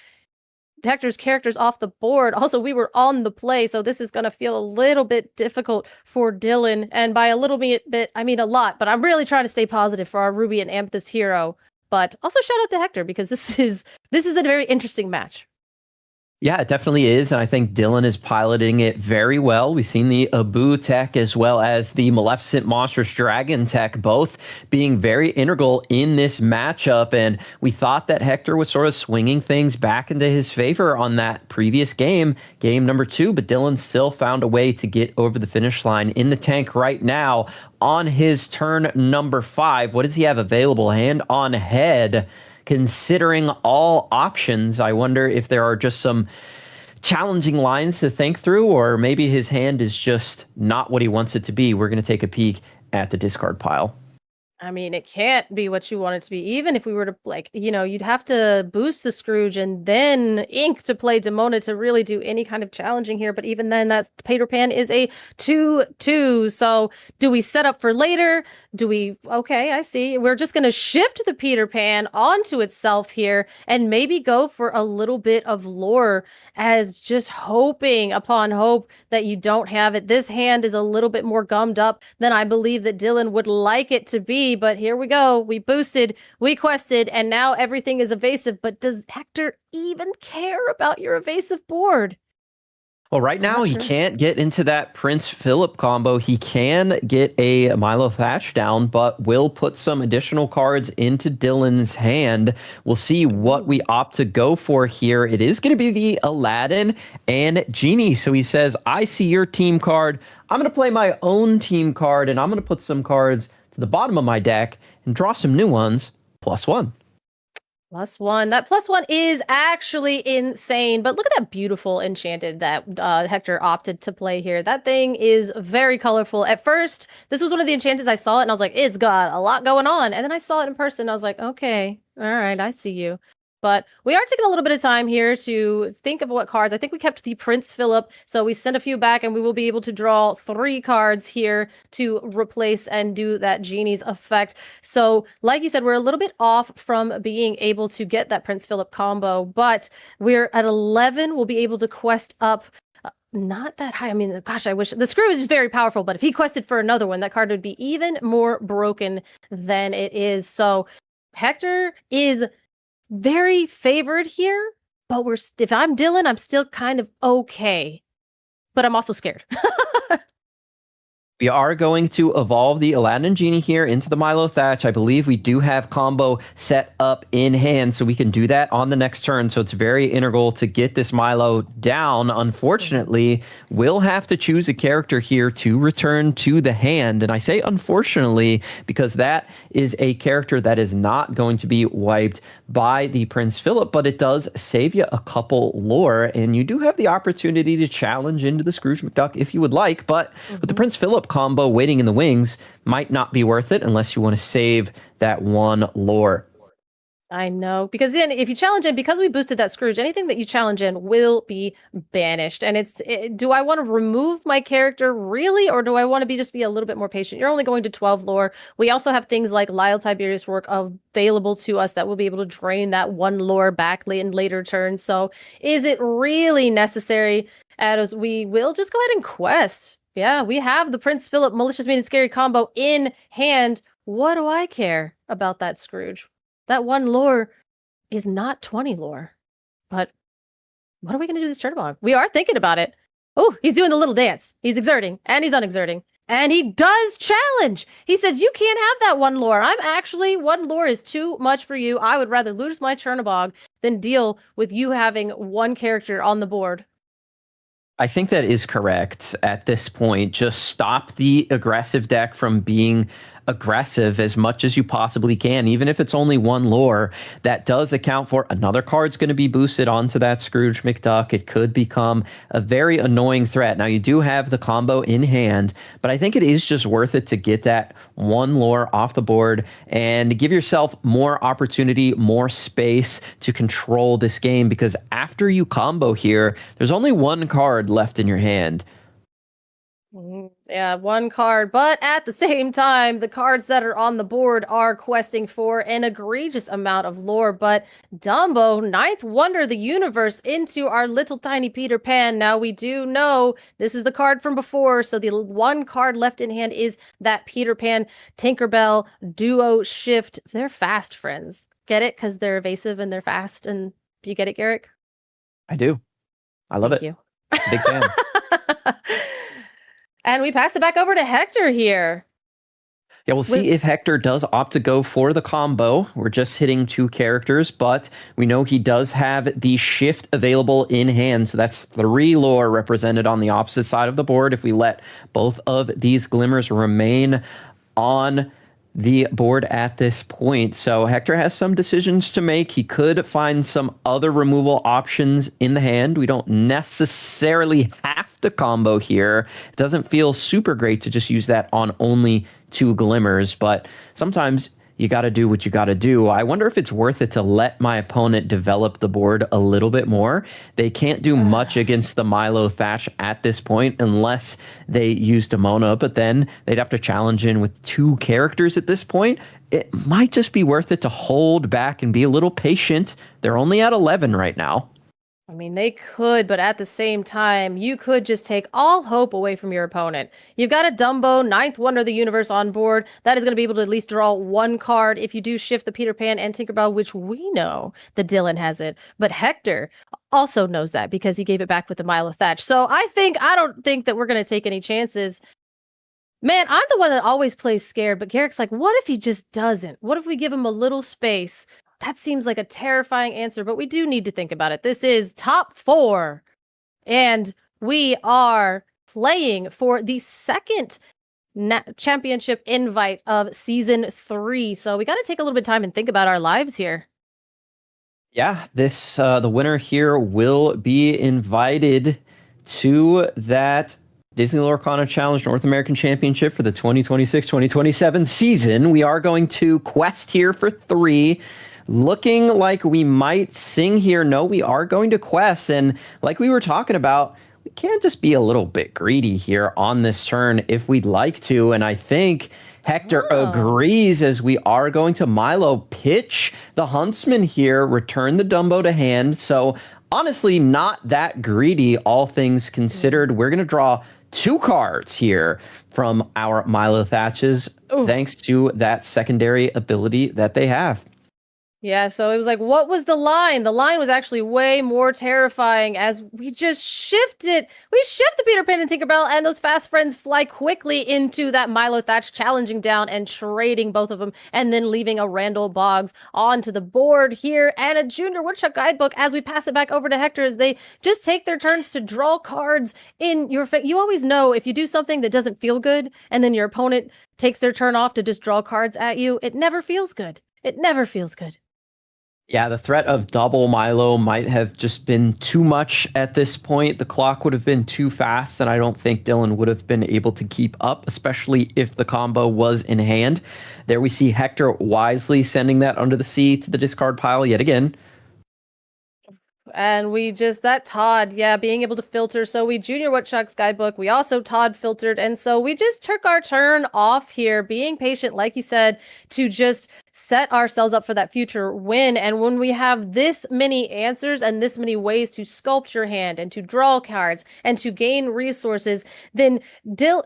Hector's characters off the board. Also, we were on the play, so this is going to feel a little bit difficult for Dylan. And by a little bit, I mean a lot, but I'm really trying to stay positive for our Ruby and Amethyst hero. But also shout out to Hector, because this is a very interesting match. Yeah, it definitely is, and I think Dylan is piloting it very well. We've seen the Abu tech as well as the Maleficent Monstrous Dragon tech both being very integral in this matchup, and we thought that Hector was sort of swinging things back into his favor on that previous game number 2, but Dylan still found a way to get over the finish line in the tank right now on his turn number 5. What does he have available? Hand on head. Considering all options, I wonder if there are just some challenging lines to think through, or maybe his hand is just not what he wants it to be. We're going to take a peek at the discard pile. I mean, it can't be what you want it to be. Even if we were to, you'd have to boost the Scrooge and then ink to play Demona to really do any kind of challenging here. But even then, that Peter Pan is a 2/2. So do we set up for later? Okay, I see. We're just going to shift the Peter Pan onto itself here and maybe go for a little bit of lore, as just hoping upon hope that you don't have it. This hand is a little bit more gummed up than I believe that Dylan would like it to be. But here we go. We boosted, we quested, and now everything is evasive. But does Hector even care about your evasive board? Well, right now he can't get into that Prince Philip combo. He can get a Milo Thatch down, but will put some additional cards into Dylan's hand. We'll see what we opt to go for here. It is going to be the Aladdin and Genie. So he says, I see your team card. I'm going to play my own team card, and I'm going to put some cards to the bottom of my deck and draw some new ones. +1. +1. That +1 is actually insane. But look at that beautiful enchanted that Hector opted to play here. That thing is very colorful. At first, this was one of the enchanteds I saw it, and I was like, it's got a lot going on. And then I saw it in person, and I was like, okay, all right, I see you. But we are taking a little bit of time here to think of what cards. I think we kept the Prince Philip, so we sent a few back, and we will be able to draw 3 cards here to replace and do that Genie's effect. So, like you said, we're a little bit off from being able to get that Prince Philip combo, but we're at 11. We'll be able to quest up not that high. I mean, gosh, I wish the screw is just very powerful, but if he quested for another one, that card would be even more broken than it is. So Hector is very favored here, but if I'm Dylan, I'm still kind of okay, but I'm also scared. We are going to evolve the Aladdin and Genie here into the Milo Thatch. I believe we do have combo set up in hand, so we can do that on the next turn. So it's very integral to get this Milo down. Unfortunately, we'll have to choose a character here to return to the hand. And I say unfortunately because that is a character that is not going to be wiped by the Prince Philip, but it does save you a couple lore, and you do have the opportunity to challenge into the Scrooge McDuck if you would like. But with the Prince Philip combo waiting in the wings, might not be worth it unless you want to save that one lore. I know, because then if you challenge in, because we boosted that Scrooge, anything that you challenge in will be banished. And do I want to remove my character really, or do I want to just be a little bit more patient? You're only going to 12 lore. We also have things like Lyle Tiberius work available to us that will be able to drain that one lore back in later turns. So is it really necessary? As we will just go ahead and quest. Yeah, we have the Prince Philip Malicious Mean and Scary combo in hand. What do I care about that Scrooge? That one lore is not 20 lore. But what are we going to do this turn on? We are thinking about it. Oh, he's doing the little dance. He's exerting and he's unexerting. And he does challenge. He says, you can't have that one lore. One lore is too much for you. I would rather lose my Chernobog than deal with you having one character on the board. I think that is correct at this point. Just stop the aggressive deck from being aggressive as much as you possibly can, even if it's only one lore. That does account for another card's going to be boosted onto that Scrooge McDuck. It could become a very annoying threat. Now, you do have the combo in hand, but I think it is just worth it to get that one lore off the board and give yourself more opportunity, more space to control this game, because after you combo here, there's only one card left in your hand. Yeah, one card, but at the same time, the cards that are on the board are questing for an egregious amount of lore. But Dumbo, ninth wonder of the universe, into our little tiny Peter Pan. Now, we do know this is the card from before, so the one card left in hand is that Peter Pan Tinkerbell duo shift. They're fast friends. Get it? Because they're evasive and they're fast. And do you get it, Garrick? I do. I love Thank it. you. Big fan. And we pass it back over to Hector here. Yeah, we'll see if Hector does opt to go for the combo. We're just hitting two characters, but we know he does have the shift available in hand. So that's 3 lore represented on the opposite side of the board. If we let both of these glimmers remain on the board at this point. So Hector has some decisions to make. He could find some other removal options in the hand. We don't necessarily have to combo here. It doesn't feel super great to just use that on only 2 glimmers, but sometimes you got to do what you got to do. I wonder if it's worth it to let my opponent develop the board a little bit more. They can't do much against the Milo Thatch at this point unless they use Demona, but then they'd have to challenge in with 2 characters at this point. It might just be worth it to hold back and be a little patient. They're only at 11 right now. I mean, they could, but at the same time, you could just take all hope away from your opponent. You've got a Dumbo, ninth wonder of the universe on board. That is going to be able to at least draw 1 card if you do shift the Peter Pan and Tinkerbell, which we know that Dylan has it. But Hector also knows that because he gave it back with the Milo Thatch. So I don't think that we're going to take any chances. Man, I'm the one that always plays scared, but Garrick's like, what if he just doesn't? What if we give him a little space? That seems like a terrifying answer, but we do need to think about it. This is top 4, and we are playing for the second championship invite of season 3. So we got to take a little bit of time and think about our lives here. Yeah, this the winner here will be invited to that Disney Lorcana Challenge North American Championship for the 2026-2027 season. We are going to quest here for 3. Looking like we might sing here. No, we are going to quest. And like we were talking about, we can't just be a little bit greedy here on this turn if we'd like to. And I think Hector agrees, as we are going to Milo pitch the Huntsman here, return the Dumbo to hand. So honestly not that greedy, all things considered. We're going to draw 2 cards here from our Milo Thatches, thanks to that secondary ability that they have. Yeah, so it was like, what was the line? The line was actually way more terrifying as we just shifted. We shift the Peter Pan and Tinkerbell, and those fast friends fly quickly into that Milo Thatch, challenging down and trading both of them, and then leaving a Randall Boggs onto the board here, and a Junior Woodchuck guidebook as we pass it back over to Hector as they just take their turns to draw cards in your face. You always know if you do something that doesn't feel good, and then your opponent takes their turn off to just draw cards at you, it never feels good. It never feels good. Yeah, the threat of double Milo might have just been too much at this point. The clock would have been too fast, and I don't think Dylan would have been able to keep up, especially if the combo was in hand. There we see Hector wisely sending that under the sea to the discard pile yet again. And we just, that Todd, being able to filter. So we Junior Woodchuck's guidebook. We also Todd filtered. And so we just took our turn off here, being patient, like you said, to just set ourselves up for that future win. And when we have this many answers and this many ways to sculpt your hand and to draw cards and to gain resources, then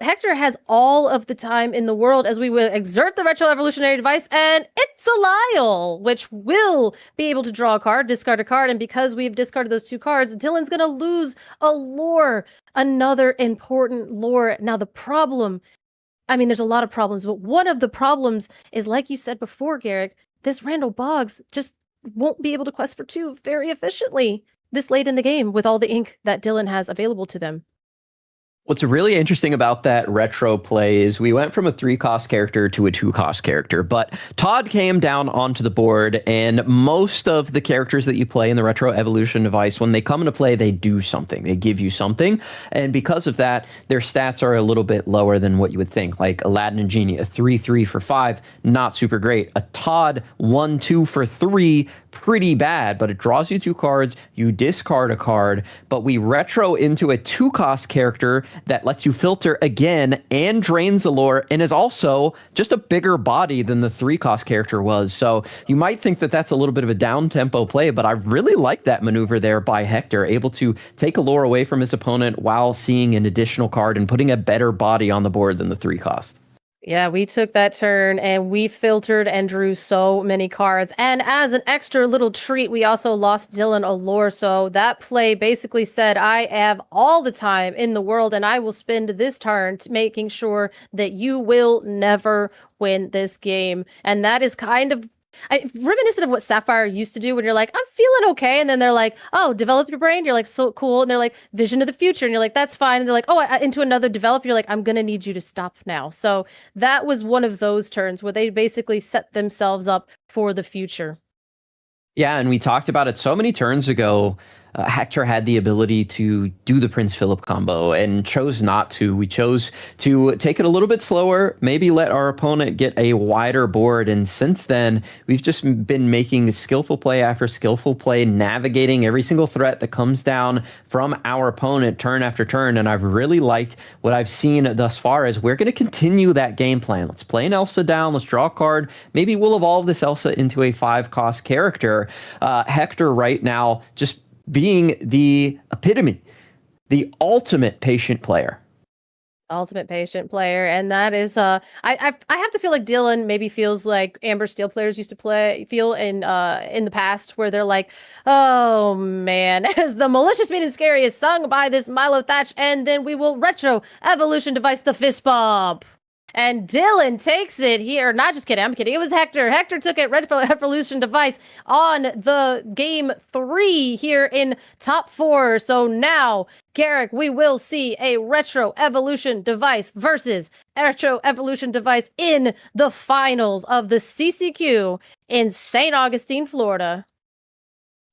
Hector has all of the time in the world as we will exert the retro evolutionary device, and it's a Lyle, which will be able to draw a card, discard a card. And because we've discarded those 2 cards, Dylan's going to lose a lore, another important lore. Now, the problem, I mean, there's a lot of problems, but one of the problems is, like you said before, Garrick, this Randall Boggs just won't be able to quest for 2 very efficiently this late in the game with all the ink that Dylan has available to them. What's really interesting about that retro play is we went from a 3-cost character to a 2-cost character, but Todd came down onto the board, and most of the characters that you play in the retro evolution device, when they come into play, they do something. They give you something, and because of that, their stats are a little bit lower than what you would think. Like Aladdin and Genie, a 3-3 for 5, not super great. A Todd 1-2 for 3, pretty bad, but it draws you 2 cards, you discard a card, but we retro into a 2-cost character that lets you filter again and drains the lore and is also just a bigger body than the 3-cost character was. So you might think that that's a little bit of a down-tempo play, but I really like that maneuver there by Hector, able to take a lore away from his opponent while seeing an additional card and putting a better body on the board than the 3-cost. Yeah, we took that turn and we filtered and drew so many cards. And as an extra little treat, we also lost Dylan a lore. So that play basically said, I have all the time in the world and I will spend this turn making sure that you will never win this game. And that is kind of reminiscent of what Sapphire used to do when you're like, I'm feeling okay. And then they're like, oh, develop your brain. You're like, so cool. And they're like, vision of the future. And you're like, that's fine. And they're like, oh, into another develop. You're like, I'm going to need you to stop now. So that was one of those turns where they basically set themselves up for the future. Yeah, and we talked about it so many turns ago. Hector had the ability to do the Prince Philip combo and chose not to. We chose to take it a little bit slower, maybe let our opponent get a wider board. And since then, we've just been making skillful play after skillful play, navigating every single threat that comes down from our opponent turn after turn. And I've really liked what I've seen thus far as we're going to continue that game plan. Let's play an Elsa down. Let's draw a card. Maybe we'll evolve this Elsa into a 5-cost character. Hector right now just being the epitome, the ultimate patient player. Ultimate patient player. And that is I have to feel like Dylan maybe feels like Amber Steel players used to feel in the past, where they're like, oh man, as the malicious meaning scary is sung by this Milo Thatch, and then we will retro evolution device the fist bump. And Dylan takes it here. Not just kidding. I'm kidding. It was Hector. Hector took it. Red Evolution device on the game 3 here in top 4. So now, Garrick, we will see a Retro Evolution device versus Retro Evolution device in the finals of the CCQ in Saint Augustine, Florida.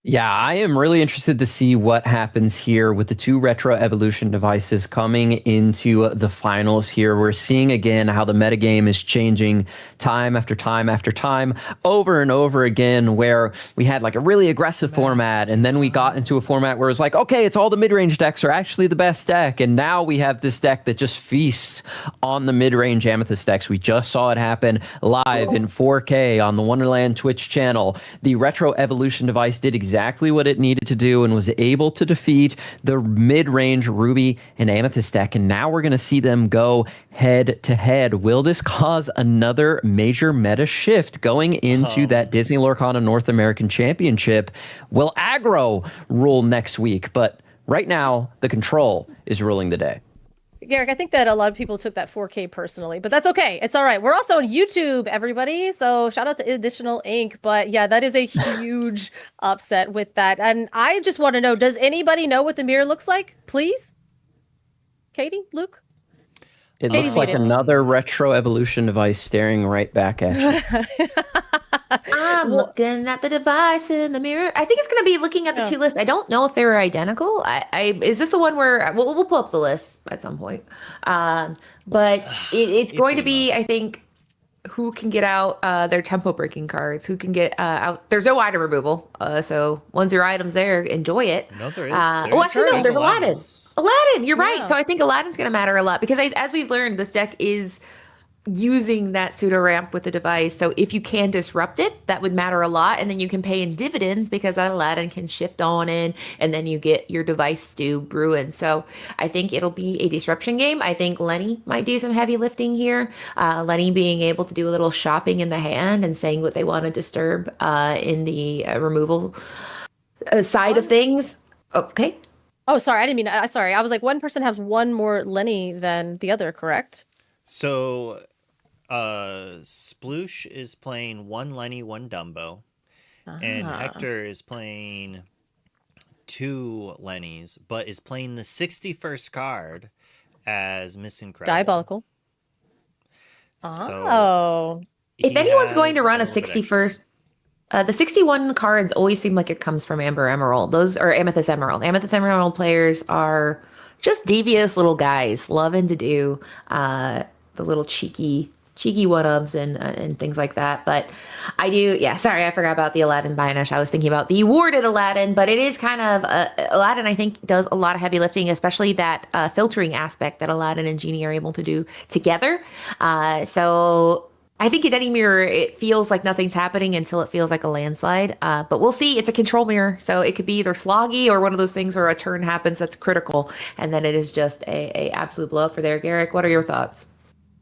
Yeah, I am really interested to see what happens here with the 2 Retro Evolution devices coming into the finals here. We're seeing again how the metagame is changing time after time after time, over and over again, where we had like a really aggressive format, and then we got into a format where it's like, okay, it's all the mid-range decks are actually the best deck, and now we have this deck that just feasts on the mid-range Amethyst decks. We just saw it happen live in 4K on the Wonderland Twitch channel. The Retro Evolution device did exactly exactly what it needed to do and was able to defeat the mid-range Ruby and Amethyst deck. And now we're going to see them go head to head. Will this cause another major meta shift going into that Disney Lorcana North American Championship? Will aggro rule next week? But right now, the control is ruling the day. Garrick, I think that a lot of people took that 4K personally, but that's okay. It's all right. We're also on YouTube, everybody. So shout out to Additional Ink. But yeah, that is a huge upset with that. And I just want to know, does anybody know what the mirror looks like? Please? Katie? Luke? It looks like another retro evolution device staring right back at you. I'm looking at the device in the mirror. I think it's going to be looking at the two lists. I don't know if they were identical. Is this the one where we'll pull up the list at some point? But it's going to be, I think, who can get out their tempo breaking cards, who can get out. There's no item removal. So once your item's there, enjoy it. No, there is. Actually, no, there's Aladdin. Aladdin, you're right. Yeah. So I think Aladdin's going to matter a lot because as we've learned, this deck is using that pseudo ramp with the device. So if you can disrupt it, that would matter a lot. And then you can pay in dividends because that Aladdin can shift on in and then you get your device stew brewing. So I think it'll be a disruption game. I think Lenny might do some heavy lifting here. Lenny being able to do a little shopping in the hand and saying what they want to disturb in the removal side of things. Okay. Oh, sorry. I didn't mean, sorry. I was like, one person has one more Lenny than the other, correct? So, Sploosh is playing one Lenny, one Dumbo, and Hector is playing two Lennys, but is playing the 61st card as Miss Incredible. Diabolical. So if anyone's going to run a little bit extra. 61st, the 61 cards always seem like it comes from Amber Emerald. Those are Amethyst Emerald. Amethyst Emerald players are just devious little guys, loving to do the little cheeky one-ups and things like that. But I do, sorry, I forgot about the Aladdin Binish. I was thinking about the awarded Aladdin, but it is kind of, Aladdin, I think, does a lot of heavy lifting, especially that filtering aspect that Aladdin and Genie are able to do together. So I think in any mirror, it feels like nothing's happening until it feels like a landslide. But we'll see. It's a control mirror, so it could be either sloggy or one of those things where a turn happens that's critical, and then it is just a absolute blow for there. Garrick, what are your thoughts?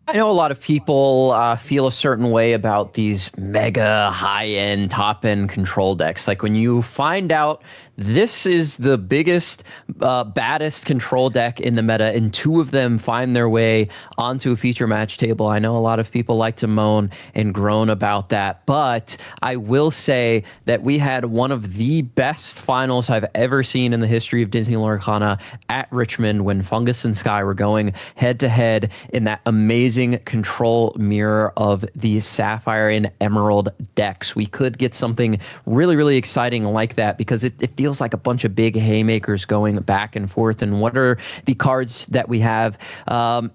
I know a lot of people feel a certain way about these mega high-end, top-end control decks. Like when you find out this is the biggest, baddest control deck in the meta, and two of them find their way onto a feature match table. I know a lot of people like to moan and groan about that, but I will say that we had one of the best finals I've ever seen in the history of Disney Lorcana at Richmond when Fungus and Sky were going head-to-head in that amazing control mirror of the Sapphire and Emerald decks. We could get something really, really exciting like that because it feels like a bunch of big haymakers going back and forth. And what are the cards that we have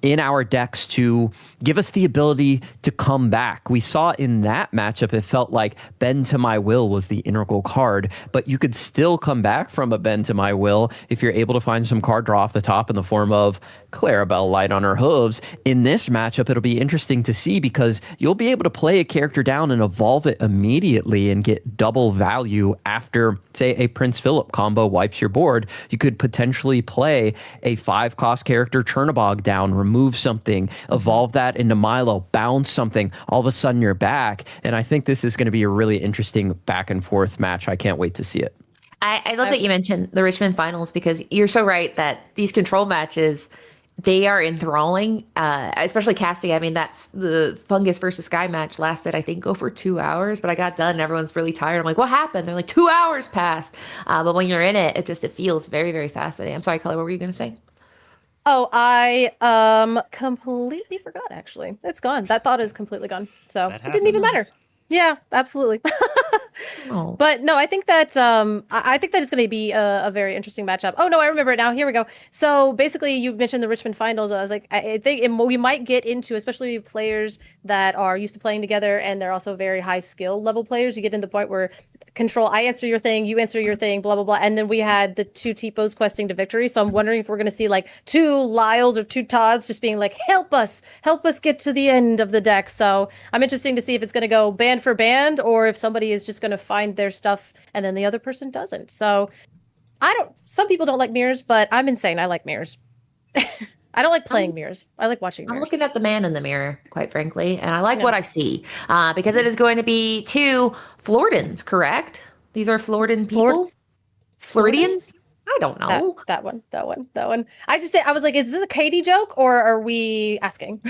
in our decks to give us the ability to come back? We saw in that matchup, it felt like Bend to My Will was the integral card, but you could still come back from a Bend to My Will if you're able to find some card draw off the top in the form of Clarabelle Light on Her Hooves. In this matchup, it'll be interesting to see because you'll be able to play a character down and evolve it immediately and get double value after, say, a Prince Philip combo wipes your board. You could potentially play a 5-cost character Chernabog down, remove something, evolve that into Milo, bounce something. All of a sudden, you're back. And I think this is going to be a really interesting back and forth match. I can't wait to see it. I love that you mentioned the Richmond finals because you're so right that these control matches, they are enthralling, especially casting. I mean, that's the Fungus versus Sky match lasted, I think, over 2 hours, but I got done and everyone's really tired. I'm like, what happened? They're like, 2 hours passed. But when you're in it, it feels very, very fascinating. I'm sorry, Kelly, what were you going to say? Oh, I completely forgot, actually. It's gone. That thought is completely gone. So it didn't even matter. Yeah, absolutely. Oh. But no, I think that I think that is going to be a very interesting matchup. Oh no, I remember it now. Here we go. So basically, you mentioned the Richmond finals. I was like, I think we might get into, especially players that are used to playing together and they're also very high skill level players. You get in the point where control. I answer your thing, you answer your thing, blah blah blah, and then we had the two T-pos questing to victory. So I'm wondering if we're going to see like two Lyles or two Todds just being like, help us get to the end of the deck. So I'm interested to see if it's going to go band for band or if somebody is just going to find their stuff and then the other person doesn't. So some people don't like mirrors, but I'm insane. I like mirrors. I don't like playing mirrors. I like watching mirrors. I'm looking at the man in the mirror, quite frankly, and I like what I see because it is going to be two Floridans, correct? These are Floridan people? Floridians? I don't know. That one. I was like, is this a Katie joke or are we asking?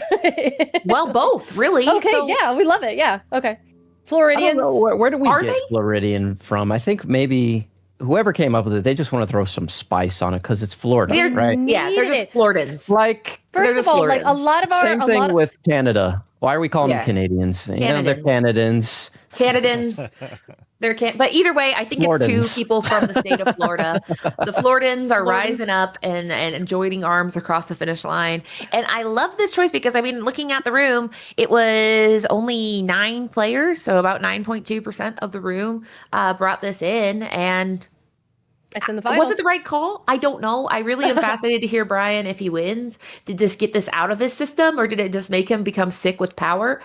Well, both, really. Okay, yeah, we love it. Yeah, okay. Floridians. Where do we Are get they? Floridian from? I think maybe whoever came up with it, they just want to throw some spice on it because it's Florida, right? Yeah, they're just Floridans. Like, First of all, like a lot of our same thing with Canada. Why are we calling them Canadians? You know, they're Canadians. But either way, I think it's two people from the state of Florida. The Floridans are rising up and joining arms across the finish line. And I love this choice because, I mean, looking at the room, it was only 9 players. So about 9.2% of the room brought this in. And it's in the finals. Was it the right call? I don't know. I really am fascinated to hear Brian if he wins. Did this get this out of his system or did it just make him become sick with power?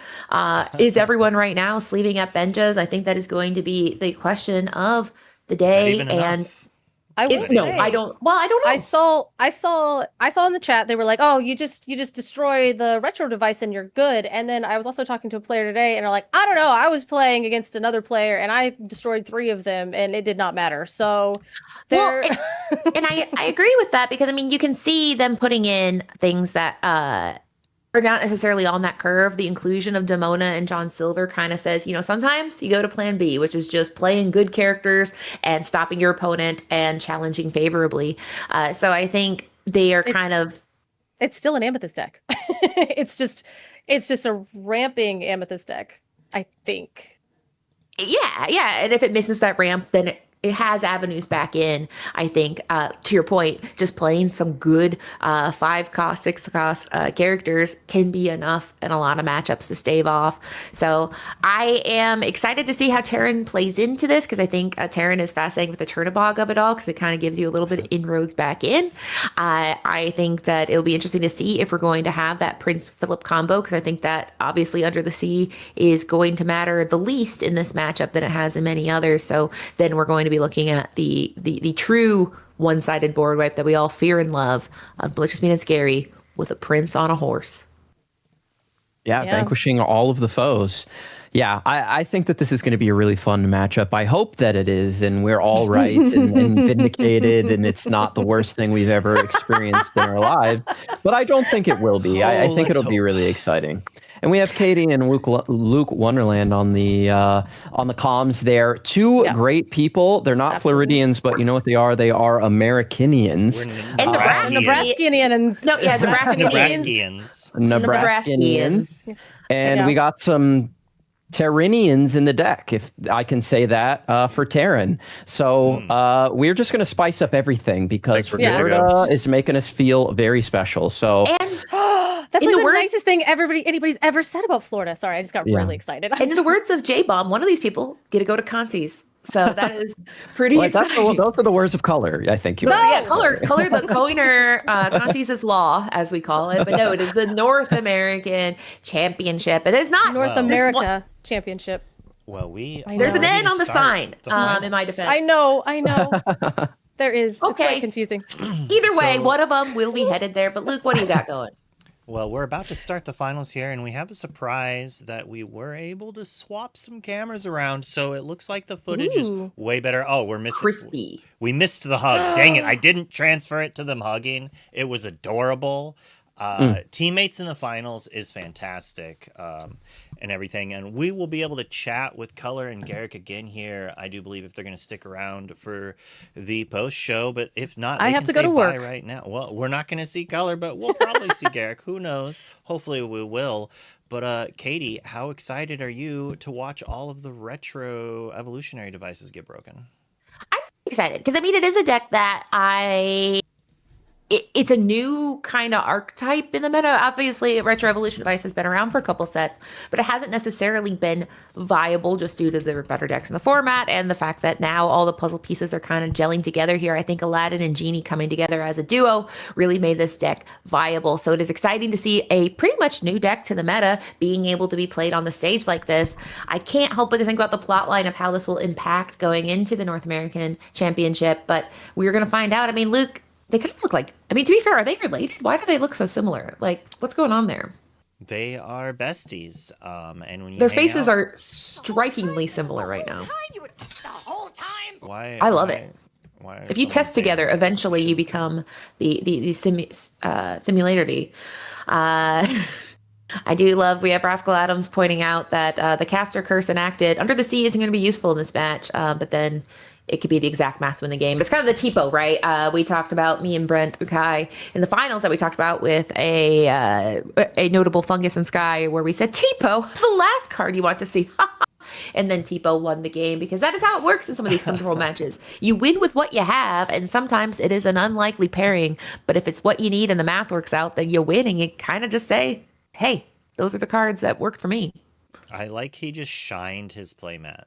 Is everyone right now sleeving up Benjas? I think that is going to be the question of the day. And I don't know. I don't know. I saw in the chat they were like, "Oh, you just destroy the retro device and you're good." And then I was also talking to a player today, and they're like, "I don't know. I was playing against another player, and I destroyed 3 of them, and it did not matter." So, and I agree with that because I mean, you can see them putting in things that are not necessarily on that curve. The inclusion of Demona and John Silver kind of says, you know, sometimes you go to plan B, which is just playing good characters and stopping your opponent and challenging favorably. So I think they are it's still an Amethyst deck. it's just a ramping Amethyst deck, I think. Yeah. And if it misses that ramp, then it has avenues back in. I think, to your point, just playing some good 5-cost, 6-cost characters can be enough in a lot of matchups to stave off. So I am excited to see how Terran plays into this because I think Terran is fascinating with the Turnabog of it all because it kind of gives you a little bit of inroads back in. I think that it'll be interesting to see if we're going to have that Prince Philip combo because I think that obviously Under the Sea is going to matter the least in this matchup than it has in many others. So then we're going to be looking at the true one-sided board wipe that we all fear and love of Malicious Mean and Scary with a prince on a horse. Yeah, vanquishing all of the foes. Yeah, I think that this is going to be a really fun matchup. I hope that it is, and we're all right and vindicated, and it's not the worst thing we've ever experienced in our lives. But I don't think it will be. I think it'll be really exciting. And we have Katie and Luke Wonderland on the comms there. Two great people. They're not Floridians, but you know what they are? They are Americanians. And Nebraskians. No, yeah, Nebraskians. And we got some Terranians in the deck, if I can say that, for Terran. So we're just going to spice up everything because Florida is making us feel very special. So that's like the nicest thing anybody's ever said about Florida. Sorry, I just got really excited. And in the words of J-Bomb, one of these people get to go to Conti's. So that is pretty exciting. Those are the words of color, I think. Color the coiner, Conti's is law, as we call it. But no, it is the North American Championship. It is not North America Championship. Well, there's an N on the sign, in my defense. I know. There is. Okay. It's quite confusing. Either way, one of them will be headed there. But Luke, what do you got going? Well, we're about to start the finals here, and we have a surprise that we were able to swap some cameras around, so it looks like the footage is way better. Oh, we're missing. Crispy. We missed the hug. Dang it! I didn't transfer it to them hugging. It was adorable. Teammates in the finals is fantastic, and everything. And we will be able to chat with Color and Garrick again here. I do believe if they're going to stick around for the post show, but if not, I have to go to work right now. Well, we're not going to see Color, but we'll probably see Garrick. Who knows? Hopefully, we will. But Katie, how excited are you to watch all of the retro evolutionary devices get broken? I'm excited because I mean it is a deck that I it's a new kind of archetype in the meta. Obviously, Retro Evolution Device has been around for a couple sets, but it hasn't necessarily been viable just due to the better decks in the format and the fact that now all the puzzle pieces are kind of gelling together here. I think Aladdin and Genie coming together as a duo really made this deck viable. So it is exciting to see a pretty much new deck to the meta being able to be played on the stage like this. I can't help but to think about the plot line of how this will impact going into the North American Championship, but we're going to find out. I mean, Luke, they kind of look like, I mean, to be fair, are they related? Why do they look so similar? Like, what's going on there? They are besties. And when you Their faces are strikingly similar right now. Why? I love it. Why If you test together, eventually you become the simularity. I do love, we have Rascal Adams pointing out that the caster curse enacted Under the Sea isn't going to be useful in this match, but then it could be the exact math to win the game. It's kind of the TPO, right? We talked about, me and Brent Bukai in the finals that we talked about with a notable Fungus and Sky, where we said TPO, the last card you want to see. And then TPO won the game, because that is how it works in some of these control matches. You win with what you have, and sometimes it is an unlikely pairing. But if it's what you need and the math works out, then you win, and you kind of just say, hey, those are the cards that worked for me. I like he just shined his playmat.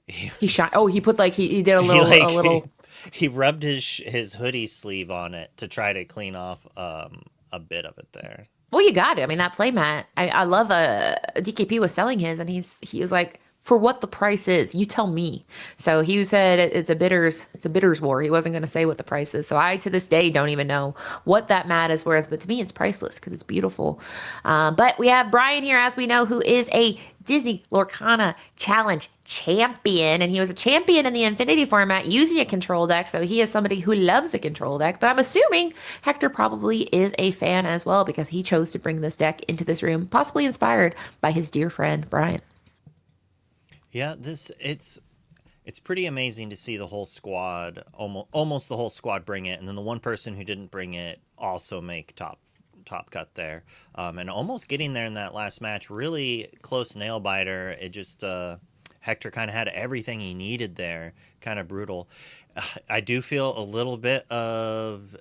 He shot. Oh, he put like he did a little. He rubbed his hoodie sleeve on it to try to clean off a bit of it there. Well, you got it. I mean, that playmat. I love DKP was selling his, and he was like, for what the price is, you tell me. So he said it's a bidders war. He wasn't going to say what the price is. So I, to this day, don't even know what that mat is worth. But to me, it's priceless because it's beautiful. But we have Brian here, as we know, who is a Disney Lorcana Challenge champion. And he was a champion in the Infinity format using a control deck. So he is somebody who loves a control deck. But I'm assuming Hector probably is a fan as well, because he chose to bring this deck into this room, possibly inspired by his dear friend, Brian. Yeah, it's pretty amazing to see the whole squad, almost the whole squad, bring it, and then the one person who didn't bring it also make top cut there, and almost getting there in that last match. Really close nail biter. It just Hector kind of had everything he needed there. Kind of brutal. I do feel a little bit of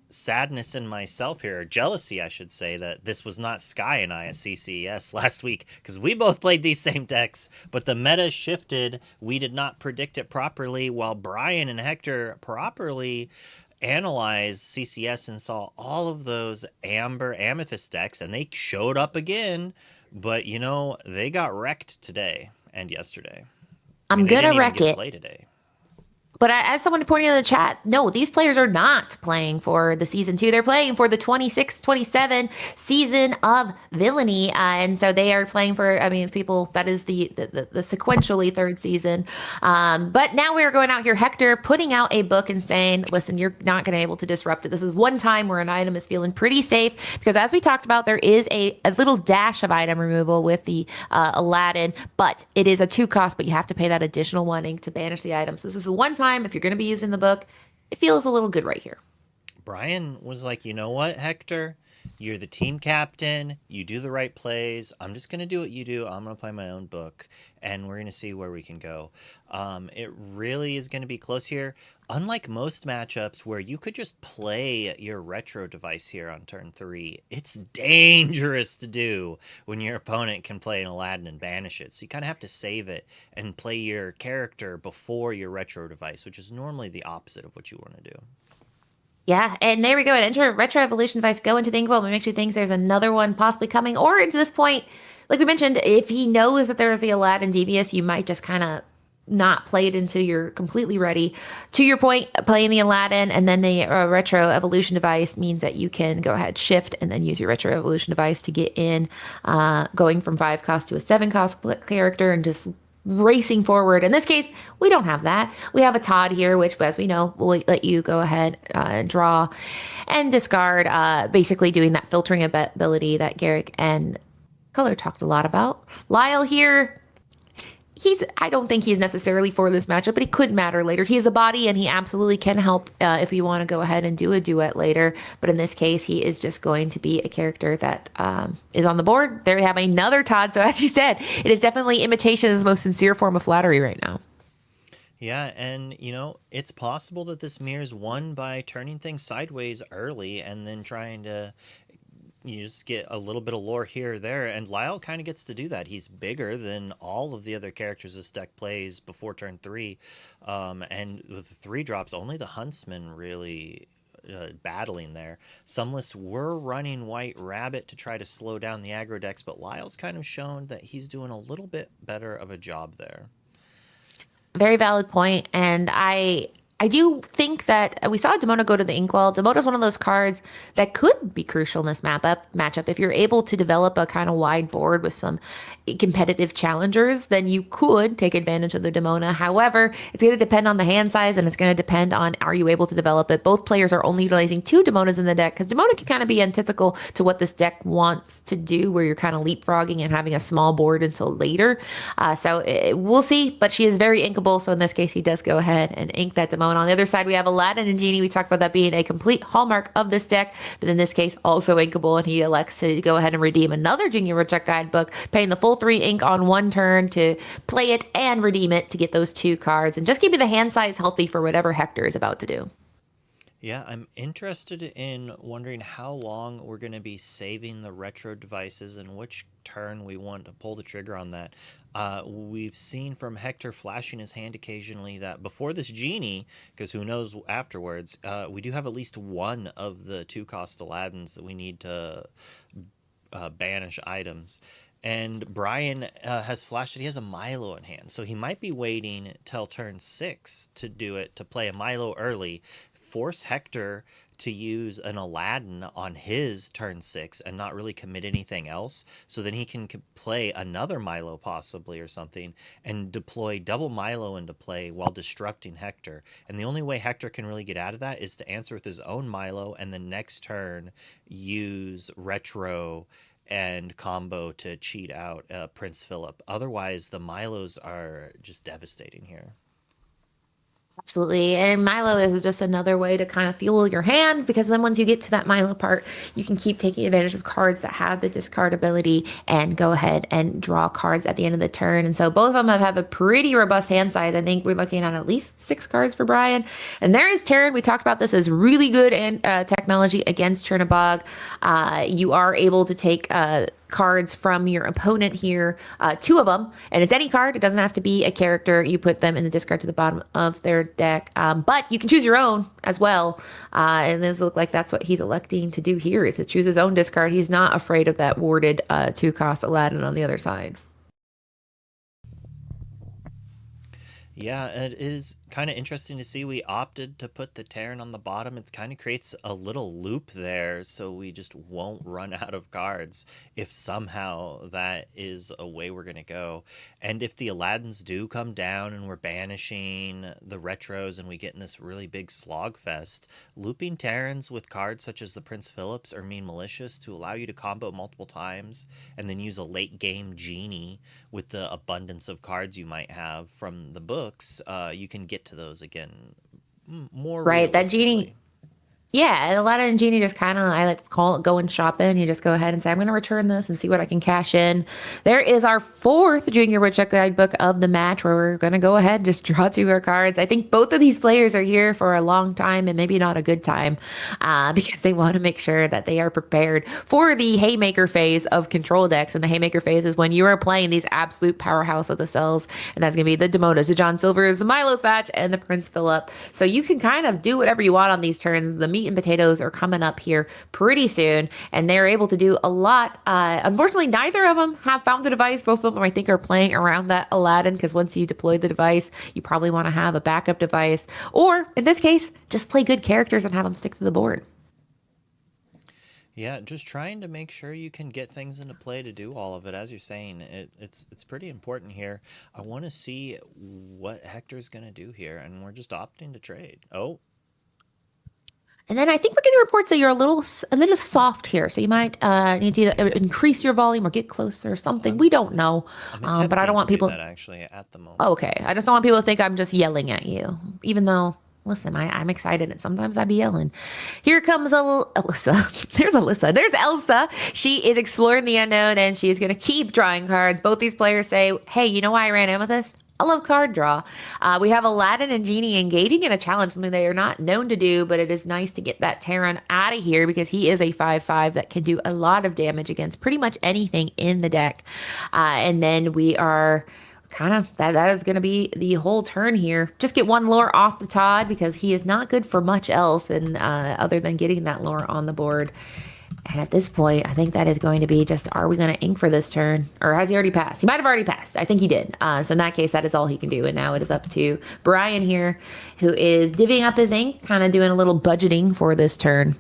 sadness in myself here, or jealousy, I should say, that this was not Sky and I at CCS last week, because we both played these same decks, but the meta shifted. We did not predict it properly, while Brian and Hector properly analyzed CCS and saw all of those Amber Amethyst decks, and they showed up again. But you know, they got wrecked today and yesterday. I'm gonna wreck it. Play today. But as someone pointed in the chat, no, these players are not playing for the season 2. They're playing for the 26-27 season of Villainy. And so they are playing for, I mean, people, that is the sequentially third season. But now we are going out here, Hector putting out a book and saying, listen, you're not going to be able to disrupt it. This is one time where an item is feeling pretty safe, because as we talked about, there is a little dash of item removal with the Aladdin, but it is a 2 cost, but you have to pay that additional 1 ink to banish the item. So this is a one time. If you're going to be using the book, it feels a little good right here. Brian was like, you know what, Hector? You're the team captain. You do the right plays. I'm just going to do what you do. I'm going to play my own book, and we're going to see where we can go. It really is going to be close here. Unlike most matchups where you could just play your retro device here on turn 3, it's dangerous to do when your opponent can play an Aladdin and banish it. So you kind of have to save it and play your character before your retro device, which is normally the opposite of what you want to do. Yeah, and there we go. And enter Retro Evolution device, go into Thinkable, and makes you think there's another one possibly coming, or into this point, like we mentioned, if he knows that there's the Aladdin Devious, you might just kind of not play it until you're completely ready. To your point, playing the Aladdin and then the Retro Evolution device means that you can go ahead, shift, and then use your Retro Evolution device to get in, going from 5 cost to a 7 cost character, and just racing forward. In this case, we don't have that. We have a Todd here, which, as we know, will let you go ahead and draw and discard, basically doing that filtering ability that Garrick and Color talked a lot about. Lyle here, I don't think he's necessarily for this matchup, but he could matter later. He is a body, and he absolutely can help if we want to go ahead and do a duet later. But in this case, he is just going to be a character that is on the board. There we have another Todd. So as you said, it is definitely imitation's most sincere form of flattery right now. Yeah, and it's possible that this mirrors won by turning things sideways early and then trying to you just get a little bit of lore here or there, and Lyle kind of gets to do that. He's bigger than all of the other characters this deck plays before turn 3, and with the 3 drops, only the Huntsman really battling there. Some lists were running White Rabbit to try to slow down the aggro decks, but Lyle's kind of shown that he's doing a little bit better of a job there. Very valid point, and I do think that we saw Demona go to the Inkwell. Demona is one of those cards that could be crucial in this matchup. If you're able to develop a kind of wide board with some competitive challengers, then you could take advantage of the Demona. However, it's going to depend on the hand size, and it's going to depend on, are you able to develop it? Both players are only utilizing 2 Demonas in the deck, because Demona can kind of be antithetical to what this deck wants to do, where you're kind of leapfrogging and having a small board until later. We'll see, but she is very inkable, so in this case, he does go ahead and ink that Demona. On the other side, we have Aladdin and Genie. We talked about that being a complete hallmark of this deck, but in this case, also inkable, and he elects to go ahead and redeem another Junior Woodchuck Guidebook, paying the full 3 ink on 1 turn to play it and redeem it to get those 2 cards, and just keeping the hand size healthy for whatever Hector is about to do. Yeah, I'm interested in wondering how long we're going to be saving the retro devices and which turn we want to pull the trigger on that. We've seen from Hector flashing his hand occasionally that before this Genie, because who knows afterwards, we do have at least one of the 2-cost Aladdins that we need to banish items. And Brian has flashed that he has a Milo in hand, so he might be waiting till turn 6 to do it, to play a Milo early, force Hector to use an Aladdin on his turn 6 and not really commit anything else, so then he can play another Milo possibly or something and deploy double Milo into play while disrupting Hector. And the only way Hector can really get out of that is to answer with his own Milo and the next turn use retro and combo to cheat out Prince Philip. Otherwise, the Milos are just devastating here. Absolutely. And Milo is just another way to kind of fuel your hand, because then once you get to that Milo part, you can keep taking advantage of cards that have the discard ability and go ahead and draw cards at the end of the turn. And so both of them have a pretty robust hand size. I think we're looking at least 6 cards for Brian. And there is Terran. We talked about this as really good technology against Chernabog. You are able to take cards from your opponent here, 2 of them, and it's any card. It doesn't have to be a character. You put them in the discard to the bottom of their deck, but you can choose your own as well, and this looks like that's what he's electing to do here, is to choose his own discard. He's not afraid of that warded 2-cost Aladdin on the other side. Yeah, it is kind of interesting to see we opted to put the Terran on the bottom. It kind of creates a little loop there, so we just won't run out of cards if somehow that is a way we're going to go. And if the Aladdins do come down and we're banishing the retros and we get in this really big slog fest, looping Terrans with cards such as the Prince Philips or Mean Malicious to allow you to combo multiple times and then use a late game Genie with the abundance of cards you might have from the books, you can get to those again more right. That Genie, realistically. yeah, and Aladdin and Genie just kind of, I like call it going shopping. You just go ahead and say, I'm going to return this and see what I can cash in. There is our 4th Junior Woodchuck Guidebook of the match, where we're going to go ahead and just draw 2 more cards. I think both of these players are here for a long time and maybe not a good time, because they want to make sure that they are prepared for the Haymaker phase of control decks. And the Haymaker phase is when you are playing these absolute powerhouse of the cells, and that's going to be the Demonas, the John Silvers, the Milo Thatch, and the Prince Philip. So you can kind of do whatever you want on these turns. The meat and potatoes are coming up here pretty soon, and they're able to do a lot. Unfortunately, neither of them have found the device. Both of them, I think, are playing around that Aladdin, because once you deploy the device, you probably want to have a backup device, or in this case, just play good characters and have them stick to the board. Yeah, just trying to make sure you can get things into play to do all of it. As you're saying, it's pretty important here. I want to see what Hector's going to do here, and we're just opting to trade. Oh. And then I think we're getting reports that you're a little soft here, so you might need to either increase your volume or get closer or something. We don't know, but I don't want people. That actually at the moment. Oh, okay, I just don't want people to think I'm just yelling at you, even though. Listen, I'm excited, and sometimes I be yelling. Here comes Alyssa. There's Alyssa. There's Elsa. She is exploring the unknown, and she is going to keep drawing cards. Both these players say, hey, you know why I ran in with this? I love card draw. We have Aladdin and Genie engaging in a challenge, something they are not known to do, but it is nice to get that Terran out of here because he is a 5/5 that can do a lot of damage against pretty much anything in the deck. And then we are kind of, that is going to be the whole turn here. Just get one lore off the Todd because he is not good for much else and other than getting that lore on the board. And at this point, I think that is going to be just, are we going to ink for this turn? Or has he already passed? He might have already passed. I think he did. So in that case, that is all he can do. And now it is up to Brian here, who is divvying up his ink, kind of doing a little budgeting for this turn.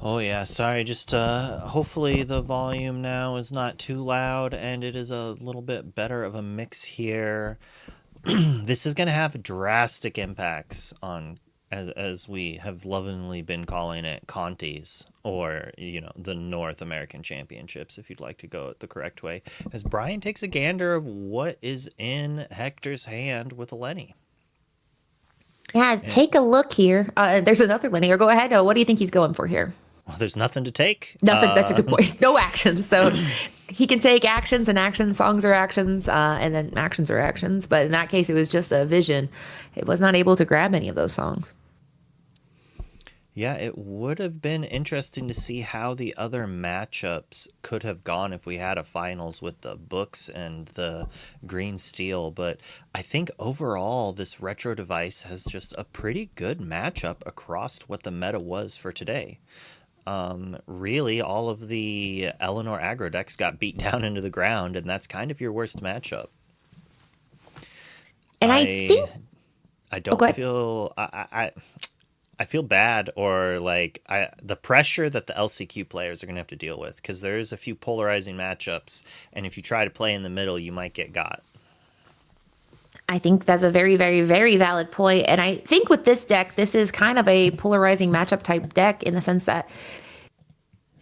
Oh yeah, sorry, just hopefully the volume now is not too loud and it is a little bit better of a mix here. This is going to have drastic impacts on, as we have lovingly been calling it, Contis, or, you know, the North American Championships, if you'd like to go it the correct way, as Brian takes a gander of what is in Hector's hand with a Lenny. Yeah, take a look here. There's another linear. Go ahead. What do you think he's going for here? Well, there's nothing to take. Nothing. That's a good point. No actions. So he can take actions, and actions, songs are actions, and then actions are actions. But in that case, it was just a vision. It was not able to grab any of those songs. Yeah, it would have been interesting to see how the other matchups could have gone if we had a finals with the books and the green steel. But I think overall, this retro device has just a pretty good matchup across what the meta was for today. Really, all of the Eleanor aggro decks got beat down into the ground, and that's kind of your worst matchup. And I don't feel... I feel bad, or like the pressure that the LCQ players are going to have to deal with, because there's a few polarizing matchups, and if you try to play in the middle, you might get got. I think that's a very, very, very valid point. And I think with this deck, this is kind of a polarizing matchup type deck in the sense that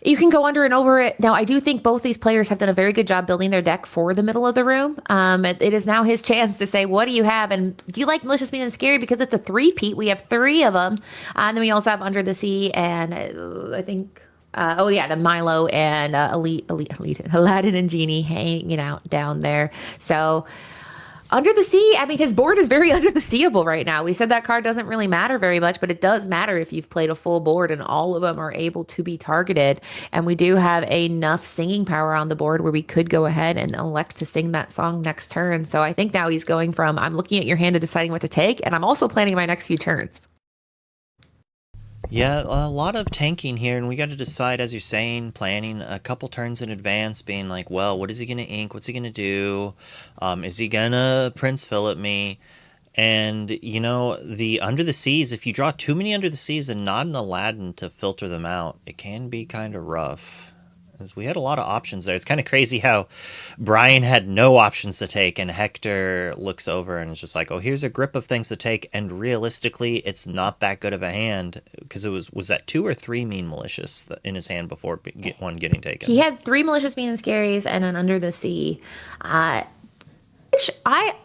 you can go under and over it. Now, I do think both these players have done a very good job building their deck for the middle of the room. It is now his chance to say, what do you have? And do you like Malicious Mean and Scary? Because it's a three-peat. We have three of them. And then we also have Under the Sea and I think... the Milo and Elite, Aladdin and Genie hanging out down there. So... Under the Sea, I mean, his board is very under the seeable right now. We said that card doesn't really matter very much, but it does matter if you've played a full board and all of them are able to be targeted. And we do have enough singing power on the board where we could go ahead and elect to sing that song next turn. So I think now he's going from, I'm looking at your hand and deciding what to take, and I'm also planning my next few turns. Yeah, a lot of tanking here, and we got to decide, as you're saying, planning a couple turns in advance, being like, well, what is he going to ink? What's he going to do? Is he going to Prince Philip me? And, you know, the Under the Seas, if you draw too many Under the Seas and not an Aladdin to filter them out, it can be kind of rough. As we had a lot of options there. It's kind of crazy how Brian had no options to take, and Hector looks over and is just like, oh, here's a grip of things to take, and realistically, it's not that good of a hand, because it was that 2 or 3 Mean Malicious in his hand before one getting taken? He had 3 Malicious Mean and Scaries and an Under the Sea. I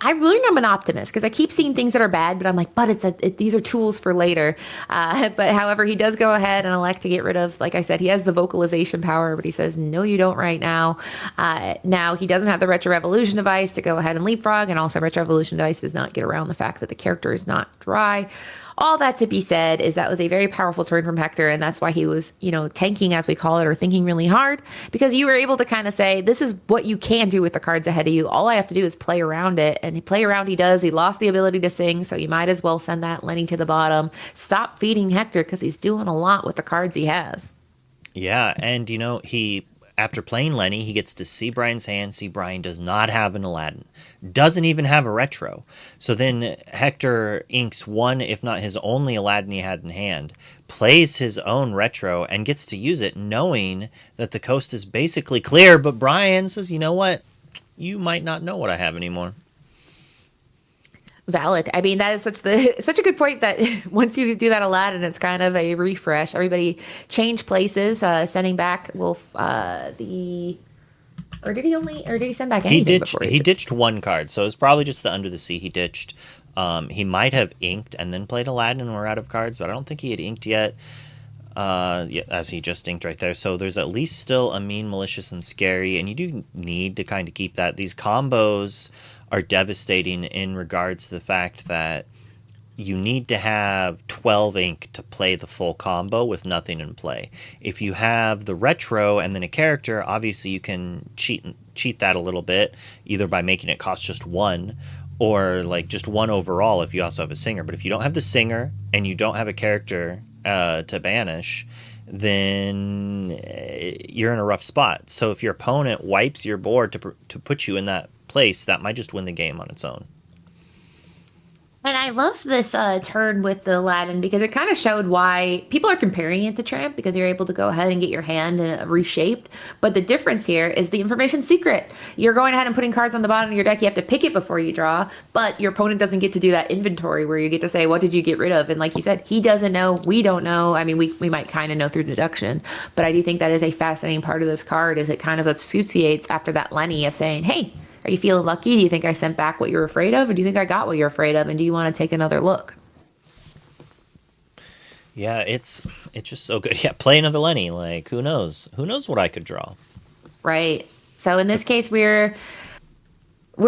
really am an optimist because I keep seeing things that are bad, but I'm like, but these are tools for later. But however, he does go ahead and elect to get rid of, like I said, he has the vocalization power, but he says, no, you don't right now. Now he doesn't have the Retro Revolution device to go ahead and leapfrog, and also Retro Revolution device does not get around the fact that the character is not dry. All that to be said is that was a very powerful turn from Hector, and that's why he was, tanking, as we call it, or thinking really hard, because you were able to kind of say, this is what you can do with the cards ahead of you. All I have to do is play around it, and he does. He lost the ability to sing, so you might as well send that Lenny to the bottom. Stop feeding Hector, because he's doing a lot with the cards he has. Yeah, and, after playing Lenny, he gets to see Brian's hand, see Brian does not have an Aladdin, doesn't even have a retro. So then Hector inks one, if not his only Aladdin he had in hand, plays his own retro, and gets to use it knowing that the coast is basically clear, but Brian says, you know what? You might not know what I have anymore. Valid. I mean, that is such a good point that once you do that Aladdin, it's kind of a refresh. Everybody change places, sending back Wolf or did he send back anything before? He ditched one card, so it's probably just the Under the Sea he ditched. He might have inked and then played Aladdin and we're out of cards, but I don't think he had inked yet. Yeah, as he just inked right there. So there's at least still a mean, malicious, and scary, and you do need to kind of keep that. These combos are devastating in regards to the fact that you need to have 12 ink to play the full combo with nothing in play. If you have the retro and then a character, obviously you can cheat that a little bit, either by making it cost just 1, or like just 1 overall if you also have a singer. But if you don't have the singer and you don't have a character to banish, then you're in a rough spot. So if your opponent wipes your board to put you in that place, that might just win the game on its own. And I love this turn with the Aladdin because it kind of showed why people are comparing it to Tramp, because you're able to go ahead and get your hand reshaped. But the difference here is the information secret. You're going ahead and putting cards on the bottom of your deck. You have to pick it before you draw, but your opponent doesn't get to do that inventory where you get to say, what did you get rid of? And like you said, he doesn't know. We don't know. I mean, we might kind of know through deduction, but I do think that is a fascinating part of this card, is it kind of obfuscates after that Lenny of saying, hey, are you feeling lucky? Do you think I sent back what you're afraid of? Or do you think I got what you're afraid of? And do you want to take another look? Yeah, it's just so good. Yeah, play another Lenny. Like, who knows? Who knows what I could draw? Right. So in this case, we're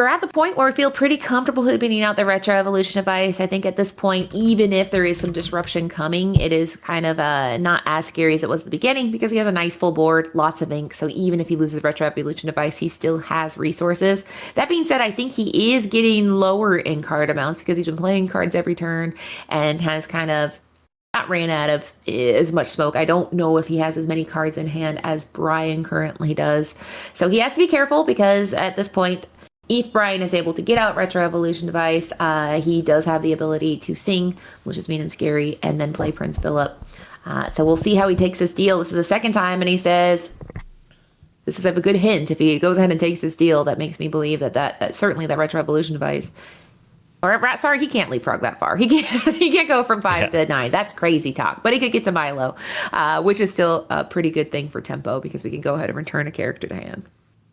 at the point where we feel pretty comfortable beating out the Retro Evolution device. I think at this point, even if there is some disruption coming, it is kind of not as scary as it was at the beginning, because he has a nice full board, lots of ink. So even if he loses Retro Evolution device, he still has resources. That being said, I think he is getting lower in card amounts because he's been playing cards every turn and has kind of not ran out of as much smoke. I don't know if he has as many cards in hand as Brian currently does. So he has to be careful, because at this point, if Brian is able to get out Retro Evolution device, he does have the ability to sing, which is mean and scary, and then play Prince Philip. So we'll see how he takes this deal. This is the second time, and he says, this is a good hint. If he goes ahead and takes this deal, that makes me believe that certainly that Retro Evolution device, or sorry, he can't leapfrog that far. He can't go from 5 to 9. That's crazy talk. But he could get to Milo, which is still a pretty good thing for tempo, because we can go ahead and return a character to hand.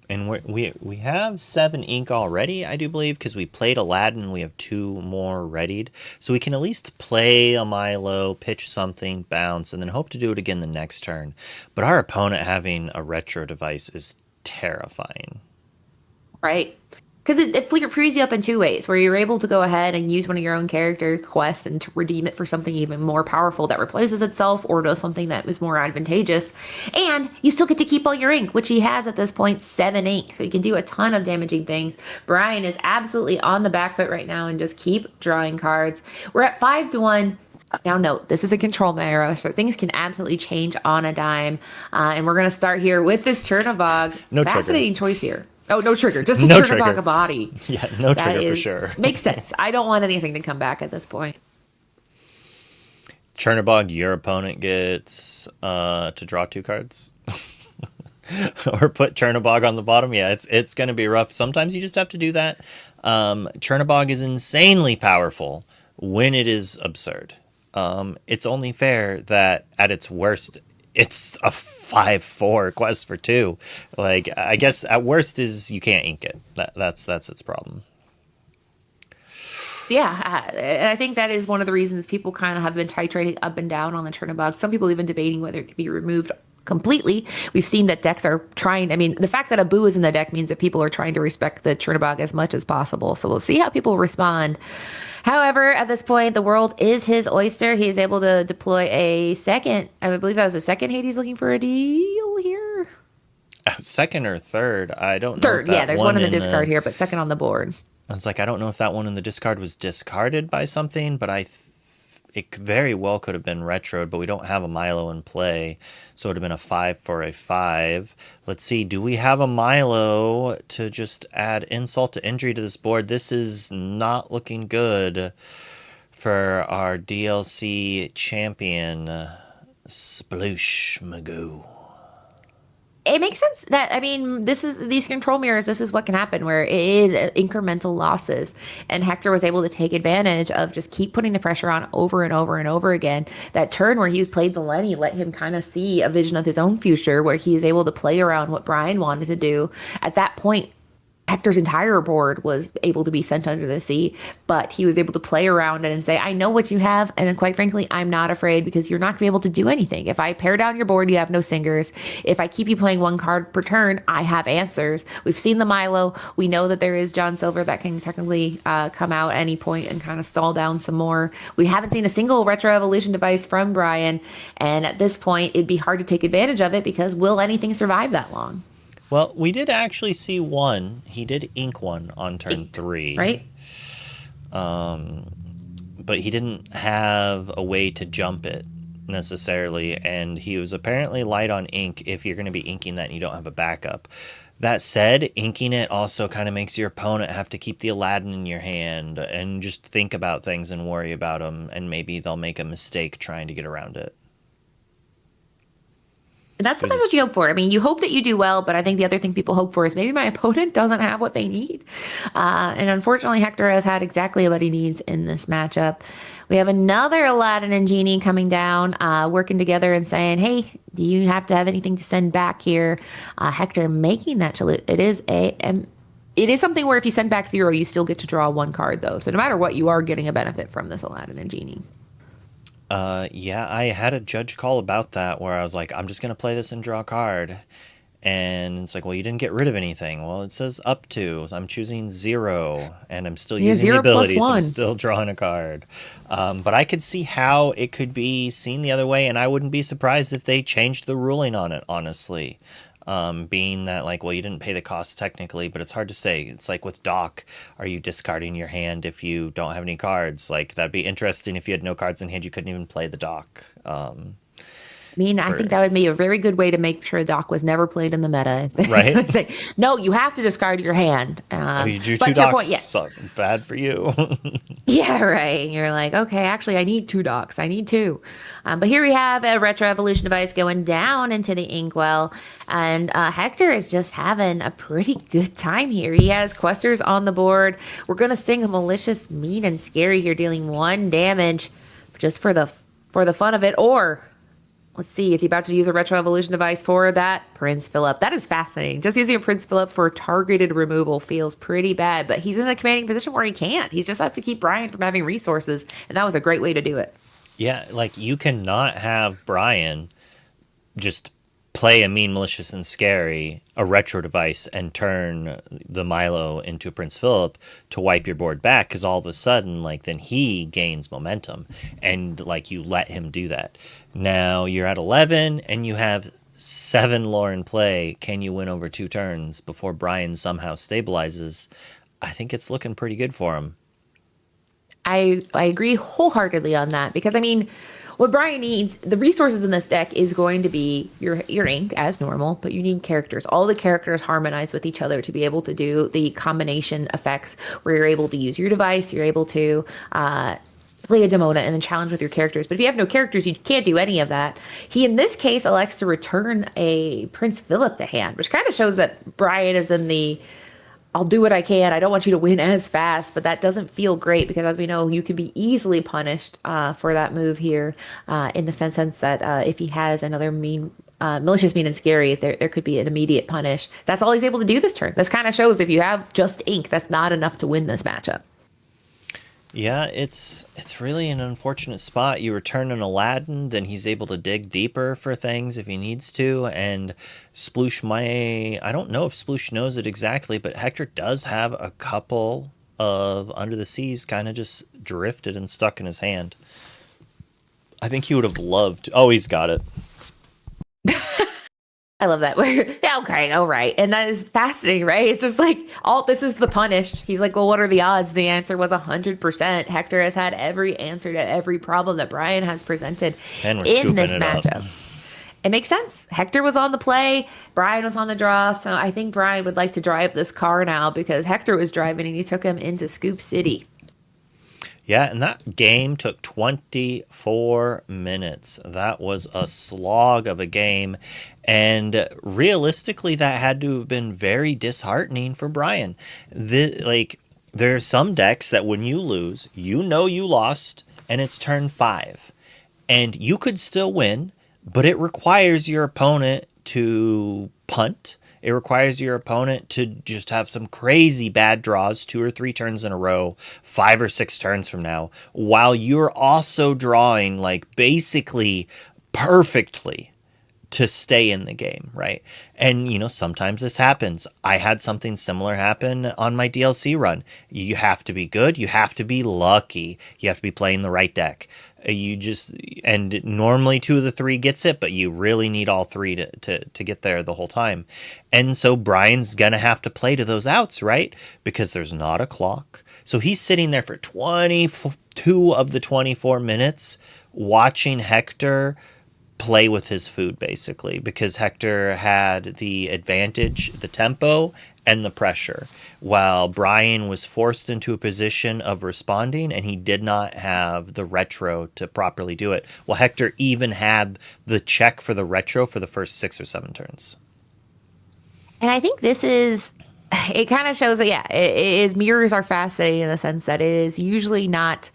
And we have 7 ink already, I do believe, because we played Aladdin. We have 2 more readied. So we can at least play a Milo, pitch something, bounce, and then hope to do it again the next turn. But our opponent having a retro device is terrifying. Right. Because it frees you up in 2 ways, where you're able to go ahead and use one of your own character quests and to redeem it for something even more powerful that replaces itself or does something that is more advantageous. And you still get to keep all your ink, which he has at this point 7 ink. So you can do a ton of damaging things. Brian is absolutely on the back foot right now and just keep drawing cards. We're at 5 to 1. Now note, this is a control era, so things can absolutely change on a dime. And we're going to start here with this Chernobog. No fascinating trigger. choice here. Oh, no trigger. Just a No Chernobog trigger. a body. Yeah, no That trigger for sure. Makes sense. I don't want anything to come back at this point. Chernobog, your opponent gets to draw 2 cards. Or put Chernobog on the bottom. Yeah, it's going to be rough. Sometimes you just have to do that. Chernobog is insanely powerful when it is absurd. It's only fair that at its worst, it's a 5/4 quest for 2. Like, I guess at worst is you can't ink it. That's its problem. Yeah, and I think that is one of the reasons people kind of have been titrating up and down on the Chernobog. Some people even debating whether it could be removed completely. We've seen that decks are trying. I mean, the fact that Abu is in the deck means that people are trying to respect the Chernobog as much as possible. So we'll see how people respond. However, at this point, the world is his oyster. He is able to deploy a second. I believe that was a second Hades looking for a deal here. Second or third, I don't know. Third, yeah. There's one in the discard here, but second on the board. I was like, I don't know if that one in the discard was discarded by something, but it very well could have been retroed, but we don't have a Milo in play, so it would have been a 5 for a 5. Let's see, do we have a Milo to just add insult to injury to this board? This is not looking good for our DLC champion, Sploosh Magoo. It makes sense that, I mean, these control mirrors, this is what can happen, where it is incremental losses. And Hector was able to take advantage of just keep putting the pressure on over and over and over again. That turn where he played the Lenny let him kind of see a vision of his own future, where he is able to play around what Brian wanted to do. At that point, Hector's entire board was able to be sent under the sea, but he was able to play around it and say, I know what you have, and quite frankly, I'm not afraid because you're not going to be able to do anything. If I pare down your board, you have no singers. If I keep you playing one card per turn, I have answers. We've seen the Milo. We know that there is John Silver that can technically come out at any point and kind of stall down some more. We haven't seen a single Retro Evolution device from Brian, and at this point, it'd be hard to take advantage of it because will anything survive that long? Well, we did actually see one. He did ink one on turn 3. Right? But he didn't have a way to jump it necessarily, and he was apparently light on ink if you're going to be inking that and you don't have a backup. That said, inking it also kind of makes your opponent have to keep the Aladdin in your hand and just think about things and worry about them, and maybe they'll make a mistake trying to get around it. And that's sometimes what you hope for. I mean, you hope that you do well, but I think the other thing people hope for is maybe my opponent doesn't have what they need. And unfortunately, Hector has had exactly what he needs in this matchup. We have another Aladdin and Genie coming down, working together and saying, hey, do you have to have anything to send back here? Hector making that salute. It is something where if you send back 0, you still get to draw 1 card, though. So no matter what, you are getting a benefit from this Aladdin and Genie. Yeah, I had a judge call about that where I was like, I'm just going to play this and draw a card. And it's like, well, you didn't get rid of anything. Well, it says up to. I'm choosing 0, and I'm still using the ability, so I'm still drawing a card. But I could see how it could be seen the other way, and I wouldn't be surprised if they changed the ruling on it, honestly. Being that, like, well, you didn't pay the cost technically, but it's hard to say. It's like with Doc, are you discarding your hand if you don't have any cards? Like, that'd be interesting if you had no cards in hand, you couldn't even play the Doc. I mean, I think that would be a very good way to make sure Doc was never played in the meta. Right? It's like, no, you have to discard your hand. You drew 2 Docs, suck. Bad for you. Yeah, right. You're like, okay, actually, I need 2 Docs. I need 2. But here we have a Retro Evolution device going down into the Inkwell. And Hector is just having a pretty good time here. He has Questers on the board. We're going to sing a Malicious, Mean, and Scary here, dealing 1 damage just for the fun of it. Or... let's see, is he about to use a Retro Evolution device for that? Prince Philip. That is fascinating. Just using a Prince Philip for targeted removal feels pretty bad, but he's in the commanding position where he can't. He just has to keep Brian from having resources, and that was a great way to do it. Yeah, like, you cannot have Brian just play a Mean, Malicious, and Scary, a retro device, and turn the Milo into a Prince Philip to wipe your board back, because all of a sudden, like, then he gains momentum, and, like, you let him do that. Now you're at 11, and you have 7 lore in play. Can you win over 2 turns before Brian somehow stabilizes? I think it's looking pretty good for him. I agree wholeheartedly on that, because, I mean, what Brian needs, the resources in this deck is going to be your ink as normal, but you need characters. All the characters harmonize with each other to be able to do the combination effects where you're able to use your device, you're able to play a Demona and then challenge with your characters. But if you have no characters, you can't do any of that. He, in this case, elects to return a Prince Philip to hand, which kind of shows that Brian is in the I'll do what I can. I don't want you to win as fast, but that doesn't feel great because, as we know, you can be easily punished for that move here in the sense that if he has another malicious, mean, and scary, there could be an immediate punish. That's all he's able to do this turn. This kind of shows if you have just ink, that's not enough to win this matchup. Yeah, it's really an unfortunate spot. You return an Aladdin, then he's able to dig deeper for things if he needs to, and Sploosh I don't know if Sploosh knows it exactly, but Hector does have a couple of Under the Seas kind of just drifted and stuck in his hand. I think he would have loved... Oh, he's got it. I love that. Yeah, okay, all right. And that is fascinating, right? It's just like, this is the punished. He's like, well, what are the odds? The answer was 100%. Hector has had every answer to every problem that Brian has presented in this matchup. It makes sense. Hector was on the play. Brian was on the draw. So I think Brian would like to drive this car now because Hector was driving and he took him into Scoop City. Yeah, and that game took 24 minutes. That was a slog of a game. And realistically, that had to have been very disheartening for Brian. There are some decks that when you lose, you know you lost, and it's turn 5. And you could still win, but it requires your opponent to punt. It requires your opponent to just have some crazy bad draws 2 or 3 turns in a row, 5 or 6 turns from now, while you're also drawing like basically perfectly to stay in the game, right? And, you know, sometimes this happens. I had something similar happen on my DLC run. You have to be good. You have to be lucky. You have to be playing the right deck. And normally 2 of the 3 gets it, but you really need all 3 to get there the whole time. And so Brian's going to have to play to those outs, right? Because there's not a clock. So he's sitting there for 22 of the 24 minutes watching Hector play with his food, basically, because Hector had the advantage, the tempo, and the pressure, while Brian was forced into a position of responding, and he did not have the retro to properly do it. Well, Hector even had the check for the retro for the first 6 or 7 turns. And I think it kind of shows that, yeah, mirrors are fascinating in the sense that it is usually not,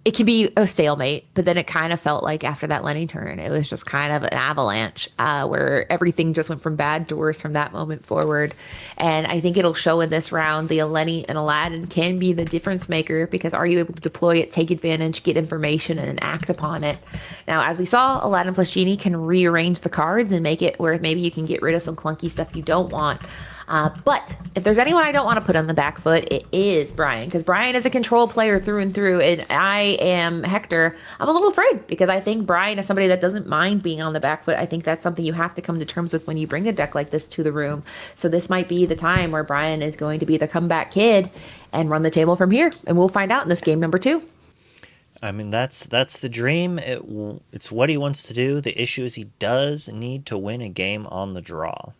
it can be a stalemate, but then it kind of felt like after that Lenny turn, it was just kind of an avalanche where everything just went from bad to worse from that moment forward. And I think it'll show in this round the Lenny and Aladdin can be the difference maker, because are you able to deploy it, take advantage, get information, and act upon it? Now, as we saw, Aladdin plus Genie can rearrange the cards and make it where maybe you can get rid of some clunky stuff you don't want. But if there's anyone I don't want to put on the back foot, it is Brian, because Brian is a control player through and through, and I am Hector. I'm a little afraid because I think Brian is somebody that doesn't mind being on the back foot. I think that's something you have to come to terms with when you bring a deck like this to the room. So this might be the time where Brian is going to be the comeback kid and run the table from here, and we'll find out in this game number 2. I mean, that's the dream. It's what he wants to do. The issue is he does need to win a game on the draw,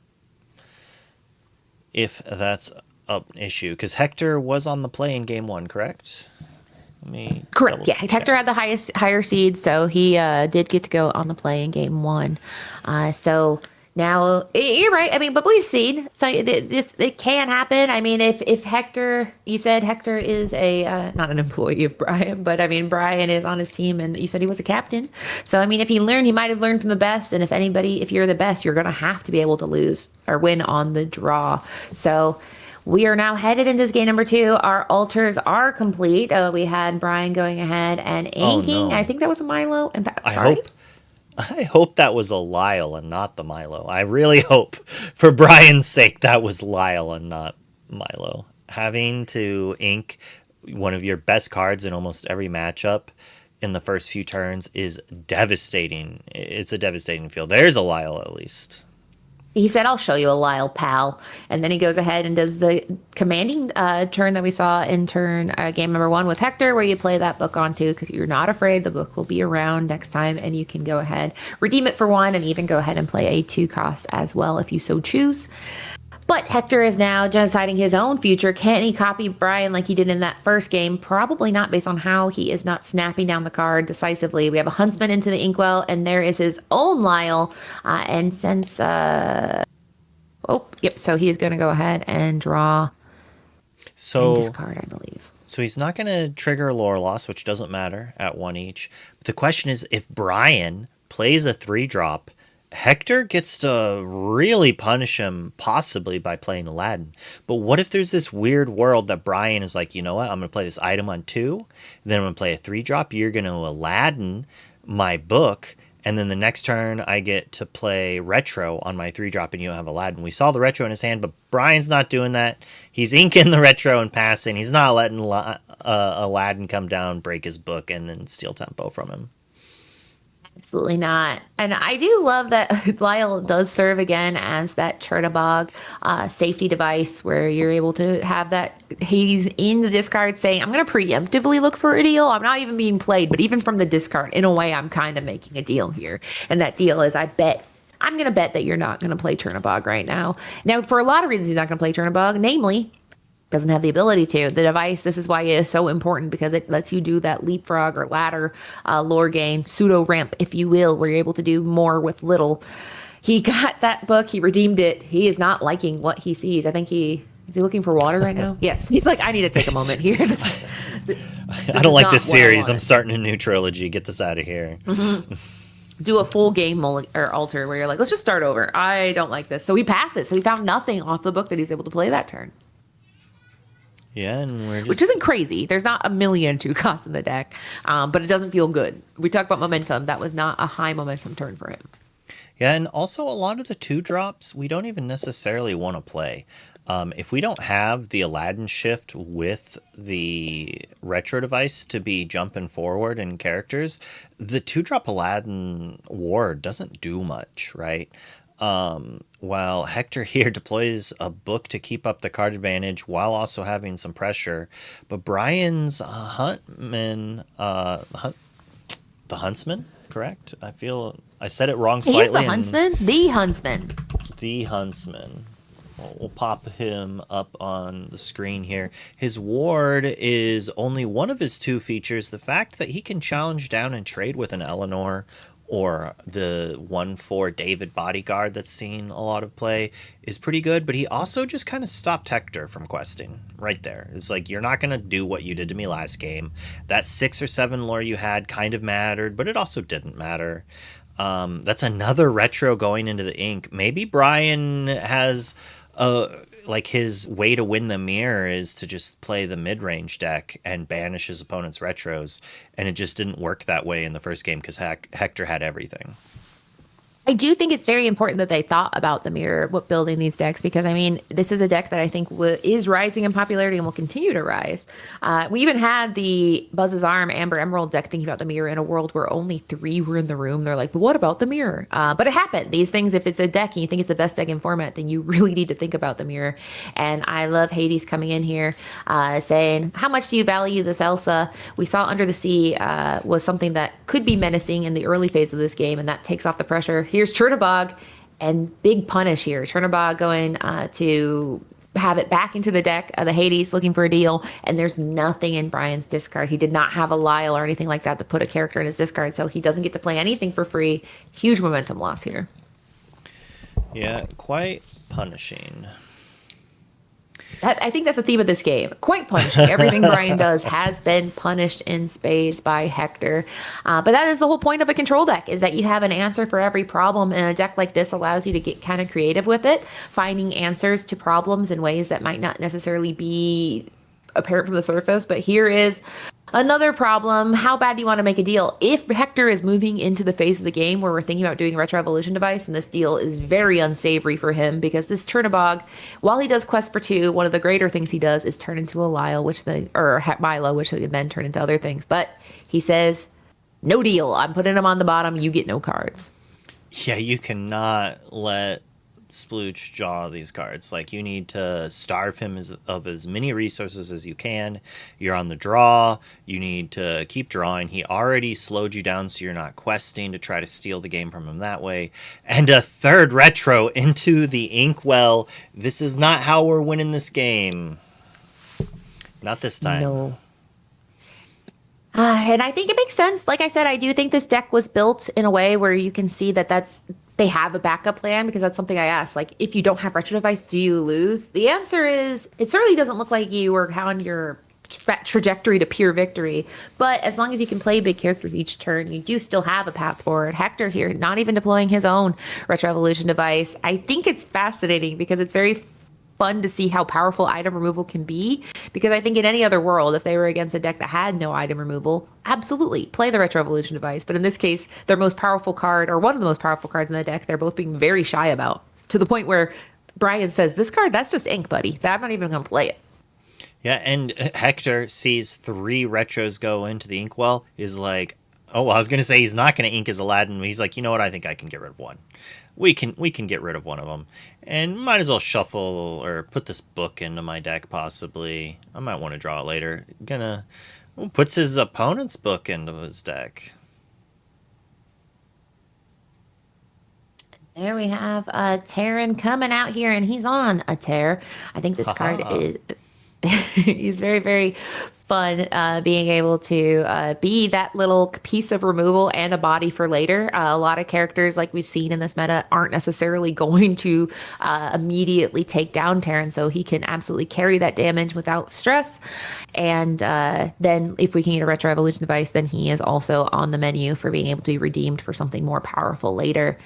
if that's an issue, because Hector was on the play in game 1, correct? Correct. Yeah, Hector had the higher seed, so he did get to go on the play in game 1. So now you're right. I mean, but we've seen, so it can happen. I mean, if Hector, you said Hector is not an employee of Brian, but I mean Brian is on his team, and you said he was a captain. So I mean, if he might have learned from the best. And if you're the best, you're gonna have to be able to lose or win on the draw. So we are now headed into this game number 2. Our altars are complete. We had Brian going ahead and inking. Oh, no. I think that was a Milo. I hope that was a Lyle and not the Milo. I really hope, for Brian's sake, that was Lyle and not Milo. Having to ink one of your best cards in almost every matchup in the first few turns is devastating. It's a devastating feel. There's a Lyle, at least. He said, "I'll show you a Lyle, pal." And then he goes ahead and does the commanding turn that we saw in game number 1 with Hector, where you play that book onto, because you're not afraid the book will be around next time, and you can go ahead, redeem it for 1, and even go ahead and play a 2 cost as well if you so choose. But Hector is now deciding his own future. Can he copy Brian like he did in that first game? Probably not, based on how he is not snapping down the card decisively. We have a Huntsman into the Inkwell, and there is his own Lyle. And since... so he is going to go ahead and draw and discard, I believe. So he's not going to trigger lore loss, which doesn't matter at 1 each. But the question is, if Brian plays a 3-drop, Hector gets to really punish him, possibly by playing Aladdin. But what if there's this weird world that Brian is like, you know what, I'm going to play this item on 2, then I'm going to play a 3-drop, you're going to Aladdin my book, and then the next turn I get to play retro on my 3-drop and you don't have Aladdin. We saw the retro in his hand, but Brian's not doing that. He's inking the retro and passing. He's not letting Aladdin come down, break his book, and then steal tempo from him. Absolutely not. And I do love that Lyle does serve again as that Chernabog safety device, where you're able to have that Hades in the discard saying, I'm going to preemptively look for a deal. I'm not even being played, but even from the discard, in a way, I'm kind of making a deal here. And that deal is, I'm going to bet that you're not going to play Chernabog right now. Now, for a lot of reasons, he's not going to play Chernabog, namely, doesn't have the ability to. The device, this is why it is so important, because it lets you do that leapfrog or ladder lore game, pseudo ramp, if you will, where you're able to do more with little. He got that book, he redeemed it. He is not liking what he sees. I think is he looking for water right now? Yes. He's like, I need to take a moment here. I don't like this series. I'm starting a new trilogy. Get this out of here. Mm-hmm. do a full game or alter where you're like, let's just start over. I don't like this. So he passed it. So he found nothing off the book that he was able to play that turn. Yeah, and we're just... Which isn't crazy. There's not a million 2 costs in the deck, but it doesn't feel good. We talked about momentum. That was not a high momentum turn for him. Yeah, and also a lot of the 2-drops we don't even necessarily want to play. If we don't have the Aladdin shift with the retro device to be jumping forward in characters, the 2-drop Aladdin ward doesn't do much, right? While Hector here deploys a book to keep up the card advantage while also having some pressure, but Brian's Huntman, the Huntsman, correct? I feel I said it wrong slightly. He's the Huntsman? The Huntsman. The Huntsman. We'll pop him up on the screen here. His ward is only one of his 2 features. The fact that he can challenge down and trade with an Eleanor or the 1/4 David bodyguard that's seen a lot of play is pretty good, but he also just kind of stopped Hector from questing right there. It's like, you're not going to do what you did to me last game. That 6 or 7 lore you had kind of mattered, but it also didn't matter. That's another retro going into the ink. Maybe Brian has like his way to win the mirror is to just play the mid-range deck and banish his opponent's retros, and it just didn't work that way in the first game because Hector had everything. I do think it's very important that they thought about the mirror with building these decks, because I mean, this is a deck that I think is rising in popularity and will continue to rise. We even had the Buzz's Arm Amber Emerald deck thinking about the mirror in a world where only 3 were in the room. They're like, but what about the mirror? But it happened. These things, if it's a deck and you think it's the best deck in format, then you really need to think about the mirror. And I love Hades coming in here saying, how much do you value this Elsa? We saw Under the Sea was something that could be menacing in the early phase of this game, and that takes off the pressure. Here's Chernobog, and big punish here. Chernobog going to have it back into the deck. The Hades looking for a deal, and there's nothing in Brian's discard. He did not have a Lyle or anything like that to put a character in his discard, so he doesn't get to play anything for free. Huge momentum loss here. Yeah, quite punishing. I think that's the theme of this game. Quite punishing. Everything Brian does has been punished in spades by Hector. But that is the whole point of a control deck, is that you have an answer for every problem. And a deck like this allows you to get kind of creative with it, finding answers to problems in ways that might not necessarily be apparent from the surface. But here is another problem. How bad do you want to make a deal? If Hector is moving into the phase of the game where we're thinking about doing a retro evolution device, and this deal is very unsavory for him, because this Chernobog, while he does quest for 2, one of the greater things he does is turn into a Lyle, Milo, which they then turn into other things. But he says, no deal. I'm putting him on the bottom. You get no cards. Yeah, you cannot let Splooch draw these cards. Like, you need to starve him of as many resources as you can. You're on the draw. You need to keep drawing. He already slowed you down, so you're not questing to try to steal the game from him that way. And a 3rd retro into the inkwell. This is not how we're winning this game. Not this time. No. And I think it makes sense. Like I said, I do think this deck was built in a way where you can see that they have a backup plan, because that's something I asked. Like, if you don't have retro device, do you lose? The answer is, it certainly doesn't look like you are on your trajectory to pure victory. But as long as you can play big characters each turn, you do still have a path forward. Hector here, not even deploying his own retro evolution device. I think it's fascinating because it's very fun to see how powerful item removal can be, because I think in any other world, if they were against a deck that had no item removal, absolutely play the retro evolution device. But in this case, their most powerful card, or one of the most powerful cards in the deck, they're both being very shy about, to the point where Brian says, this card, that's just ink, buddy. I'm not even going to play it. Yeah, and Hector sees 3 retros go into the inkwell, is like, oh, well, I was going to say he's not going to ink his Aladdin. He's like, you know what, I think I can get rid of 1. We can get rid of one of them, and might as well shuffle or put this book into my deck. Possibly, I might want to draw it later. Puts his opponent's book into his deck. There we have Terran coming out here, and he's on a tear. I think this card is. He's very, very fun being able to be that little piece of removal and a body for later. A lot of characters, like we've seen in this meta, aren't necessarily going to immediately take down Terran, so he can absolutely carry that damage without stress. And then if we can get a Retro Evolution device, then he is also on the menu for being able to be redeemed for something more powerful later.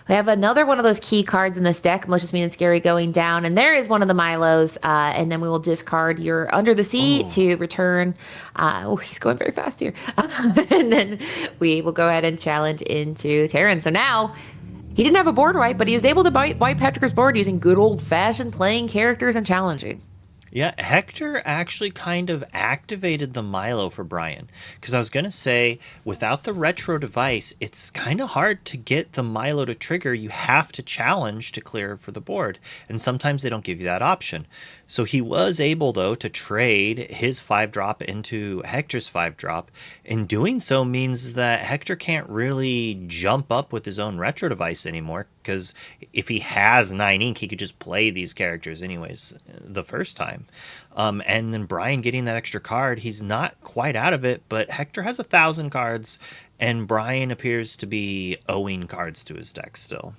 We have another one of those key cards in this deck, Malicious Mean and Scary, going down, and there is one of the Milos, and then we will discard your Under the Sea to return. He's going very fast here. And then we will go ahead and challenge into Terran. So now, he didn't have a board wipe, but he was able to wipe Hector's board using good old-fashioned playing characters and challenging. Yeah, Hector actually kind of activated the Milo for Brian. Because I was going to say, without the retro device, it's kind of hard to get the Milo to trigger. You have to challenge to clear for the board. And sometimes they don't give you that option. So he was able, though, to trade his 5-drop into Hector's 5-drop. And doing so means that Hector can't really jump up with his own retro device anymore. Because if he has 9 ink, he could just play these characters anyways the first time. And then Brian getting that extra card, he's not quite out of it, but Hector has 1,000 cards, and Brian appears to be owing cards to his deck still.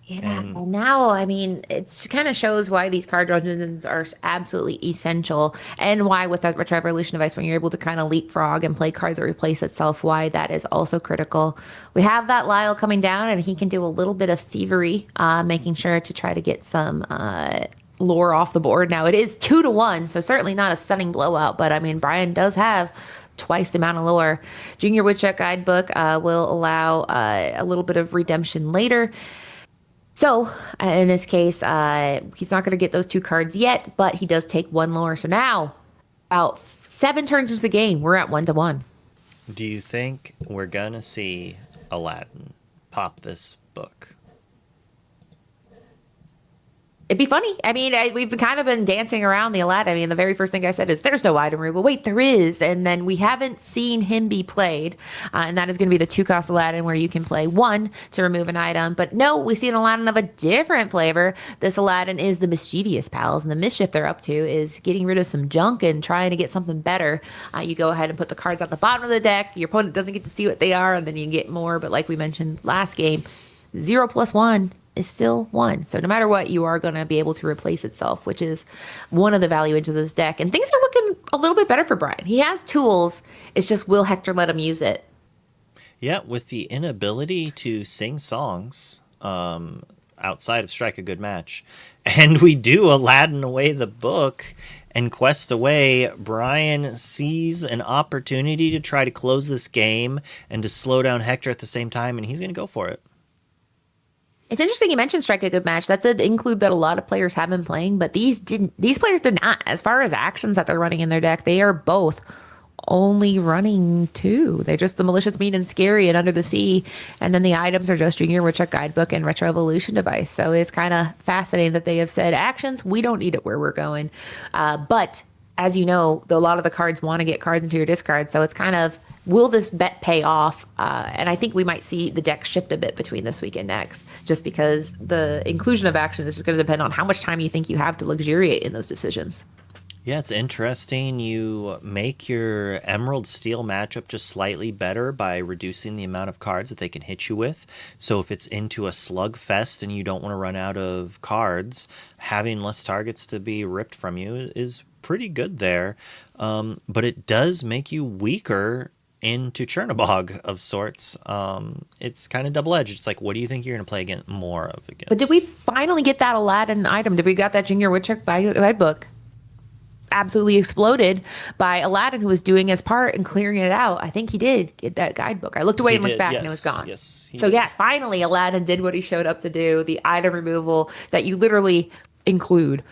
Yeah, and now, I mean, it kind of shows why these card dungeons are absolutely essential, and why with that Retro Evolution device, when you're able to kind of leapfrog and play cards that replace itself, why that is also critical. We have that Lyle coming down, and he can do a little bit of thievery, making sure to try to get some lore off the board. Now, it is 2-1, so certainly not a stunning blowout, but I mean, Brian does have twice the amount of lore. Junior Woodzshack Guidebook will allow a little bit of redemption later. So, in this case, he's not going to get those 2 cards yet, but he does take 1 lore. So now, about 7 turns into the game, we're at 1-1. Do you think we're going to see Aladdin pop this book? It'd be funny. I mean, we've kind of been dancing around the Aladdin. I mean, the very first thing I said is, there's no item removal. Wait, there is. And then we haven't seen him be played. And that is going to be the 2-cost Aladdin, where you can play 1 to remove an item. But no, we see an Aladdin of a different flavor. This Aladdin is the Mischievous Pals. And the mischief they're up to is getting rid of some junk and trying to get something better. You go ahead and put the cards at the bottom of the deck. Your opponent doesn't get to see what they are, and then you get more. But like we mentioned last game, 0 + 1 is still 1. So no matter what, you are going to be able to replace itself, which is one of the value into this deck. And things are looking a little bit better for Brian. He has tools. It's just, will Hector let him use it? Yeah, with the inability to sing songs outside of Strike a Good Match. And we do Aladdin away the book and quest away. Brian sees an opportunity to try to close this game and to slow down Hector at the same time, and he's going to go for it. It's interesting you mentioned Strike a Good Match. That's an include that a lot of players have been playing, but these players did not. As far as actions that they're running in their deck, they are both only running 2. They're just the Malicious, Mean, and Scary and Under the Sea, and then the items are just Junior Woodzshack Guidebook and Retro Evolution device. So it's kind of fascinating that they have said, actions, we don't need it where we're going. But as you know, a lot of the cards want to get cards into your discard, so it's kind of, will this bet pay off? And I think we might see the deck shift a bit between this week and next, just because the inclusion of action is just going to depend on how much time you think you have to luxuriate in those decisions. Yeah, it's interesting. You make your Emerald Steel matchup just slightly better by reducing the amount of cards that they can hit you with. So if it's into a slugfest and you don't want to run out of cards, having less targets to be ripped from you is pretty good there. But it does make you weaker into Chernobog of sorts. It's kind of double-edged. It's like, what do you think you're going to play more of against? But did we finally get that Aladdin item? Did we got that Junior Woodzshack Guidebook? Absolutely exploded by Aladdin, who was doing his part and clearing it out. I think he did get that guidebook. I looked away and looked back, and it was gone. Yes. So yeah, finally Aladdin did what he showed up to do. The item removal that you literally include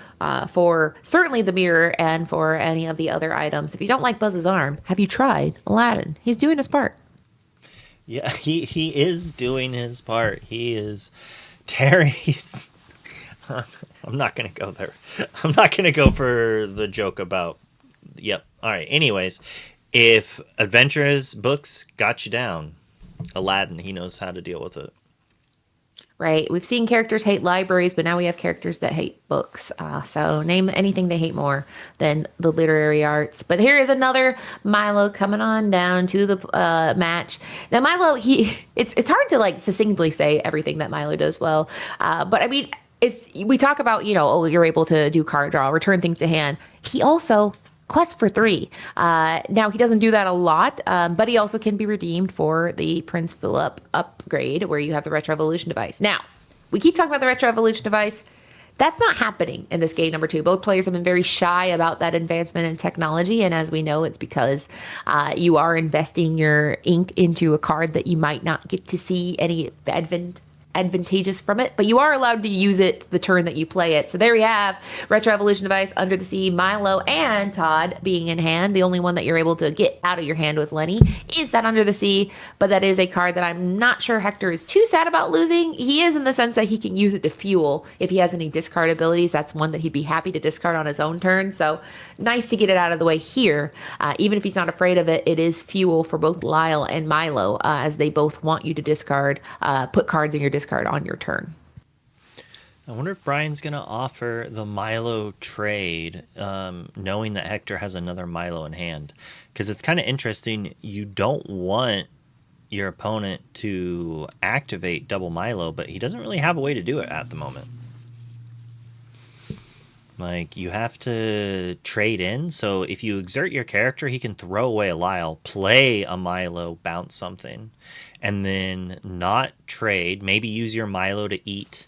for certainly the mirror and for any of the other items. If you don't like Buzz's arm, have you tried Aladdin? He's doing his part. Yeah, he is doing his part. He is Terry's. I'm not going to go there. I'm not going to go for the joke about, yep. All right. Anyways, if Adventurous Books got you down, Aladdin, he knows how to deal with it. right? We've seen characters hate libraries, but now we have characters that hate books. So name anything they hate more than the literary arts. But here is another Milo coming on down to the match. Now Milo, it's hard to like succinctly say everything that Milo does well, but I mean, we talk about, you're able to do card draw, return things to hand. He also quest for 3. Now, he doesn't do that a lot, but he also can be redeemed for the Prince Philip upgrade where you have the Retro Evolution device. Now, we keep talking about the Retro Evolution device. That's not happening in this game number 2. Both players have been very shy about that advancement in technology, and as we know, it's because you are investing your ink into a card that you might not get to see any advantageous from it, but you are allowed to use it the turn that you play it. So there we have Retro Evolution device, Under the Sea, Milo, and Todd being in hand. The only one that you're able to get out of your hand with Lenny is that Under the Sea, but that is a card that I'm not sure Hector is too sad about losing. He is in the sense that he can use it to fuel if he has any discard abilities. That's one that he'd be happy to discard on his own turn. So nice to get it out of the way here. Even if he's not afraid of it, it is fuel for both Lyle and Milo, as they both want you to discard, put cards in your discard on your turn. I wonder if Brian's going to offer the Milo trade, knowing that Hector has another Milo in hand. Because it's kind of interesting. You don't want your opponent to activate double Milo, but he doesn't really have a way to do it at the moment. Like, you have to trade in. So if you exert your character, he can throw away a Lyle, play a Milo, bounce something, and then not trade. Maybe use your Milo to eat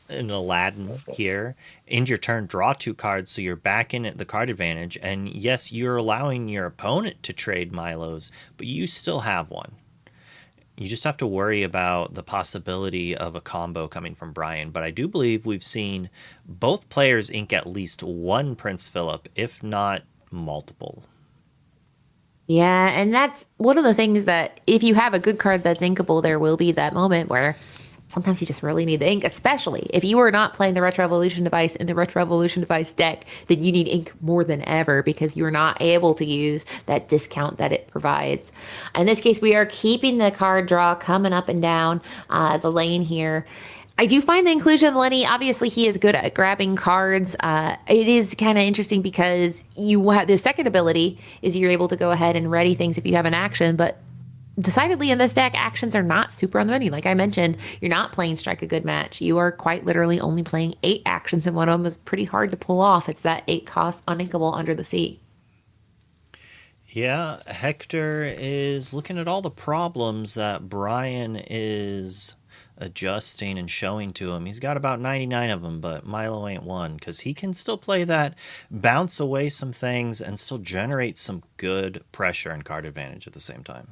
an Aladdin here. End your turn, draw 2 cards, so you're back in at the card advantage. And yes, you're allowing your opponent to trade Milos, but you still have one. You just have to worry about the possibility of a combo coming from Brian. But I do believe we've seen both players ink at least one Prince Philip, if not multiple. Yeah, and that's one of the things that if you have a good card that's inkable, there will be that moment where sometimes you just really need the ink, especially if you are not playing the Retro Evolution device in the Retro Evolution device deck, then you need ink more than ever because you're not able to use that discount that it provides. In this case, we are keeping the card draw coming up and down the lane here. I do find the inclusion of Lenny, obviously he is good at grabbing cards. It is kind of interesting because you have the second ability is you're able to go ahead and ready things if you have an action, but decidedly in this deck, actions are not super on the menu. Like I mentioned, you're not playing Strike a Good Match. You are quite literally only playing 8 actions, and one of them is pretty hard to pull off. It's that 8 cost uninkable Under the Sea. Yeah, Hector is looking at all the problems that Brian is adjusting and showing to him. He's got about 99 of them, but Milo ain't one because he can still play that, bounce away some things, and still generate some good pressure and card advantage at the same time.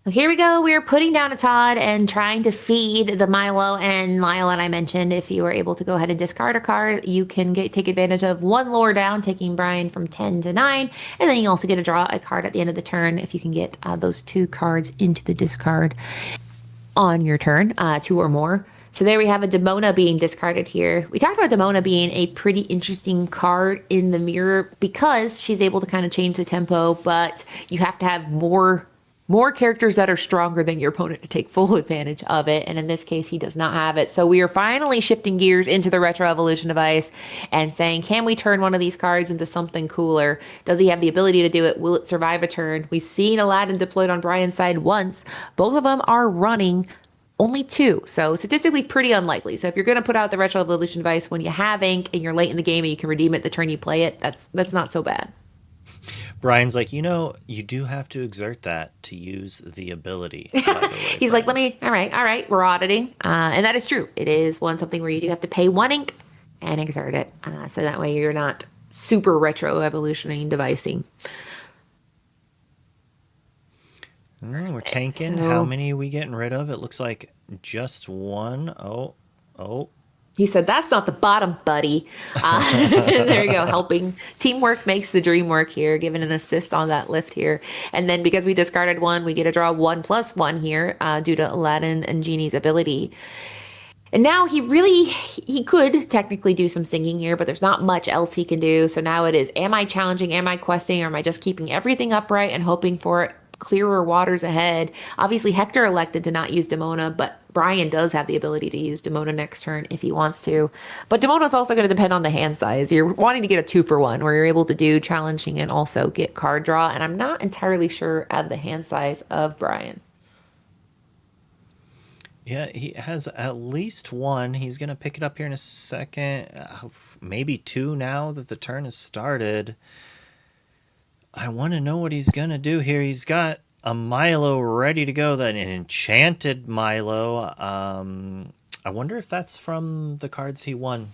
Here we go. We're putting down a Todd and trying to feed the Milo and Lyle. And I mentioned if you were able to go ahead and discard a card, you can take advantage of 1 lore down, taking Brian from 10 to 9. And then you also get to draw a card at the end of the turn if you can get those 2 cards into the discard on your turn, 2 or more. So there we have a Demona being discarded here. We talked about Demona being a pretty interesting card in the mirror because she's able to kind of change the tempo, but you have to have more characters that are stronger than your opponent to take full advantage of it. And in this case, he does not have it. So we are finally shifting gears into the Retro Evolution device and saying, can we turn one of these cards into something cooler? Does he have the ability to do it? Will it survive a turn? We've seen Aladdin deployed on Brian's side once. Both of them are running only 2. So statistically pretty unlikely. So if you're going to put out the Retro Evolution device when you have ink and you're late in the game and you can redeem it the turn you play it, that's not so bad. Brian's like, you do have to exert that to use the ability. By the way, He's like, all right, we're auditing. And that is true. It is something where you do have to pay 1 ink and exert it. So that way you're not super retro evolutioning devicing. We're tanking. How many are we getting rid of? It looks like just 1. Oh. He said, that's not the bottom, buddy. There you go. Helping. Teamwork makes the dream work here, giving an assist on that lift here. And then because we discarded 1, we get to draw 1+1 here due to Aladdin and Genie's ability. And now he could technically do some singing here, but there's not much else he can do. So now it is, am I challenging? Am I questing? Or am I just keeping everything upright and hoping for clearer waters ahead? Obviously, Hector elected to not use Demona, but Brian does have the ability to use Demona next turn if he wants to. But Demona's also going to depend on the hand size. You're wanting to get a 2-for-1 where you're able to do challenging and also get card draw. And I'm not entirely sure of the hand size of Brian. Yeah, he has at least one. He's going to pick it up here in a second. Maybe two now that the turn has started. I want to know what he's going to do here. He's got a Milo ready to go, an enchanted Milo. I wonder if that's from the cards he won.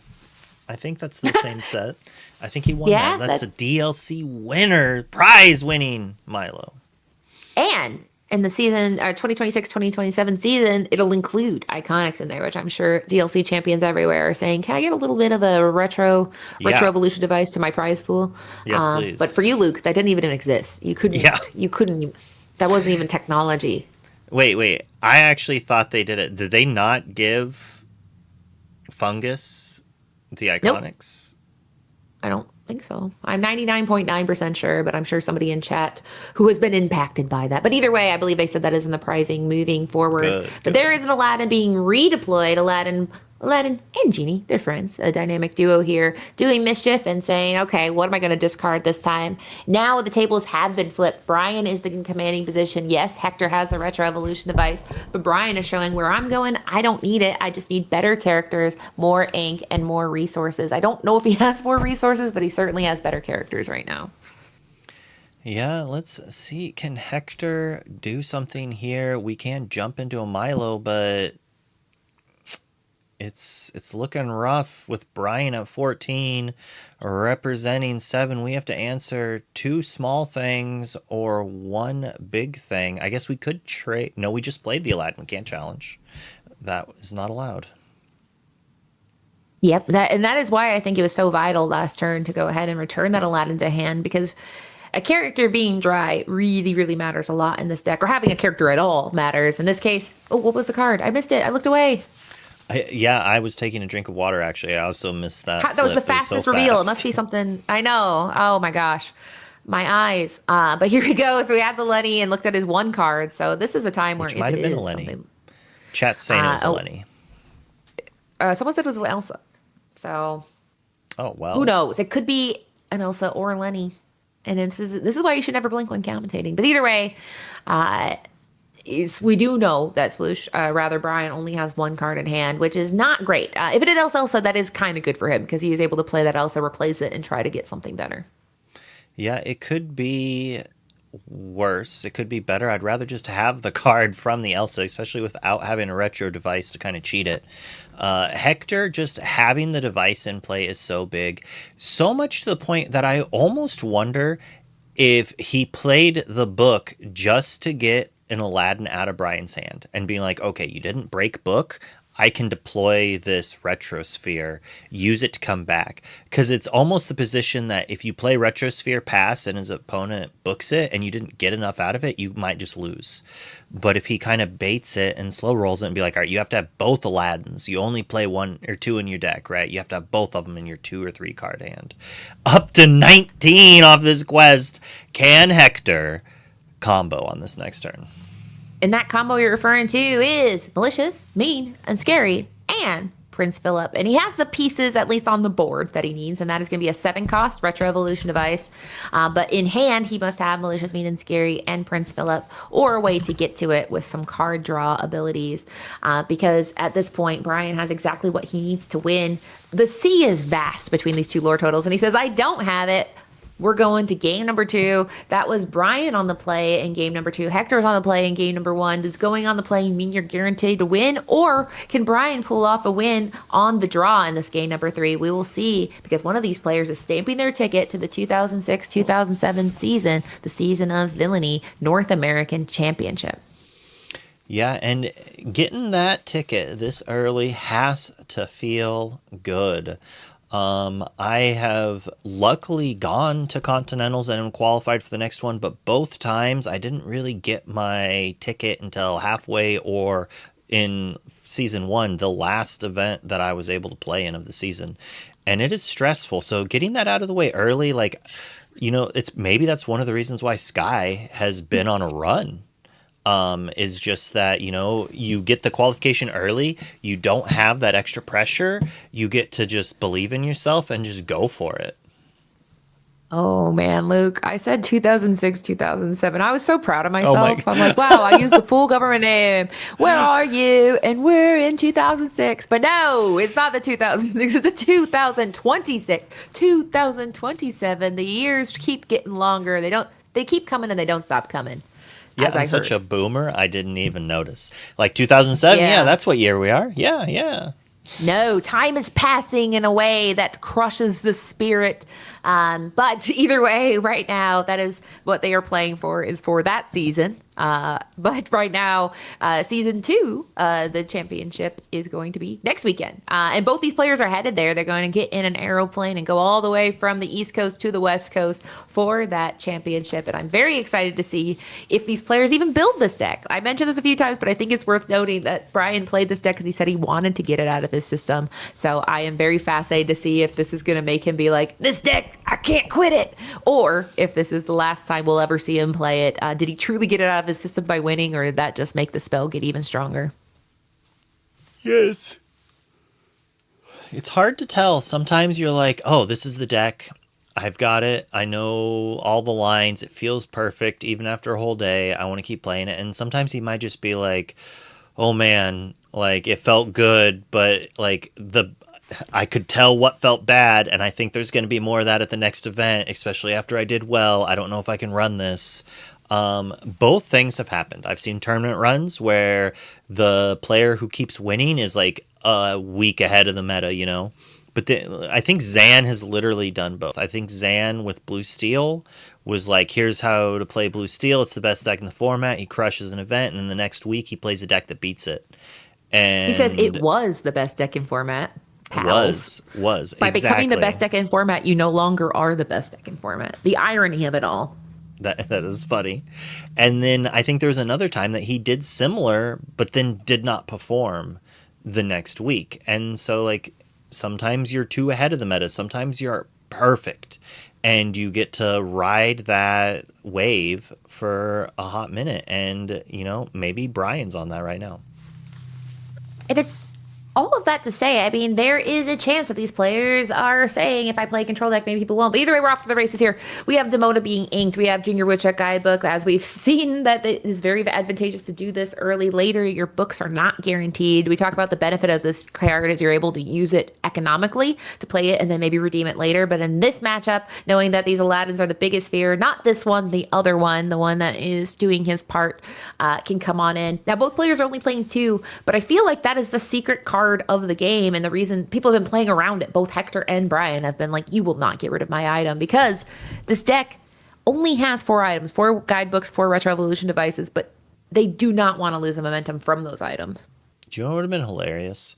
I think that's the same set. I think he won that. That's a DLC winner, prize winning Milo. And in the season, 2026-2027 season, it'll include Iconics in there, which I'm sure DLC champions everywhere are saying, can I get a little bit of a retro evolution device to my prize pool? Yes, please. But for you, Luke, that didn't even exist. You couldn't, that wasn't even technology. Wait. I actually thought they did it. Did they not give Fungus the Iconics? Nope. I don't think so. I'm 99.9% sure, but I'm sure somebody in chat who has been impacted by that. But either way, I believe they said that is in the pricing moving forward. Good. There is an Aladdin being redeployed. Aladdin and Genie, they're friends, a dynamic duo here, doing mischief and saying, okay, what am I going to discard this time? Now the tables have been flipped. Brian is the commanding position. Yes, Hector has a retro evolution device, but Brian is showing where I'm going. I don't need it. I just need better characters, more ink, and more resources. I don't know if he has more resources, but he certainly has better characters right now. Yeah, let's see. Can Hector do something here? We can jump into a Milo, but it's looking rough with Brian at 14 representing 7. We have to answer 2 small things or 1 big thing. I guess we could trade. No, we just played the Aladdin. We can't challenge. That is not allowed. Yep, that is why I think it was so vital last turn to go ahead and return that Aladdin to hand, because a character being dry really, really matters a lot in this deck, or having a character at all matters. In this case, what was the card? I missed it. I looked away. I was taking a drink of water, actually. I also missed that. That was the fastest reveal. It must be something. I know. Oh, my gosh. My eyes. But here we go. So we had the Lenny and looked at his 1 card. So this is a time where it might have been a Lenny. Chat's saying it was a Lenny. Someone said it was Elsa. So. Oh, well. Who knows? It could be an Elsa or a Lenny. And this is why you should never blink when commentating. But either way, we do know that Brian only has 1 card in hand, which is not great. If it is Elsa, that is kind of good for him because he is able to play that Elsa, replace it, and try to get something better. Yeah, it could be worse. It could be better. I'd rather just have the card from the Elsa, especially without having a retro device to kind of cheat it. Hector, just having the device in play is so big. So much to the point that I almost wonder if he played the book just to get an Aladdin out of Brian's hand and being like, okay, you didn't break book. I can deploy this Retrosphere, use it to come back. Because it's almost the position that if you play Retrosphere pass and his opponent books it and you didn't get enough out of it, you might just lose. But if he kind of baits it and slow rolls it and be like, all right, you have to have both Aladdins. You only play 1 or 2 in your deck, right? You have to have both of them in your 2 or 3 card hand. Up to 19 off this quest. Can Hector combo on this next turn? And that combo you're referring to is malicious, mean, and scary, and Prince Philip. And he has the pieces, at least on the board, that he needs, and that is going to be a 7-cost Retro Evolution device. But in hand, he must have malicious, mean, and scary, and Prince Philip, or a way to get to it with some card draw abilities. Because at this point, Brian has exactly what he needs to win. The sea is vast between these 2 lore totals, and he says, I don't have it. We're going to game number 2. That was Brian on the play in game number 2. Hector's on the play in game number 1. Does going on the play mean you're guaranteed to win? Or can Brian pull off a win on the draw in this game number 3? We will see, because one of these players is stamping their ticket to the 2006-2007 season, the season of villainy North American Championship. Yeah, and getting that ticket this early has to feel good. I have luckily gone to Continentals and am qualified for the next one, but both times I didn't really get my ticket until halfway, or in season 1, the last event that I was able to play in of the season. And it is stressful. So getting that out of the way early, maybe that's one of the reasons why Sky has been on a run. is just that, you know, you get the qualification early. You don't have that extra pressure. You get to just believe in yourself and just go for it. Oh man, Luke, I said 2006, 2007. I was so proud of my myself. I'm like, wow, I used the full government name. Where are you? And we're in 2006. But no, it's not the 2006. It's the 2026, 2027. The years keep getting longer. They keep coming and they don't stop coming. Yeah, I'm such a boomer. I didn't even notice. Like 2007. Yeah, that's what year we are. Yeah. No, time is passing in a way that crushes the spirit. But either way, right now, that is what they are playing for, is for that season. But right now, season 2, the championship is going to be next weekend. And both these players are headed there. They're going to get in an aeroplane and go all the way from the East Coast to the West Coast for that championship. And I'm very excited to see if these players even build this deck. I mentioned this a few times, but I think it's worth noting that Brian played this deck because he said he wanted to get it out of his system. So I am very fascinated to see if this is going to make him be like, this deck, I can't quit it. Or if this is the last time we'll ever see him play it. Did he truly get it out of his system by winning, or did that just make the spell get even stronger? Yes. It's hard to tell. Sometimes you're like, oh, this is the deck. I've got it. I know all the lines. It feels perfect even after a whole day. I want to keep playing it. And sometimes he might just be like, oh man, like it felt good, but like I could tell what felt bad, and I think there's going to be more of that at the next event, especially after I did well. I don't know if I can run this. Both things have happened. I've seen tournament runs where the player who keeps winning is like a week ahead of the meta, you know? But I think Zan has literally done both. I think Zan with Blue Steel was like, here's how to play Blue Steel. It's the best deck in the format. He crushes an event, and then the next week he plays a deck that beats it. And he says it was the best deck in format. Was by exactly. Becoming the best deck in format, you no longer are the best deck in format. The irony of it all. That is funny. And then I think there was another time that he did similar, but then did not perform the next week. And so like sometimes you're too ahead of the meta. Sometimes you're perfect, and you get to ride that wave for a hot minute. And you know, maybe Brian's on that right now. And it's all of that to say, I mean, there is a chance that these players are saying, if I play control deck, maybe people won't. But either way, we're off to the races here. We have Demona being inked. We have Junior Woodzshack Guidebook. As we've seen, that it is very advantageous to do this early. Later, your books are not guaranteed. We talk about the benefit of this card is you're able to use it economically to play it and then maybe redeem it later. But in this matchup, knowing that these Aladdins are the biggest fear, not this one, the other one, the one that is doing his part, can come on in. Now, both players are only playing 2, but I feel like that is the secret card of the game, and the reason people have been playing around it. Both Hector and Brian have been like, you will not get rid of my item, because this deck only has 4 items, 4 guidebooks, 4 Retro Evolution devices, but they do not want to lose the momentum from those items. Do you know what would have been hilarious?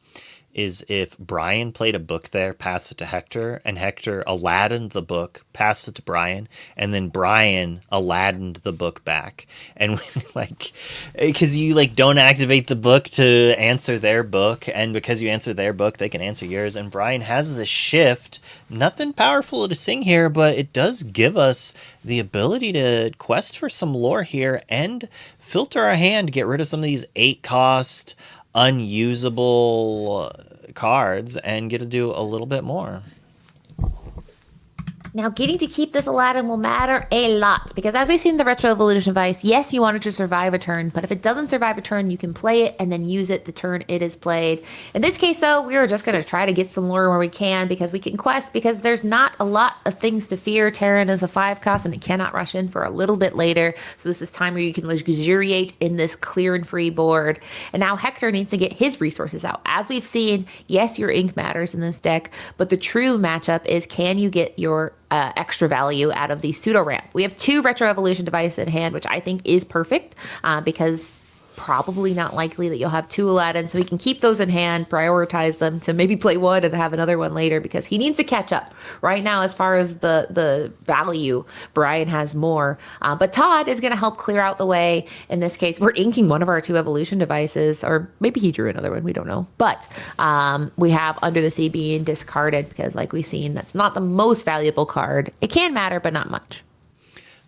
Is if Brian played a book there, passed it to Hector, and Hector Aladdined the book, passed it to Brian, and then Brian Aladdined the book back. And like, because you like don't activate the book to answer their book, and because you answer their book, they can answer yours. And Brian has the shift. Nothing powerful to sing here, but it does give us the ability to quest for some lore here and filter our hand, get rid of some of these 8-cost unusable cards, and get to do a little bit more. Now, getting to keep this Aladdin will matter a lot, because as we've seen the Retro Evolution device, yes, you want it to survive a turn, but if it doesn't survive a turn, you can play it and then use it the turn it is played. In this case, though, we are just going to try to get some lore where we can, because we can quest, because there's not a lot of things to fear. Terran is a 5-cost, and it cannot rush in for a little bit later, so this is time where you can luxuriate in this clear and free board. And now Hector needs to get his resources out. As we've seen, yes, your ink matters in this deck, but the true matchup is, can you get your extra value out of the pseudo ramp? We have 2 Retro Evolution devices in hand, which I think is perfect, because probably not likely that you'll have 2 Aladdins, so he can keep those in hand, prioritize them to maybe play one and have another one later, because he needs to catch up. Right now, as far as the value, Brian has more, but Todd is going to help clear out the way. In this case, we're inking one of our 2 Evolution devices, or maybe he drew another one, we don't know, but we have Under the Sea being discarded, because like we've seen, that's not the most valuable card. It can matter, but not much.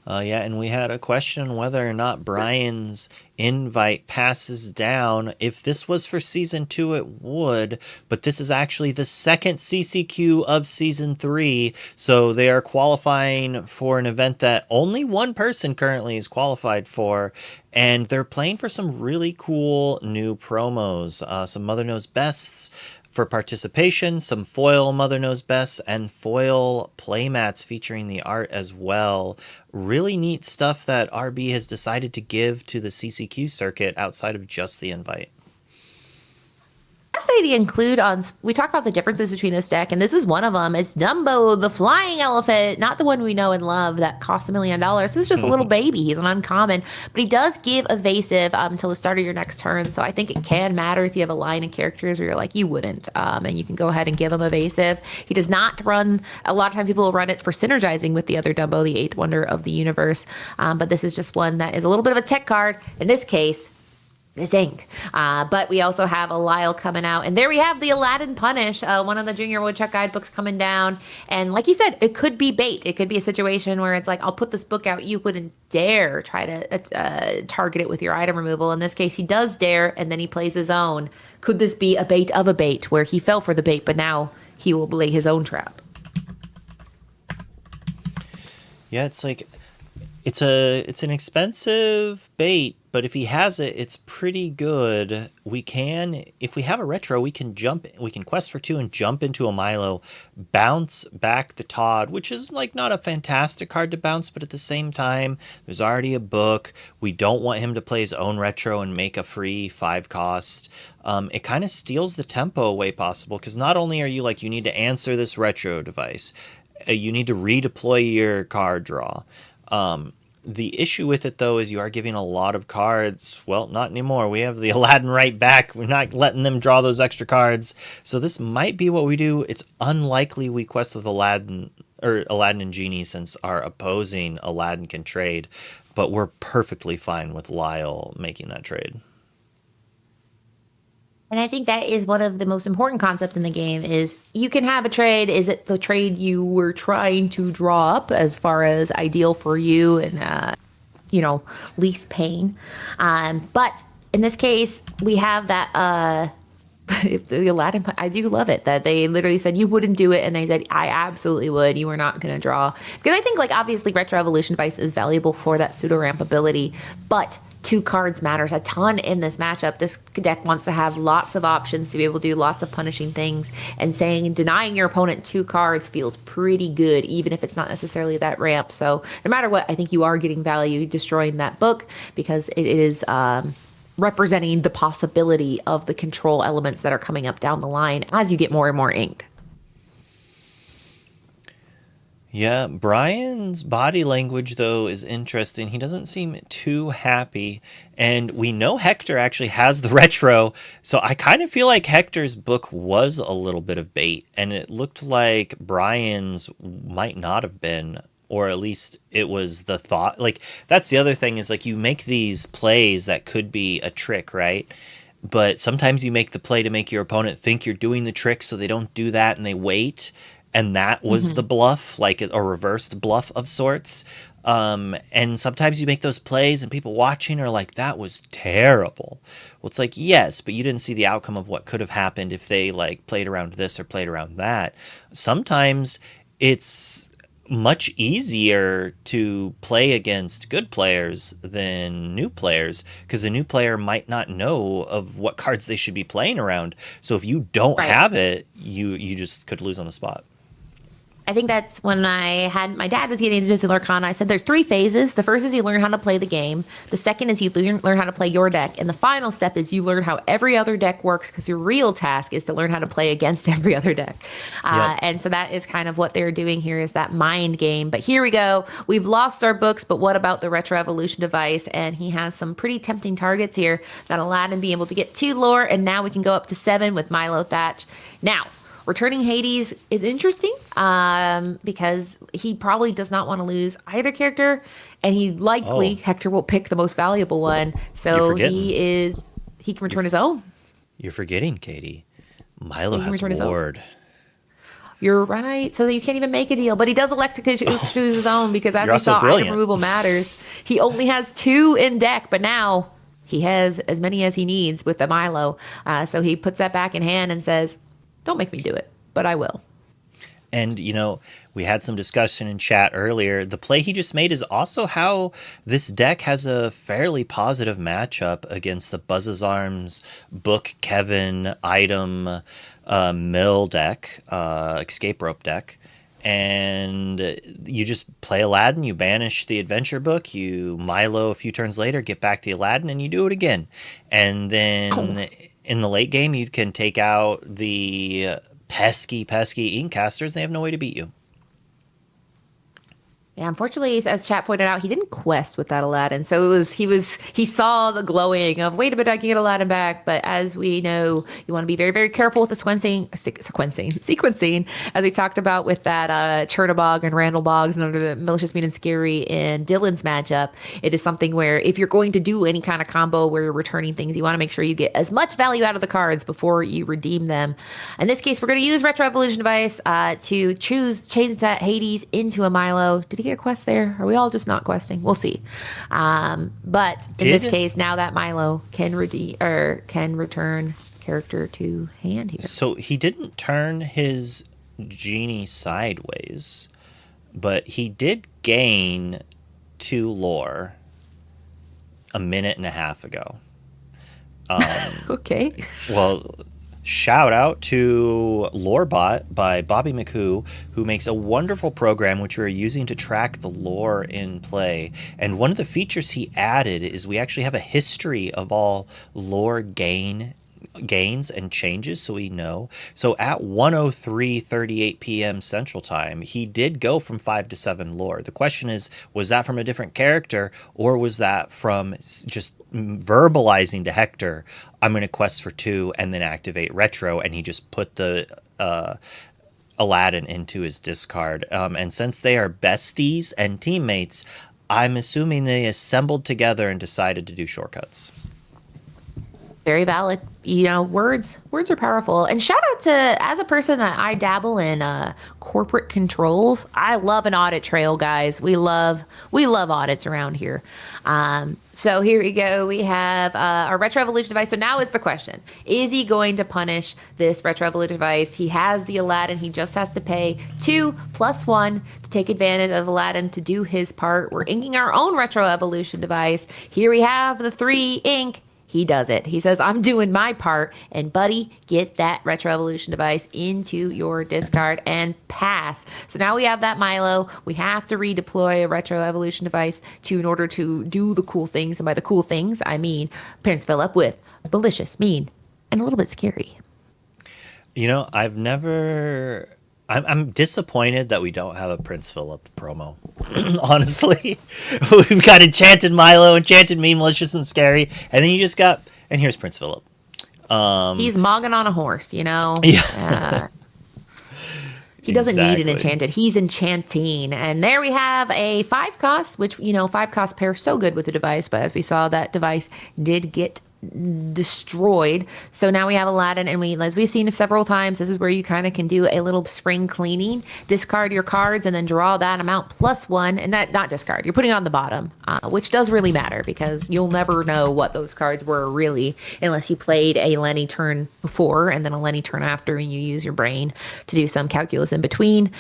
Yeah, and we had a question whether or not Brian's invite passes down. If this was for season 2, it would, but this is actually the second CCQ of season 3, so they are qualifying for an event that only one person currently is qualified for, and they're playing for some really cool new promos, some Mother Knows Bests for participation, some foil Mother Knows Bests, and foil playmats featuring the art as well. Really neat stuff that RB has decided to give to the CCQ circuit outside of just the invite. Last idea include on, we talked about the differences between this deck, and this is one of them. It's Dumbo, the flying elephant, not the one we know and love that costs $1 million. This is just a little baby. He's an uncommon, but he does give evasive until the start of your next turn. So I think it can matter if you have a line of characters where you're like, you wouldn't, and you can go ahead and give him evasive. He does not run, a lot of times people will run it for synergizing with the other Dumbo, the 8th wonder of the universe. But this is just one that is a little bit of a tech card. In this case, missing. But we also have a Lyle coming out. And there we have the Aladdin Punish, one of the Junior Woodchuck guidebooks coming down. And like you said, it could be bait. It could be a situation where it's like, I'll put this book out. You wouldn't dare try to target it with your item removal. In this case, he does dare, and then he plays his own. Could this be a bait of a bait where he fell for the bait, but now he will lay his own trap? Yeah, it's like, it's an expensive bait, but if he has it, it's pretty good. We can, if we have a retro, we can quest for 2 and jump into a Milo, bounce back the Todd, which is like not a fantastic card to bounce, but at the same time, there's already a book. We don't want him to play his own retro and make a free 5 cost. It kind of steals the tempo away possible, because not only are you like, you need to answer this retro device, you need to redeploy your card draw. The issue with it, though, is you are giving a lot of cards. Well, not anymore. We have the Aladdin right back. We're not letting them draw those extra cards. So this might be what we do. It's unlikely we quest with Aladdin and Genie, since our opposing Aladdin can trade. But we're perfectly fine with Lyle making that trade. And I think that is one of the most important concepts in the game is you can have a trade. Is it the trade you were trying to draw up as far as ideal for you and, least pain? But in this case, we have that, if the Aladdin, I do love it that they literally said you wouldn't do it. And they said, I absolutely would. You were not going to draw. Because I think obviously Retro Evolution Device is valuable for that pseudo ramp ability, but 2 cards matters a ton in this matchup. This deck wants to have lots of options to be able to do lots of punishing things, and denying your opponent 2 cards feels pretty good, even if it's not necessarily that ramp. So no matter what, I think you are getting value destroying that book, because it is representing the possibility of the control elements that are coming up down the line as you get more and more ink. Yeah, Brian's body language, though, is interesting. He doesn't seem too happy. And we know Hector actually has the retro. So I kind of feel like Hector's book was a little bit of bait. And it looked like Brian's might not have been. Or at least it was the thought. Like, that's the other thing is, like, you make these plays that could be a trick, right? But sometimes you make the play to make your opponent think you're doing the trick, so they don't do that and they wait. And that was the bluff, like a reversed bluff of sorts. And sometimes you make those plays and people watching are like, that was terrible. Well, it's like, yes, but you didn't see the outcome of what could have happened if they played around this or played around that. Sometimes it's much easier to play against good players than new players, because a new player might not know of what cards they should be playing around. So if you don't have it, you just could lose on the spot. I think that's when my dad was getting into Lorcana. I said there's 3 phases. The first is you learn how to play the game. The second is you learn how to play your deck. And the final step is you learn how every other deck works, because your real task is to learn how to play against every other deck. And so that is kind of what they're doing here, is that mind game. But here we go. We've lost our books, but what about the Retro Evolution Device? And he has some pretty tempting targets here. That Aladdin being able to get 2 lore, and now we can go up to 7 with Milo Thatch. Now, returning Hades is interesting because he probably does not want to lose either character, and he likely, Hector will pick the most valuable one. So he can return his own. You're forgetting, Katie. Milo has Ward. You're right. So you can't even make a deal. But he does elect to choose his own because as You're we also saw, item brilliant. removal matters. He only has 2 in deck, but now he has as many as he needs with the Milo. So he puts that back in hand and says, don't make me do it, but I will. And, you know, we had some discussion in chat earlier. The play he just made is also how this deck has a fairly positive matchup against the Buzz's Arms, Book, Kevin, Item, Mill deck, Escape Rope deck. And you just play Aladdin, you banish the adventure book, you Milo a few turns later, get back the Aladdin, and you do it again. And then in the late game, you can take out the pesky Inkcasters. They have no way to beat you. Yeah, unfortunately, as chat pointed out, he didn't quest with that Aladdin. So he saw the glowing of, wait a minute, I can get Aladdin back. But as we know, you want to be very, very careful with the sequencing, as we talked about with that Chernobog and Randall Boggs and under the Malicious, Mean, and Scary in Dylan's matchup. It is something where if you're going to do any kind of combo where you're returning things, you want to make sure you get as much value out of the cards before you redeem them. In this case, we're going to use Retro Evolution Device to change that Hades into a Milo. Did he get a quest there? Are we all just not questing? We'll see. But in this case, now that Milo can return character to hand here. So he didn't turn his genie sideways, but he did gain 2 lore a minute and a half ago. Okay. Well, shout out to Lorebot by Bobby McHugh, who makes a wonderful program which we're using to track the lore in play. And one of the features he added is we actually have a history of all lore gains and changes, so we know. So at 1:03:38 p.m. Central Time, he did go from 5 to 7 lore. The question is, was that from a different character, or was that from just verbalizing to Hector, I'm going to quest for 2 and then activate retro, and he just put the Aladdin into his discard. And since they are besties and teammates, I'm assuming they assembled together and decided to do shortcuts. Very valid. You know, words are powerful. And shout out to, as a person that I dabble in corporate controls, I love an audit trail, guys. We love audits around here. So here we go. We have our Retro Evolution Device. So now is the question. Is he going to punish this Retro Evolution Device? He has the Aladdin. He just has to pay 2 + 1 to take advantage of Aladdin to do his part. We're inking our own Retro Evolution Device. Here we have the 3 ink. He does it. He says, I'm doing my part. And buddy, get that Retro Evolution Device into your discard and pass. So now we have that Milo. We have to redeploy a Retro Evolution Device in order to do the cool things. And by the cool things, I mean Prince Philip with Malicious, Mean, and a little bit Scary. You know, I'm disappointed that we don't have a Prince Philip promo. Honestly, we've got Enchanted Milo, Enchanted Mean, Malicious, and Scary, and then you just got, and here's Prince Philip. He's mogging on a horse, you know. Yeah. He doesn't need an Exactly. enchanted. He's enchanting. And there we have a 5 cost, which, you know, 5 cost pairs so good with the device. But as we saw, that device did get destroyed. So now we have Aladdin, and as we've seen several times, this is where you kind of can do a little spring cleaning, discard your cards, and then draw that amount +1, and that not discard. You're putting on the bottom, which does really matter because you'll never know what those cards were really unless you played a Lenny turn before and then a Lenny turn after, and you use your brain to do some calculus in between.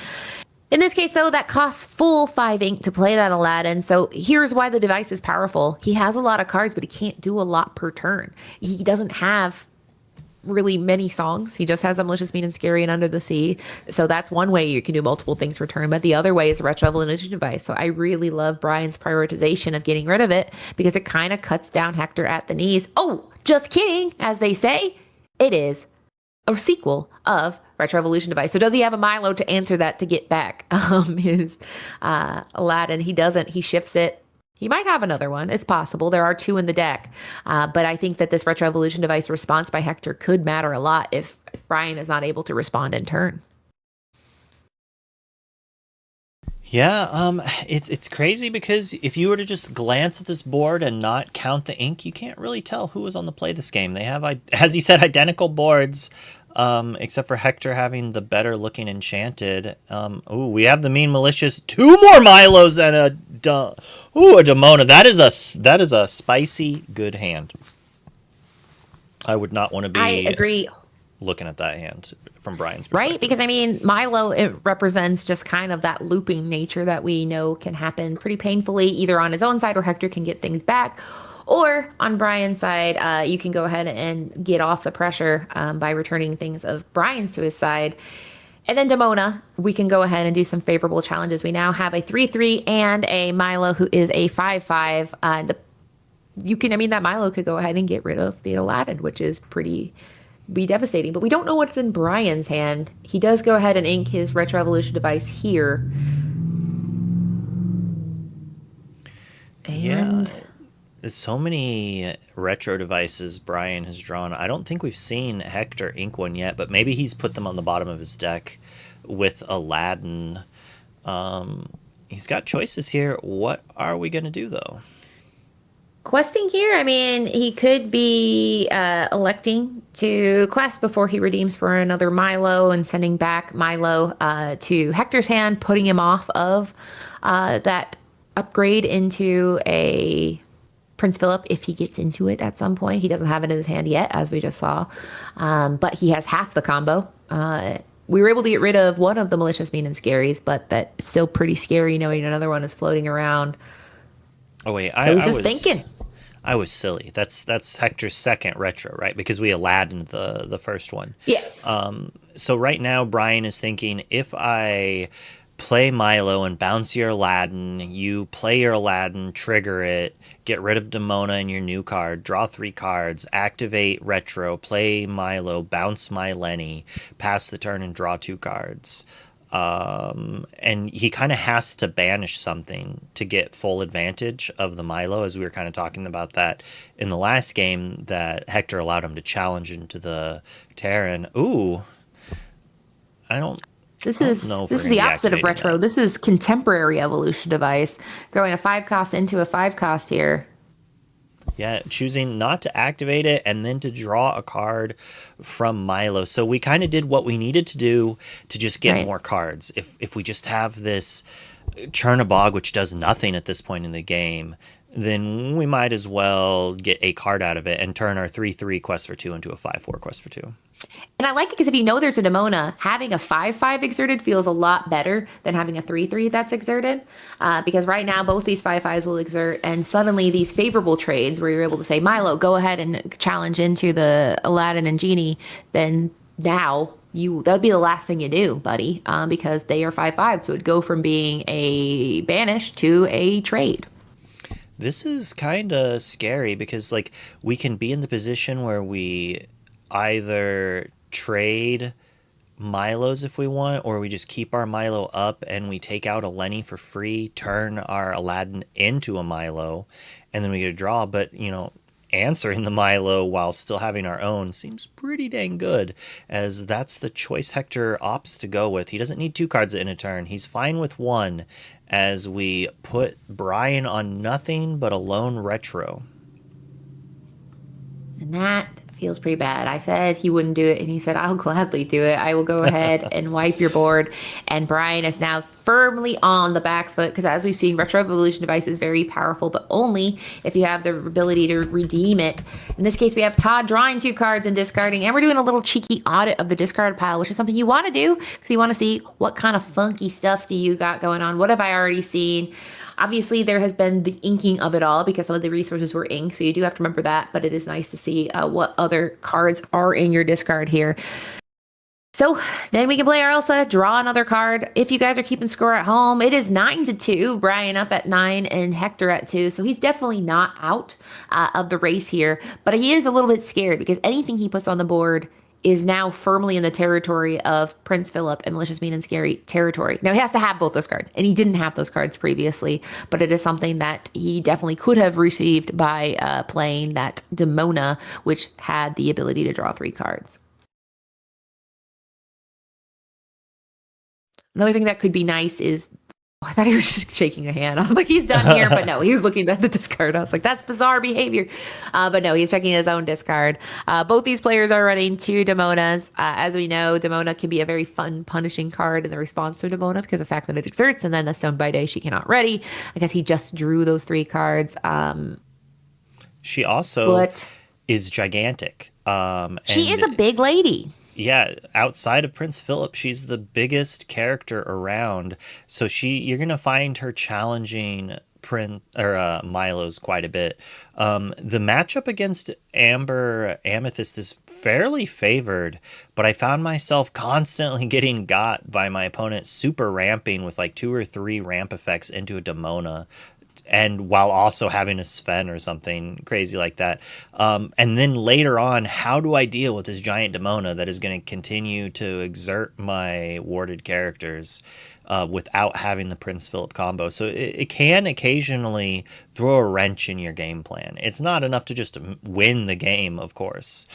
In this case, though, that costs full 5 ink to play that Aladdin. So here's why the device is powerful. He has a lot of cards, but he can't do a lot per turn. He doesn't have really many songs. He just has a Malicious, Mean, and Scary and Under the Sea. So that's one way you can do multiple things per turn. But the other way is a Retro Evolution Device. So I really love Brian's prioritization of getting rid of it because it kind of cuts down Hector at the knees. Oh, just kidding, as they say. It is a sequel of Retro Evolution Device. So does he have a Milo to answer that to get back his Aladdin? He doesn't. He shifts it. He might have another one. It's possible. There are 2 in the deck. But I think that this Retro Evolution Device response by Hector could matter a lot if Brian is not able to respond in turn. Yeah, it's crazy because if you were to just glance at this board and not count the ink, you can't really tell who was on the play this game. They have, as you said, identical boards. except for Hector having the better looking enchanted. Ooh, we have the mean malicious. 2 more Milos and a Demona. That is a spicy good hand. I would not want to be. I agree. Looking at that hand from Brian's perspective. Right? Because I mean, Milo, it represents just kind of that looping nature that we know can happen pretty painfully, either on his own side where Hector can get things back, or on Brian's side, you can go ahead and get off the pressure by returning things of Brian's to his side. And then Demona, we can go ahead and do some favorable challenges. We now have a 3/3 and a Milo who is a 5/5. That Milo could go ahead and get rid of the Aladdin, which is be devastating, but we don't know what's in Brian's hand. He does go ahead and ink his Retro Evolution device here. And there's so many retro devices Brian has drawn. I don't think we've seen Hector ink one yet, but maybe he's put them on the bottom of his deck with Aladdin. He's got choices here. What are we going to do, though? Questing here, I mean, he could be electing to quest before he redeems for another Milo and sending back Milo to Hector's hand, putting him off of that upgrade into a Prince Philip if he gets into it at some point. He doesn't have it in his hand yet, as we just saw, but he has half the combo. We were able to get rid of one of the malicious, mean, and scaries, but that's still pretty scary knowing another one is floating around. Oh wait, so he's just thinking. I was silly. That's Hector's second retro, right? Because we Aladdined the first one. Yes. So right now Brian is thinking, if I play Milo and bounce your Aladdin, you play your Aladdin, trigger it, get rid of Demona and your new card, draw 3 cards, activate retro, play Milo, bounce my Lenny, pass the turn and draw 2 cards. And he kind of has to banish something to get full advantage of the Milo, as we were kind of talking about that in the last game, that Hector allowed him to challenge into the Terran. Ooh, This is the opposite of retro. This is contemporary evolution device, going a 5 cost into a 5 cost here. Yeah, choosing not to activate it and then to draw a card from Milo. So we kind of did what we needed to do to just get more cards. If we just have this Chernabog, which does nothing at this point in the game, then we might as well get a card out of it and turn our 3/3 quest for 2 into a 5/4 quest for 2. And I like it because if you know there's a Demona, having a 5/5 exerted feels a lot better than having a 3/3 that's exerted. Because right now, both these 5/5s will exert, and suddenly these favorable trades where you're able to say, Milo, go ahead and challenge into the Aladdin and Genie, then now that would be the last thing you do, buddy, because they are 5/5. So it'd go from being a banish to a trade. This is kind of scary because, like, we can be in the position where we either trade Milos if we want, or we just keep our Milo up and we take out a Lenny for free, turn our Aladdin into a Milo, and then we get a draw. But, answering the Milo while still having our own seems pretty dang good, as that's the choice Hector opts to go with. He doesn't need 2 cards in a turn. He's fine with 1, as we put Brian on nothing but a lone retro. And that feels pretty bad. I said he wouldn't do it, and he said, I'll gladly do it. I will go ahead and wipe your board. And Brian is now firmly on the back foot, because as we've seen, Retro Evolution device is very powerful, but only if you have the ability to redeem it. In this case, we have Todd drawing 2 cards and discarding, and we're doing a little cheeky audit of the discard pile, which is something you want to do, because you want to see what kind of funky stuff do you got going on. What have I already seen? Obviously, there has been the inking of it all because some of the resources were inked, so you do have to remember that, but it is nice to see what other cards are in your discard here. So then we can play our Elsa, draw another card. If you guys are keeping score at home, it is 9-2, Brian up at 9 and Hector at 2, so he's definitely not out of the race here, but he is a little bit scared because anything he puts on the board is now firmly in the territory of Prince Philip and Malicious, Mean, and Scary territory. Now, he has to have both those cards, and he didn't have those cards previously, but it is something that he definitely could have received by playing that Demona, which had the ability to draw 3 cards. Another thing that could be nice is I thought he was just shaking a hand. I was like, he's done here, but no, he was looking at the discard. I was like, that's bizarre behavior. But no, he's checking his own discard. Both these players are running 2 Demonas. As we know, Demona can be a very fun, punishing card in the response to Demona because of the fact that it exerts, and then the Stone by Day she cannot ready. I guess he just drew those 3 cards. She also is gigantic. She is a big lady. Yeah, outside of Prince Philip, she's the biggest character around. So you're gonna find her challenging Milo's quite a bit. The matchup against Amethyst is fairly favored, but I found myself constantly getting got by my opponent super ramping with like 2 or 3 ramp effects into a Demona, and while also having a Sven or something crazy like that. And then later on, how do I deal with this giant Demona that is going to continue to exert my warded characters without having the Prince Philip combo? So it can occasionally throw a wrench in your game plan. It's not enough to just win the game, of course,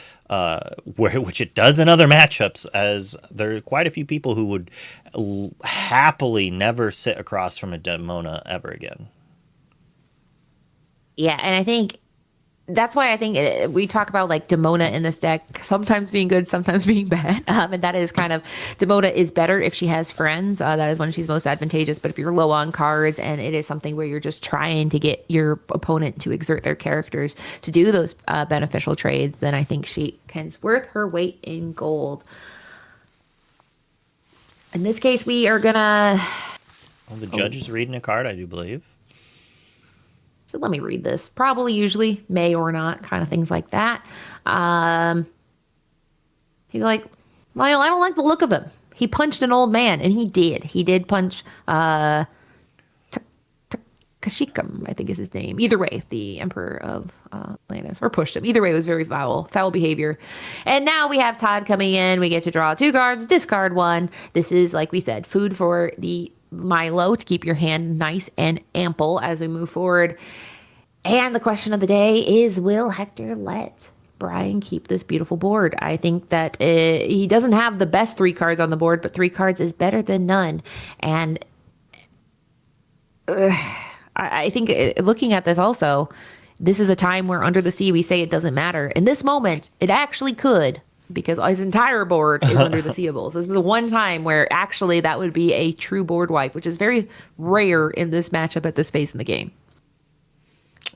which it does in other matchups, as there are quite a few people who would happily never sit across from a Demona ever again. Yeah, and I think that's why I think we talk about like Demona in this deck sometimes being good, sometimes being bad. And that is kind of, Demona is better if she has friends. That is when she's most advantageous. But if you're low on cards and it is something where you're just trying to get your opponent to exert their characters to do those beneficial trades, then I think she can worth her weight in gold. In this case, we are gonna... Well, the judge is reading a card, I do believe. So let me read this. Probably, usually, may or not, kind of things like that. He's like, Lyle, I don't like the look of him. He punched an old man, and he did. He did punch Kashikam, I think is his name. Either way, the Emperor of Atlantis, or pushed him. Either way, it was very foul behavior. And now we have Todd coming in. We get to draw 2 cards, discard 1. This is, like we said, food for the Milo to keep your hand nice and ample as we move forward. And the question of the day is, will Hector let Brian keep this beautiful board? I think that he doesn't have the best 3 cards on the board, but 3 cards is better than none. And I think looking at this also, this is a time where Under the Sea we say it doesn't matter. In this moment, it actually could, because his entire board is Under the Seeable. So this is the one time where actually that would be a true board wipe, which is very rare in this matchup at this phase in the game.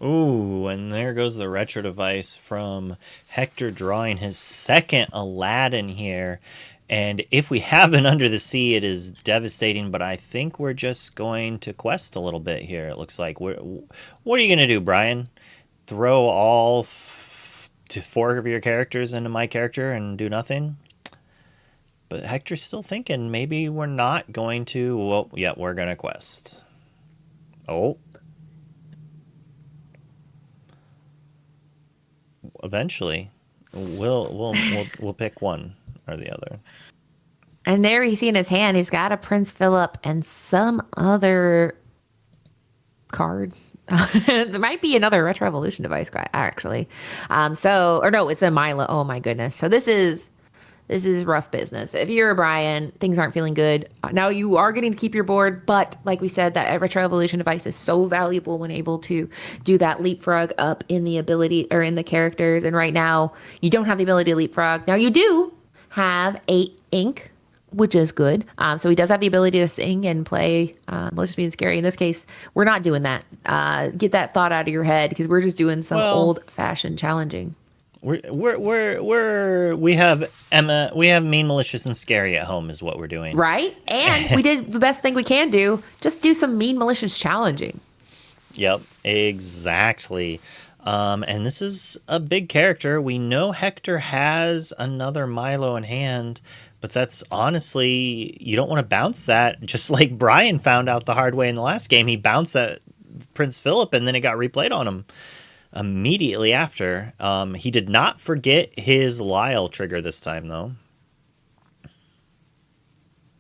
Ooh, and there goes the retro device from Hector drawing his second Aladdin here. And if we have an Under the Sea, it is devastating, but I think we're just going to quest a little bit here, it looks like. What are you going to do, Brian? Throw all... to 4 of your characters into my character and do nothing? But Hector's still thinking maybe we're not going to. Well, yeah, we're gonna quest. Oh, eventually, we'll pick one or the other. And there you see in his hand, he's got a Prince Philip and some other card. There might be another Retro Evolution device guy, actually. It's a Milo. Oh my goodness. So this is rough business. If you're a Brian, things aren't feeling good. Now you are getting to keep your board, but like we said, that Retro Evolution device is so valuable when able to do that leapfrog up in the ability or in the characters. And right now you don't have the ability to leapfrog. Now you do have 8 ink, which is good. So he does have the ability to sing and play Malicious Being Scary. In this case, we're not doing that. Get that thought out of your head, because we're just doing some old-fashioned challenging. We have Emma. We have Mean, Malicious, and Scary at home is what we're doing, right? And we did the best thing we can do. Just do some Mean, Malicious challenging. Yep, exactly. And this is a big character. We know Hector has another Milo in hand, but that's honestly, you don't want to bounce that. Just like Brian found out the hard way in the last game, he bounced that Prince Philip and then it got replayed on him immediately after. He did not forget his Lyle trigger this time, though.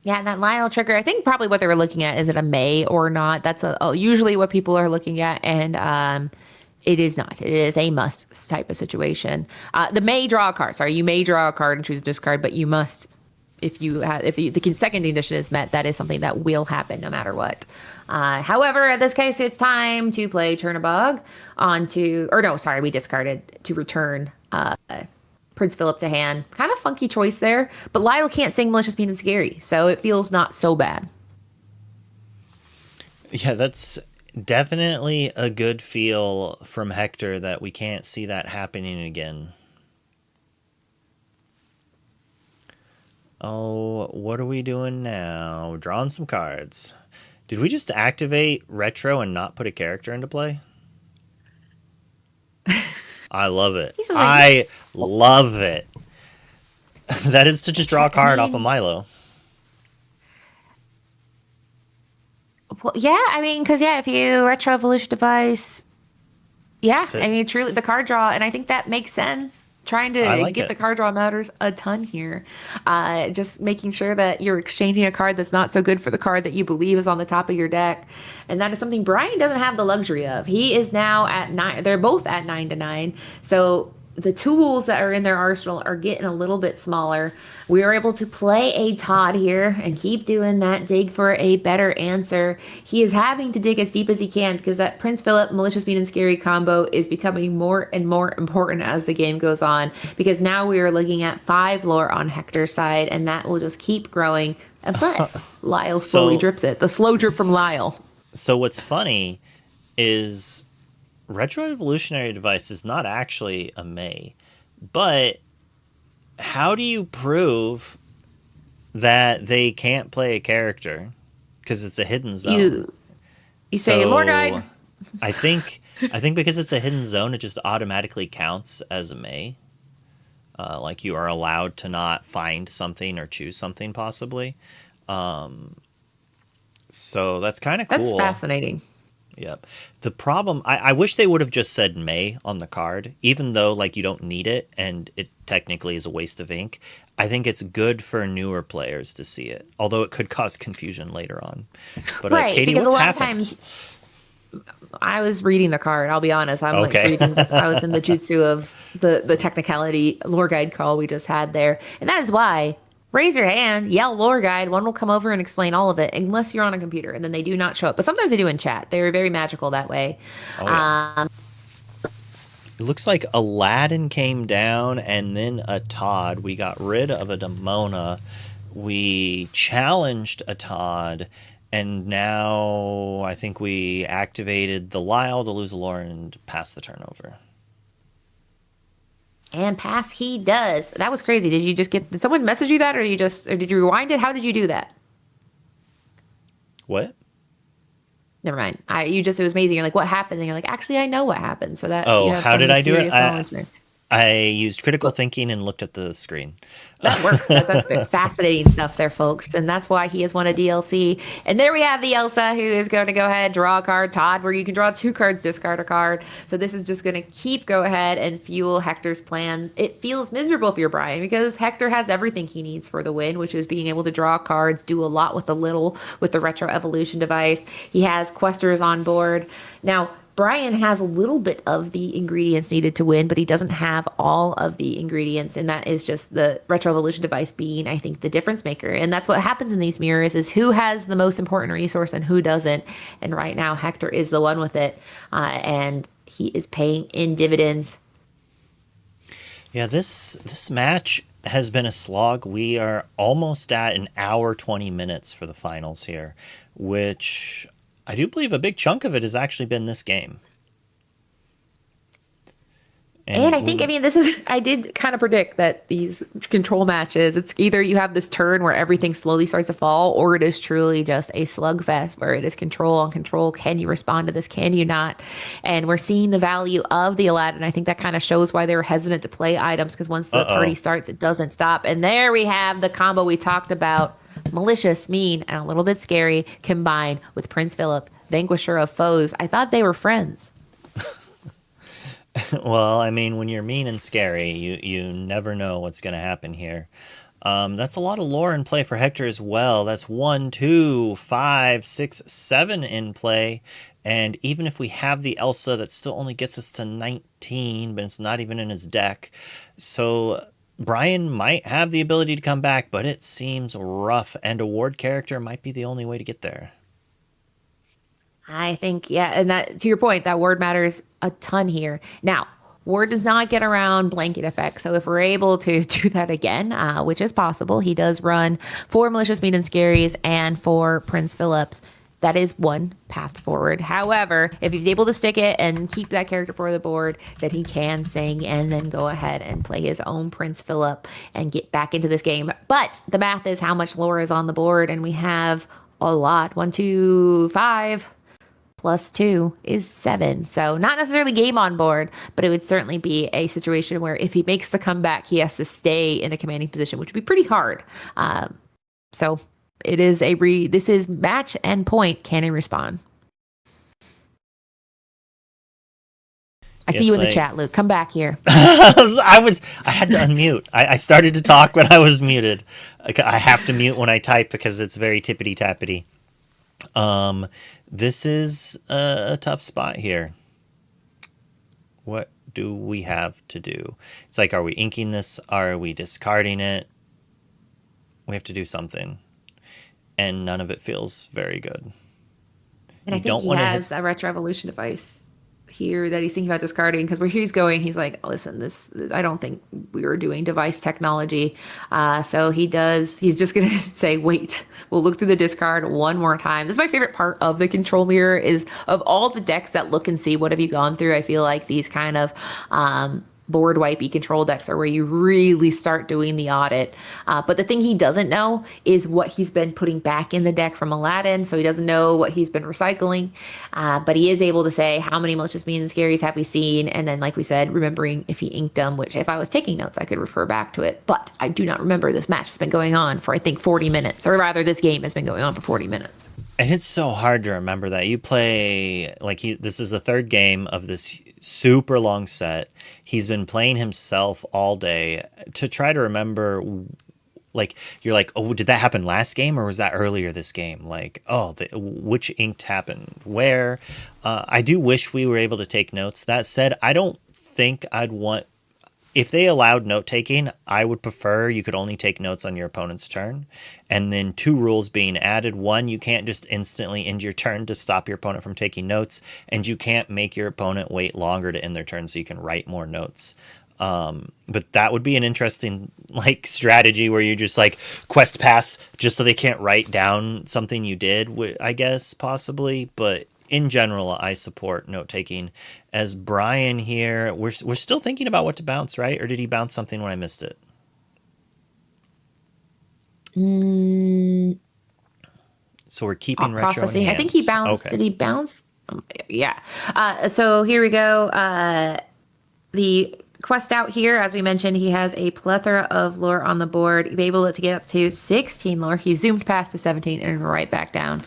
Yeah, that Lyle trigger, I think probably what they were looking at, is it a May or not? That's usually what people are looking at, and it is not. It is a must type of situation. The may draw a card. Sorry, you may draw a card and choose a discard, but you must the second condition is met, that is something that will happen no matter what. However, in this case, it's time to play Chernabog we discarded to return Prince Philip to hand. Kind of funky choice there, but Lyle can't sing Malicious, Mean, and Scary, so it feels not so bad. Yeah, that's definitely a good feel from Hector that we can't see that happening again. Oh, what are we doing now? Drawing some cards. Did we just activate Retro and not put a character into play? I love it. I love it. That is to just draw a card off of Milo. Well, yeah, I mean, because, if you Retro Evolution Device, truly, the card draw, and I think that makes sense. Trying to get the card draw matters a ton here. Just making sure that you're exchanging a card that's not so good for the card that you believe is on the top of your deck. And that is something Brian doesn't have the luxury of. He is now at 9. They're both at 9-9. So the tools that are in their arsenal are getting a little bit smaller. We are able to play a Todd here and keep doing that dig for a better answer. He is having to dig as deep as he can because that Prince Philip, Malicious, Mean, and Scary combo is becoming more and more important as the game goes on, because now we are looking at 5 lore on Hector's side, and that will just keep growing unless Lyle slowly drips it. The slow drip from Lyle. So what's funny is Retro Evolutionary Device is not actually a May, but how do you prove that they can't play a character? Because it's a hidden zone. You say Lore Guide. I think because it's a hidden zone, it just automatically counts as a May. Like you are allowed to not find something or choose something possibly. So that's kind of cool. That's fascinating. Yep. The problem, I wish they would have just said May on the card, even though like you don't need it and it technically is a waste of ink. I think it's good for newer players to see it, although it could cause confusion later on. But right, Katie, because what's a lot happened? of times I was reading the card. I'll be honest. I was in the jutsu of the technicality lore guide call we just had there, and that is why. Raise your hand, yell lore guide. One will come over and explain all of it, unless you're on a computer, and then they do not show up. But sometimes they do in chat. They're very magical that way. Oh, yeah. It looks like Aladdin came down, and then a Todd. We got rid of a Demona. We challenged a Todd, and now I think we activated the Lyle to lose a lore and pass the turnover. And pass he does. That was crazy. Did someone message you that, or did you rewind it? How did you do that? What? Never mind. It was amazing. You're like, what happened? And you're like, actually, I know what happened. So that. How did I do it? I used critical thinking and looked at the screen. That works. That's fascinating stuff there, folks. And that's why he has won a DLC. And there we have the Elsa, who is going to go ahead, draw a card. Todd, where you can draw 2 cards, discard a card. So this is just going to go ahead and fuel Hector's plan. It feels miserable for you, Brian, because Hector has everything he needs for the win, which is being able to draw cards, do a lot with the Retro Evolution Device. He has Questers on board. Now, Brian has a little bit of the ingredients needed to win, but he doesn't have all of the ingredients, and that is just the Retro Evolution Device being, I think, the difference maker. And that's what happens in these mirrors, is who has the most important resource and who doesn't. And right now, Hector is the one with it, and he is paying in dividends. Yeah, this match has been a slog. We are almost at an hour 20 minutes for the finals here, which I do believe a big chunk of it has actually been this game. And I think, I did kind of predict that these control matches, it's either you have this turn where everything slowly starts to fall, or it is truly just a slugfest where it is control on control. Can you respond to this? Can you not? And we're seeing the value of the Aladdin. I think that kind of shows why they were hesitant to play items, because once the party starts, it doesn't stop. And there we have the combo we talked about. Malicious, Mean, and a little bit Scary combined with Prince Philip, Vanquisher of Foes. I thought they were friends. Well, I mean, when you're mean and scary, you never know what's going to happen here. That's a lot of lore in play for Hector as well. That's 1, 2, 5, 6, 7 in play. And even if we have the Elsa, that still only gets us to 19, but it's not even in his deck. So Brian might have the ability to come back, but it seems rough, and a Ward character might be the only way to get there. I think, yeah, and that to your point, that word matters a ton here. Now, Ward does not get around blanket effect, so if we're able to do that again, which is possible, he does run 4 Malicious Mean and Scaries and 4 Prince Phillips. That is one path forward. However, if he's able to stick it and keep that character for the board, then he can sing and then go ahead and play his own Prince Philip and get back into this game. But the math is how much lore is on the board, and we have a lot. 1, 2, 5 plus 2 is 7. So not necessarily game on board, but it would certainly be a situation where if he makes the comeback, he has to stay in a commanding position, which would be pretty hard. So it is this is match and point. Can he respond? I see you in the chat, Luke. Come back here. I had to unmute. I started to talk, but I was muted. I have to mute when I type because it's very tippity tappity. This is a tough spot here. What do we have to do? It's like, are we inking this? Are we discarding it? We have to do something. And none of it feels very good. And I think he has a Retro Evolution device here that he's thinking about discarding, because where he's going, he's like, listen, this I don't think we were doing device technology. So he's just gonna say, wait, we'll look through the discard one more time. This is my favorite part of the control mirror, is of all the decks that look and see what have you gone through. I feel like these kind of board wipey control decks are where you really start doing the audit. But the thing he doesn't know is what he's been putting back in the deck from Aladdin. So he doesn't know what he's been recycling. But he is able to say how many Malicious Mean and Scaries have we seen. And then, like we said, remembering if he inked them, which if I was taking notes, I could refer back to it. But I do not remember. This match has been going on for, I think, 40 minutes. Or rather, this game has been going on for 40 minutes. And it's so hard to remember that. You play, this is the third game of this super long set. He's been playing himself all day to try to remember, you're like, oh, did that happen last game or was that earlier this game? Like, oh, which inked happened where? I do wish we were able to take notes. That said, I don't think I'd want, if they allowed note taking, I would prefer you could only take notes on your opponent's turn. And then 2 rules being added. 1, you can't just instantly end your turn to stop your opponent from taking notes. And you can't make your opponent wait longer to end their turn so you can write more notes. But that would be an interesting strategy where you just quest pass just so they can't write down something you did, I guess, possibly. But in general, I support note-taking. As Brian here, we're still thinking about what to bounce, right? Or did he bounce something when I missed it? So we're keeping retro processing. in hand. I think he bounced. Okay. Did he bounce? Yeah. So here we go. The quest out here, as we mentioned, he has a plethora of lore on the board. He's able to get up to 16 lore. He zoomed past to 17 and right back down.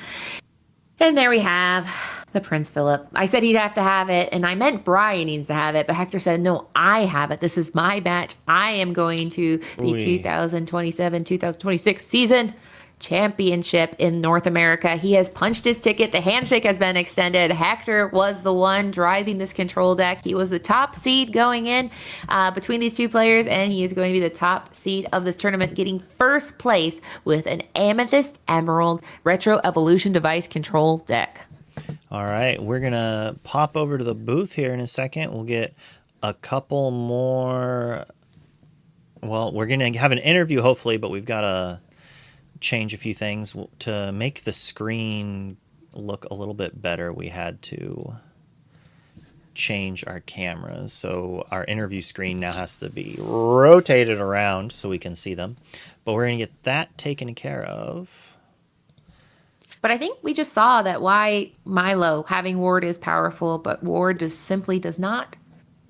And there we have the Prince Philip. I said he'd have to have it, and I meant Brian needs to have it, but Hector said, no, I have it. This is my match. I am going to the 2027-2026 season championship in North America. He has punched his ticket. The handshake has been extended. Hector was the one driving this control deck. He was the top seed going in between these two players, and he is going to be the top seed of this tournament, getting first place with an Amethyst Emerald Retro Evolution device control deck. All right, we're going to pop over to the booth here in a second. We'll get a couple more. Well, we're going to have an interview, hopefully, but we've got to change a few things to make the screen look a little bit better. We had to change our cameras, so our interview screen now has to be rotated around so we can see them, but we're going to get that taken care of. But I think we just saw that why Milo having Ward is powerful, but Ward just simply does not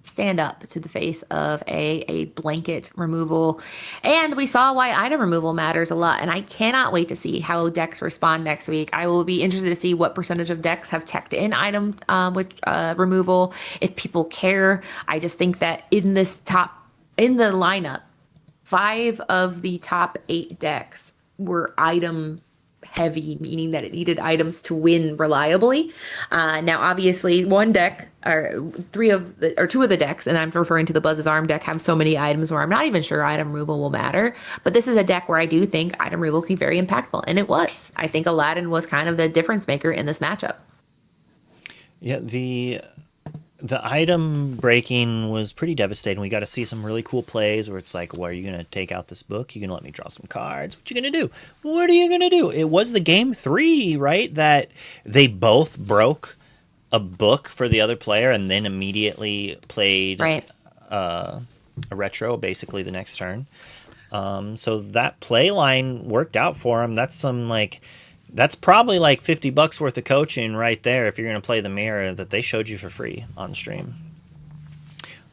stand up to the face of a blanket removal. And we saw why item removal matters a lot. And I cannot wait to see how decks respond next week. I will be interested to see what percentage of decks have teched in item with removal, if people care. I just think that in the lineup, 5 of the top 8 decks were item heavy, meaning that it needed items to win reliably. Now, obviously, one deck or two of the decks, and I'm referring to the Buzz's Arm deck, have so many items where I'm not even sure item removal will matter. But this is a deck where I do think item removal can be very impactful, and it was. I think Aladdin was kind of the difference maker in this matchup. Yeah, the item breaking was pretty devastating. We got to see some really cool plays where it's like, well, are you going to take out this book? You're going to let me draw some cards? What you going to do? What are you going to do? It was the game 3, right? That they both broke a book for the other player and then immediately played a retro basically the next turn. So that play line worked out for him. That's probably like $50 worth of coaching right there if you're going to play the mirror that they showed you for free on stream.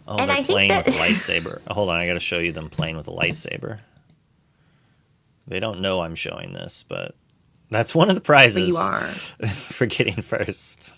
Oh, and they're playing with a lightsaber. Hold on, I got to show you them playing with a lightsaber. They don't know I'm showing this, but that's one of the prizes you are. for getting first.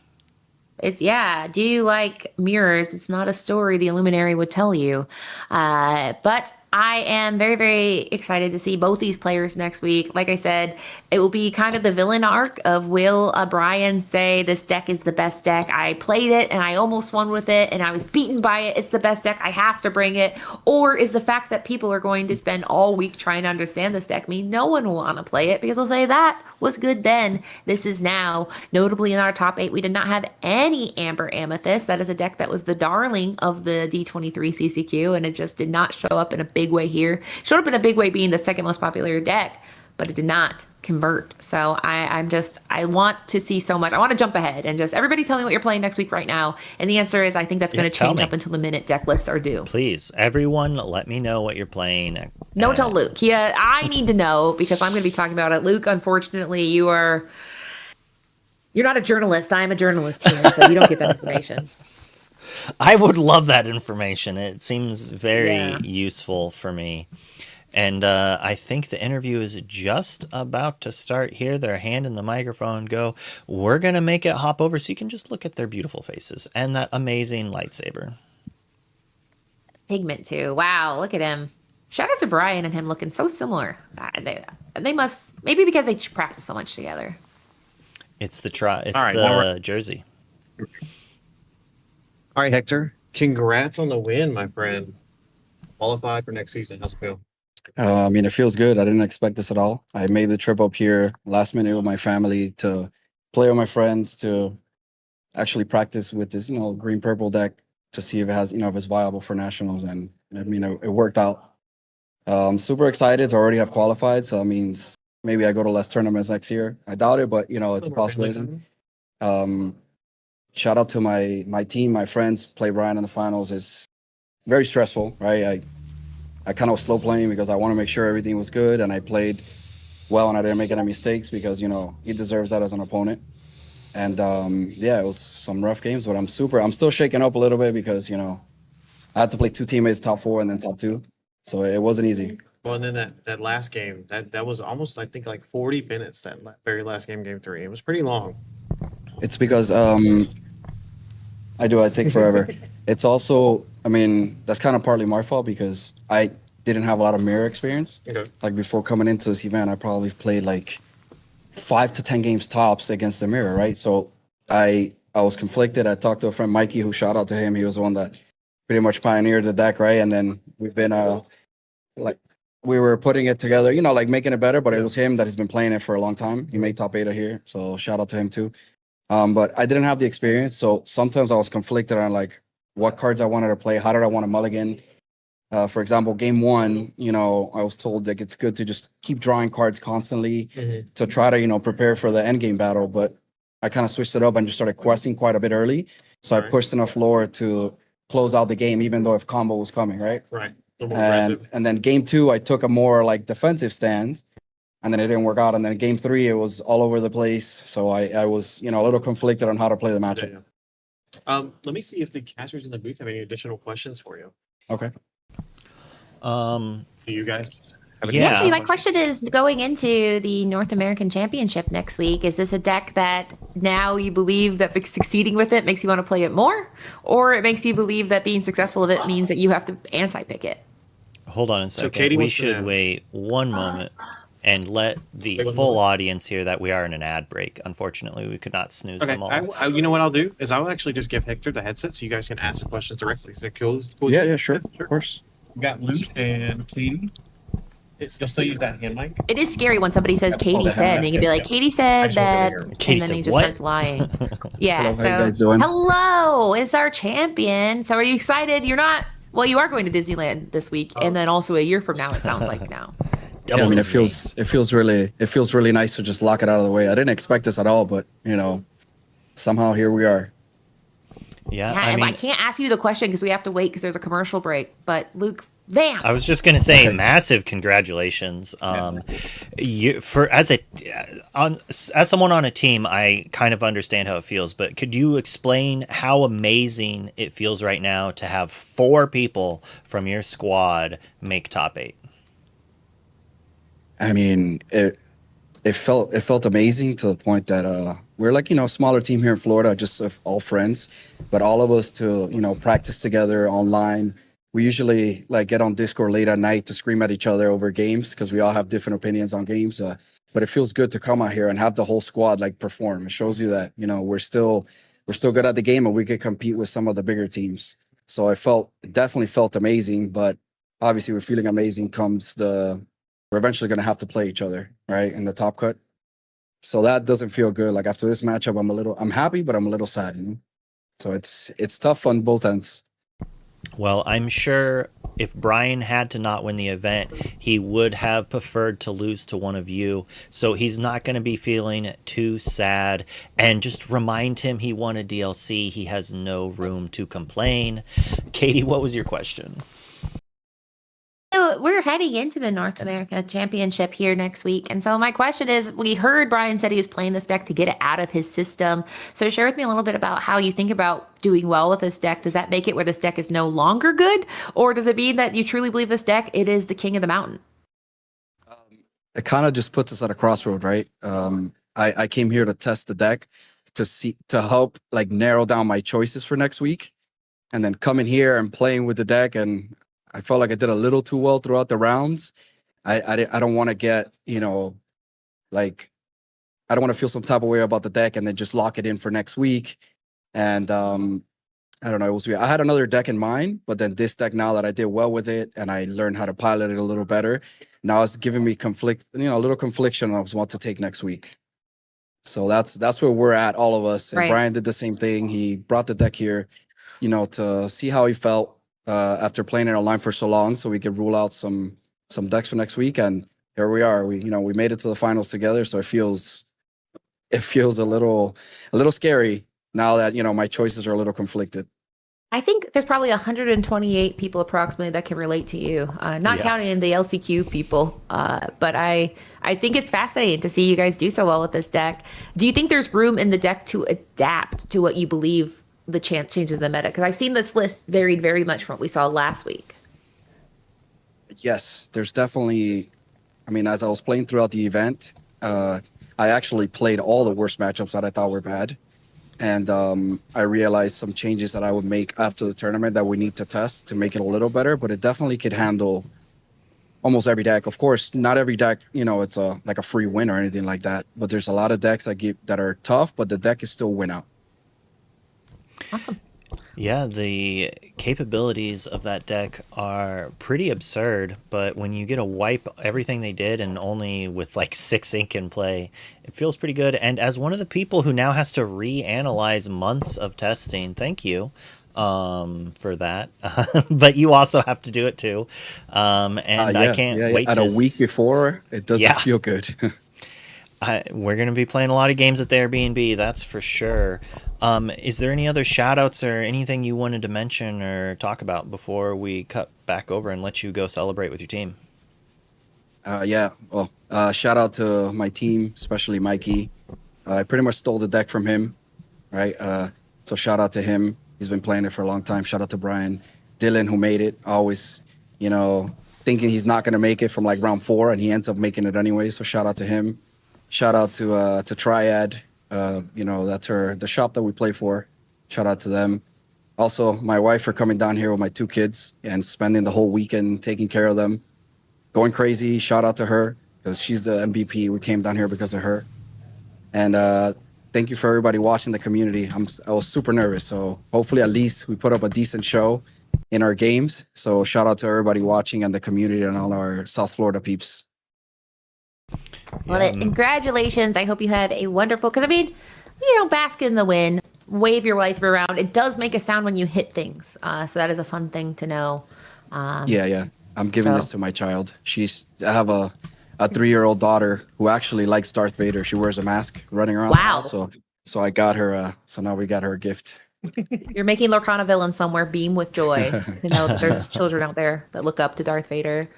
Do you like mirrors? It's not a story the Illuminary would tell you. But I am very, very excited to see both these players next week. Like I said, it will be kind of the villain arc of will Brian say this deck is the best deck. I played it and I almost won with it and I was beaten by it. It's the best deck. I have to bring it. Or is the fact that people are going to spend all week trying to understand this deck mean no one will want to play it because they'll say that was good then. This is now. Notably in our top 8, we did not have any Amber Amethyst. That is a deck that was the darling of the D23 CCQ and it just did not show up in a big way here. Showed up in a big way being the second most popular deck, but it did not convert. So I want to see so much. I want to jump ahead and just everybody tell me what you're playing next week right now. And the answer is I think that's going to change up until the minute deck lists are due. Please, everyone, let me know what you're playing. No, tell Luke. Yeah, I need to know because I'm going to be talking about it. Luke, unfortunately, you're not a journalist. I'm a journalist here, so you don't get that information. I would love that information. It seems very useful for me. And I think the interview is just about to start here. Their hand in the microphone go. We're going to make it hop over so you can just look at their beautiful faces and that amazing lightsaber. Pigment too. Wow, look at him. Shout out to Brian and him looking so similar. They must, maybe because they practice so much together. It's the jersey. All right, Hector. Congrats on the win, my friend. Qualified for next season. How's it feel? I mean, it feels good. I didn't expect this at all. I made the trip up here last minute with my family to play with my friends, to actually practice with this, green-purple deck to see if it has, if it's viable for nationals. And I mean, it worked out. I'm super excited to already have qualified. So that means maybe I go to less tournaments next year. I doubt it, but it's a possibility. Shout out to my team, my friends. Play Brian in the finals is very stressful, right? I kind of was slow playing because I want to make sure everything was good and I played well and I didn't make any mistakes because, he deserves that as an opponent. And it was some rough games, but I'm still shaking up a little bit because, I had to play 2 teammates top 4 and then top 2. So it wasn't easy. Well, and then that last game, that was almost, I think, like 40 minutes, that very last game, game 3. It was pretty long. It's because I take forever. It's also, I mean, that's kind of partly my fault because I didn't have a lot of mirror experience. Okay. Like before coming into this event, I probably played like 5 to 10 games tops against the mirror, right? So I was conflicted. I talked to a friend, Mikey, who shout out to him. He was the one that pretty much pioneered the deck, right? And then we've been we were putting it together, making it better, but it was him that has been playing it for a long time. He made top 8 here, so shout out to him too. But I didn't have the experience, so sometimes I was conflicted on like what cards I wanted to play, how did I want to mulligan. For example, game 1, I was told that it's good to just keep drawing cards constantly to try to, prepare for the end game battle. But I kind of switched it up and just started questing quite a bit early. So I pushed enough lore to close out the game, even though if combo was coming, right? Right. And then game 2, I took a more like defensive stand. And then it didn't work out. And then game 3, it was all over the place. So I was, a little conflicted on how to play the matchup. Let me see if the casters in the booth have any additional questions for you. Okay. Do you guys have any Actually, my question is going into the North American Championship next week, is this a deck that now you believe that succeeding with it makes you want to play it more? Or it makes you believe that being successful with it means that you have to anti-pick it? Hold on a second. Katie we should wait one moment. and let the Wait, one full more. audience hear that we are in an ad break. Unfortunately, we could not snooze Okay, them all. you know what I'll do is I'll actually just give Hector the headset so you guys can ask the questions directly. Is that cool? Cool? Yeah, sure, of course. We got Luke and Katie. You'll still use that hand mic? It is scary when somebody says Katie said, and you can be like, Katie said that, and Katie then said he just what? starts lying. Yeah. Hello, So, how you guys doing? hello, it's our champion. So, are you excited? You're not. Well, you are going to Disneyland this week, and then also a year from now. It sounds like now. Yeah, I mean, it feels really nice to just lock it out of the way. I didn't expect this at all, but somehow here we are. Yeah, Yeah, I and mean, I can't ask you the question because we have to wait because there's a commercial break. But Luke, vamp. I was just gonna say, Okay. massive congratulations. As someone on a team, I kind of understand how it feels. But could you explain how amazing it feels right now to have 4 people from your squad make top 8? I mean, it felt amazing to the point that we're like a smaller team here in Florida, just of all friends, but all of us to practice together online. We usually like get on Discord late at night to scream at each other over games because we all have different opinions on games. But it feels good to come out here and have the whole squad like perform. It shows you that we're still good at the game and we could compete with some of the bigger teams. So it definitely felt amazing. But obviously, with feeling amazing comes we're eventually going to have to play each other, right, in the top cut. So that doesn't feel good. Like after this matchup, I'm happy, but I'm a little sad. So it's tough on both ends. Well, I'm sure if Brian had to not win the event, he would have preferred to lose to one of you. So he's not going to be feeling too sad. And just remind him he won a DLC. He has no room to complain. Katie, what was your question? So we're heading into the North America Championship here next week. And so my question is, we heard Brian said he was playing this deck to get it out of his system. So share with me a little bit about how you think about doing well with this deck. Does that make it where this deck is no longer good? Or does it mean that you truly believe this deck, it is the king of the mountain? It kind of just puts us at a crossroad, right? I came here to test the deck to help like narrow down my choices for next week. And then coming here and playing with the deck, and I felt like I did a little too well throughout the rounds. I don't want to get, like, I don't want to feel some type of way about the deck and then just lock it in for next week. And I don't know, it was weird. I had another deck in mind, but then this deck, now that I did well with it and I learned how to pilot it a little better, now it's giving me a little confliction of what to take next week. So that's where we're at, all of us. And Right. Brian did the same thing. He brought the deck here, to see how he felt after playing it online for so long, so we could rule out some decks for next week. And here we are. We made it to the finals together, so it feels a little scary now that my choices are a little conflicted. I think there's probably 128 people approximately that can relate to you, not Yeah. counting the LCQ people. But I think it's fascinating to see you guys do so well with this deck. Do you think there's room in the deck to adapt to what you believe the changes in the meta? Because I've seen this list varied very much from what we saw last week. Yes, there's definitely. I mean, as I was playing throughout the event, I actually played all the worst matchups that I thought were bad. And I realized some changes that I would make after the tournament that we need to test to make it a little better, but it definitely could handle almost every deck. Of course, not every deck, it's like a free win or anything like that, but there's a lot of decks that are tough, but the deck is still win out. Awesome. Yeah, the capabilities of that deck are pretty absurd, but when you get to wipe everything they did and only with like 6 ink in play, it feels pretty good. And as one of the people who now has to reanalyze months of testing, thank you for that. But you also have to do it too. I can't wait at to a week before, it doesn't feel good. We're going to be playing a lot of games at the Airbnb, that's for sure. Is there any other shout outs or anything you wanted to mention or talk about before we cut back over and let you go celebrate with your team? Shout out to my team, especially Mikey. I pretty much stole the deck from him, right? So shout out to him. He's been playing it for a long time. Shout out to Brian. Dylan, who made it, always, thinking he's not going to make it from like round 4, and he ends up making it anyway. So shout out to him. Shout out to Triad. That's the shop that we play for. Shout out to them. Also, my wife for coming down here with my 2 kids and spending the whole weekend taking care of them. Going crazy. Shout out to her. because she's the MVP. We came down here because of her. And thank you for everybody watching the community. I was super nervous, so hopefully at least we put up a decent show in our games. So shout out to everybody watching and the community and all our South Florida peeps. Love it. Congratulations. I hope you have a wonderful, because I mean, bask in the wind, wave your life around. It does make a sound when you hit things. So that is a fun thing to know. Yeah. I'm giving this to my child. I have a 3-year-old daughter who actually likes Darth Vader. She wears a mask running around. Wow. So I got her, so now we got her a gift. You're making Lorcana villain somewhere beam with joy to know that there's children out there that look up to Darth Vader.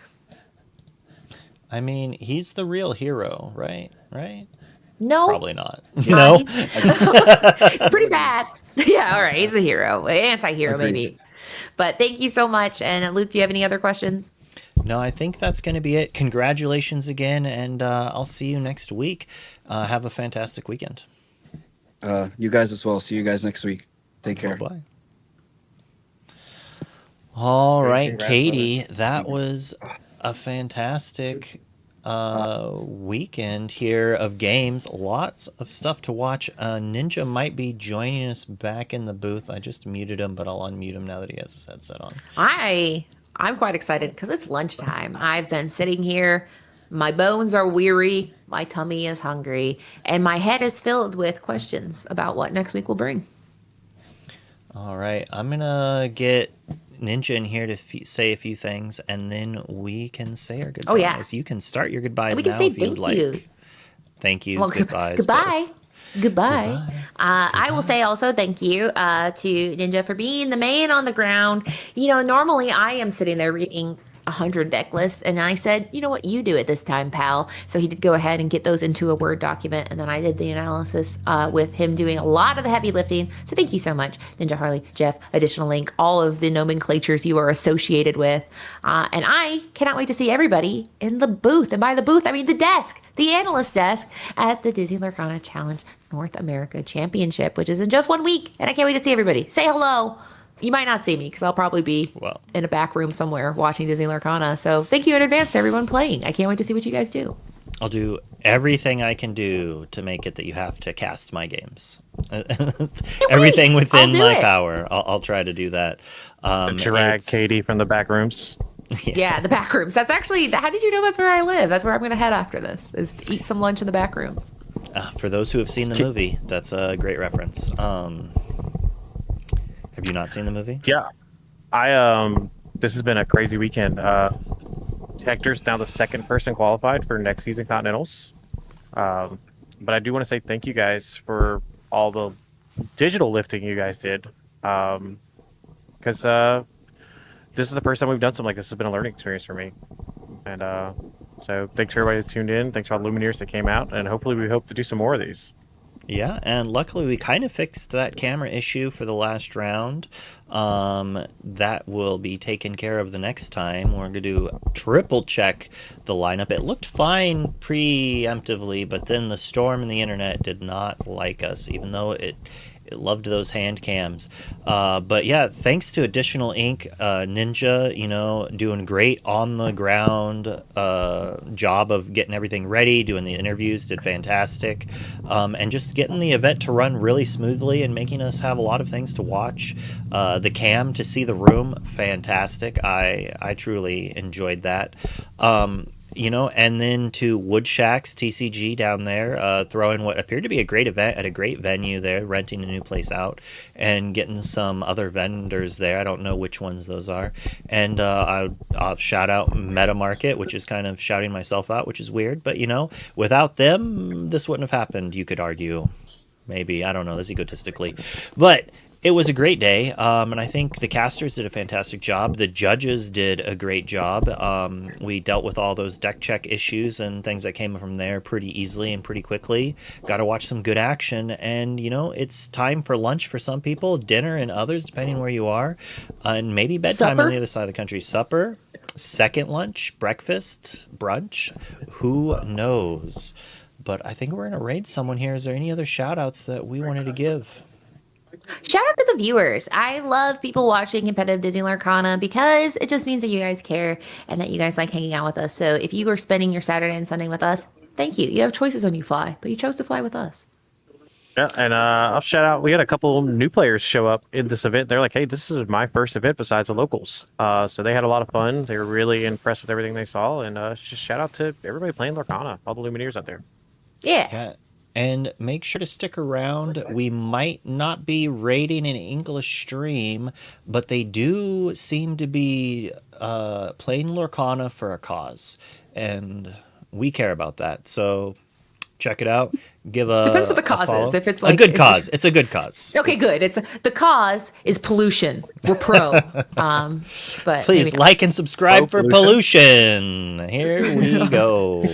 I mean, he's the real hero, right? No. Probably not. No. It's pretty bad. Yeah, all right. He's a hero. Anti-hero, maybe. But thank you so much. And Luke, do you have any other questions? No, I think that's going to be it. Congratulations again, and I'll see you next week. Have a fantastic weekend. You guys as well. See you guys next week. Take care. Bye. All right, Katie, that was a fantastic weekend here of games. Lots of stuff to watch. Ninja might be joining us back in the booth. I just muted him, but I'll unmute him now that he has his headset on. I'm quite excited because it's lunchtime. I've been sitting here. My bones are weary. My tummy is hungry. And my head is filled with questions about what next week will bring. All right. I'm going to get Ninja in here to say a few things, and then we can say our goodbyes. Oh, yeah. You can start your goodbyes and we can now say if you would like. Thank yous, goodbyes. Goodbye. Goodbye. I will say also thank you to Ninja for being the man on the ground. Normally I am sitting there reading 100 deck lists, and I said, you know what, you do it this time, pal. So he did go ahead and get those into a Word document, and then I did the analysis with him doing a lot of the heavy lifting. So thank you so much, Ninja, Harley, Jeff, additional link, all of the nomenclatures you are associated with. And I cannot wait to see everybody in the booth. And by the booth, I mean the desk, the analyst desk at the Disney Lorcana Challenge North America Championship, which is in just 1 week. And I can't wait to see everybody. Say hello. You might not see me because I'll probably be in a back room somewhere watching Disney Lorcana. So thank you in advance to everyone playing. I can't wait to see what you guys do. I'll do everything I can do to make it that you have to cast my games. Everything within my power. I'll try to do that. Drag Katie from the back rooms. Yeah, the back rooms. That's actually, how did you know that's where I live? That's where I'm going to head after this, is to eat some lunch in the back rooms. For those who have seen the movie, that's a great reference. Have you not seen the movie? Yeah. This has been a crazy weekend. Hector's now the second person qualified for next season Continentals. But I do want to say thank you guys for all the digital lifting you guys did. Because this is the first time we've done something like this. This has been a learning experience for me. And so thanks for everybody that tuned in. Thanks for all the Illumineers that came out. And hopefully we hope to do some more of these. Yeah, and luckily we kind of fixed that camera issue for the last round. That will be taken care of the next time. We're going to do triple check the lineup. It looked fine preemptively, but then the storm and the internet did not like us, even though it loved those hand cams. But yeah, thanks to Additional Ink, Ninja, doing great on the ground job of getting everything ready, doing the interviews, did fantastic. And just getting the event to run really smoothly and making us have a lot of things to watch. The cam to see the room, fantastic. I truly enjoyed that. And then to Woodzshack's TCG down there, throwing what appeared to be a great event at a great venue there, renting a new place out and getting some other vendors there. I don't know which ones those are. And I'll shout out Meta Market, which is kind of shouting myself out, which is weird. But, without them, this wouldn't have happened, you could argue. Maybe. I don't know. That's egotistically. But it was a great day, and I think the casters did a fantastic job. The judges did a great job. We dealt with all those deck check issues and things that came from there pretty easily and pretty quickly. Got to watch some good action, and, it's time for lunch for some people, dinner and others, depending where you are, and maybe bedtime on the other side of the country. Supper, second lunch, breakfast, brunch, who knows? But I think we're going to raid someone here. Is there any other shout-outs that we wanted to give? Shout out to the viewers. I love people watching competitive Disney Lorcana because it just means that you guys care and that you guys like hanging out with us. So if you are spending your Saturday and Sunday with us, thank you. You have choices when you fly, but you chose to fly with us. Yeah, and I'll shout out. We had a couple new players show up in this event. They're like, "Hey, this is my first event besides the locals." So they had a lot of fun. They were really impressed with everything they saw, and just shout out to everybody playing Lorcana, all the Illumineers out there. Yeah. And make sure to stick around. We might not be rating an English stream, but they do seem to be playing Lorcana for a cause, and we care about that. So check it out. Give a Depends what the cause follow. is. If it's like a good cause, it's a good cause. Okay, good. It's the cause is pollution. We're pro. But Please maybe not. like and subscribe for pollution. Here we go.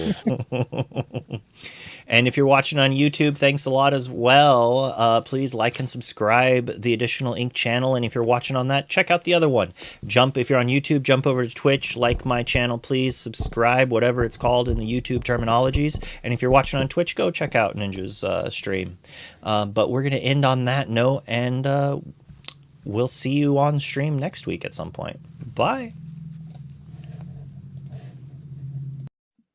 And if you're watching on YouTube, thanks a lot as well. Please like and subscribe the Additional Ink channel. And if you're watching on that, check out the other one. If you're on YouTube, jump over to Twitch, like my channel, please subscribe, whatever it's called in the YouTube terminologies. And if you're watching on Twitch, go check out Ninja's stream. But we're going to end on that note, and we'll see you on stream next week at some point. Bye.